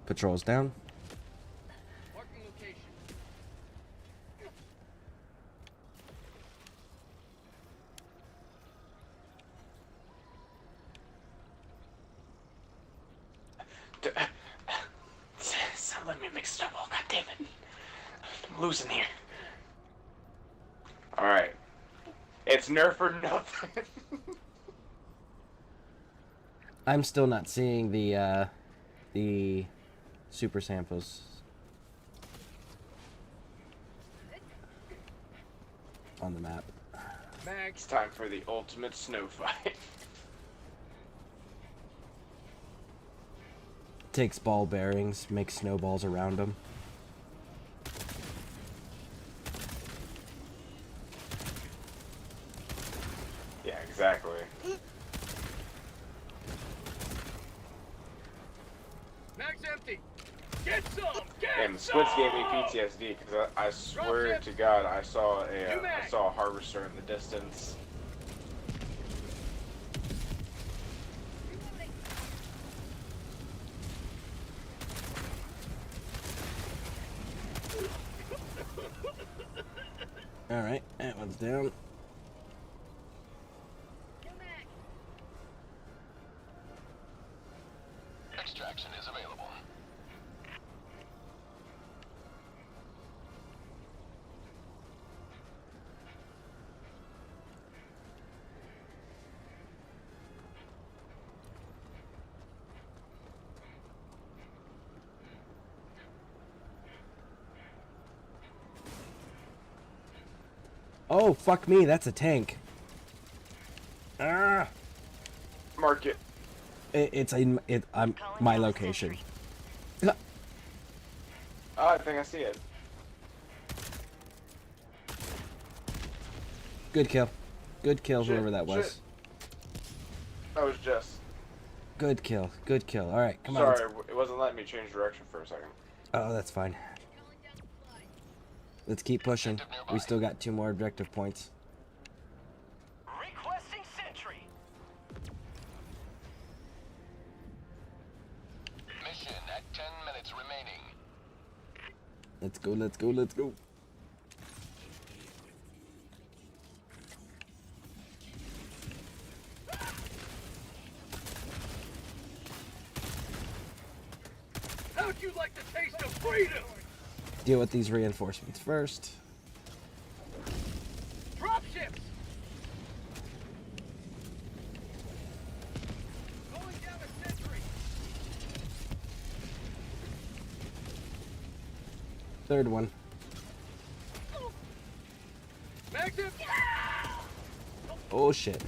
Patrol's down. Marking location. Stop letting me mix it up. Oh, God damn it. I'm losing here. Alright. It's nerf or nothing. I'm still not seeing the super samples on the map. It's time for the ultimate snow fight. Takes ball bearings, makes snowballs around them. Yeah, exactly. Mag's empty. Get some. And the splits gave me PTSD because I swear to God I saw a harvester in the distance. All right, that one's down. Extraction is available. Oh, fuck me, that's a tank. Ah! Mark it. It's my location. Oh, I think I see it. Good kill. Good kill, Shit, whoever that was. shit. That was Jess. Good kill. Good kill. All right, come on. Sorry, it wasn't letting me change direction for a second. Oh, that's fine. Let's keep pushing. We still got 2 more objective points. Requesting sentry. Mission at 10 minutes remaining. Let's go, let's go, let's go. How'd you like the taste of freedom? Deal with these reinforcements first. Dropships. Going down a sentry. Third one. Mag's empty. Oh shit.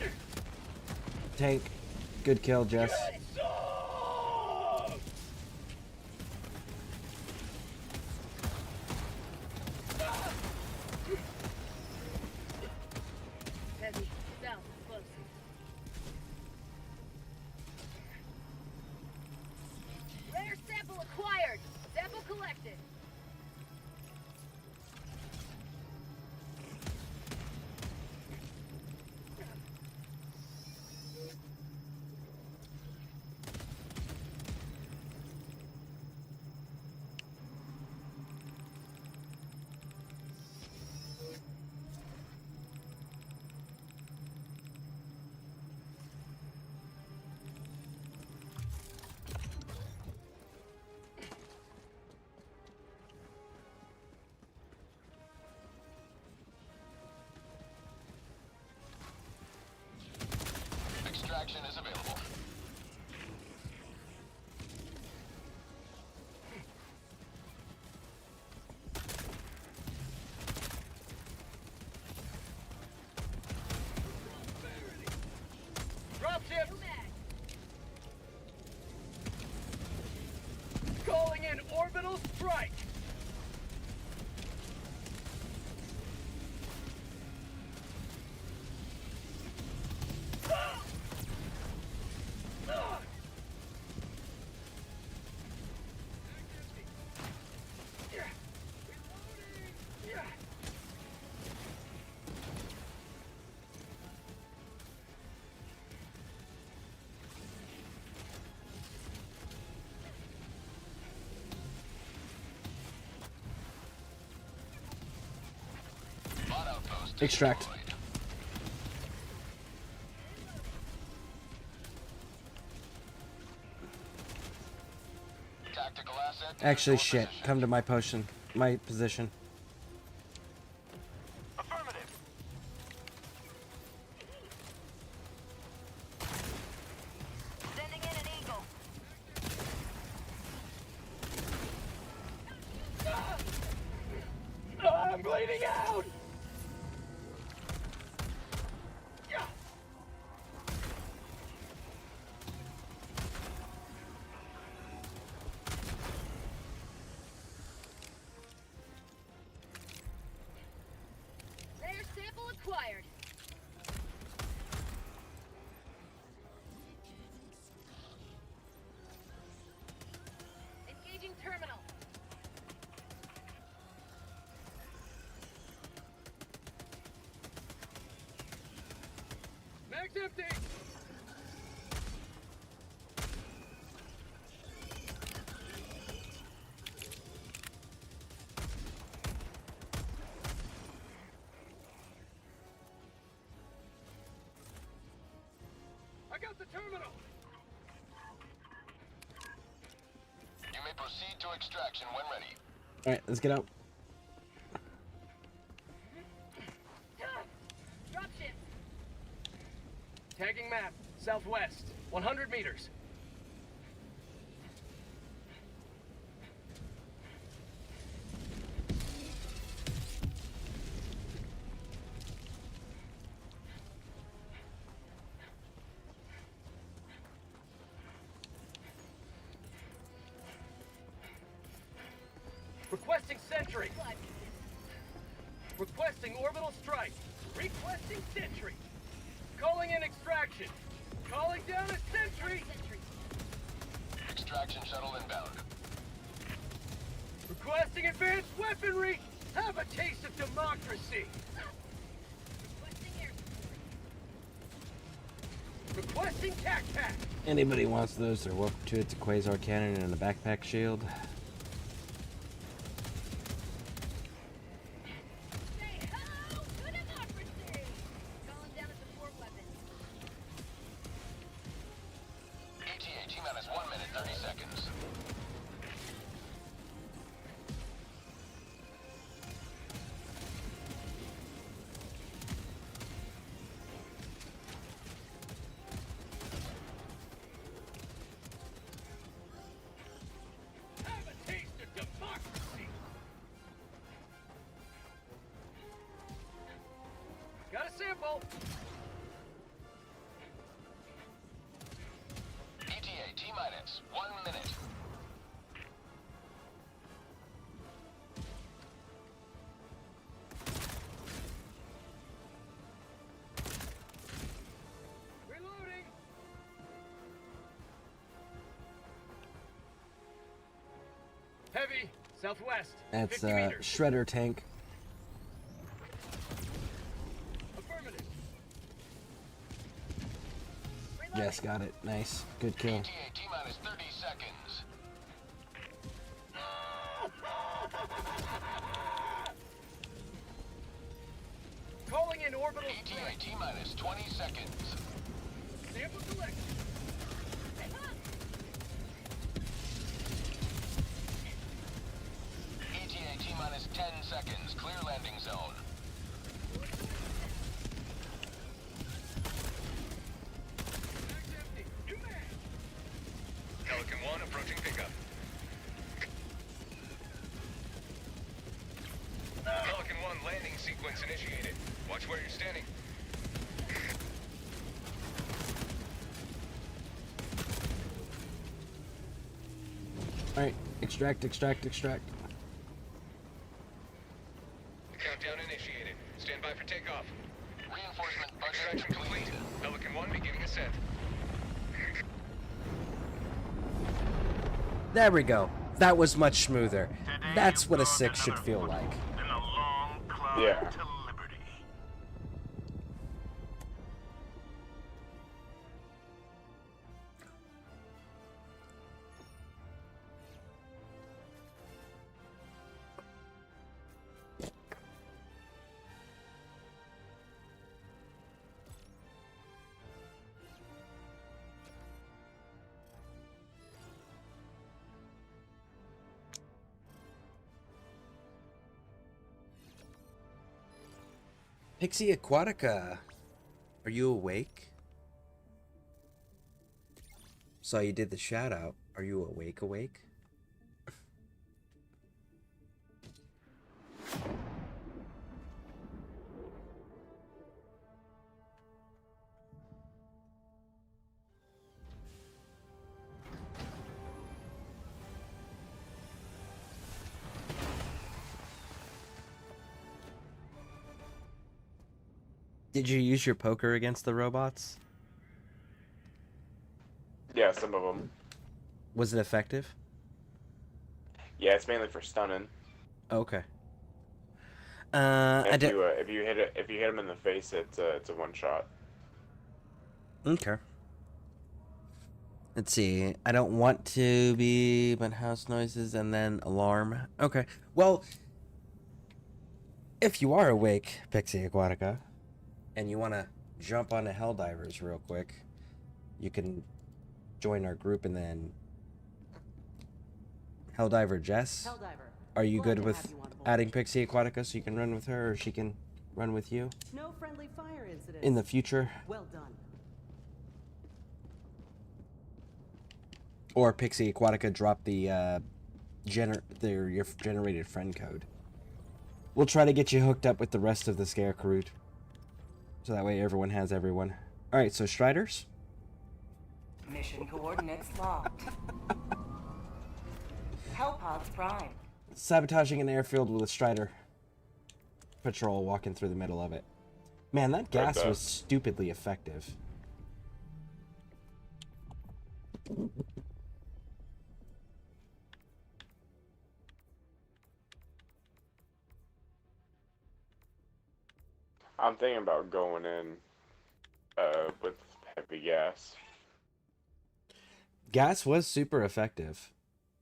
Tank. Good kill, Jess. Heavy, south, close. Rare sample acquired. Sample collected. Extract. Tactical asset. Actually, shit. Come to my position. Affirmative. Sending in an eagle. I'm bleeding out! Layer sample acquired. Engaging terminal. Mag's empty! I got the terminal! You may proceed to extraction when ready. Alright, let's get out. Dropship. Tagging map, southwest, 100 meters. Requesting sentry. Requesting orbital strike. Requesting sentry. Calling in extraction. Calling down a sentry. Extraction shuttle inbound. Requesting advanced weaponry. Have a taste of democracy. Requesting tac pack. Anybody wants those, they're welcome to it. It's a quasar cannon and a backpack shield. ETA T-minus 1 minute, 30 seconds. Have a taste of democracy. Got a sample. ETA T-minus 1 minute. Reloading. Heavy, southwest. That's 50 meters. shredder tank. Affirmative. Yes, got it. Nice. Good kill. ETA T-minus 30 seconds. Calling in orbital ETA strike. T-minus 20 seconds. Sample collected. ETA T-minus 10 seconds. Clear landing zone. Mag's empty. New mag. Pelican 1 approaching pickup. Pelican 1 landing sequence initiated. Watch where you're standing. Alright, extract. Countdown initiated. Stand by for takeoff. Reinforcement extraction complete. Pelican 1 beginning ascent. There we go. That was much smoother. That's what a 6 should feel like. Yeah. Pixie Aquatica, are you awake? Saw you did the shout out. Are you awake? Did you use your poker against the robots? Yeah, some of them. Was it effective? Yeah, it's mainly for stunning. Okay. If you hit him in the face, it's a one shot. Okay. Let's see. I don't want to be, but house noises and then alarm. Okay. Well, if you are awake, Pixie Aquatica, and you want to jump onto Helldivers real quick, you can join our group and then... Helldiver Jess, Helldiver, are you glad good to with have you on board. adding Pixie Aquatica so you can run with her, or she can run with you? No friendly fire incidents. In the future? Well done. Or Pixie Aquatica drop the your generated friend code. We'll try to get you hooked up with the rest of the ScareCrew, so that way everyone has everyone. All right, so Striders. Mission coordinates locked. Hellpods prime. Sabotaging an airfield with a Strider patrol walking through the middle of it. Man, that gas was stupidly effective. I'm thinking about going in with heavy gas. Gas was super effective.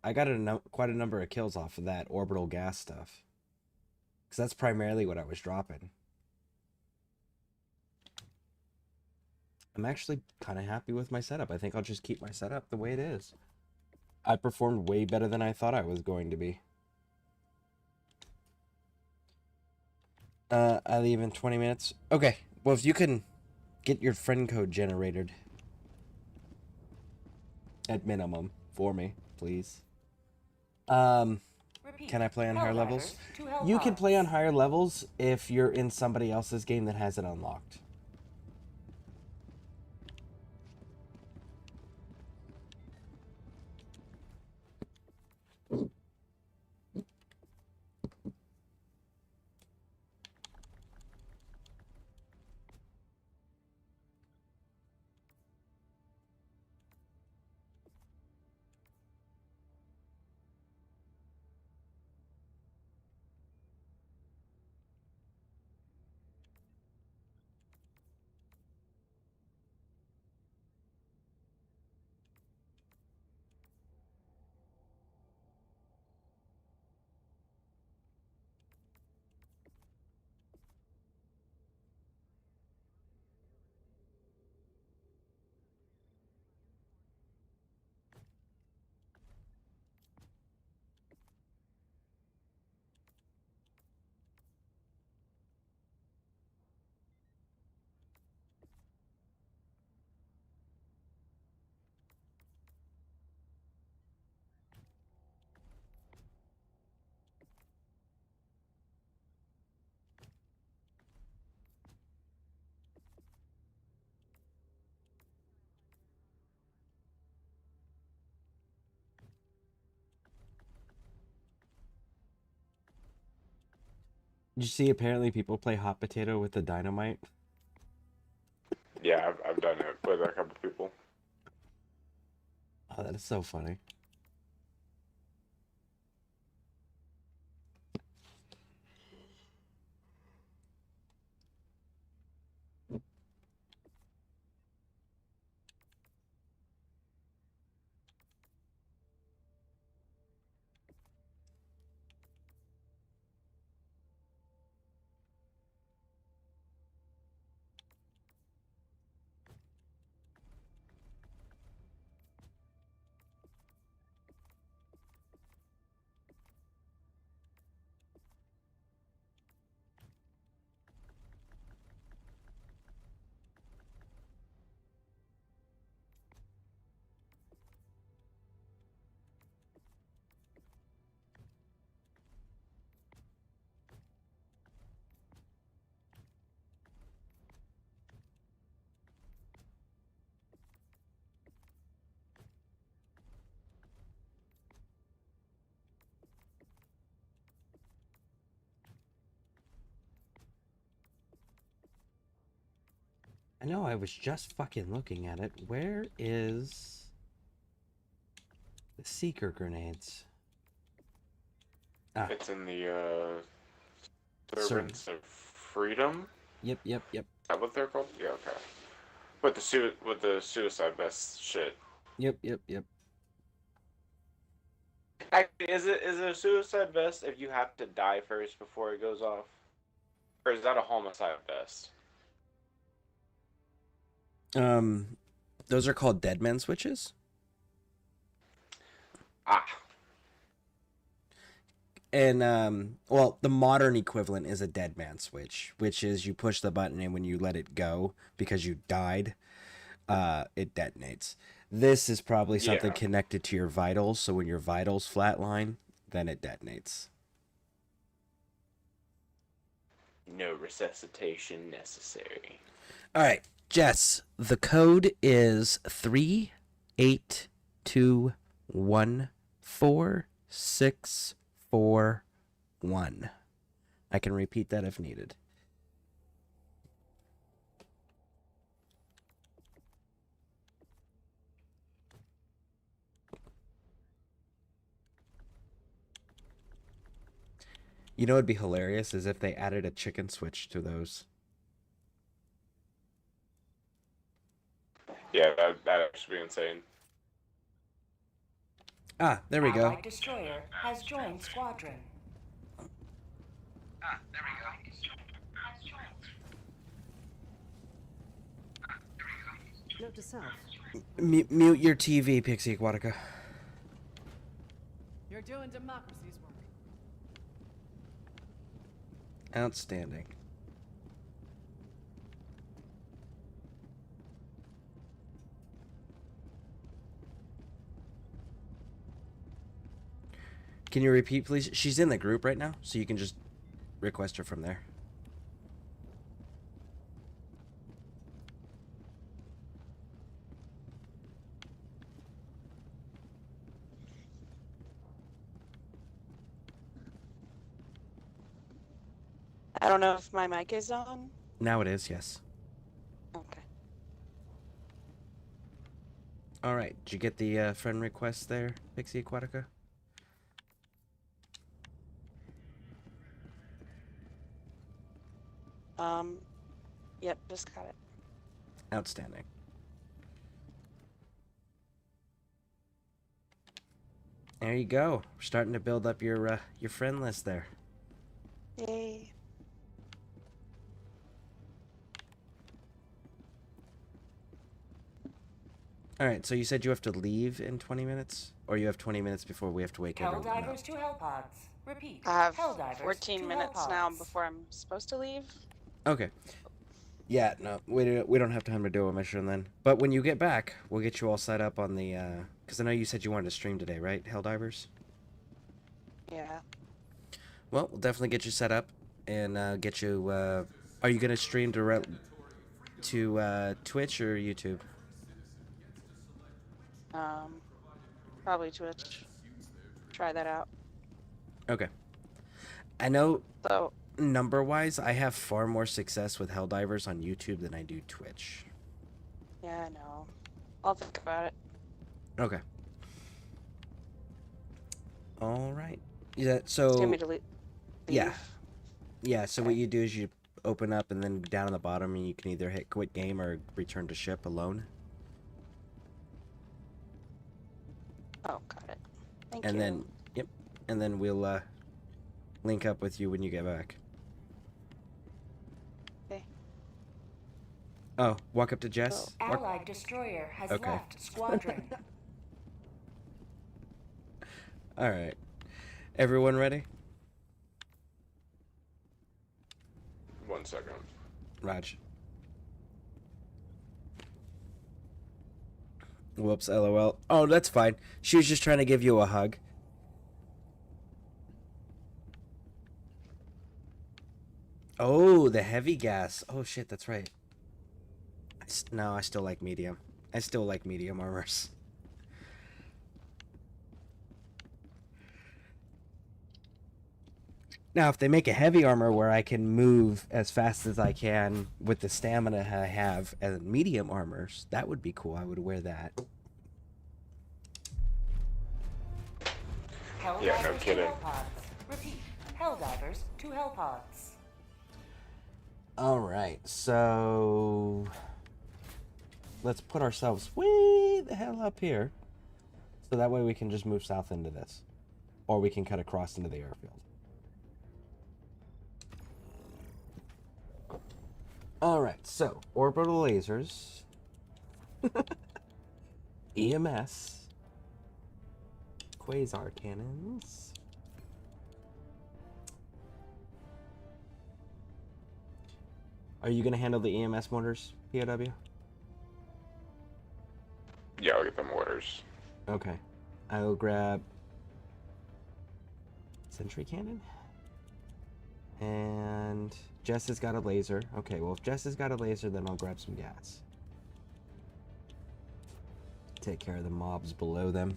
I got quite a number of kills off of that orbital gas stuff. Because that's primarily what I was dropping. I'm actually kind of happy with my setup. I think I'll just keep my setup the way it is. I performed way better than I thought I was going to be. I leave in 20 minutes. Okay, well, if you can get your friend code generated at minimum for me, please. Can I play on higher levels? You can play on higher levels if you're in somebody else's game that has it unlocked. Did you see apparently people play hot potato with the dynamite? Yeah, I've done it with a couple people. Oh, that is so funny. I know, I was just fucking looking at it. Where is the seeker grenades? Ah. It's in the Servants of Freedom. Yep. Is that what they're called? Yeah, okay. With the suicide vest shit. Yep. Actually, is it a suicide vest if you have to die first before it goes off, or is that a homicide vest? Those are called dead man switches. Ah. And well, the modern equivalent is a dead man switch, which is you push the button and when you let it go because you died, it detonates. This is probably something connected to your vitals, so when your vitals flatline, then it detonates. No resuscitation necessary. All right, Jess, the code is 3821461. I can repeat that if needed. You know what would be hilarious is if they added a chicken switch to those. Yeah, that should be insane. Ah, there we go. Allied destroyer has joined squadron. Note to self. Mute your TV, Pixie Aquatica. You're doing democracy's work. Outstanding. Can you repeat, please? She's in the group right now, so you can just request her from there. I don't know if my mic is on. Now it is, yes. Okay. All right. Did you get the friend request there, Pixie Aquatica? Yep, just got it. Outstanding. There you go. We're starting to build up your friend list there. Yay. All right, so you said you have to leave in 20 minutes? Or you have 20 minutes before we have to wake everyone up? Helldivers to Hellpods. Repeat. I have Helldivers 14 minutes now before I'm supposed to leave. Okay. Yeah, no, we don't have time to do a mission then. But when you get back, we'll get you all set up on the, because I know you said you wanted to stream today, right, Helldivers? Yeah. Well, we'll definitely get you set up and get you, are you going to stream direct to Twitch or YouTube? Probably Twitch. Try that out. Okay. I know, so, number-wise, I have far more success with Helldivers on YouTube than I do Twitch. Yeah, I know. I'll think about it. Okay. All right. Yeah, so... Do you want me to leave? Yeah. Yeah, so what you do is you open up and then down on the bottom and you can either hit quit game or return to ship alone. Oh, got it. Thank and you. then, yep. And then we'll link up with you when you get back. Okay. Oh, walk up to Jess. Oh, Allied destroyer has left squadron. All right. Everyone ready? 1 second. Raj. Whoops, LOL. Oh, that's fine. She was just trying to give you a hug. Oh, the heavy gas. Oh, shit, that's right. No, I still like medium. I still like medium armors. Now, if they make a heavy armor where I can move as fast as I can with the stamina I have and medium armors, that would be cool. I would wear that. Yeah, no kidding. Repeat, Helldivers to Hellpods. Alright, so let's put ourselves way the hell up here. So that way we can just move south into this. Or we can cut across into the airfield. Alright, so orbital lasers. EMS. Quasar cannons. Are you going to handle the EMS mortars, POW? Yeah, I'll get the mortars. Okay. I will grab sentry cannon. And Jess has got a laser. Okay, well, if Jess has got a laser, then I'll grab some gas. Take care of the mobs below them.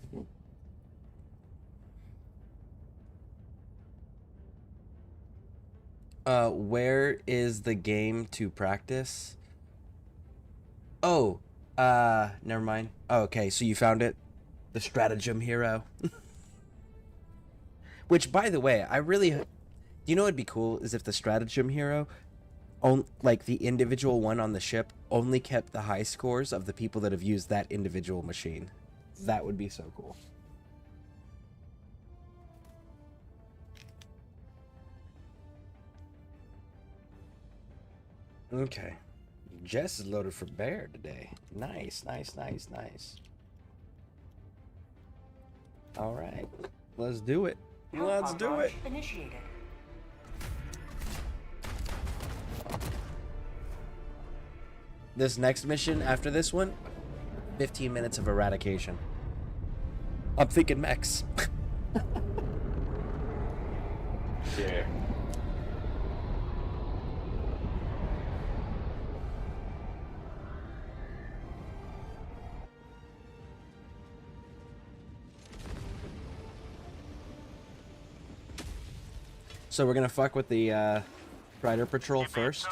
Where is the game to practice? Oh, never mind. Oh, okay, so you found it? The Stratagem Hero. Which, by the way, I really... You know what'd be cool is if the Stratagem Hero, like the individual one on the ship, only kept the high scores of the people that have used that individual machine. That would be so cool. Okay. Jess is loaded for bear today. Nice, nice, nice, nice. Alright. Let's do it. Let's do it. Initiated. This next mission after this one, 15 minutes of eradication. I'm thinking mechs. Yeah. So we're gonna fuck with the Rider Patrol first.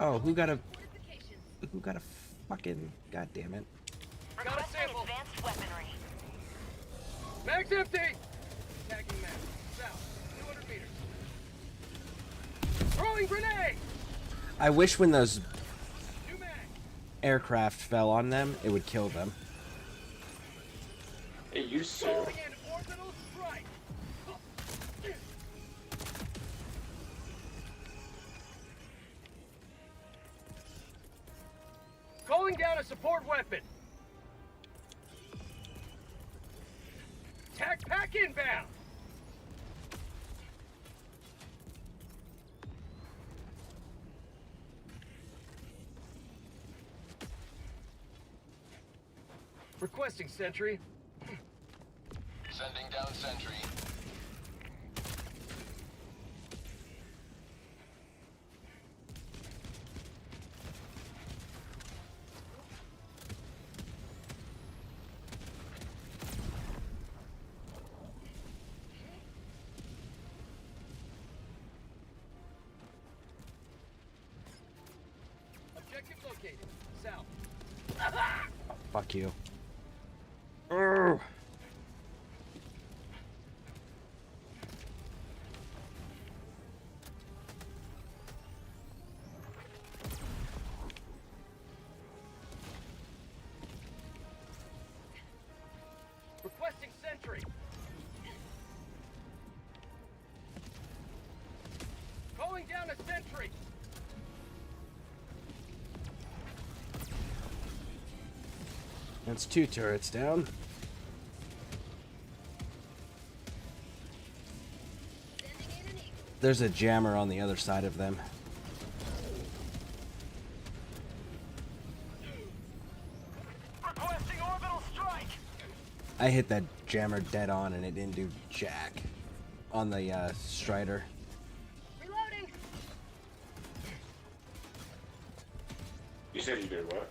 Oh, who got a fucking god damn it. Got a sample. Advanced weaponry. Mag's empty. Tagging mag. South. 200 meters. Throwing grenade. I wish when those aircraft fell on them, it would kill them. It used to. Calling in orbital strike. Calling down a support weapon. Tac pack inbound. Requesting sentry. Sending down sentry. Objective located. South. Fuck you. Urgh. Requesting sentry. Calling down a sentry. That's 2 turrets down. There's a jammer on the other side of them. Requesting orbital strike. I hit that jammer dead on and it didn't do jack on the Strider. Reloading. You said you did what?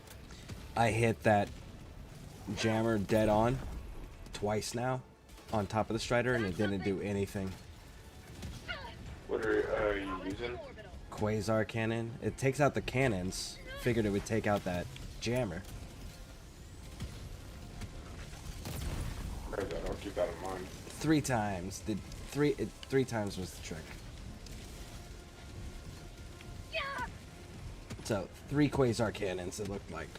I hit that jammer dead on twice now on top of the Strider, and it didn't do anything. What are you using? Quasar cannon. It takes out the cannons. Figured it would take out that jammer. I'll keep that in mind. 3 times. Three times was the trick. So 3 Quasar cannons. It looked like.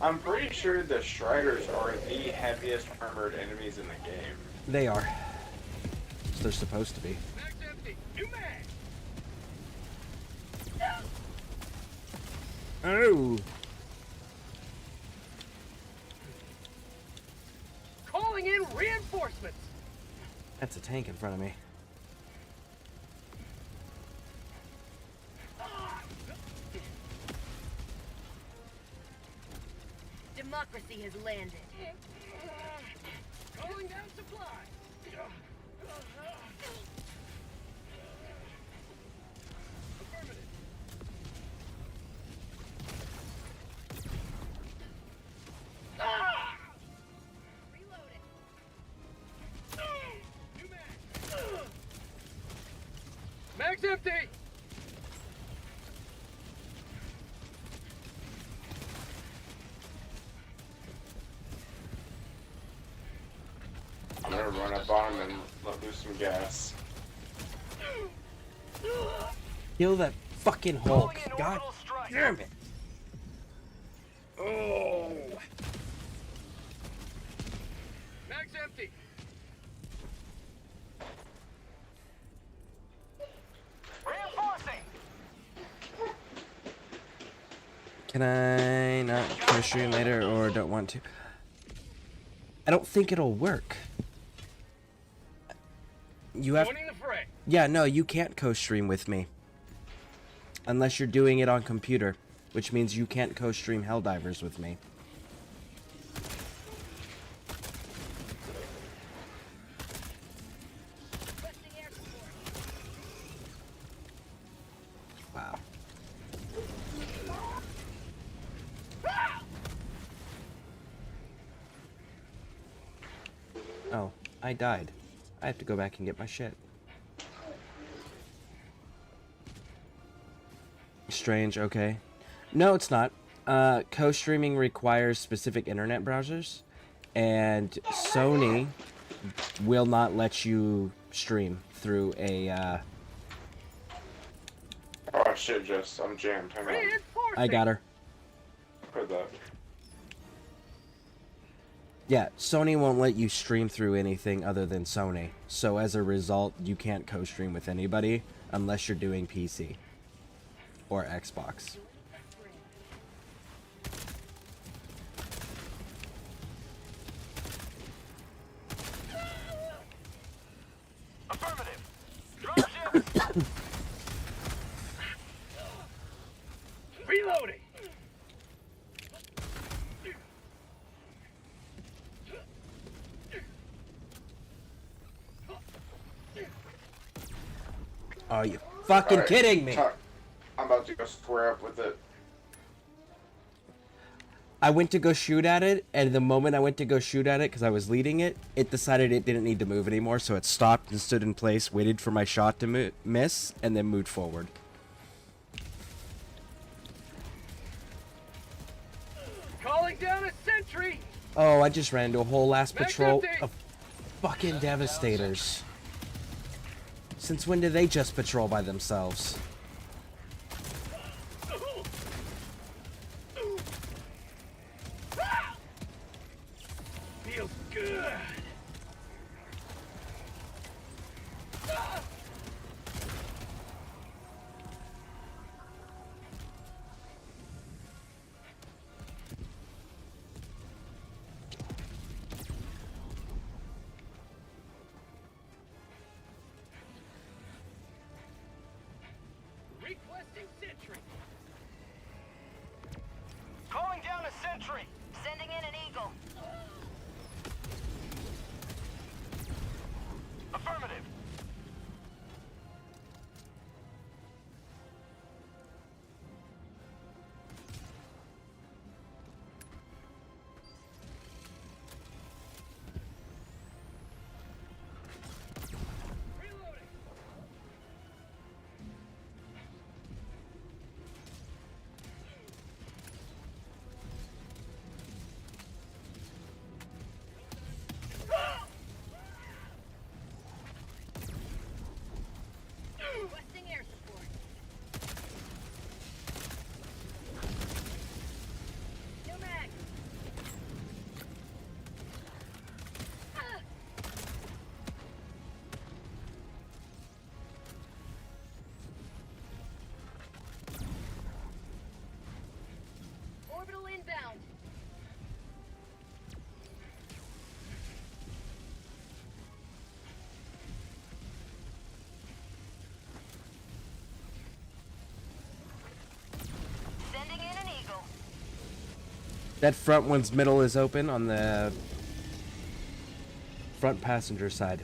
I'm pretty sure the Striders are the heaviest armored enemies in the game. They are. So they're supposed to be. Oh. Calling in reinforcements. That's a tank in front of me. Democracy has landed. Calling down supplies. Affirmative. Reloading. New mag. Mag's empty. I'm gonna run up on him and let loose some gas. Kill that fucking Hulk. God damn it. Oh. Mag's empty. Reinforcing. Can I not co-stream later or don't want to? I don't think it'll work. You have... Joining the fray. Yeah, no, you can't co-stream with me. Unless you're doing it on computer, which means you can't co-stream Helldivers with me. Wow. Oh, I died. I have to go back and get my shit. Strange, okay. No, it's not. Co-streaming requires specific internet browsers, and Sony will not let you stream through a, Oh shit, Jess, I'm jammed. Hang on. I got her. Put that. Yeah, Sony won't let you stream through anything other than Sony. So as a result, you can't co-stream with anybody unless you're doing PC or Xbox. Affirmative. Dropship. Reloading. Are you fucking Alright, kidding me? I'm about to go square up with it. I went to go shoot at it, and the moment I went to go shoot at it, because I was leading it, it decided it didn't need to move anymore, so it stopped and stood in place, waited for my shot to miss, and then moved forward. Calling down a sentry. Oh, I just ran into a whole ass Mag's patrol empty. of fucking Devastators. Since when do they just patrol by themselves? Feels good. Requesting sentry. Calling down a sentry. Sending in an eagle. Affirmative. That front one's middle is open on the front passenger side.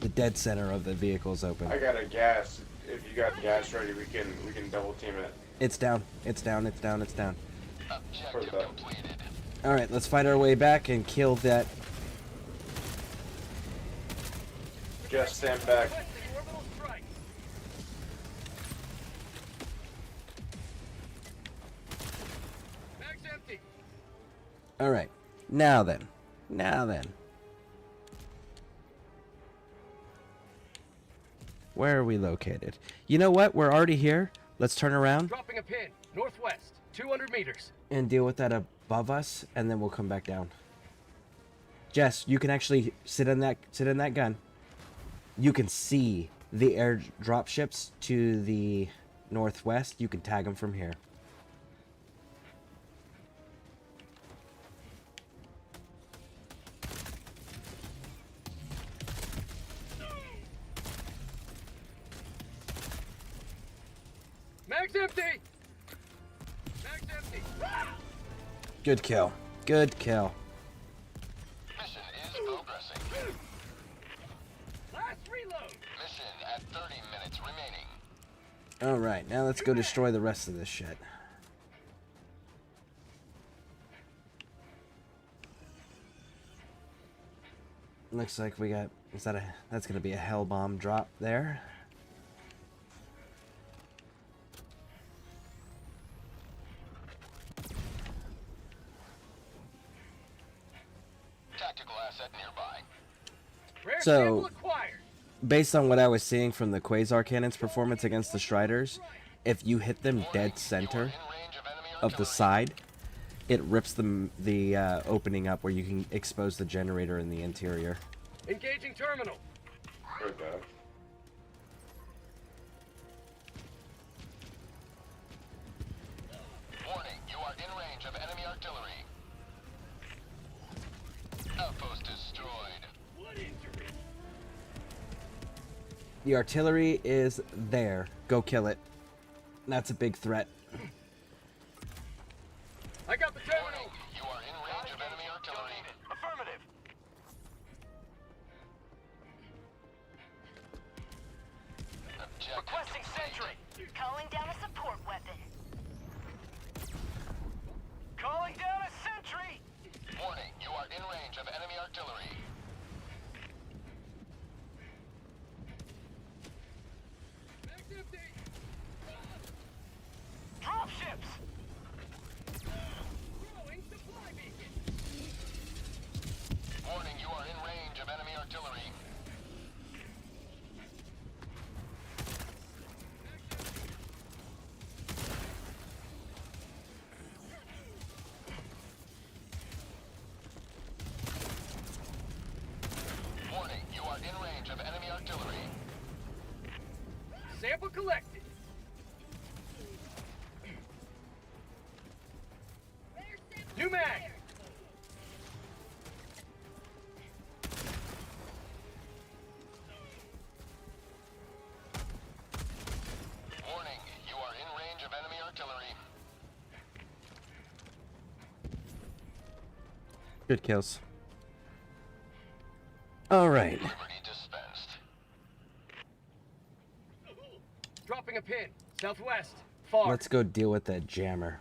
The dead center of the vehicle is open. I got a gas. If you got gas ready, we can double team it. It's down. It's down. It's down. It's down. Objective completed. All right, let's fight our way back and kill that. Just stand back. All right, now then. Where are we located? You know what? We're already here. Let's turn around Dropping a pin, northwest, 200 meters. and deal with that above us, and then we'll come back down. Jess, you can actually sit in that gun. You can see the airdrop ships to the northwest. You can tag them from here. Mag's empty! Mag's empty! Good kill. Good kill. Mission is progressing. Last reload! Mission at 30 minutes remaining. All right, now let's go destroy the rest of this shit. Looks like we got, that's gonna be a hell bomb drop there. Tactical asset nearby. Rare So, sample acquired. based on what I was seeing from the Quasar Cannon's performance against the Striders, if you hit them dead center of the side, it rips the opening up where you can expose the generator in the interior. Engaging terminal. Heard that. Warning, you are in range of enemy artillery. Outpost destroyed. What injury? The artillery is there. Go kill it. That's a big threat. I got the terminal. You are in range of enemy artillery. Affirmative. Objective Requesting sentry. Calling down a support weapon. Calling down a sentry. Warning, you are in range of enemy artillery. Mag's empty. Dropships. Throwing supply beacon. Warning, you are in range of enemy artillery. Warning, you are in range of enemy artillery. Sample collected. New mag. Warning, you are in range of enemy artillery. Good kills. All right. Liberty dispensed. Dropping a pin, southwest, far. Let's go deal with that jammer.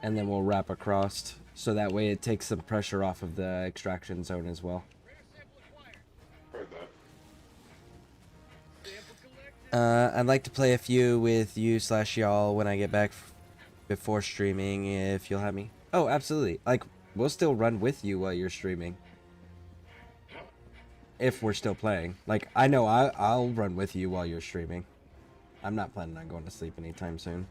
And then we'll wrap across, so that way it takes some pressure off of the extraction zone as well. Heard that. I'd like to play a few with you/y'all when I get back before streaming, if you'll have me. Oh, absolutely. Like, we'll still run with you while you're streaming. If we're still playing. Like, I know I'll run with you while you're streaming. I'm not planning on going to sleep anytime soon.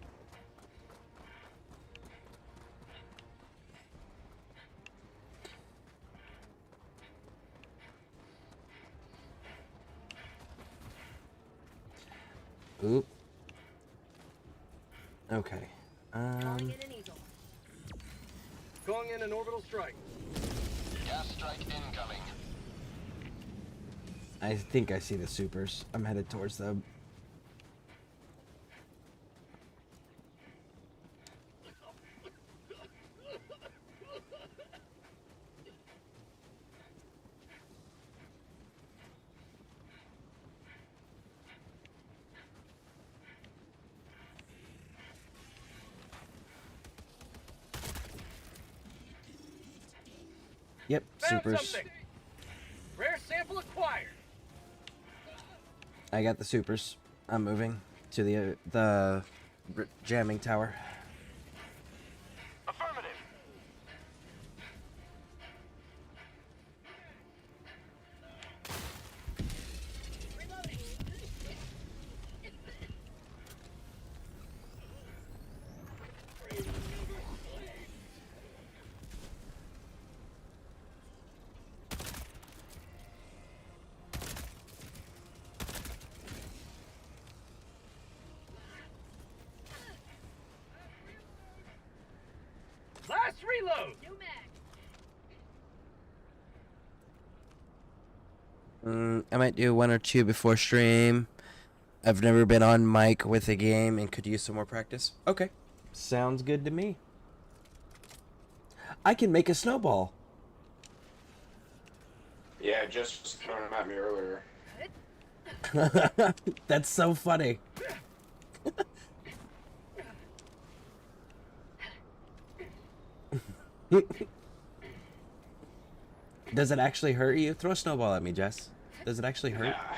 Oop. Okay. Calling in an orbital strike. Gas strike incoming. I think I see the supers. I'm headed towards them. Yep, Found supers. something. Rare sample acquired. I got the supers. I'm moving to the jamming tower. Affirmative. Last reload. I might do one or two before stream. I've never been on mic with a game and could use some more practice. Okay. Sounds good to me. I can make a snowball. Yeah, just throwing them at me earlier. That's so funny. Does it actually hurt you? Throw a snowball at me, Jess. Does it actually hurt? Yeah.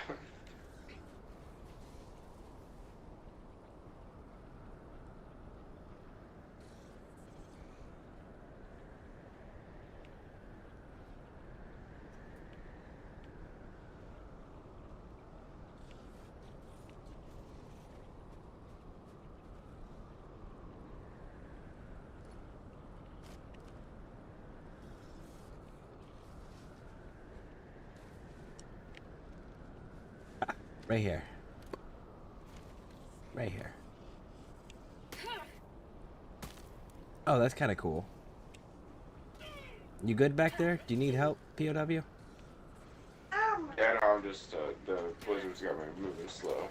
Right here. Right here. Oh, that's kind of cool. You good back there? Do you need help, POW? Yeah, no, I'm just, the blizzard's got me moving slow.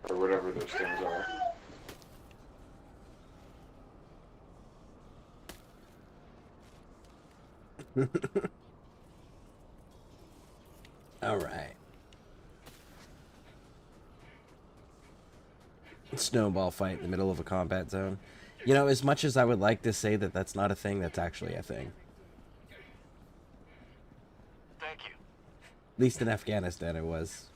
Or whatever those things are. All right. Snowball fight in the middle of a combat zone. You know, as much as I would like to say that that's not a thing, that's actually a thing. Thank you. At least in Afghanistan it was.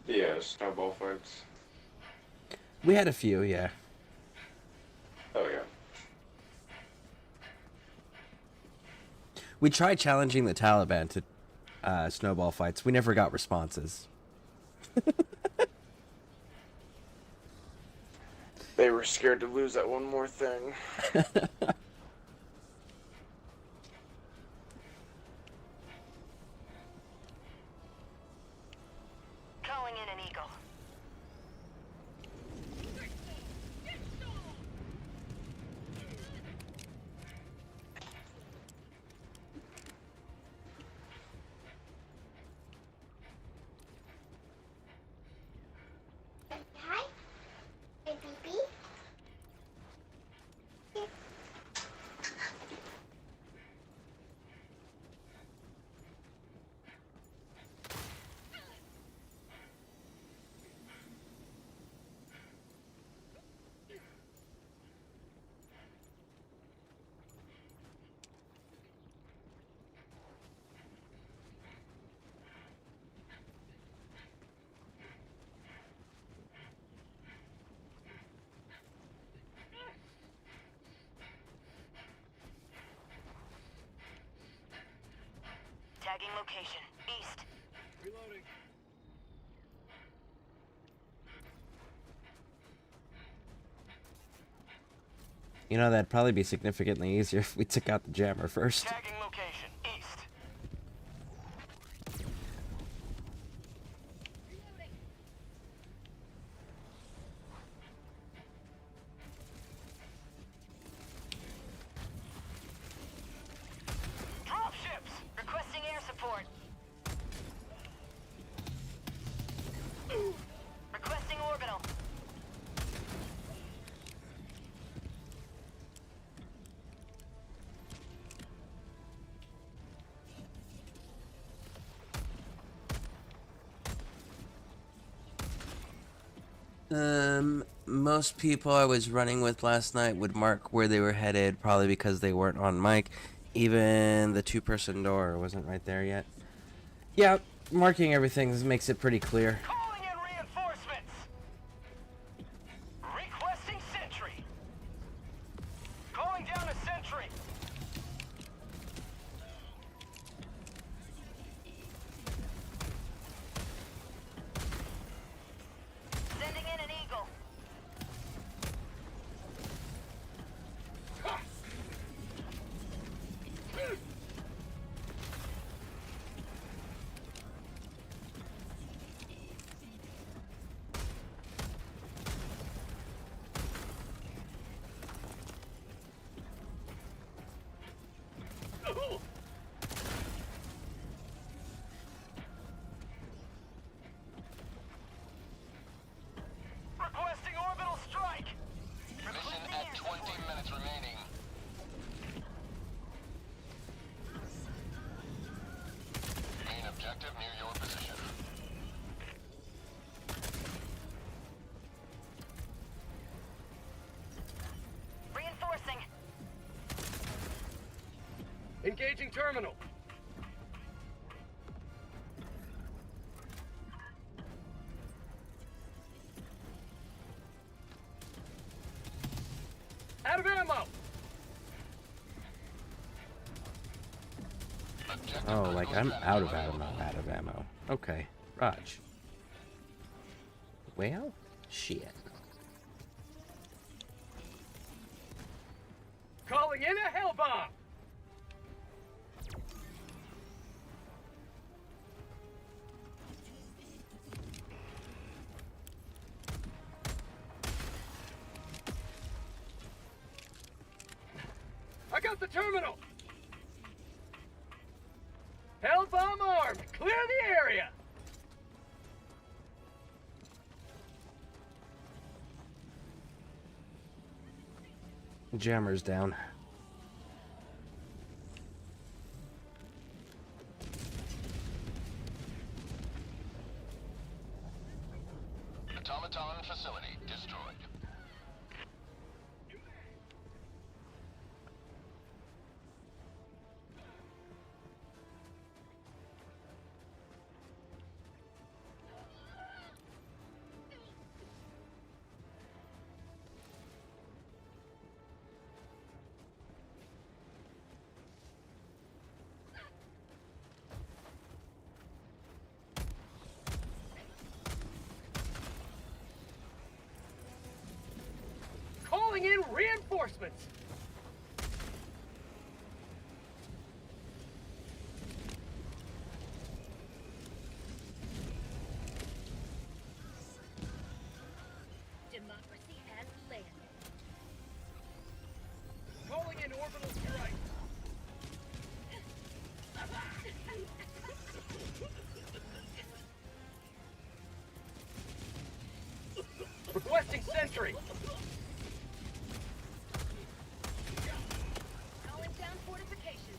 Yeah, snowball fights. We had a few, yeah. Oh, yeah. We tried challenging the Taliban to snowball fights. We never got responses. They were scared to lose that one more thing. Calling in an eagle. Tagging location. East. Reloading. You know, that'd probably be significantly easier if we took out the jammer first. Tagging location. East. Dropships! Requesting air support. Requesting orbital. Most people I was running with last night would mark where they were headed, probably because they weren't on mic. Even the two-person door wasn't right there yet. Yeah, marking everything makes it pretty clear. Calling in reinforcements! Requesting sentry! Calling down a sentry! Sending in an eagle. Requesting orbital strike! Mission at 20 minutes remaining. Main objective near your position. Reinforcing. Engaging terminal. Out of ammo. Oh, like I'm out of ammo. Okay, Raj. Well, shit. Calling in a hell bomb. I got the terminal. Hell bomb armed. Clear the area. Jammer's down. Automaton facility destroyed. Calling in reinforcements. Democracy has landed. Calling in orbital strike. Requesting sentry. Calling down fortifications.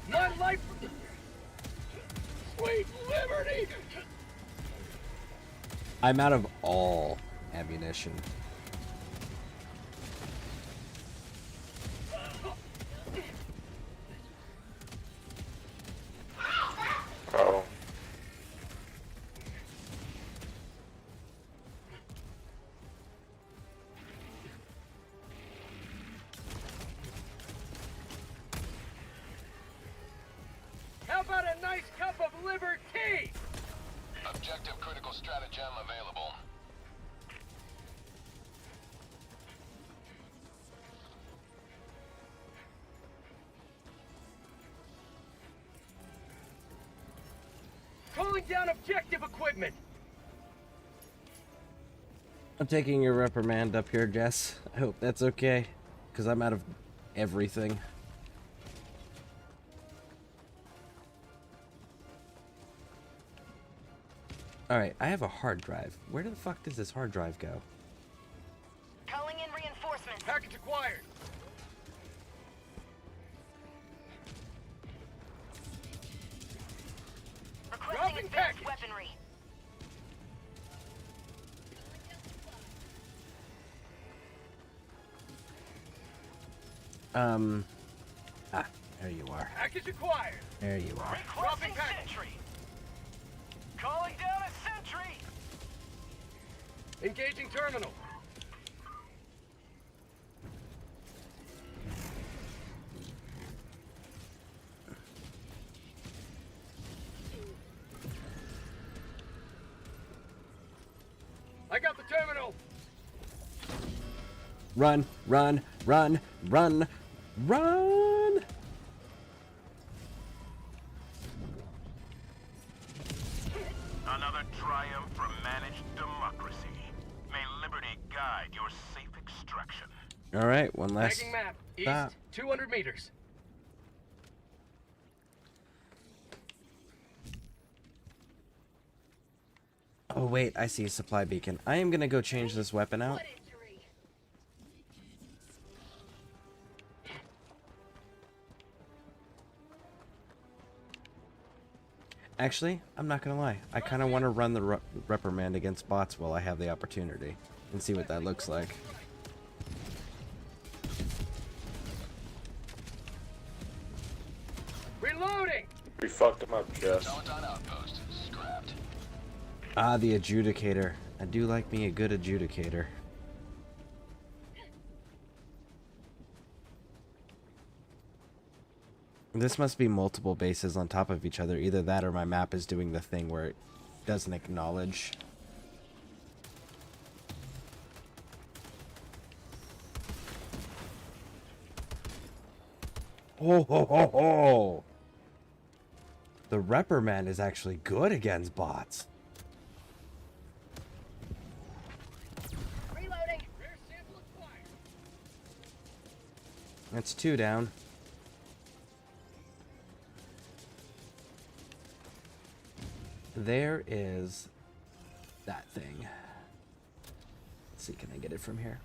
My life. Sweet liberty. I'm out of all ammunition. Oh. How about a nice cup of liberty? Objective critical stratagem available. Calling down objective equipment. I'm taking your reprimand up here, Jess. I hope that's okay, because I'm out of everything. Alright, I have a hard drive. Where the fuck does this hard drive go? Calling in reinforcements. Package acquired. Requesting advanced weaponry. There you are. Package acquired. There you are. Requesting sentry. Calling down a sentry. Engaging terminal. I got the terminal. Run, run, run, run, run! Another triumph for managed democracy. May liberty guide your safe extraction. Alright, one last Tagging map. East, stop. 200 meters. Oh wait, I see a supply beacon. I am gonna go change this weapon out. Actually, I'm not gonna lie. I kind of want to run the reprimand against bots while I have the opportunity and see what that looks like. Reloading. We fucked him up, Jess. Outpost scrapped. Ah, the adjudicator. I do like me a good adjudicator. This must be multiple bases on top of each other. Either that or my map is doing the thing where it doesn't acknowledge. Oh, ho, ho, ho. The reprimand is actually good against bots. Reloading. That's 2 down. There is that thing. Let's see, can I get it from here?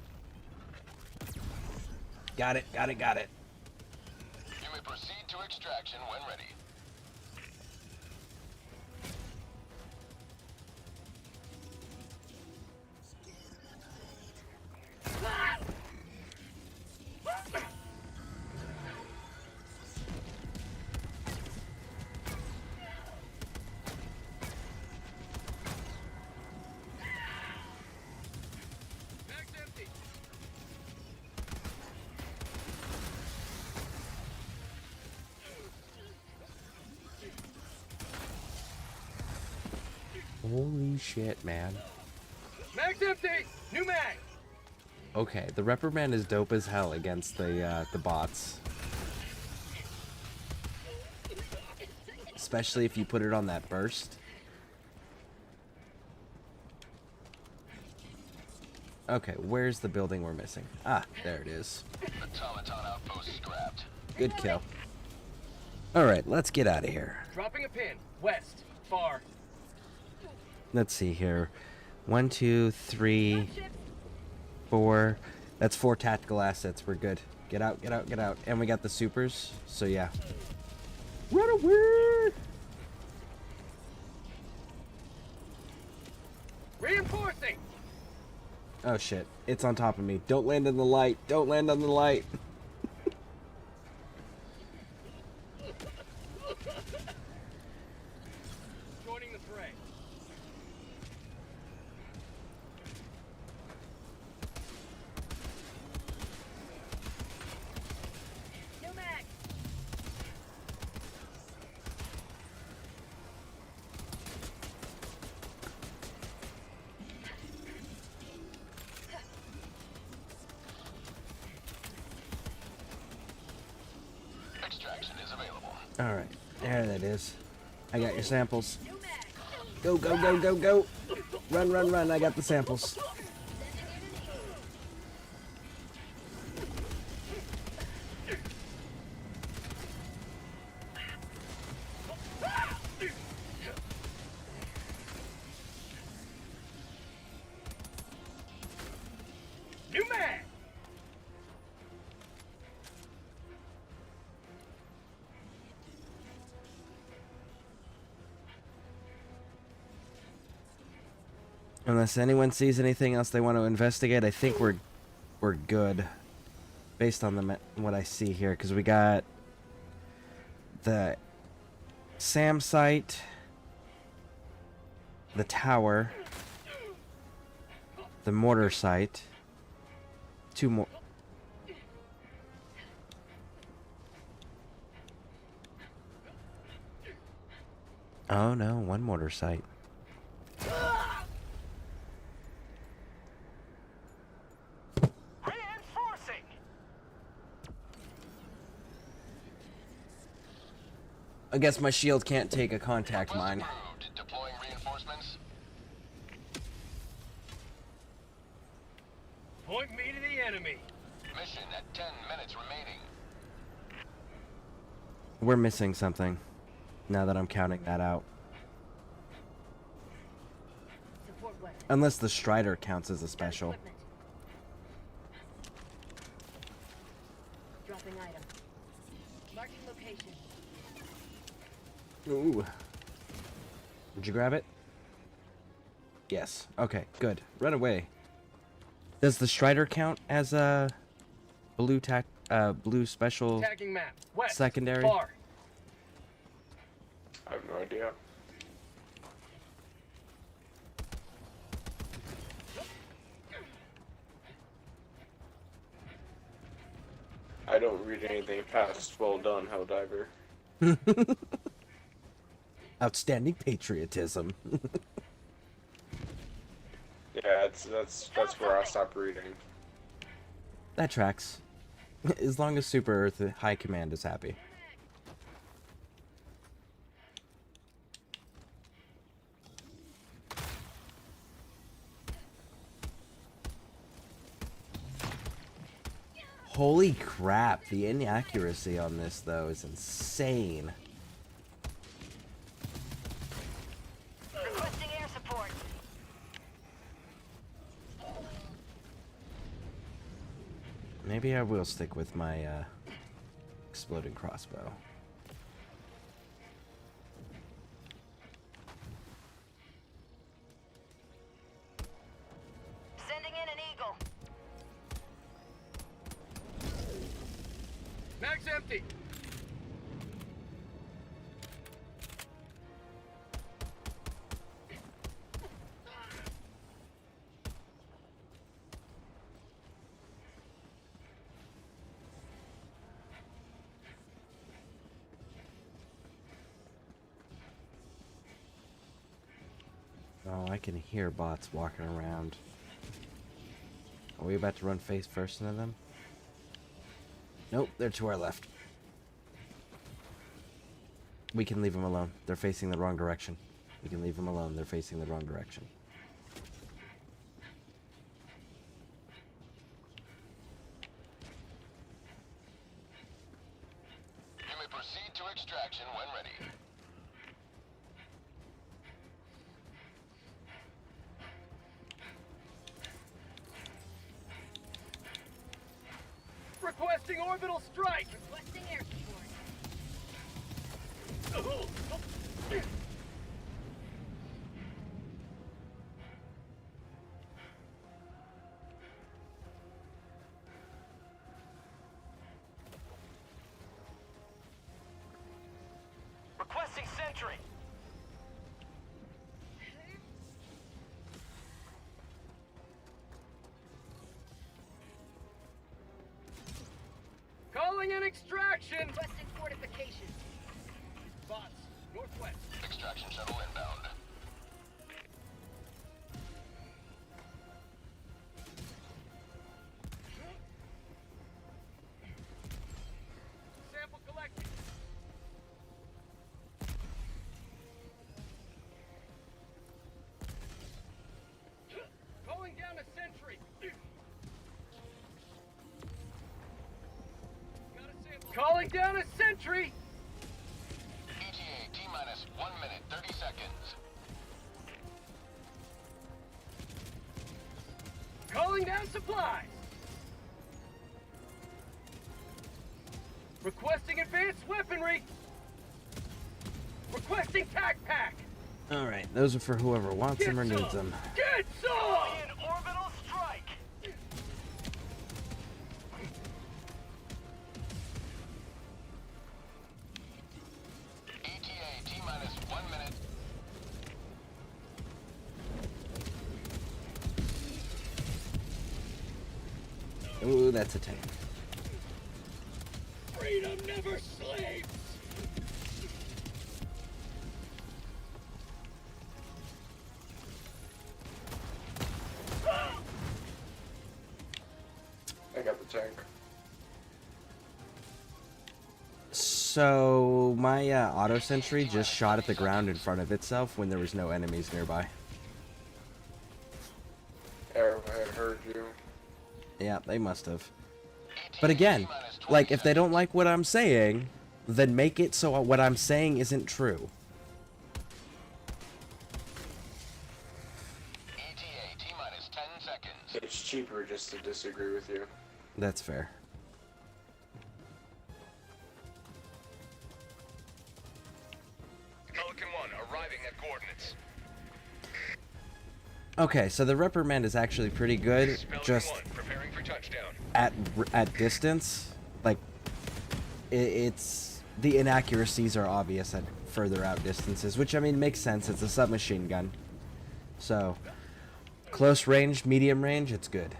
Got it, got it, got it. You may proceed to extraction when ready. Holy shit, man. Mag's empty. New mag. Okay, the reprimand is dope as hell against the bots. Especially if you put it on that burst. Okay, where's the building we're missing? Ah, there it is. Automaton outpost scrapped. Good kill. Alright, let's get out of here. Dropping a pin. West. Far. Let's see here. 1, 2, 3, 4. That's 4 tactical assets. We're good. Get out, get out, get out. And we got the supers, so yeah. Run away! Reinforcing. Oh shit, it's on top of me. Don't land in the light. Don't land on the light. Joining the fray. New mag. Extraction is available. Alright, there that is. I got your samples. Go, go, go, go, go! Run, run, run, I got the samples. Unless anyone sees anything else they want to investigate, I think we're good. Based on what I see here, because we got the SAM site, the tower, the mortar site, 2 more. Oh no, 1 mortar site. Reinforcing. I guess my shield can't take a contact mine. Deploying reinforcements. Point me to the enemy. Mission at 10 minutes remaining. We're missing something. Now that I'm counting that out. Unless the Strider counts as a special. Dropping item. Marking location. Ooh. Did you grab it? Yes. Okay, good. Run away. Does the Strider count as a blue blue special Attacking map. West. secondary? Far. I have no idea. I don't read anything past well done, Helldiver. Outstanding patriotism. Yeah, that's where I stopped reading. That tracks. As long as Super Earth High Command is happy. Holy crap, the inaccuracy on this though is insane. Requesting air support. Maybe I will stick with my exploding crossbow. Sending in an eagle. Mag's empty. Oh, I can hear bots walking around. Are we about to run face first into them? Nope, they're to our left. We can leave them alone. They're facing the wrong direction. We can leave them alone. They're facing the wrong direction. You may proceed to extraction when ready. Requesting orbital strike. Requesting air support. Requesting sentry. Calling in extraction. Requesting fortification. Bots, northwest. Extraction shuttle inbound. Sample collected. Calling down a sentry. Got a sample. Calling down a sentry. ETA T-minus 1 minute 30 seconds. Calling down supplies. Requesting advanced weaponry. Requesting tac pack. All right, those are for whoever wants them or needs them. Get some! Alien orbital strike! ETA T-minus 1 minute. Ooh, that's a tank. Freedom never sleeps! I got the tank. So my auto sentry just shot at the ground in front of itself when there was no enemies nearby. Arrowhead heard you. Yeah, they must have. But again, like, if they don't like what I'm saying, then make it so what I'm saying isn't true. ETA T-minus 10 seconds. It's cheaper just to disagree with you. That's fair. Pelican 1 arriving at coordinates. Okay, so the reprimand is actually pretty good, just Preparing for touchdown. at distance. Like, it's the inaccuracies are obvious at further out distances, which I mean makes sense. It's a submachine gun, so close range, medium range, it's good,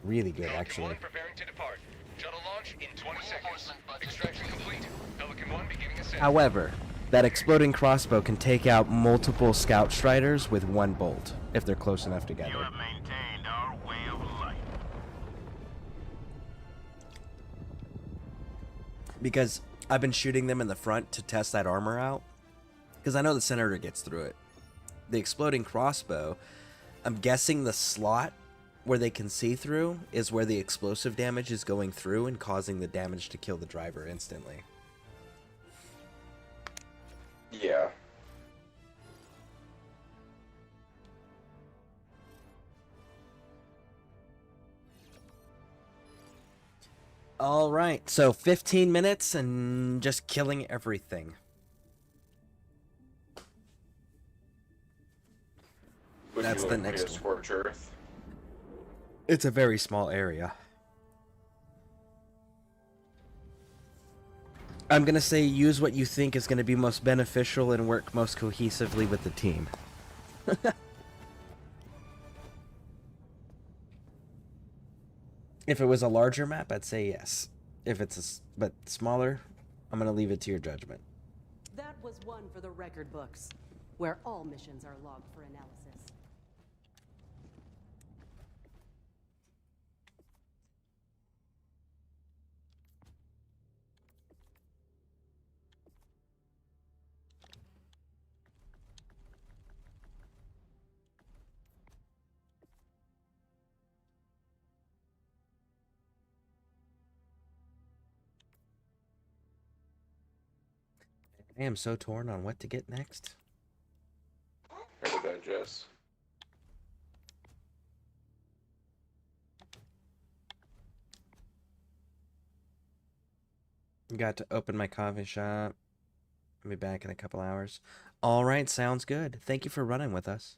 really good actually. Preparing to depart. Shuttle launch in 20 seconds. Extraction complete. Pelican 1 beginning ascent. However, that exploding crossbow can take out multiple scout striders with one bolt if they're close enough together. You have maintained our way of life. Because I've been shooting them in the front to test that armor out, because I know the Senator gets through it. The exploding crossbow, I'm guessing the slot where they can see through is where the explosive damage is going through and causing the damage to kill the driver instantly. Yeah. All right, so 15 minutes and just killing everything. Would That's you the like me to next one. Scorch Earth? It's a very small area. I'm going to say use what you think is going to be most beneficial and work most cohesively with the team. If it was a larger map, I'd say yes. If it's but smaller, I'm going to leave it to your judgment. That was one for the record books, where all missions are logged for analysis. I am so torn on what to get next. Hard to digest. Got to open my coffee shop. I'll be back in a couple hours. All right, sounds good. Thank you for running with us.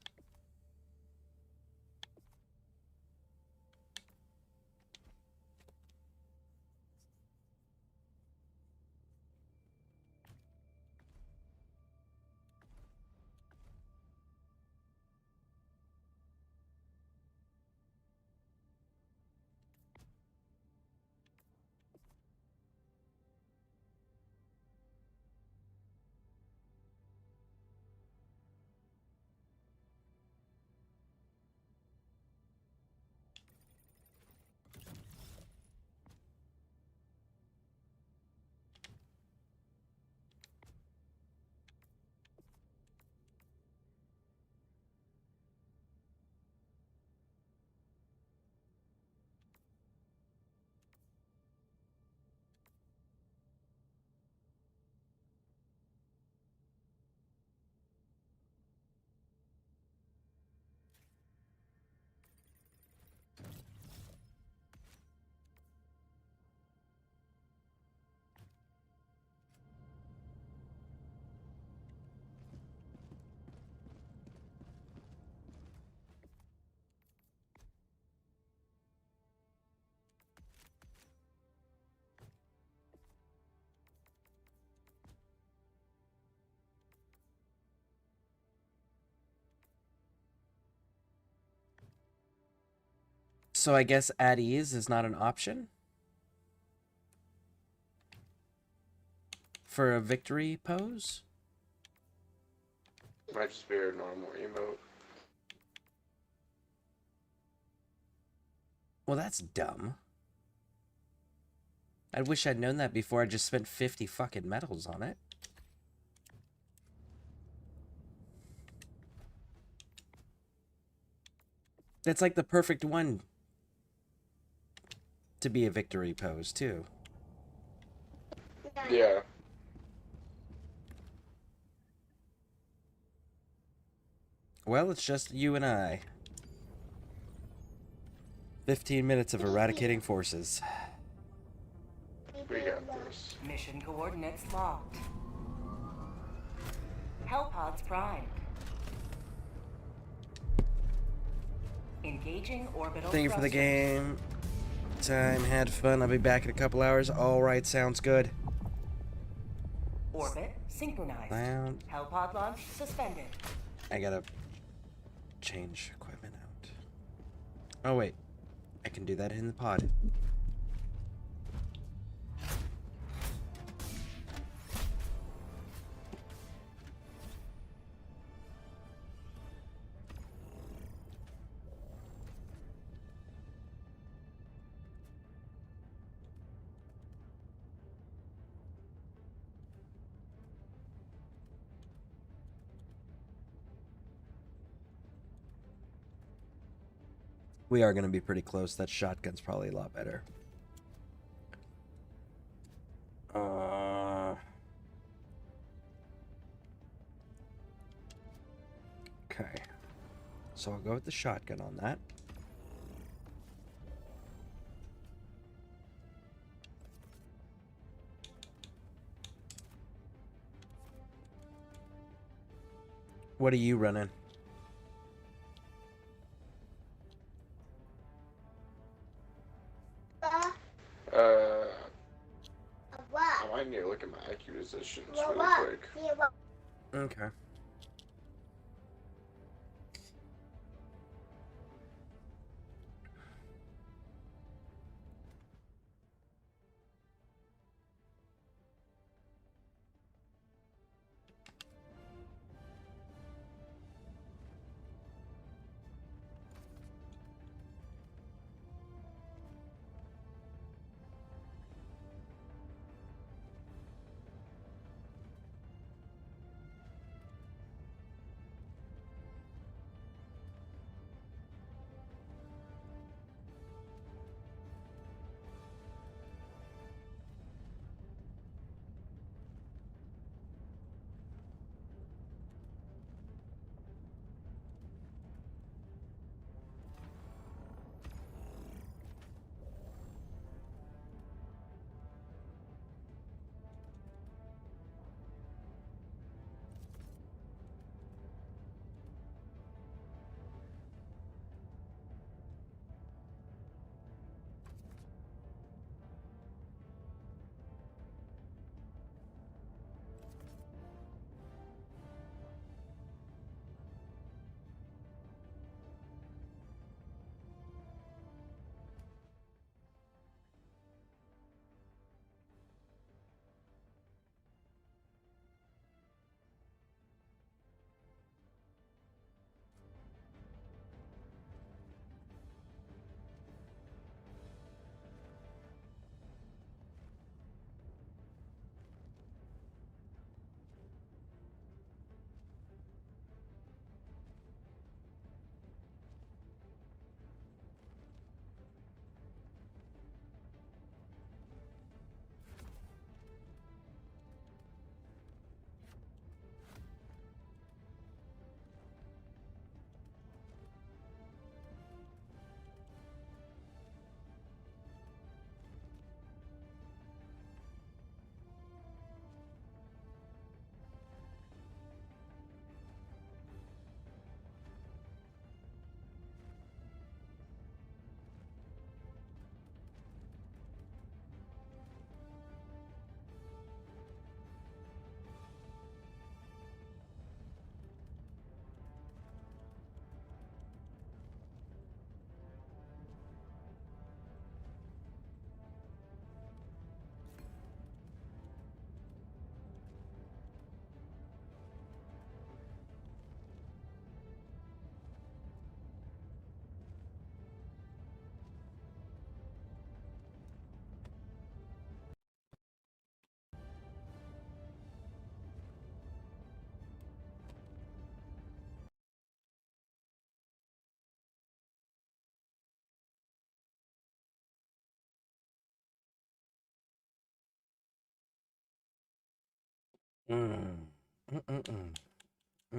So I guess at ease is not an option for a victory pose? Might just be a normal emote. Well, that's dumb. I wish I'd known that before I just spent 50 fucking medals on it. That's like the perfect one to be a victory pose, too. Yeah. Well, it's just you and I. 15 minutes of eradicating forces. We got this. Mission coordinates locked. Hellpods primed. Engaging orbital Thank you for the thrusters. game. Time, had fun. I'll be back in a couple hours. Alright, sounds good. Orbit synchronized. Sound. Hellpod launch suspended. I gotta change equipment out. Oh, wait. I can do that in the pod. We are going to be pretty close. That shotgun's probably a lot better. Okay. So I'll go with the shotgun on that. What are you running? I might need to look at my acquisitions really quick. Okay.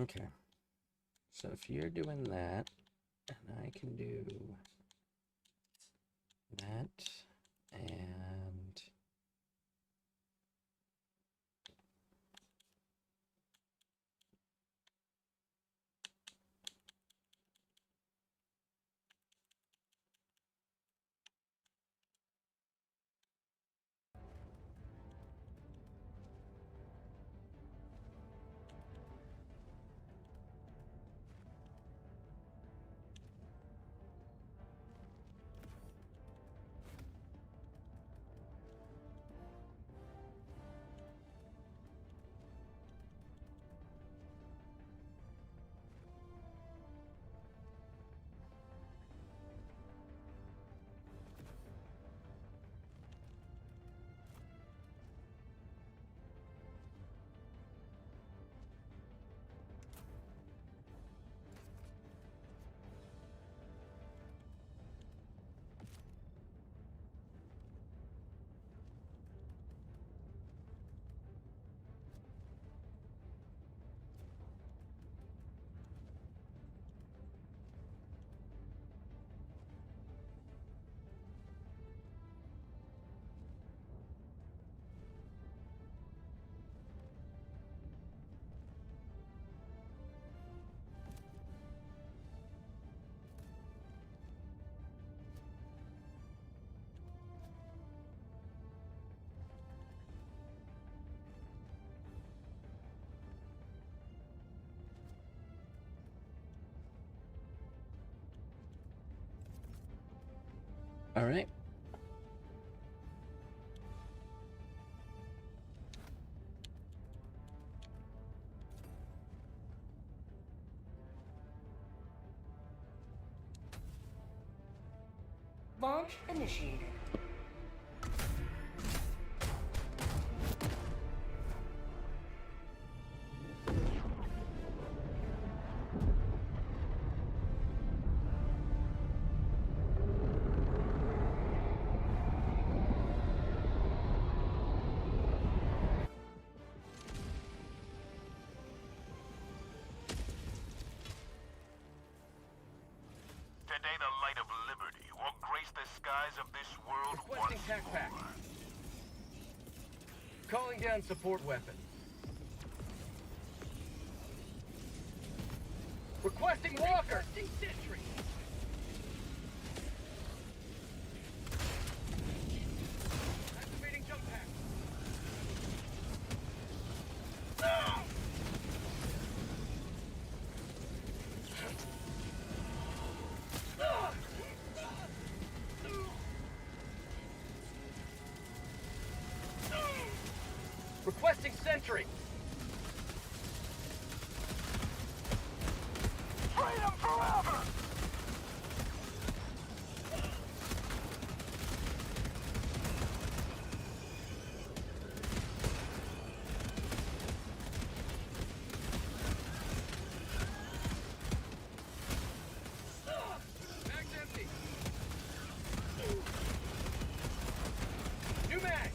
Okay. So if you're doing that, and I can do that, and all right. Launch initiated. Today the light of liberty will grace the skies of this world Requesting once tac pack. more. Calling down support weapon. Requesting walker. Requesting sentry. Activating jump pack. Requesting sentry. Freedom forever! Mag's empty. New mag.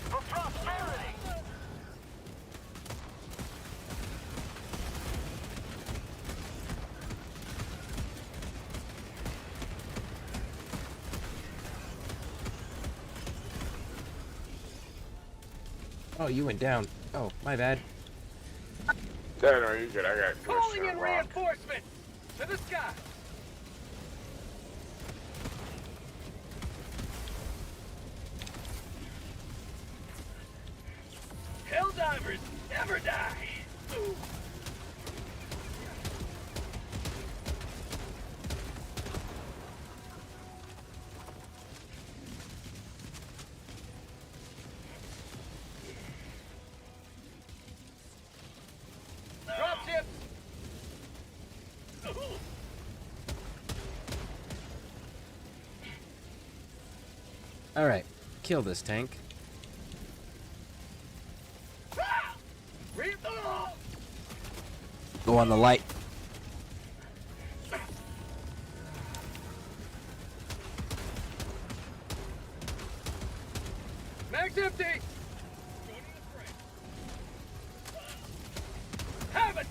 For prosperity! Oh, you went down. Oh, my bad. No, no, you're good. I got Calling glitched in on rock. reinforcements. To the sky. Helldivers never die. Drop tips. All right, kill this tank. Go on the light.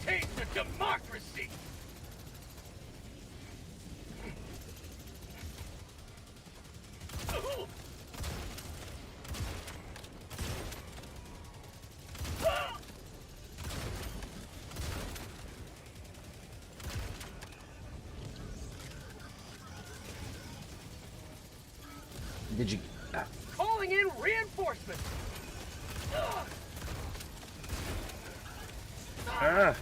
taste of democracy! Did you? Calling in reinforcements! Ah.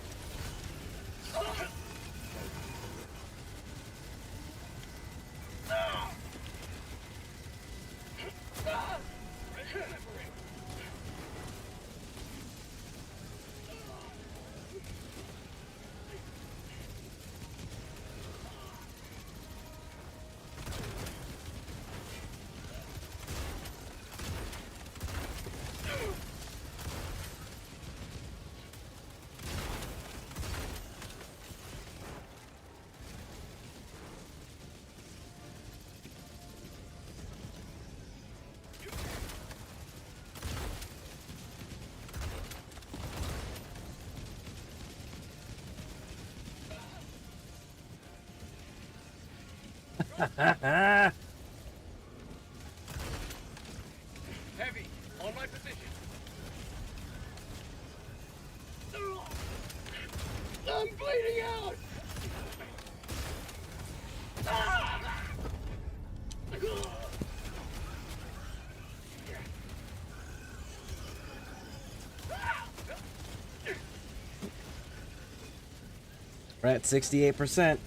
Heavy, on my position. I'm bleeding out! We're at 68%.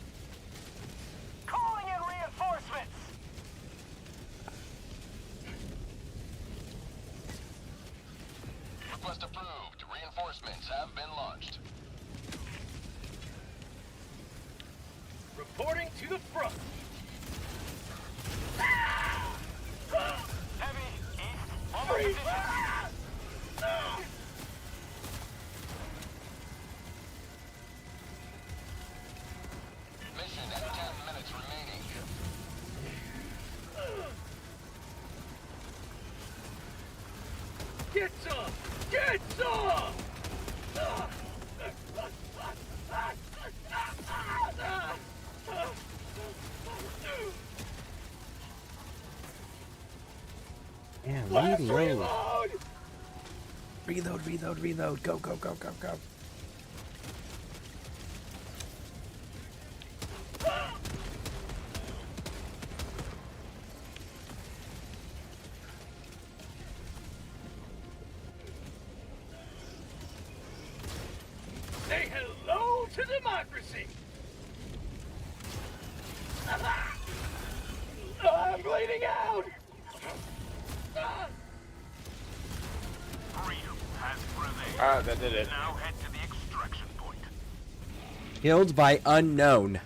Calling in reinforcements! Request approved. Reinforcements have been launched. Reporting to the front. Heavy, east, on my position. Mission at 10 minutes remaining. Get some! Get some! Yeah, Last reload. reload! Reload, reload, reload. Go, go, go, go, go. Say hello to democracy! I'm bleeding out! Freedom has prevailed. That did it. Now head to the extraction point. Killed by unknown.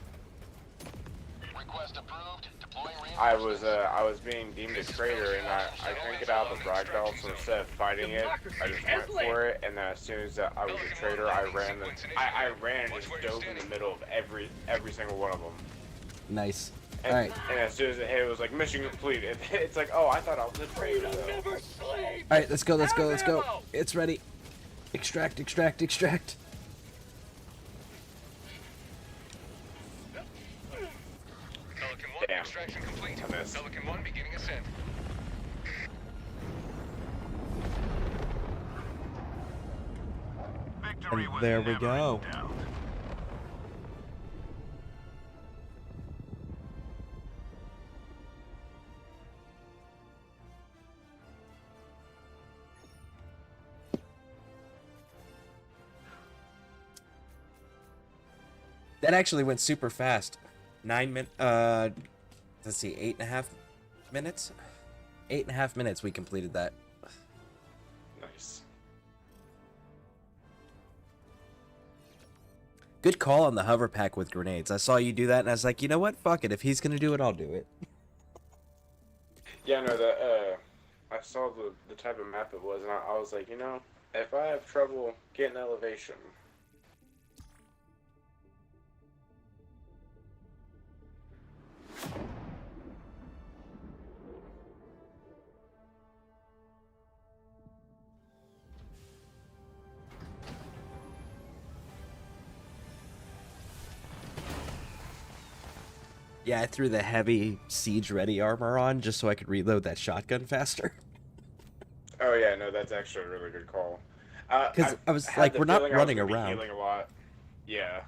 Request approved. Deploying I was being deemed a traitor, and I couldn't get out of the ragdoll, so instead of fighting it, I just went for it, and then as soon as I was a traitor, I ran and just dove in the middle of every single one of them. Nice. And, Alright. and as soon as it hit, it was like, mission complete. It's like, oh, I thought I was a traitor, though. Never slave! Alright, let's go, let's go, let's go. Ammo! It's ready. Extract, extract, extract. Pelican 1, Damn. extraction complete. I missed. Pelican 1 beginning ascent. Victory And was there we never go. in doubt. That actually went super fast. 9 minutes. Let's see, 8.5 minutes. 8.5 minutes. We completed that. Nice. Good call on the hover pack with grenades. I saw you do that, and I was like, you know what? Fuck it. If he's gonna do it, I'll do it. Yeah, no, I saw the type of map it was, and I was like, you know, if I have trouble getting elevation, Yeah, I threw the heavy siege-ready armor on just so I could reload that shotgun faster. Oh yeah, no, that's actually a really good call. Because I was had like, the we're not feeling I was running gonna be around. healing a lot. Yeah.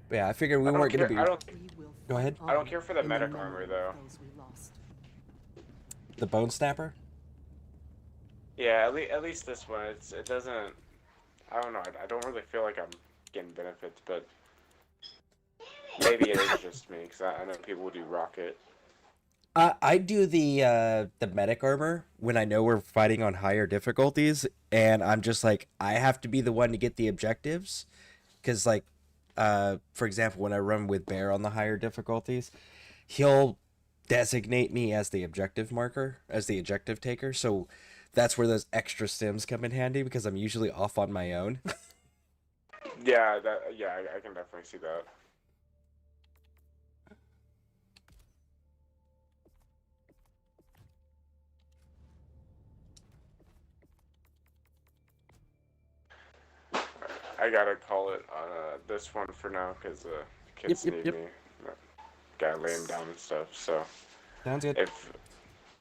But yeah, I figured we I don't weren't going to care. be... I don't. Go ahead. I don't care for the medic armor though. The bone snapper? Yeah, at least this one. It doesn't. I don't know. I don't really feel like I'm getting benefits, but maybe it is just me because I know people do rocket. I do the medic armor when I know we're fighting on higher difficulties, and I'm just like, I have to be the one to get the objectives, because like, for example, when I run with Bear on the higher difficulties, he'll designate me as the objective marker, as the objective taker, so that's where those extra stims come in handy, because I'm usually off on my own. Yeah, I can definitely see that. I gotta call it on this one for now because kids need me. Gotta lay them down and stuff. So sounds good. If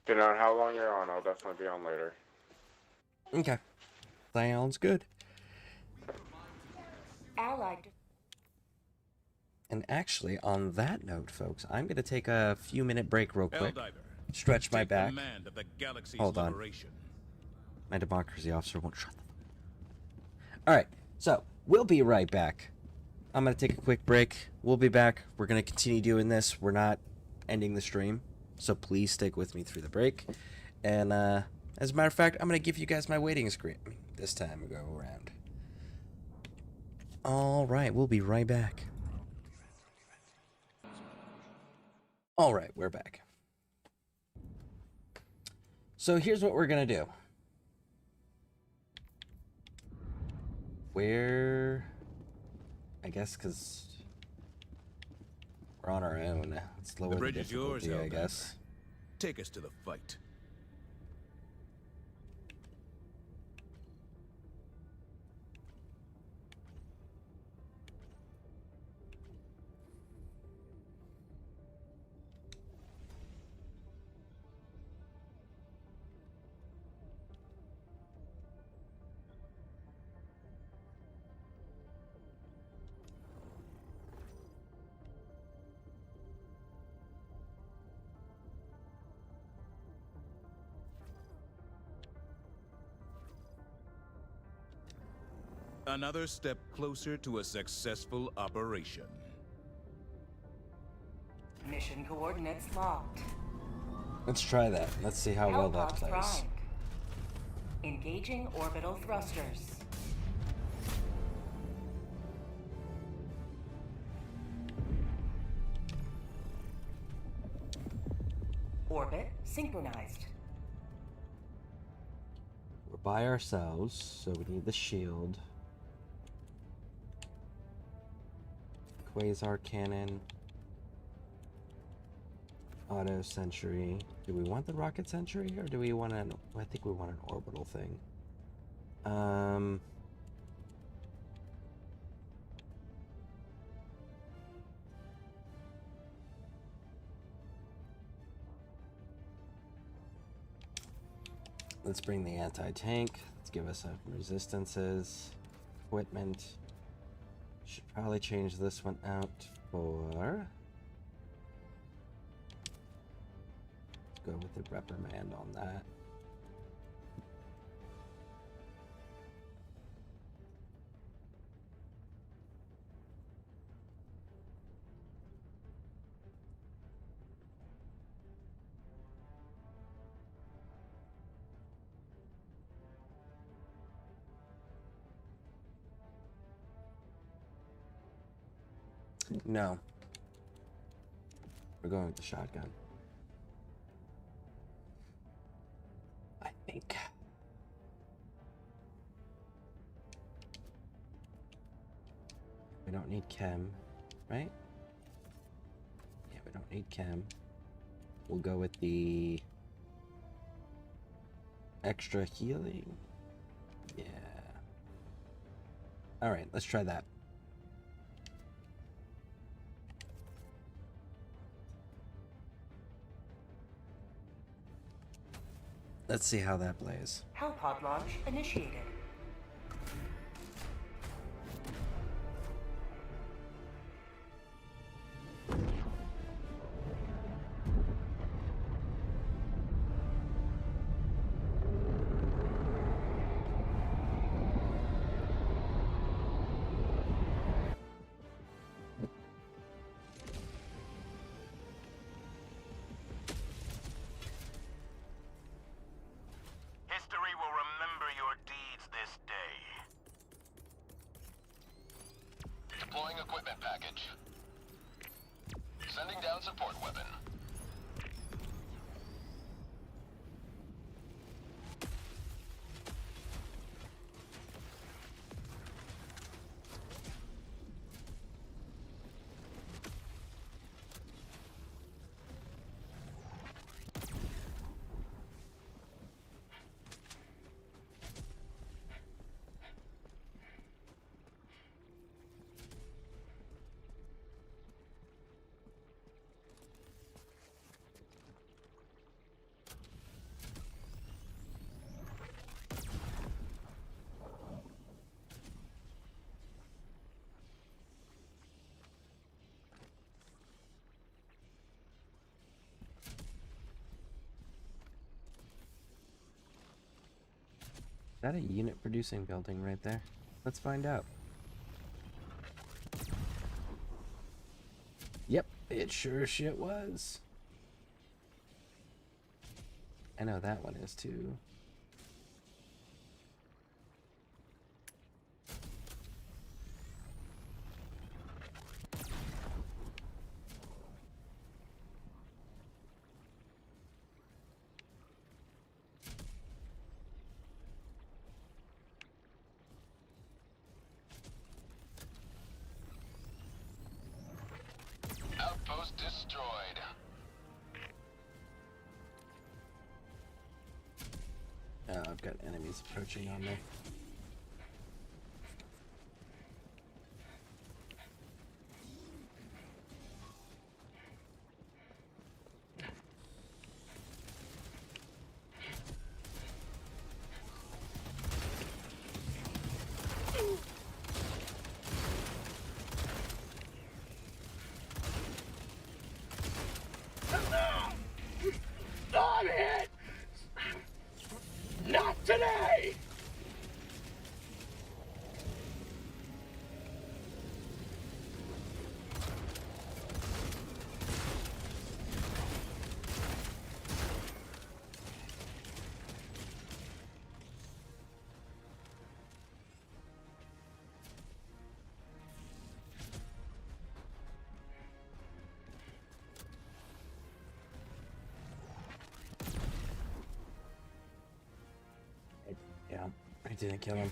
depending on how long you're on, I'll definitely be on later. Okay, sounds good. Allied. And actually, on that note, folks, I'm gonna take a few-minute break real quick. Helldiver, Stretch my take back. command of the galaxy's Hold on. liberation. My democracy officer won't shut the fuck. Alright, so we'll be right back. I'm gonna take a quick break. We'll be back. We're gonna continue doing this. We're not ending the stream, so please stick with me through the break. And as a matter of fact, I'm gonna give you guys my waiting screen this time go around. Alright, we'll be right back. Alright, we're back. So here's what we're gonna do. I guess because we're on our own. It's lower The bridge is yours, difficulty, I Helldiver. guess. Take us to the fight. Another step closer to a successful operation. Mission coordinates locked. Let's try that. Let's see how well that Hellpods plays. primed. Engaging orbital thrusters. Orbit synchronized. We're by ourselves, so we need the shield. Quasar cannon. Auto sentry. Do we want the rocket sentry or do we want an... I think we want an orbital thing. Let's bring the anti-tank. Let's give us some resistances. Equipment. Should probably change this one out for... Let's go with the reprimand on that. No. We're going with the shotgun. I think. We don't need chem, right? Yeah, we don't need chem. We'll go with the extra healing. Yeah. Alright, let's try that. Let's see how that plays. Hellpod launch initiated. History will remember your deeds this day. Deploying equipment package. Sending down support weapon. Is that a unit producing building right there? Let's find out. Yep, it sure shit was. I know that one is too. Outpost destroyed. I've got enemies approaching on me. I'm hit! Not today! Yeah, I didn't kill him.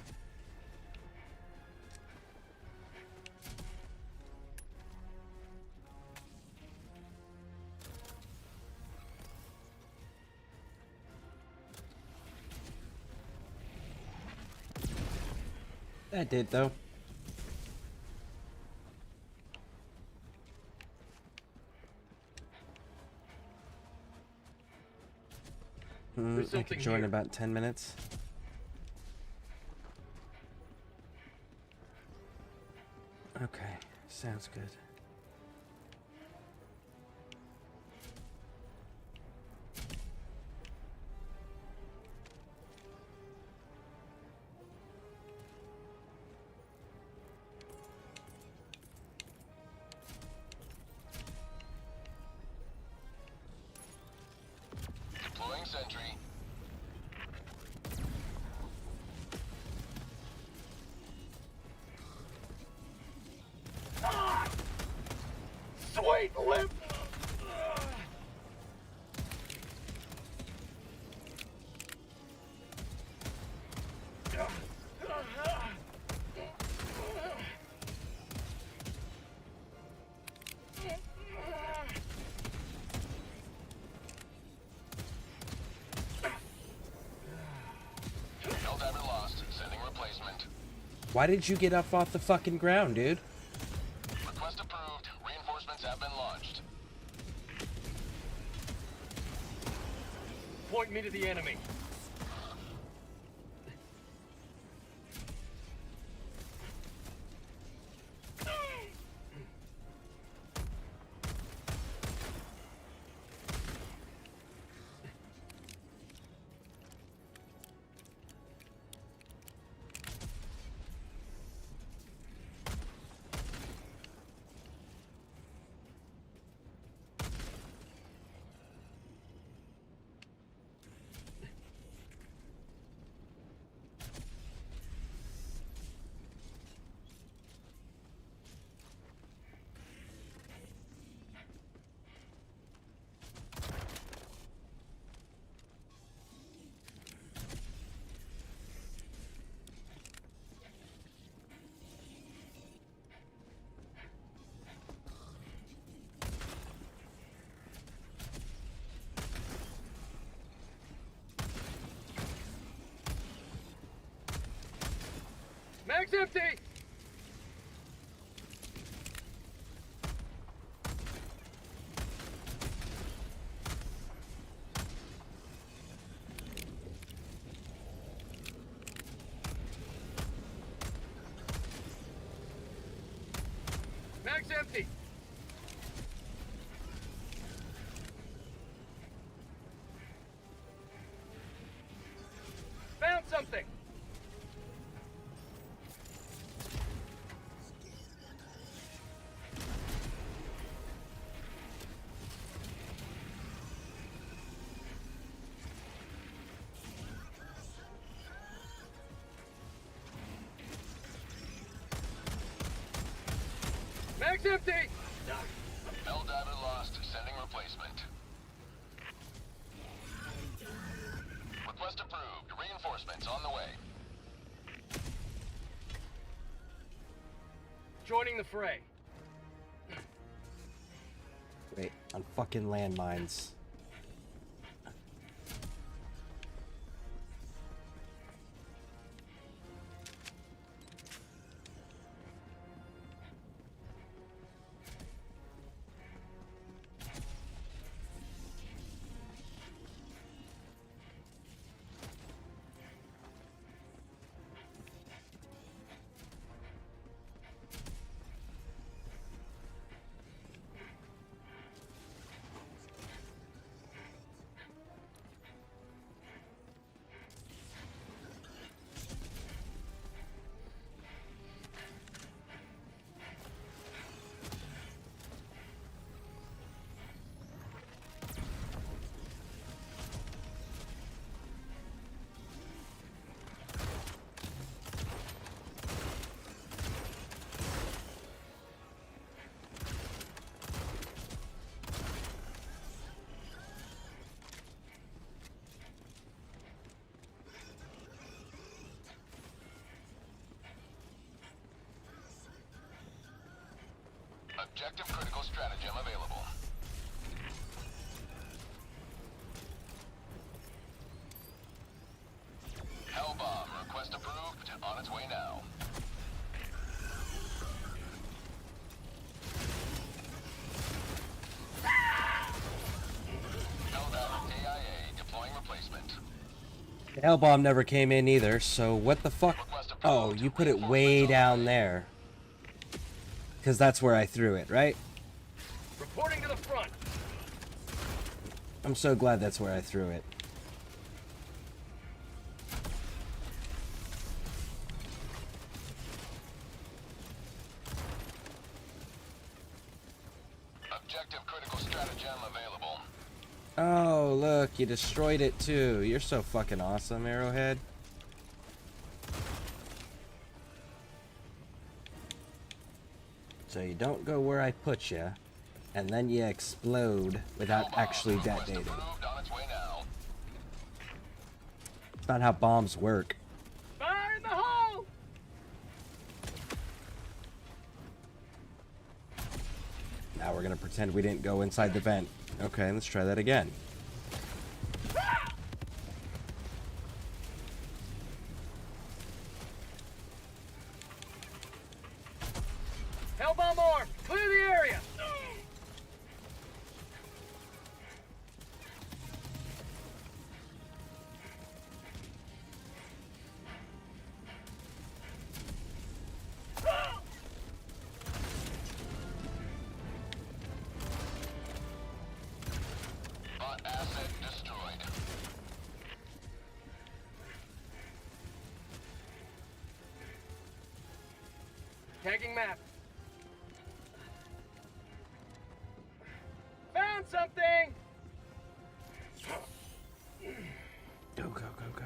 That did though. I could join in about 10 minutes. Okay, sounds good. Deploying sentry. Sweet lip! Helldiver lost. Sending replacement. Why did you get up off the fucking ground, dude? Request approved. Reinforcements have been launched. Point me to the enemy. Mag's empty! Mag's empty! Found something! Mag's empty! Helldiver lost. Sending replacement. Request approved. Reinforcements on the way. Joining the fray. Wait, on fucking landmines. Objective critical stratagem available. Hellbomb request approved. On its way now. Helldiver AIA deploying replacement. The Hellbomb never came in either, so what the fuck? Oh, you put it way down there. Because that's where I threw it, right? Reporting to the front. I'm so glad that's where I threw it. Objective critical stratagem available. Oh, look, you destroyed it too. You're so fucking awesome, Arrowhead. So you don't go where I put you, and then you explode without actually detonating. It's not how bombs work. Fire in the hole! Now we're gonna pretend we didn't go inside the vent. Okay, let's try that again. Hellbomb armed! Clear the area! Bot asset destroyed. Tagging map. Found something! Go, go, go, go, go.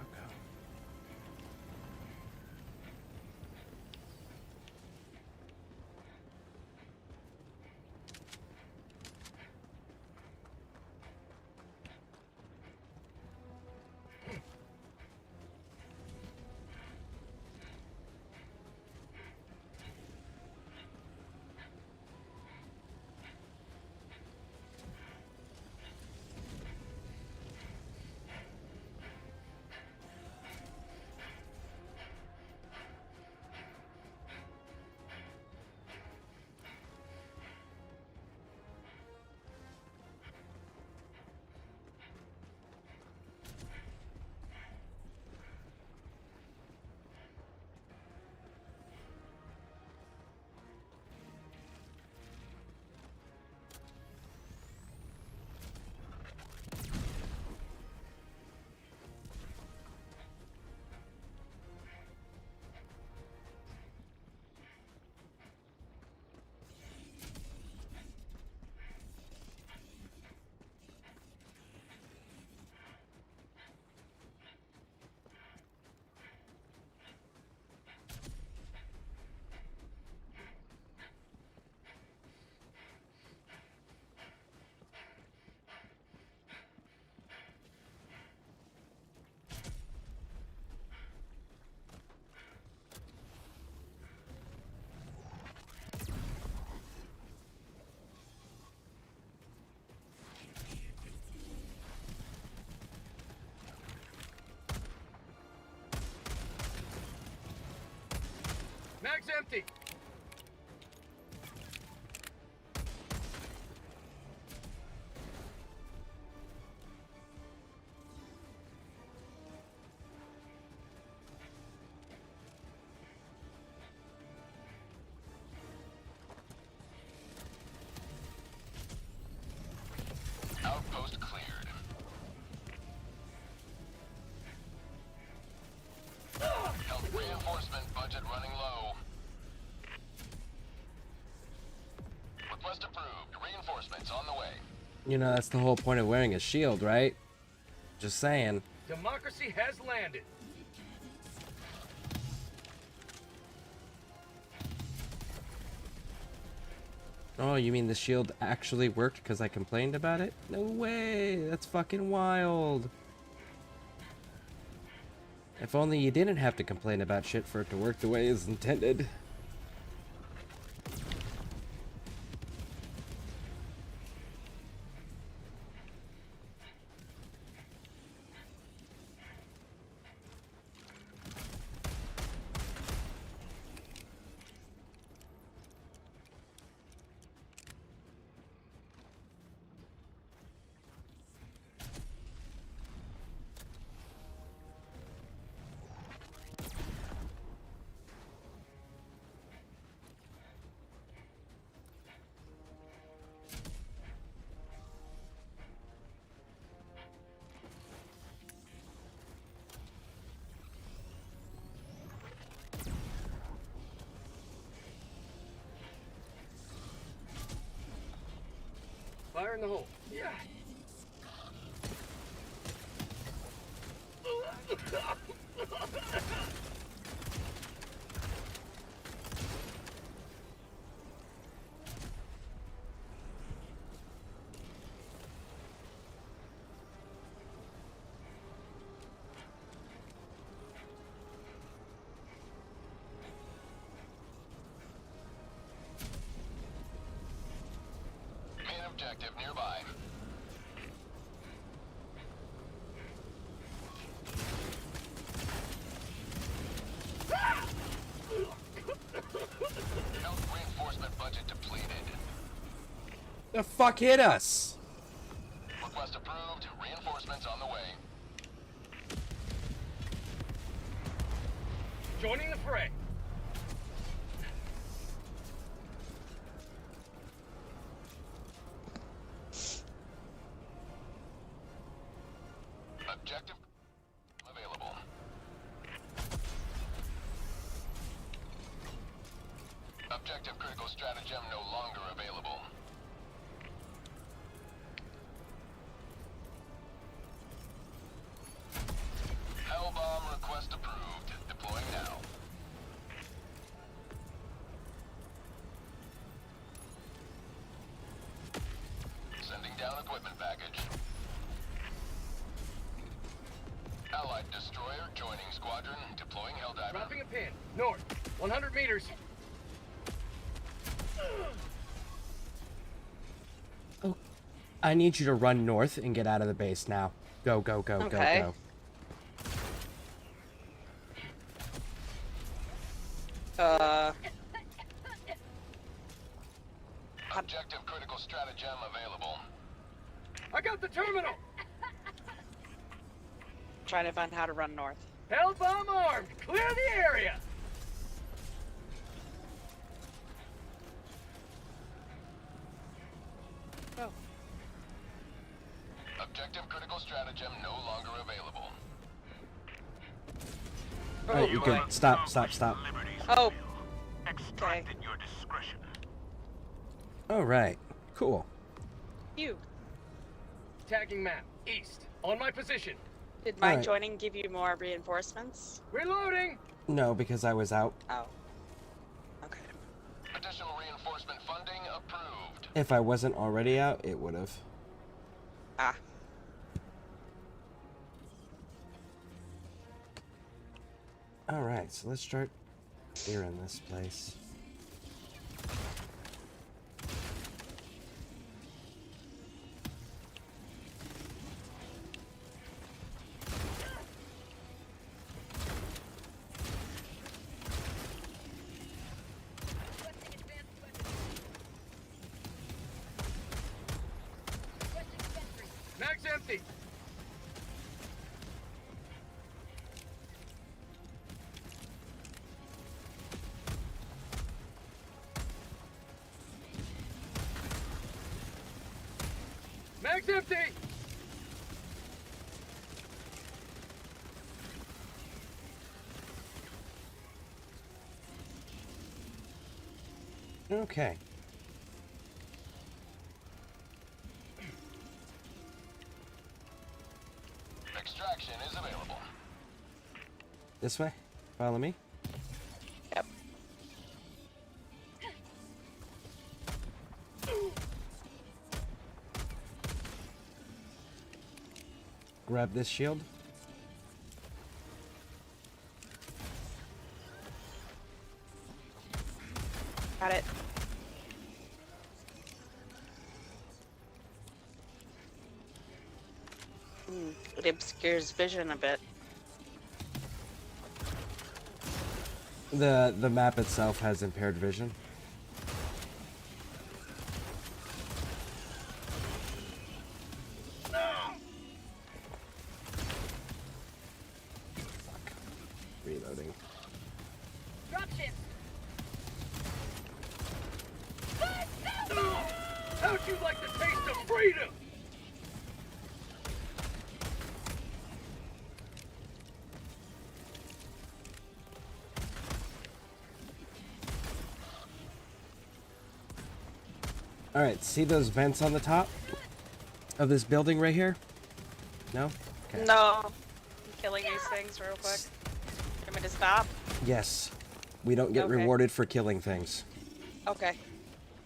Mag's empty. Outpost cleared. Health reinforcement budget running low. Request approved. Reinforcements on the way. You know, that's the whole point of wearing a shield, right? Just saying. Democracy has landed. Oh, you mean the shield actually worked because I complained about it? No way! That's fucking wild! If only you didn't have to complain about shit for it to work the way it's intended. Fire in the hole. Yeah. Main objective nearby. Health reinforcement budget depleted. The fuck hit us? Request approved. Reinforcements on the way. Joining the fray. Objective available. Objective critical stratagem no longer available. Hellbomb request approved. Deploying now. Sending down equipment package. Allied destroyer joining squadron. Deploying Helldiver. Dropping a pin. North. 100 meters. Oh, I need you to run north and get out of the base now. Go, go, go, Okay. go, Uh. Objective critical stratagem available. I got the terminal. Trying to find how to run north. Hellbomb armed. Clear the area. Oh. Objective critical stratagem no longer available. go. Alright, you good. Stop, stop, stop. Oh. Extract at your discretion. Alright, cool. You. Tagging map. East. On my position. Did my Alright. joining give you more reinforcements? Reloading. No, because I was out. Oh. Okay. Additional reinforcement funding approved. If I wasn't already out, it would have. Ah. Alright, so let's start clearing this place. Bag's empty! Okay. Extraction is available. This way? Follow me? Yep. Grab this shield. Got it. It obscures vision a bit. The map itself has impaired vision. Fuck. Reloading. Dropship. How'd you like the taste of freedom? Alright, see those vents on the top of this building right here? No? Okay. No. I'm killing these things real quick. Want me to stop? Yes. We don't get Okay. rewarded for killing things. Okay.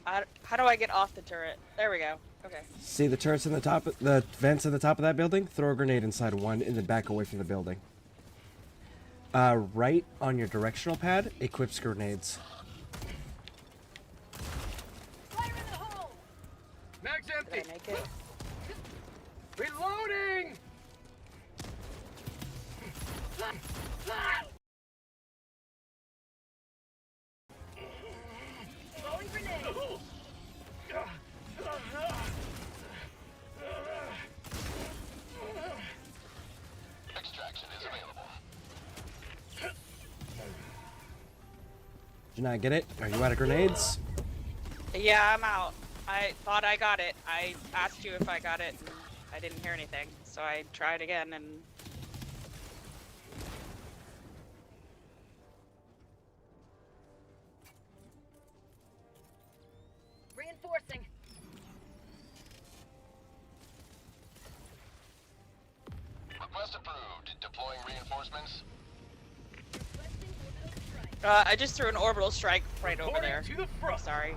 How do I get off the turret? There we go. Okay. See the turrets in the top, the vents in the top of that building? Throw a grenade inside one and then back away from the building. Right on your directional pad, equips grenades. Mag's empty. Did I make it? Reloading! Throwing grenade. Extraction is available. Did you not get it? Are you out of grenades? Yeah, I'm out. I thought I got it. I asked you if I got it, and I didn't hear anything. So I tried again, and... Reinforcing. Request approved. Deploying reinforcements. I just threw an orbital strike right over there. To the front. I'm sorry.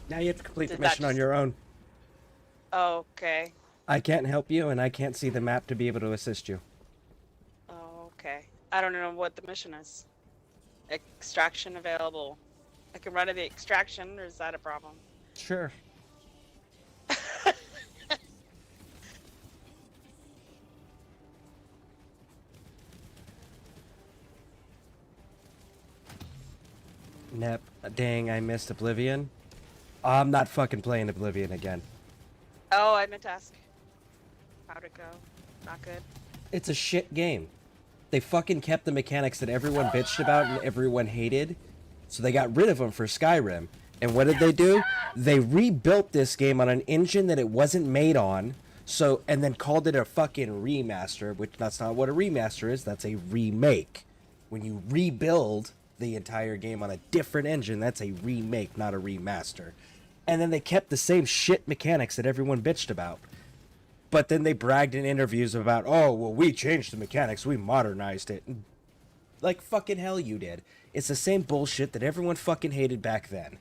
Now you have to complete the Did that mission on just- your own. Okay. I can't help you, and I can't see the map to be able to assist you. Okay. I don't know what the mission is. Extraction available. I can run to the extraction, or is that a problem? Sure. Nep, dang, I missed Oblivion. I'm not fucking playing Oblivion again. Oh, I meant to ask. How'd it go? Not good. It's a shit game. They fucking kept the mechanics that everyone bitched about and everyone hated, so they got rid of them for Skyrim. And what did they do? They rebuilt this game on an engine that it wasn't made on, so and then called it a fucking remaster, which that's not what a remaster is, that's a remake. When you rebuild the entire game on a different engine, that's a remake, not a remaster. And then they kept the same shit mechanics that everyone bitched about. But then they bragged in interviews about, oh, well, we changed the mechanics, we modernized it. Like fucking hell you did. It's the same bullshit that everyone fucking hated back then.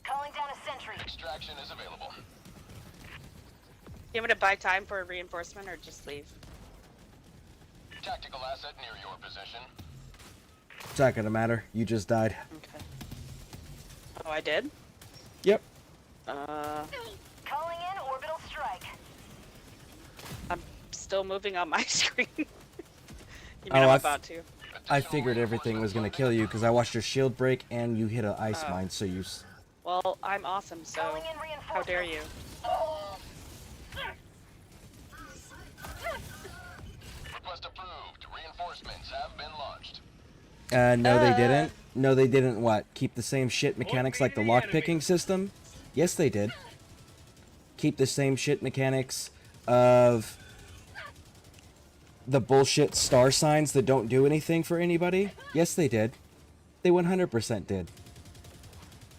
Calling down a sentry. Extraction is available. You want me to buy time for a reinforcement, or just leave? Tactical asset near your position. It's not gonna matter. You just died. Okay. Oh, I did? Yep. Calling in orbital strike. I'm still moving on my screen. You mean Oh, I'm about to? I figured everything was gonna kill you because I watched your shield break and you hit an ice mine, so you... Well, I'm awesome, so how dare you? Request approved. Reinforcements have been launched. No, they didn't. No, they didn't what? Keep the same shit mechanics like the lockpicking system? Yes, they did. Keep the same shit mechanics of the bullshit star signs that don't do anything for anybody? Yes, they did. They 100% did.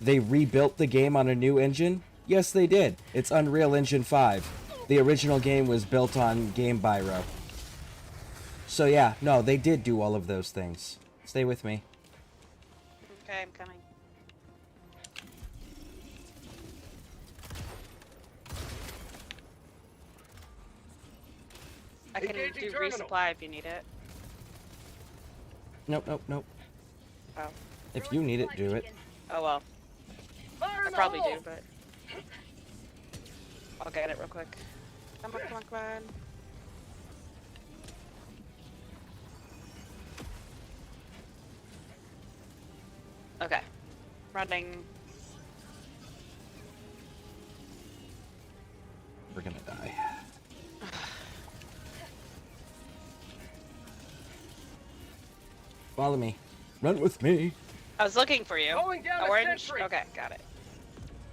They rebuilt the game on a new engine? Yes, they did. It's Unreal Engine 5. The original game was built on Game Biro. So yeah, no, they did do all of those things. Stay with me. Okay, I'm coming. I can do resupply if you need it. Nope, nope, nope. Oh. If you need it, do it. Oh well. I probably do, but I'll get it real quick. Come on, come on, come on. Okay. Running. We're gonna die. Follow me. Run with me. I was looking for you. Going down a Orange? sentry. Okay, got it.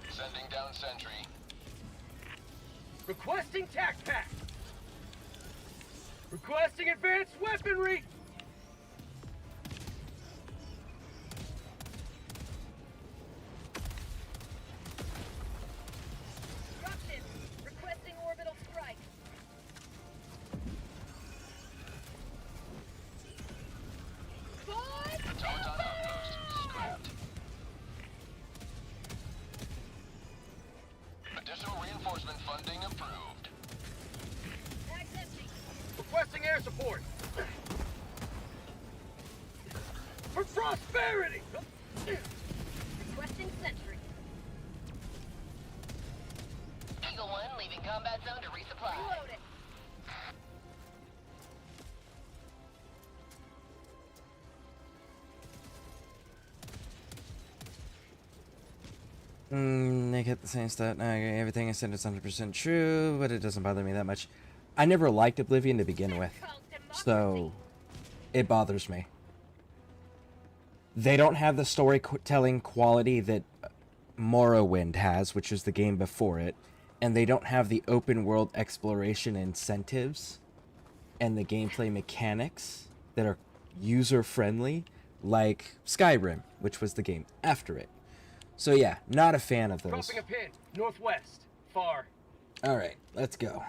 Sending down sentry. Requesting tac pack. Requesting advanced weaponry. Disruption. Requesting orbital strike. Automaton outpost scrapped. Additional reinforcement funding approved. Tag's empty. Requesting air support. For prosperity. Requesting sentry. Eagle 1 leaving combat zone to resupply. Reload it. They hit the same stat. Everything I said is 100% true, but it doesn't bother me that much. I never liked Oblivion to begin with, so it bothers me. They don't have the storytelling quality that Morrowind has, which is the game before it, and they don't have the open world exploration incentives and the gameplay mechanics that are user-friendly, like Skyrim, which was the game after it. So yeah, not a fan of those. Dropping a pin. Northwest. Far. Alright, let's go.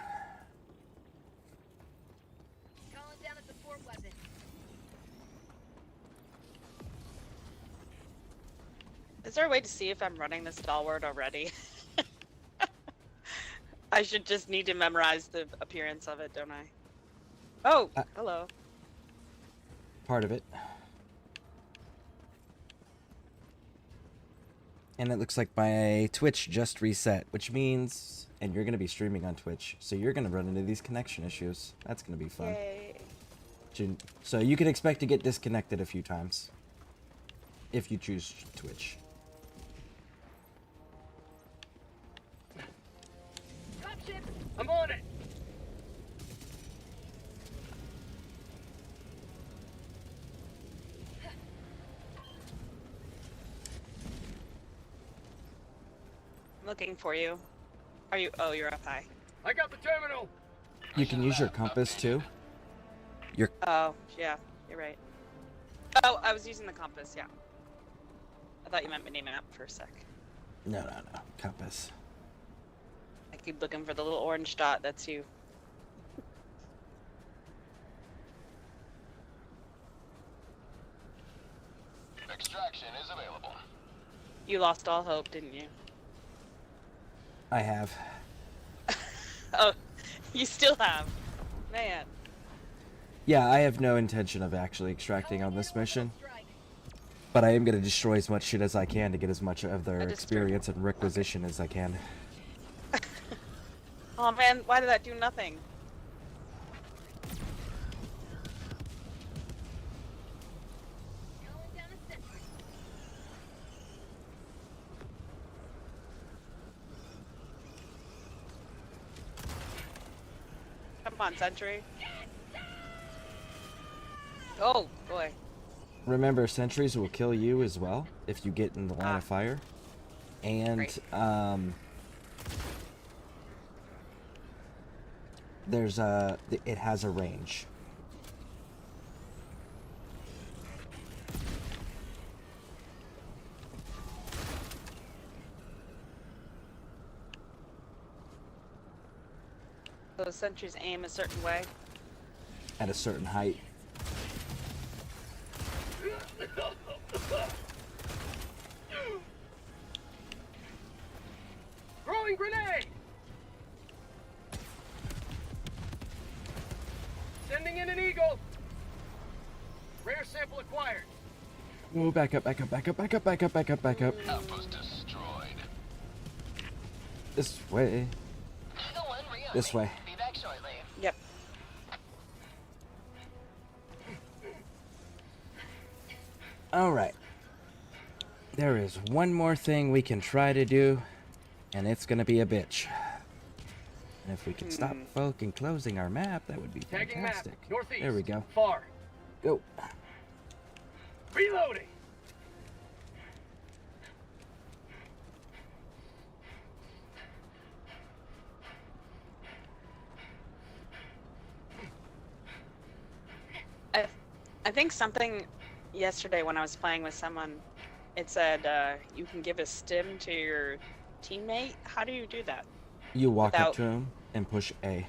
Calling down a support weapon. Is there a way to see if I'm running the stalwart already? I should just need to memorize the appearance of it, don't I? Oh, hello. Part of it. And it looks like my Twitch just reset, which means, and you're going to be streaming on Twitch, so you're going to run into these connection issues. That's going to be fun. Yay. So you can expect to get disconnected a few times if you choose Twitch. I'm on it. Looking for you. Are you? Oh, you're up high. I got the terminal. You can use your compass too. Oh, yeah, you're right. Oh, I was using the compass, yeah. I thought you meant mini-map for a sec. No, compass. I keep looking for the little orange dot, that's you. Extraction is available. You lost all hope, didn't you? I have. Oh, you still have. Man. Yeah, I have no intention of actually extracting on this mission. But I am going to destroy as much shit as I can to get as much of their experience and requisition as I can. Oh man, why did that do nothing? Come on, Sentry. Oh, boy. remember, sentries will kill you as well if you get in the line of fire. And, Great. there's it has a range. Those sentries aim a certain way. At a certain height. Throwing grenade! Sending in an eagle! Rare sample acquired. Oh, back up, back up, back up, back up, back up, back up, back up. Outpost destroyed. This way. Eagle 1 rearming. This way. Be back shortly. Yep. Alright. There is one more thing we can try to do, and it's gonna be a bitch. And if we could stop fucking closing our map, that would be Tagging map. fantastic. Northeast. There we go. Far. Go. Reloading. I think something yesterday when I was playing with someone, it said you can give a stim to your teammate. How do you do that? You walk Without... up to him and push A.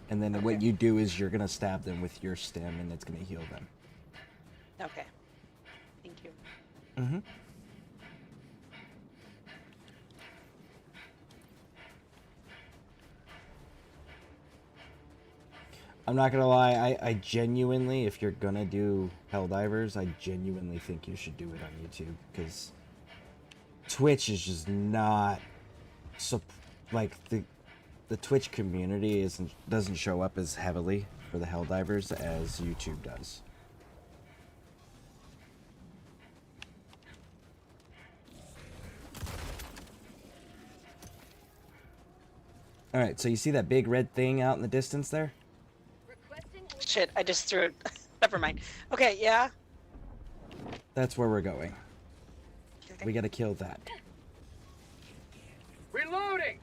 And then what you do is you're gonna stab them with your stem and it's gonna heal them. Okay. Thank you. Mm-hmm. I'm not gonna lie, I genuinely, if you're gonna do Helldivers, I genuinely think you should do it on YouTube, because Twitch is just not, like, the Twitch community doesn't show up as heavily for the Helldivers as YouTube does. Alright, so you see that big red thing out in the distance there? Shit, I just threw it. Never mind. Okay, yeah. That's where we're going. We gotta kill that. Reloading.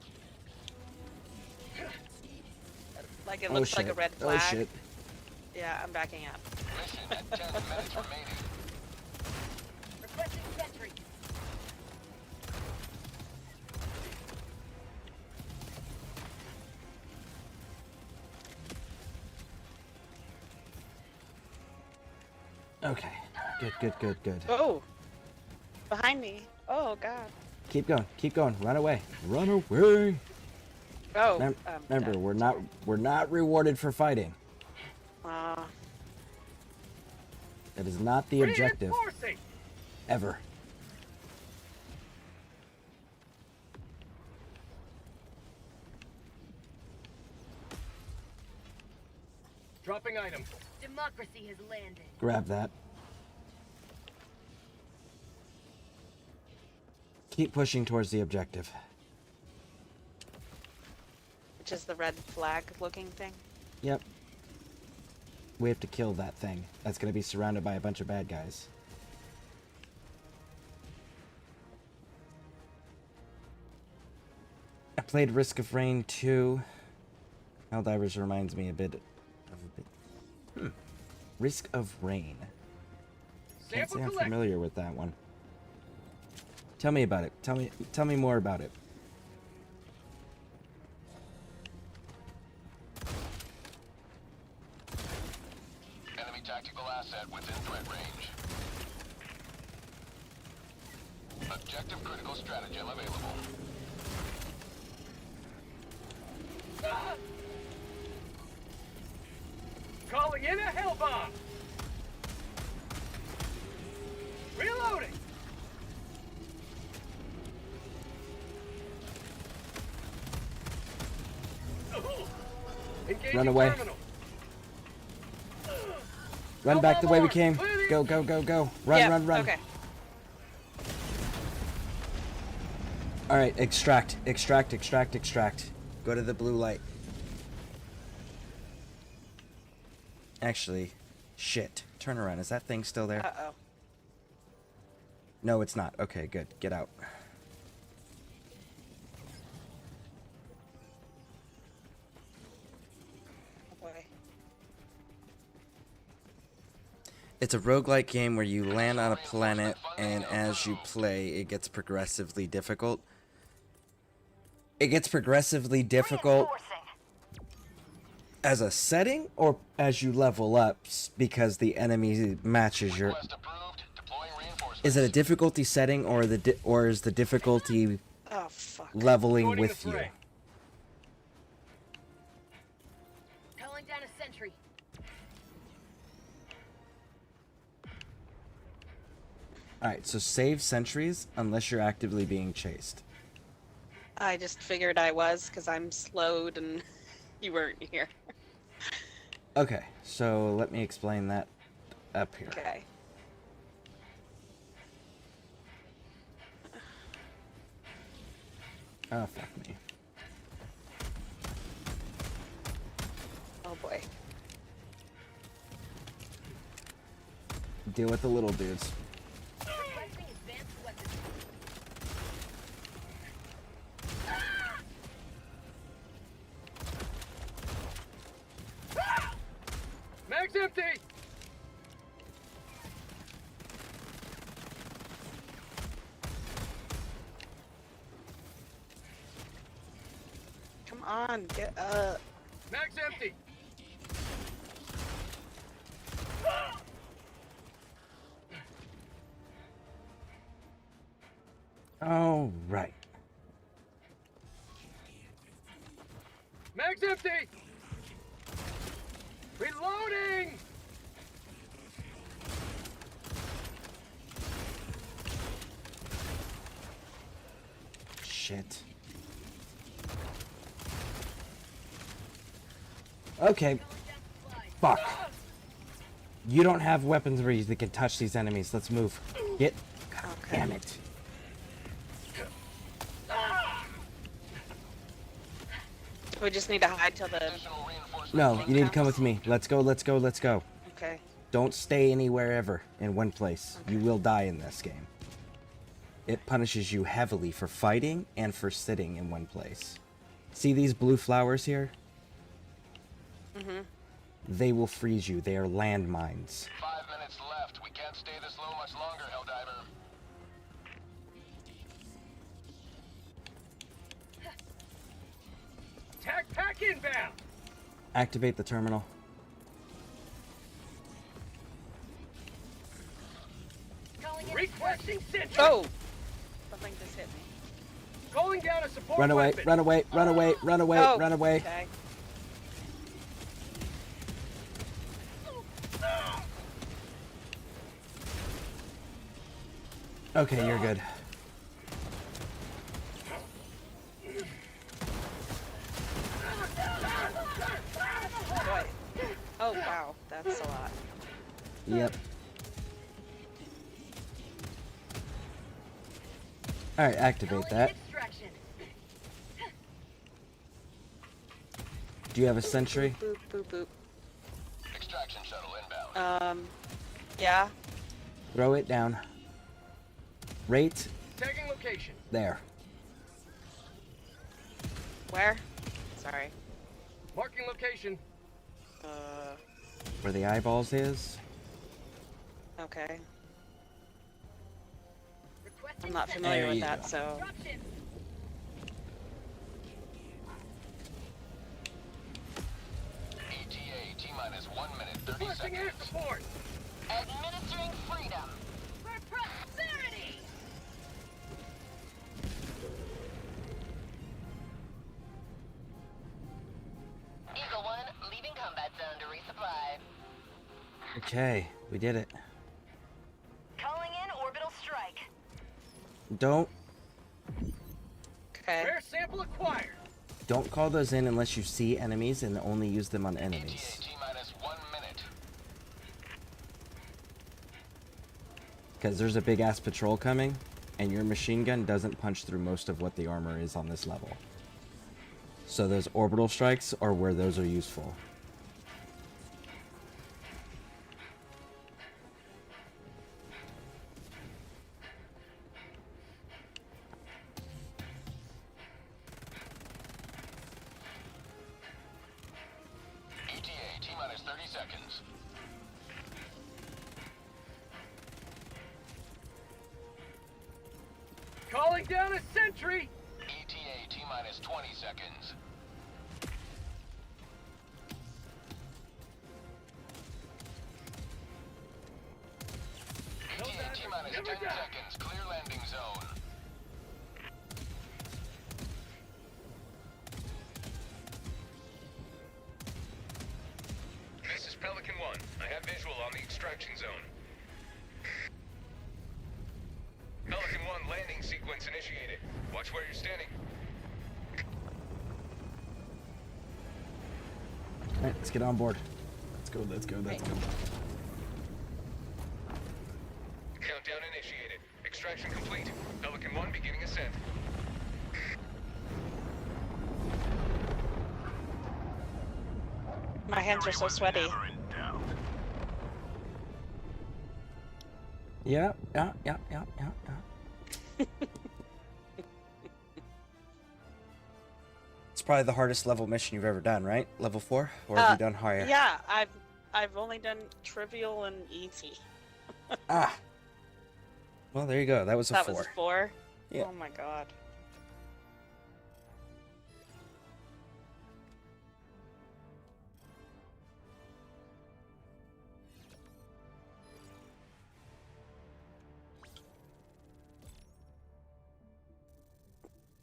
Like it looks like a red flag. Oh shit. Yeah, I'm backing up. Mission at 10 minutes remaining. Requesting sentry. Okay. Good. Oh! Behind me. Oh, God. Keep going. Run away. Run away. Oh. Remember, we're not rewarded for fighting. That is not the objective. Ever. Dropping item. Democracy has landed. Grab that. Keep pushing towards the objective. Which is the red flag looking thing? Yep. We have to kill that thing. That's going to be surrounded by a bunch of bad guys. I played Risk of Rain 2. Helldivers reminds me a bit of Risk of Rain. Can't say I'm familiar with that one. Tell me about it. Tell me more about it. Enemy tactical asset within threat range. Objective critical stratagem available. Calling in a hell bomb. Reloading. Run away. Terminal. Run back the way we came. Go. Run. Okay. Alright, extract. Go to the blue light. Actually, Shit. Turn around. Is that thing still there? Uh-oh. No, it's not. Okay, good. Get out. Oh boy. It's a roguelike game where you land on a planet, and as you play, it gets progressively difficult. It gets progressively difficult as a setting, or as you level up, because the enemy matches your... Is it a difficulty setting, or is the difficulty leveling with you? Calling down a sentry. Alright, so save sentries unless you're actively being chased. I just figured I was, because I'm slowed and you weren't here. Okay, so let me explain that up here. Okay. Oh, fuck me. Oh boy. Deal with the little dudes. Mag's empty! Come on, get up. Mag's empty! All right. Mag's empty! Reloading! Shit. Okay. Fuck. You don't have weapons where you can touch these enemies. Let's move. Get. God damn it. We just need to hide till the... No, you need to come with me. Let's go, let's go, let's go. Okay. Don't stay anywhere ever in one place. You will die in this game. It punishes you heavily for fighting and for sitting in one place. See these blue flowers here? Mm-hmm. They will freeze you. They are landmines. 5 minutes left. We can't stay this low much longer, Helldiver. Tac pack inbound! Activate the terminal. Requesting sentry! Oh! Something just hit me. Calling down a support Run away, weapon. run away, run away, run away, Oh, run away. Okay. Okay, you're good. Boy. Oh, wow. That's a lot. Yep. Alright, activate that. Do you have a sentry? Boop, boop, boop. Extraction shuttle inbound. Yeah. Throw it down. Right Tagging location. there. Where? Sorry. Marking location. Where the eyeballs is. Okay. I'm not familiar There with you that, go. so... ETA, T-minus 1 minute, 30 Requesting air seconds. support. Administering freedom. For prosperity! Eagle 1, leaving combat zone to resupply. Okay, we did it. Calling in orbital strike. Don't Okay. Rare sample acquired. call those in unless you see enemies, and only use them on enemies. T-minus 1 minute. Because there's a big ass patrol coming, and your machine gun doesn't punch through most of what the armor is on this level. So those orbital strikes are where those are useful. 30 seconds. Calling down a sentry! ETA T-minus 20 seconds. ETA T-minus 10 seconds. Clear landing zone. This is Pelican 1. I have visual on the extraction zone. Pelican 1 landing sequence initiated. Watch where you're standing. Alright, let's get on board. Let's go. Countdown initiated. Extraction complete. Pelican 1 beginning ascent. My hands are so sweaty. Yeah. It's probably the hardest level mission you've ever done, right? Level 4? Or have you done higher? Yeah, I've only done trivial and easy. Ah. Well, there you go. That was a 4. That was 4? Yeah. Oh my god.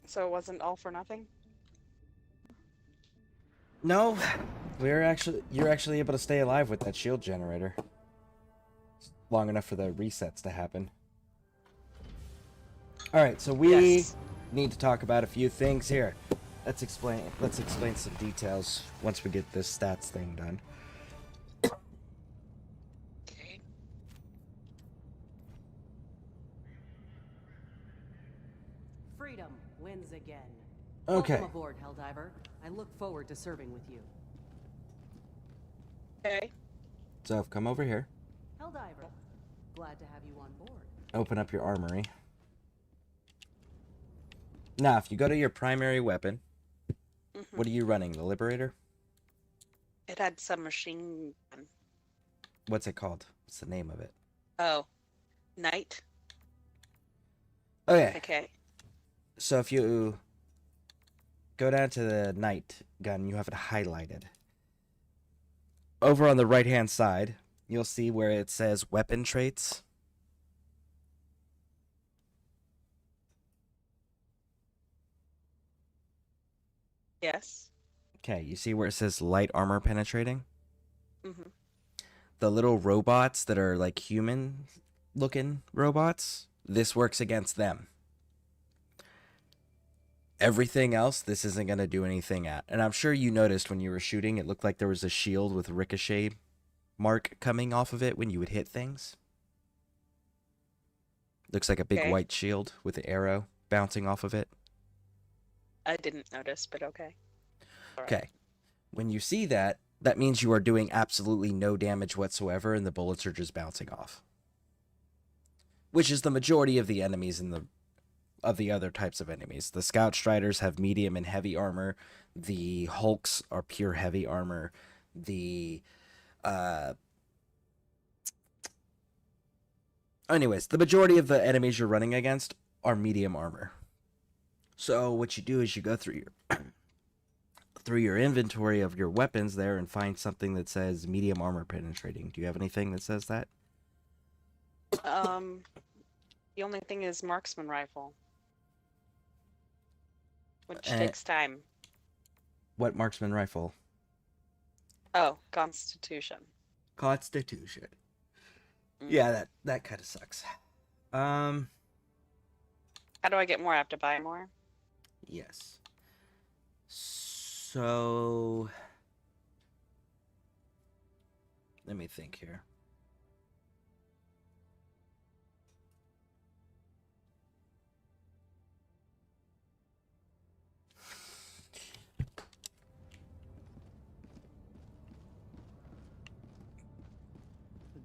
So it wasn't all for nothing? No, you're actually able to stay alive with that shield generator. Long enough for the resets to happen. Alright, so we need to talk about a few things here. Let's explain some details once we get this stats thing done. Freedom wins again. Okay. Welcome aboard, Helldiver. I look forward to serving with you. Okay. So, come over here. Helldiver, glad to have you on board. Open up your armory. Now, if you go to your primary weapon, what are you running? The Liberator? It had submachine gun. What's it called? What's the name of it? Oh. Knight? Okay. Okay. So if you go down to the Knight gun, you have it highlighted. Over on the right-hand side, you'll see where it says Weapon Traits. Yes. Okay, you see where it says Light Armor Penetrating? Mm-hmm. The little robots that are like human-looking robots, this works against them. Everything else, this isn't going to do anything at. And I'm sure you noticed when you were shooting, it looked like there was a shield with ricochet mark coming off of it when you would hit things. Looks like a big white shield with an arrow bouncing off of it. I didn't notice, but okay. Okay. When you see that, that means you are doing absolutely no damage whatsoever and the bullets are just bouncing off. Which is the majority of the enemies in the other types of enemies. The Scout Striders have medium and heavy armor. The Hulks are pure heavy armor. Anyways, the majority of the enemies you're running against are medium armor. So what you do is you go through your inventory of your weapons there and find something that says medium armor penetrating. Do you have anything that says that? The only thing is marksman rifle. Which takes time. What marksman rifle? Oh, Constitution. Constitution. Yeah, that kind of sucks. How do I get more? I have to buy more? Yes. So let me think here.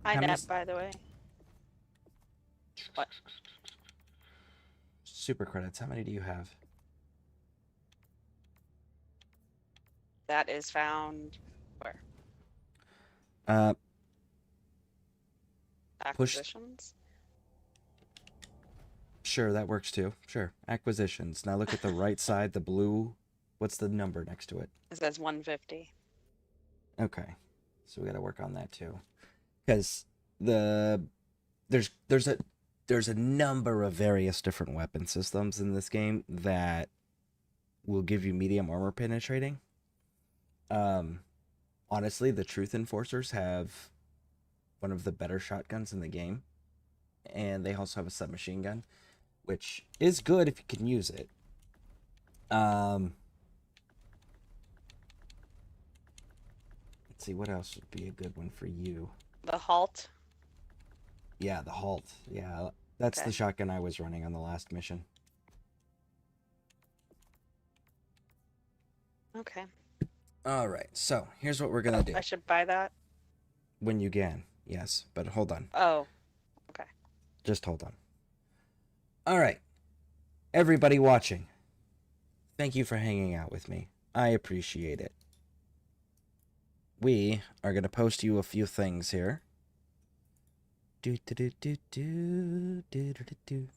Hi, Nat, by the way. What? Super credits. How many do you have? That is found where? Push. Acquisitions? Sure, that works too. Sure. Acquisitions. Now look at the right side, the blue. What's the number next to it? It says 150. Okay. So we got to work on that too. Because there's a number of various different weapon systems in this game that will give you medium armor penetrating. Honestly, the Truth Enforcers have one of the better shotguns in the game. And they also have a submachine gun, which is good if you can use it. Let's see, what else would be a good one for you? The halt. Yeah, the halt. Yeah, that's Okay. the shotgun I was running on the last mission. Okay. All right, so here's what we're gonna do. I should buy that? When you can, yes, but hold on. Oh, okay. Just hold on. All right, everybody watching, thank you for hanging out with me. I appreciate it. We are gonna post you a few things here. Do do do do do do do do.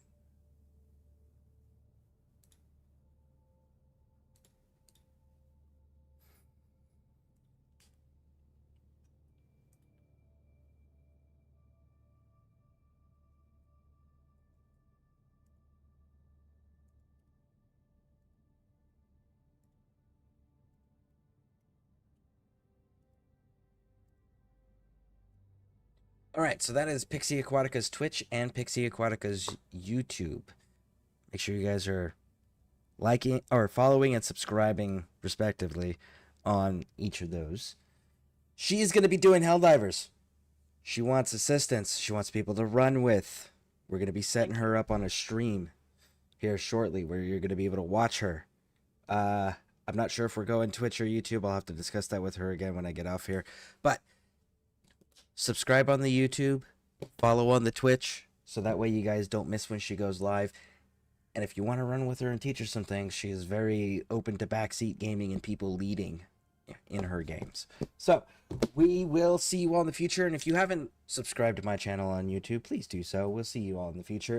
All right, so that is Pixie Aquatica's Twitch and Pixie Aquatica's YouTube. Make sure you guys are liking or following and subscribing respectively on each of those. She's going to be doing Helldivers. She wants assistance. She wants people to run with. We're going to be setting her up on a stream here shortly where you're going to be able to watch her. I'm not sure if we're going Twitch or YouTube. I'll have to discuss that with her again when I get off here. But subscribe on the YouTube, follow on the Twitch, so that way you guys don't miss when she goes live. And if you want to run with her and teach her some things, she is very open to backseat gaming and people leading in her games. So, we will see you all in the future. And if you haven't subscribed to my channel on YouTube, please do so. We'll see you all in the future.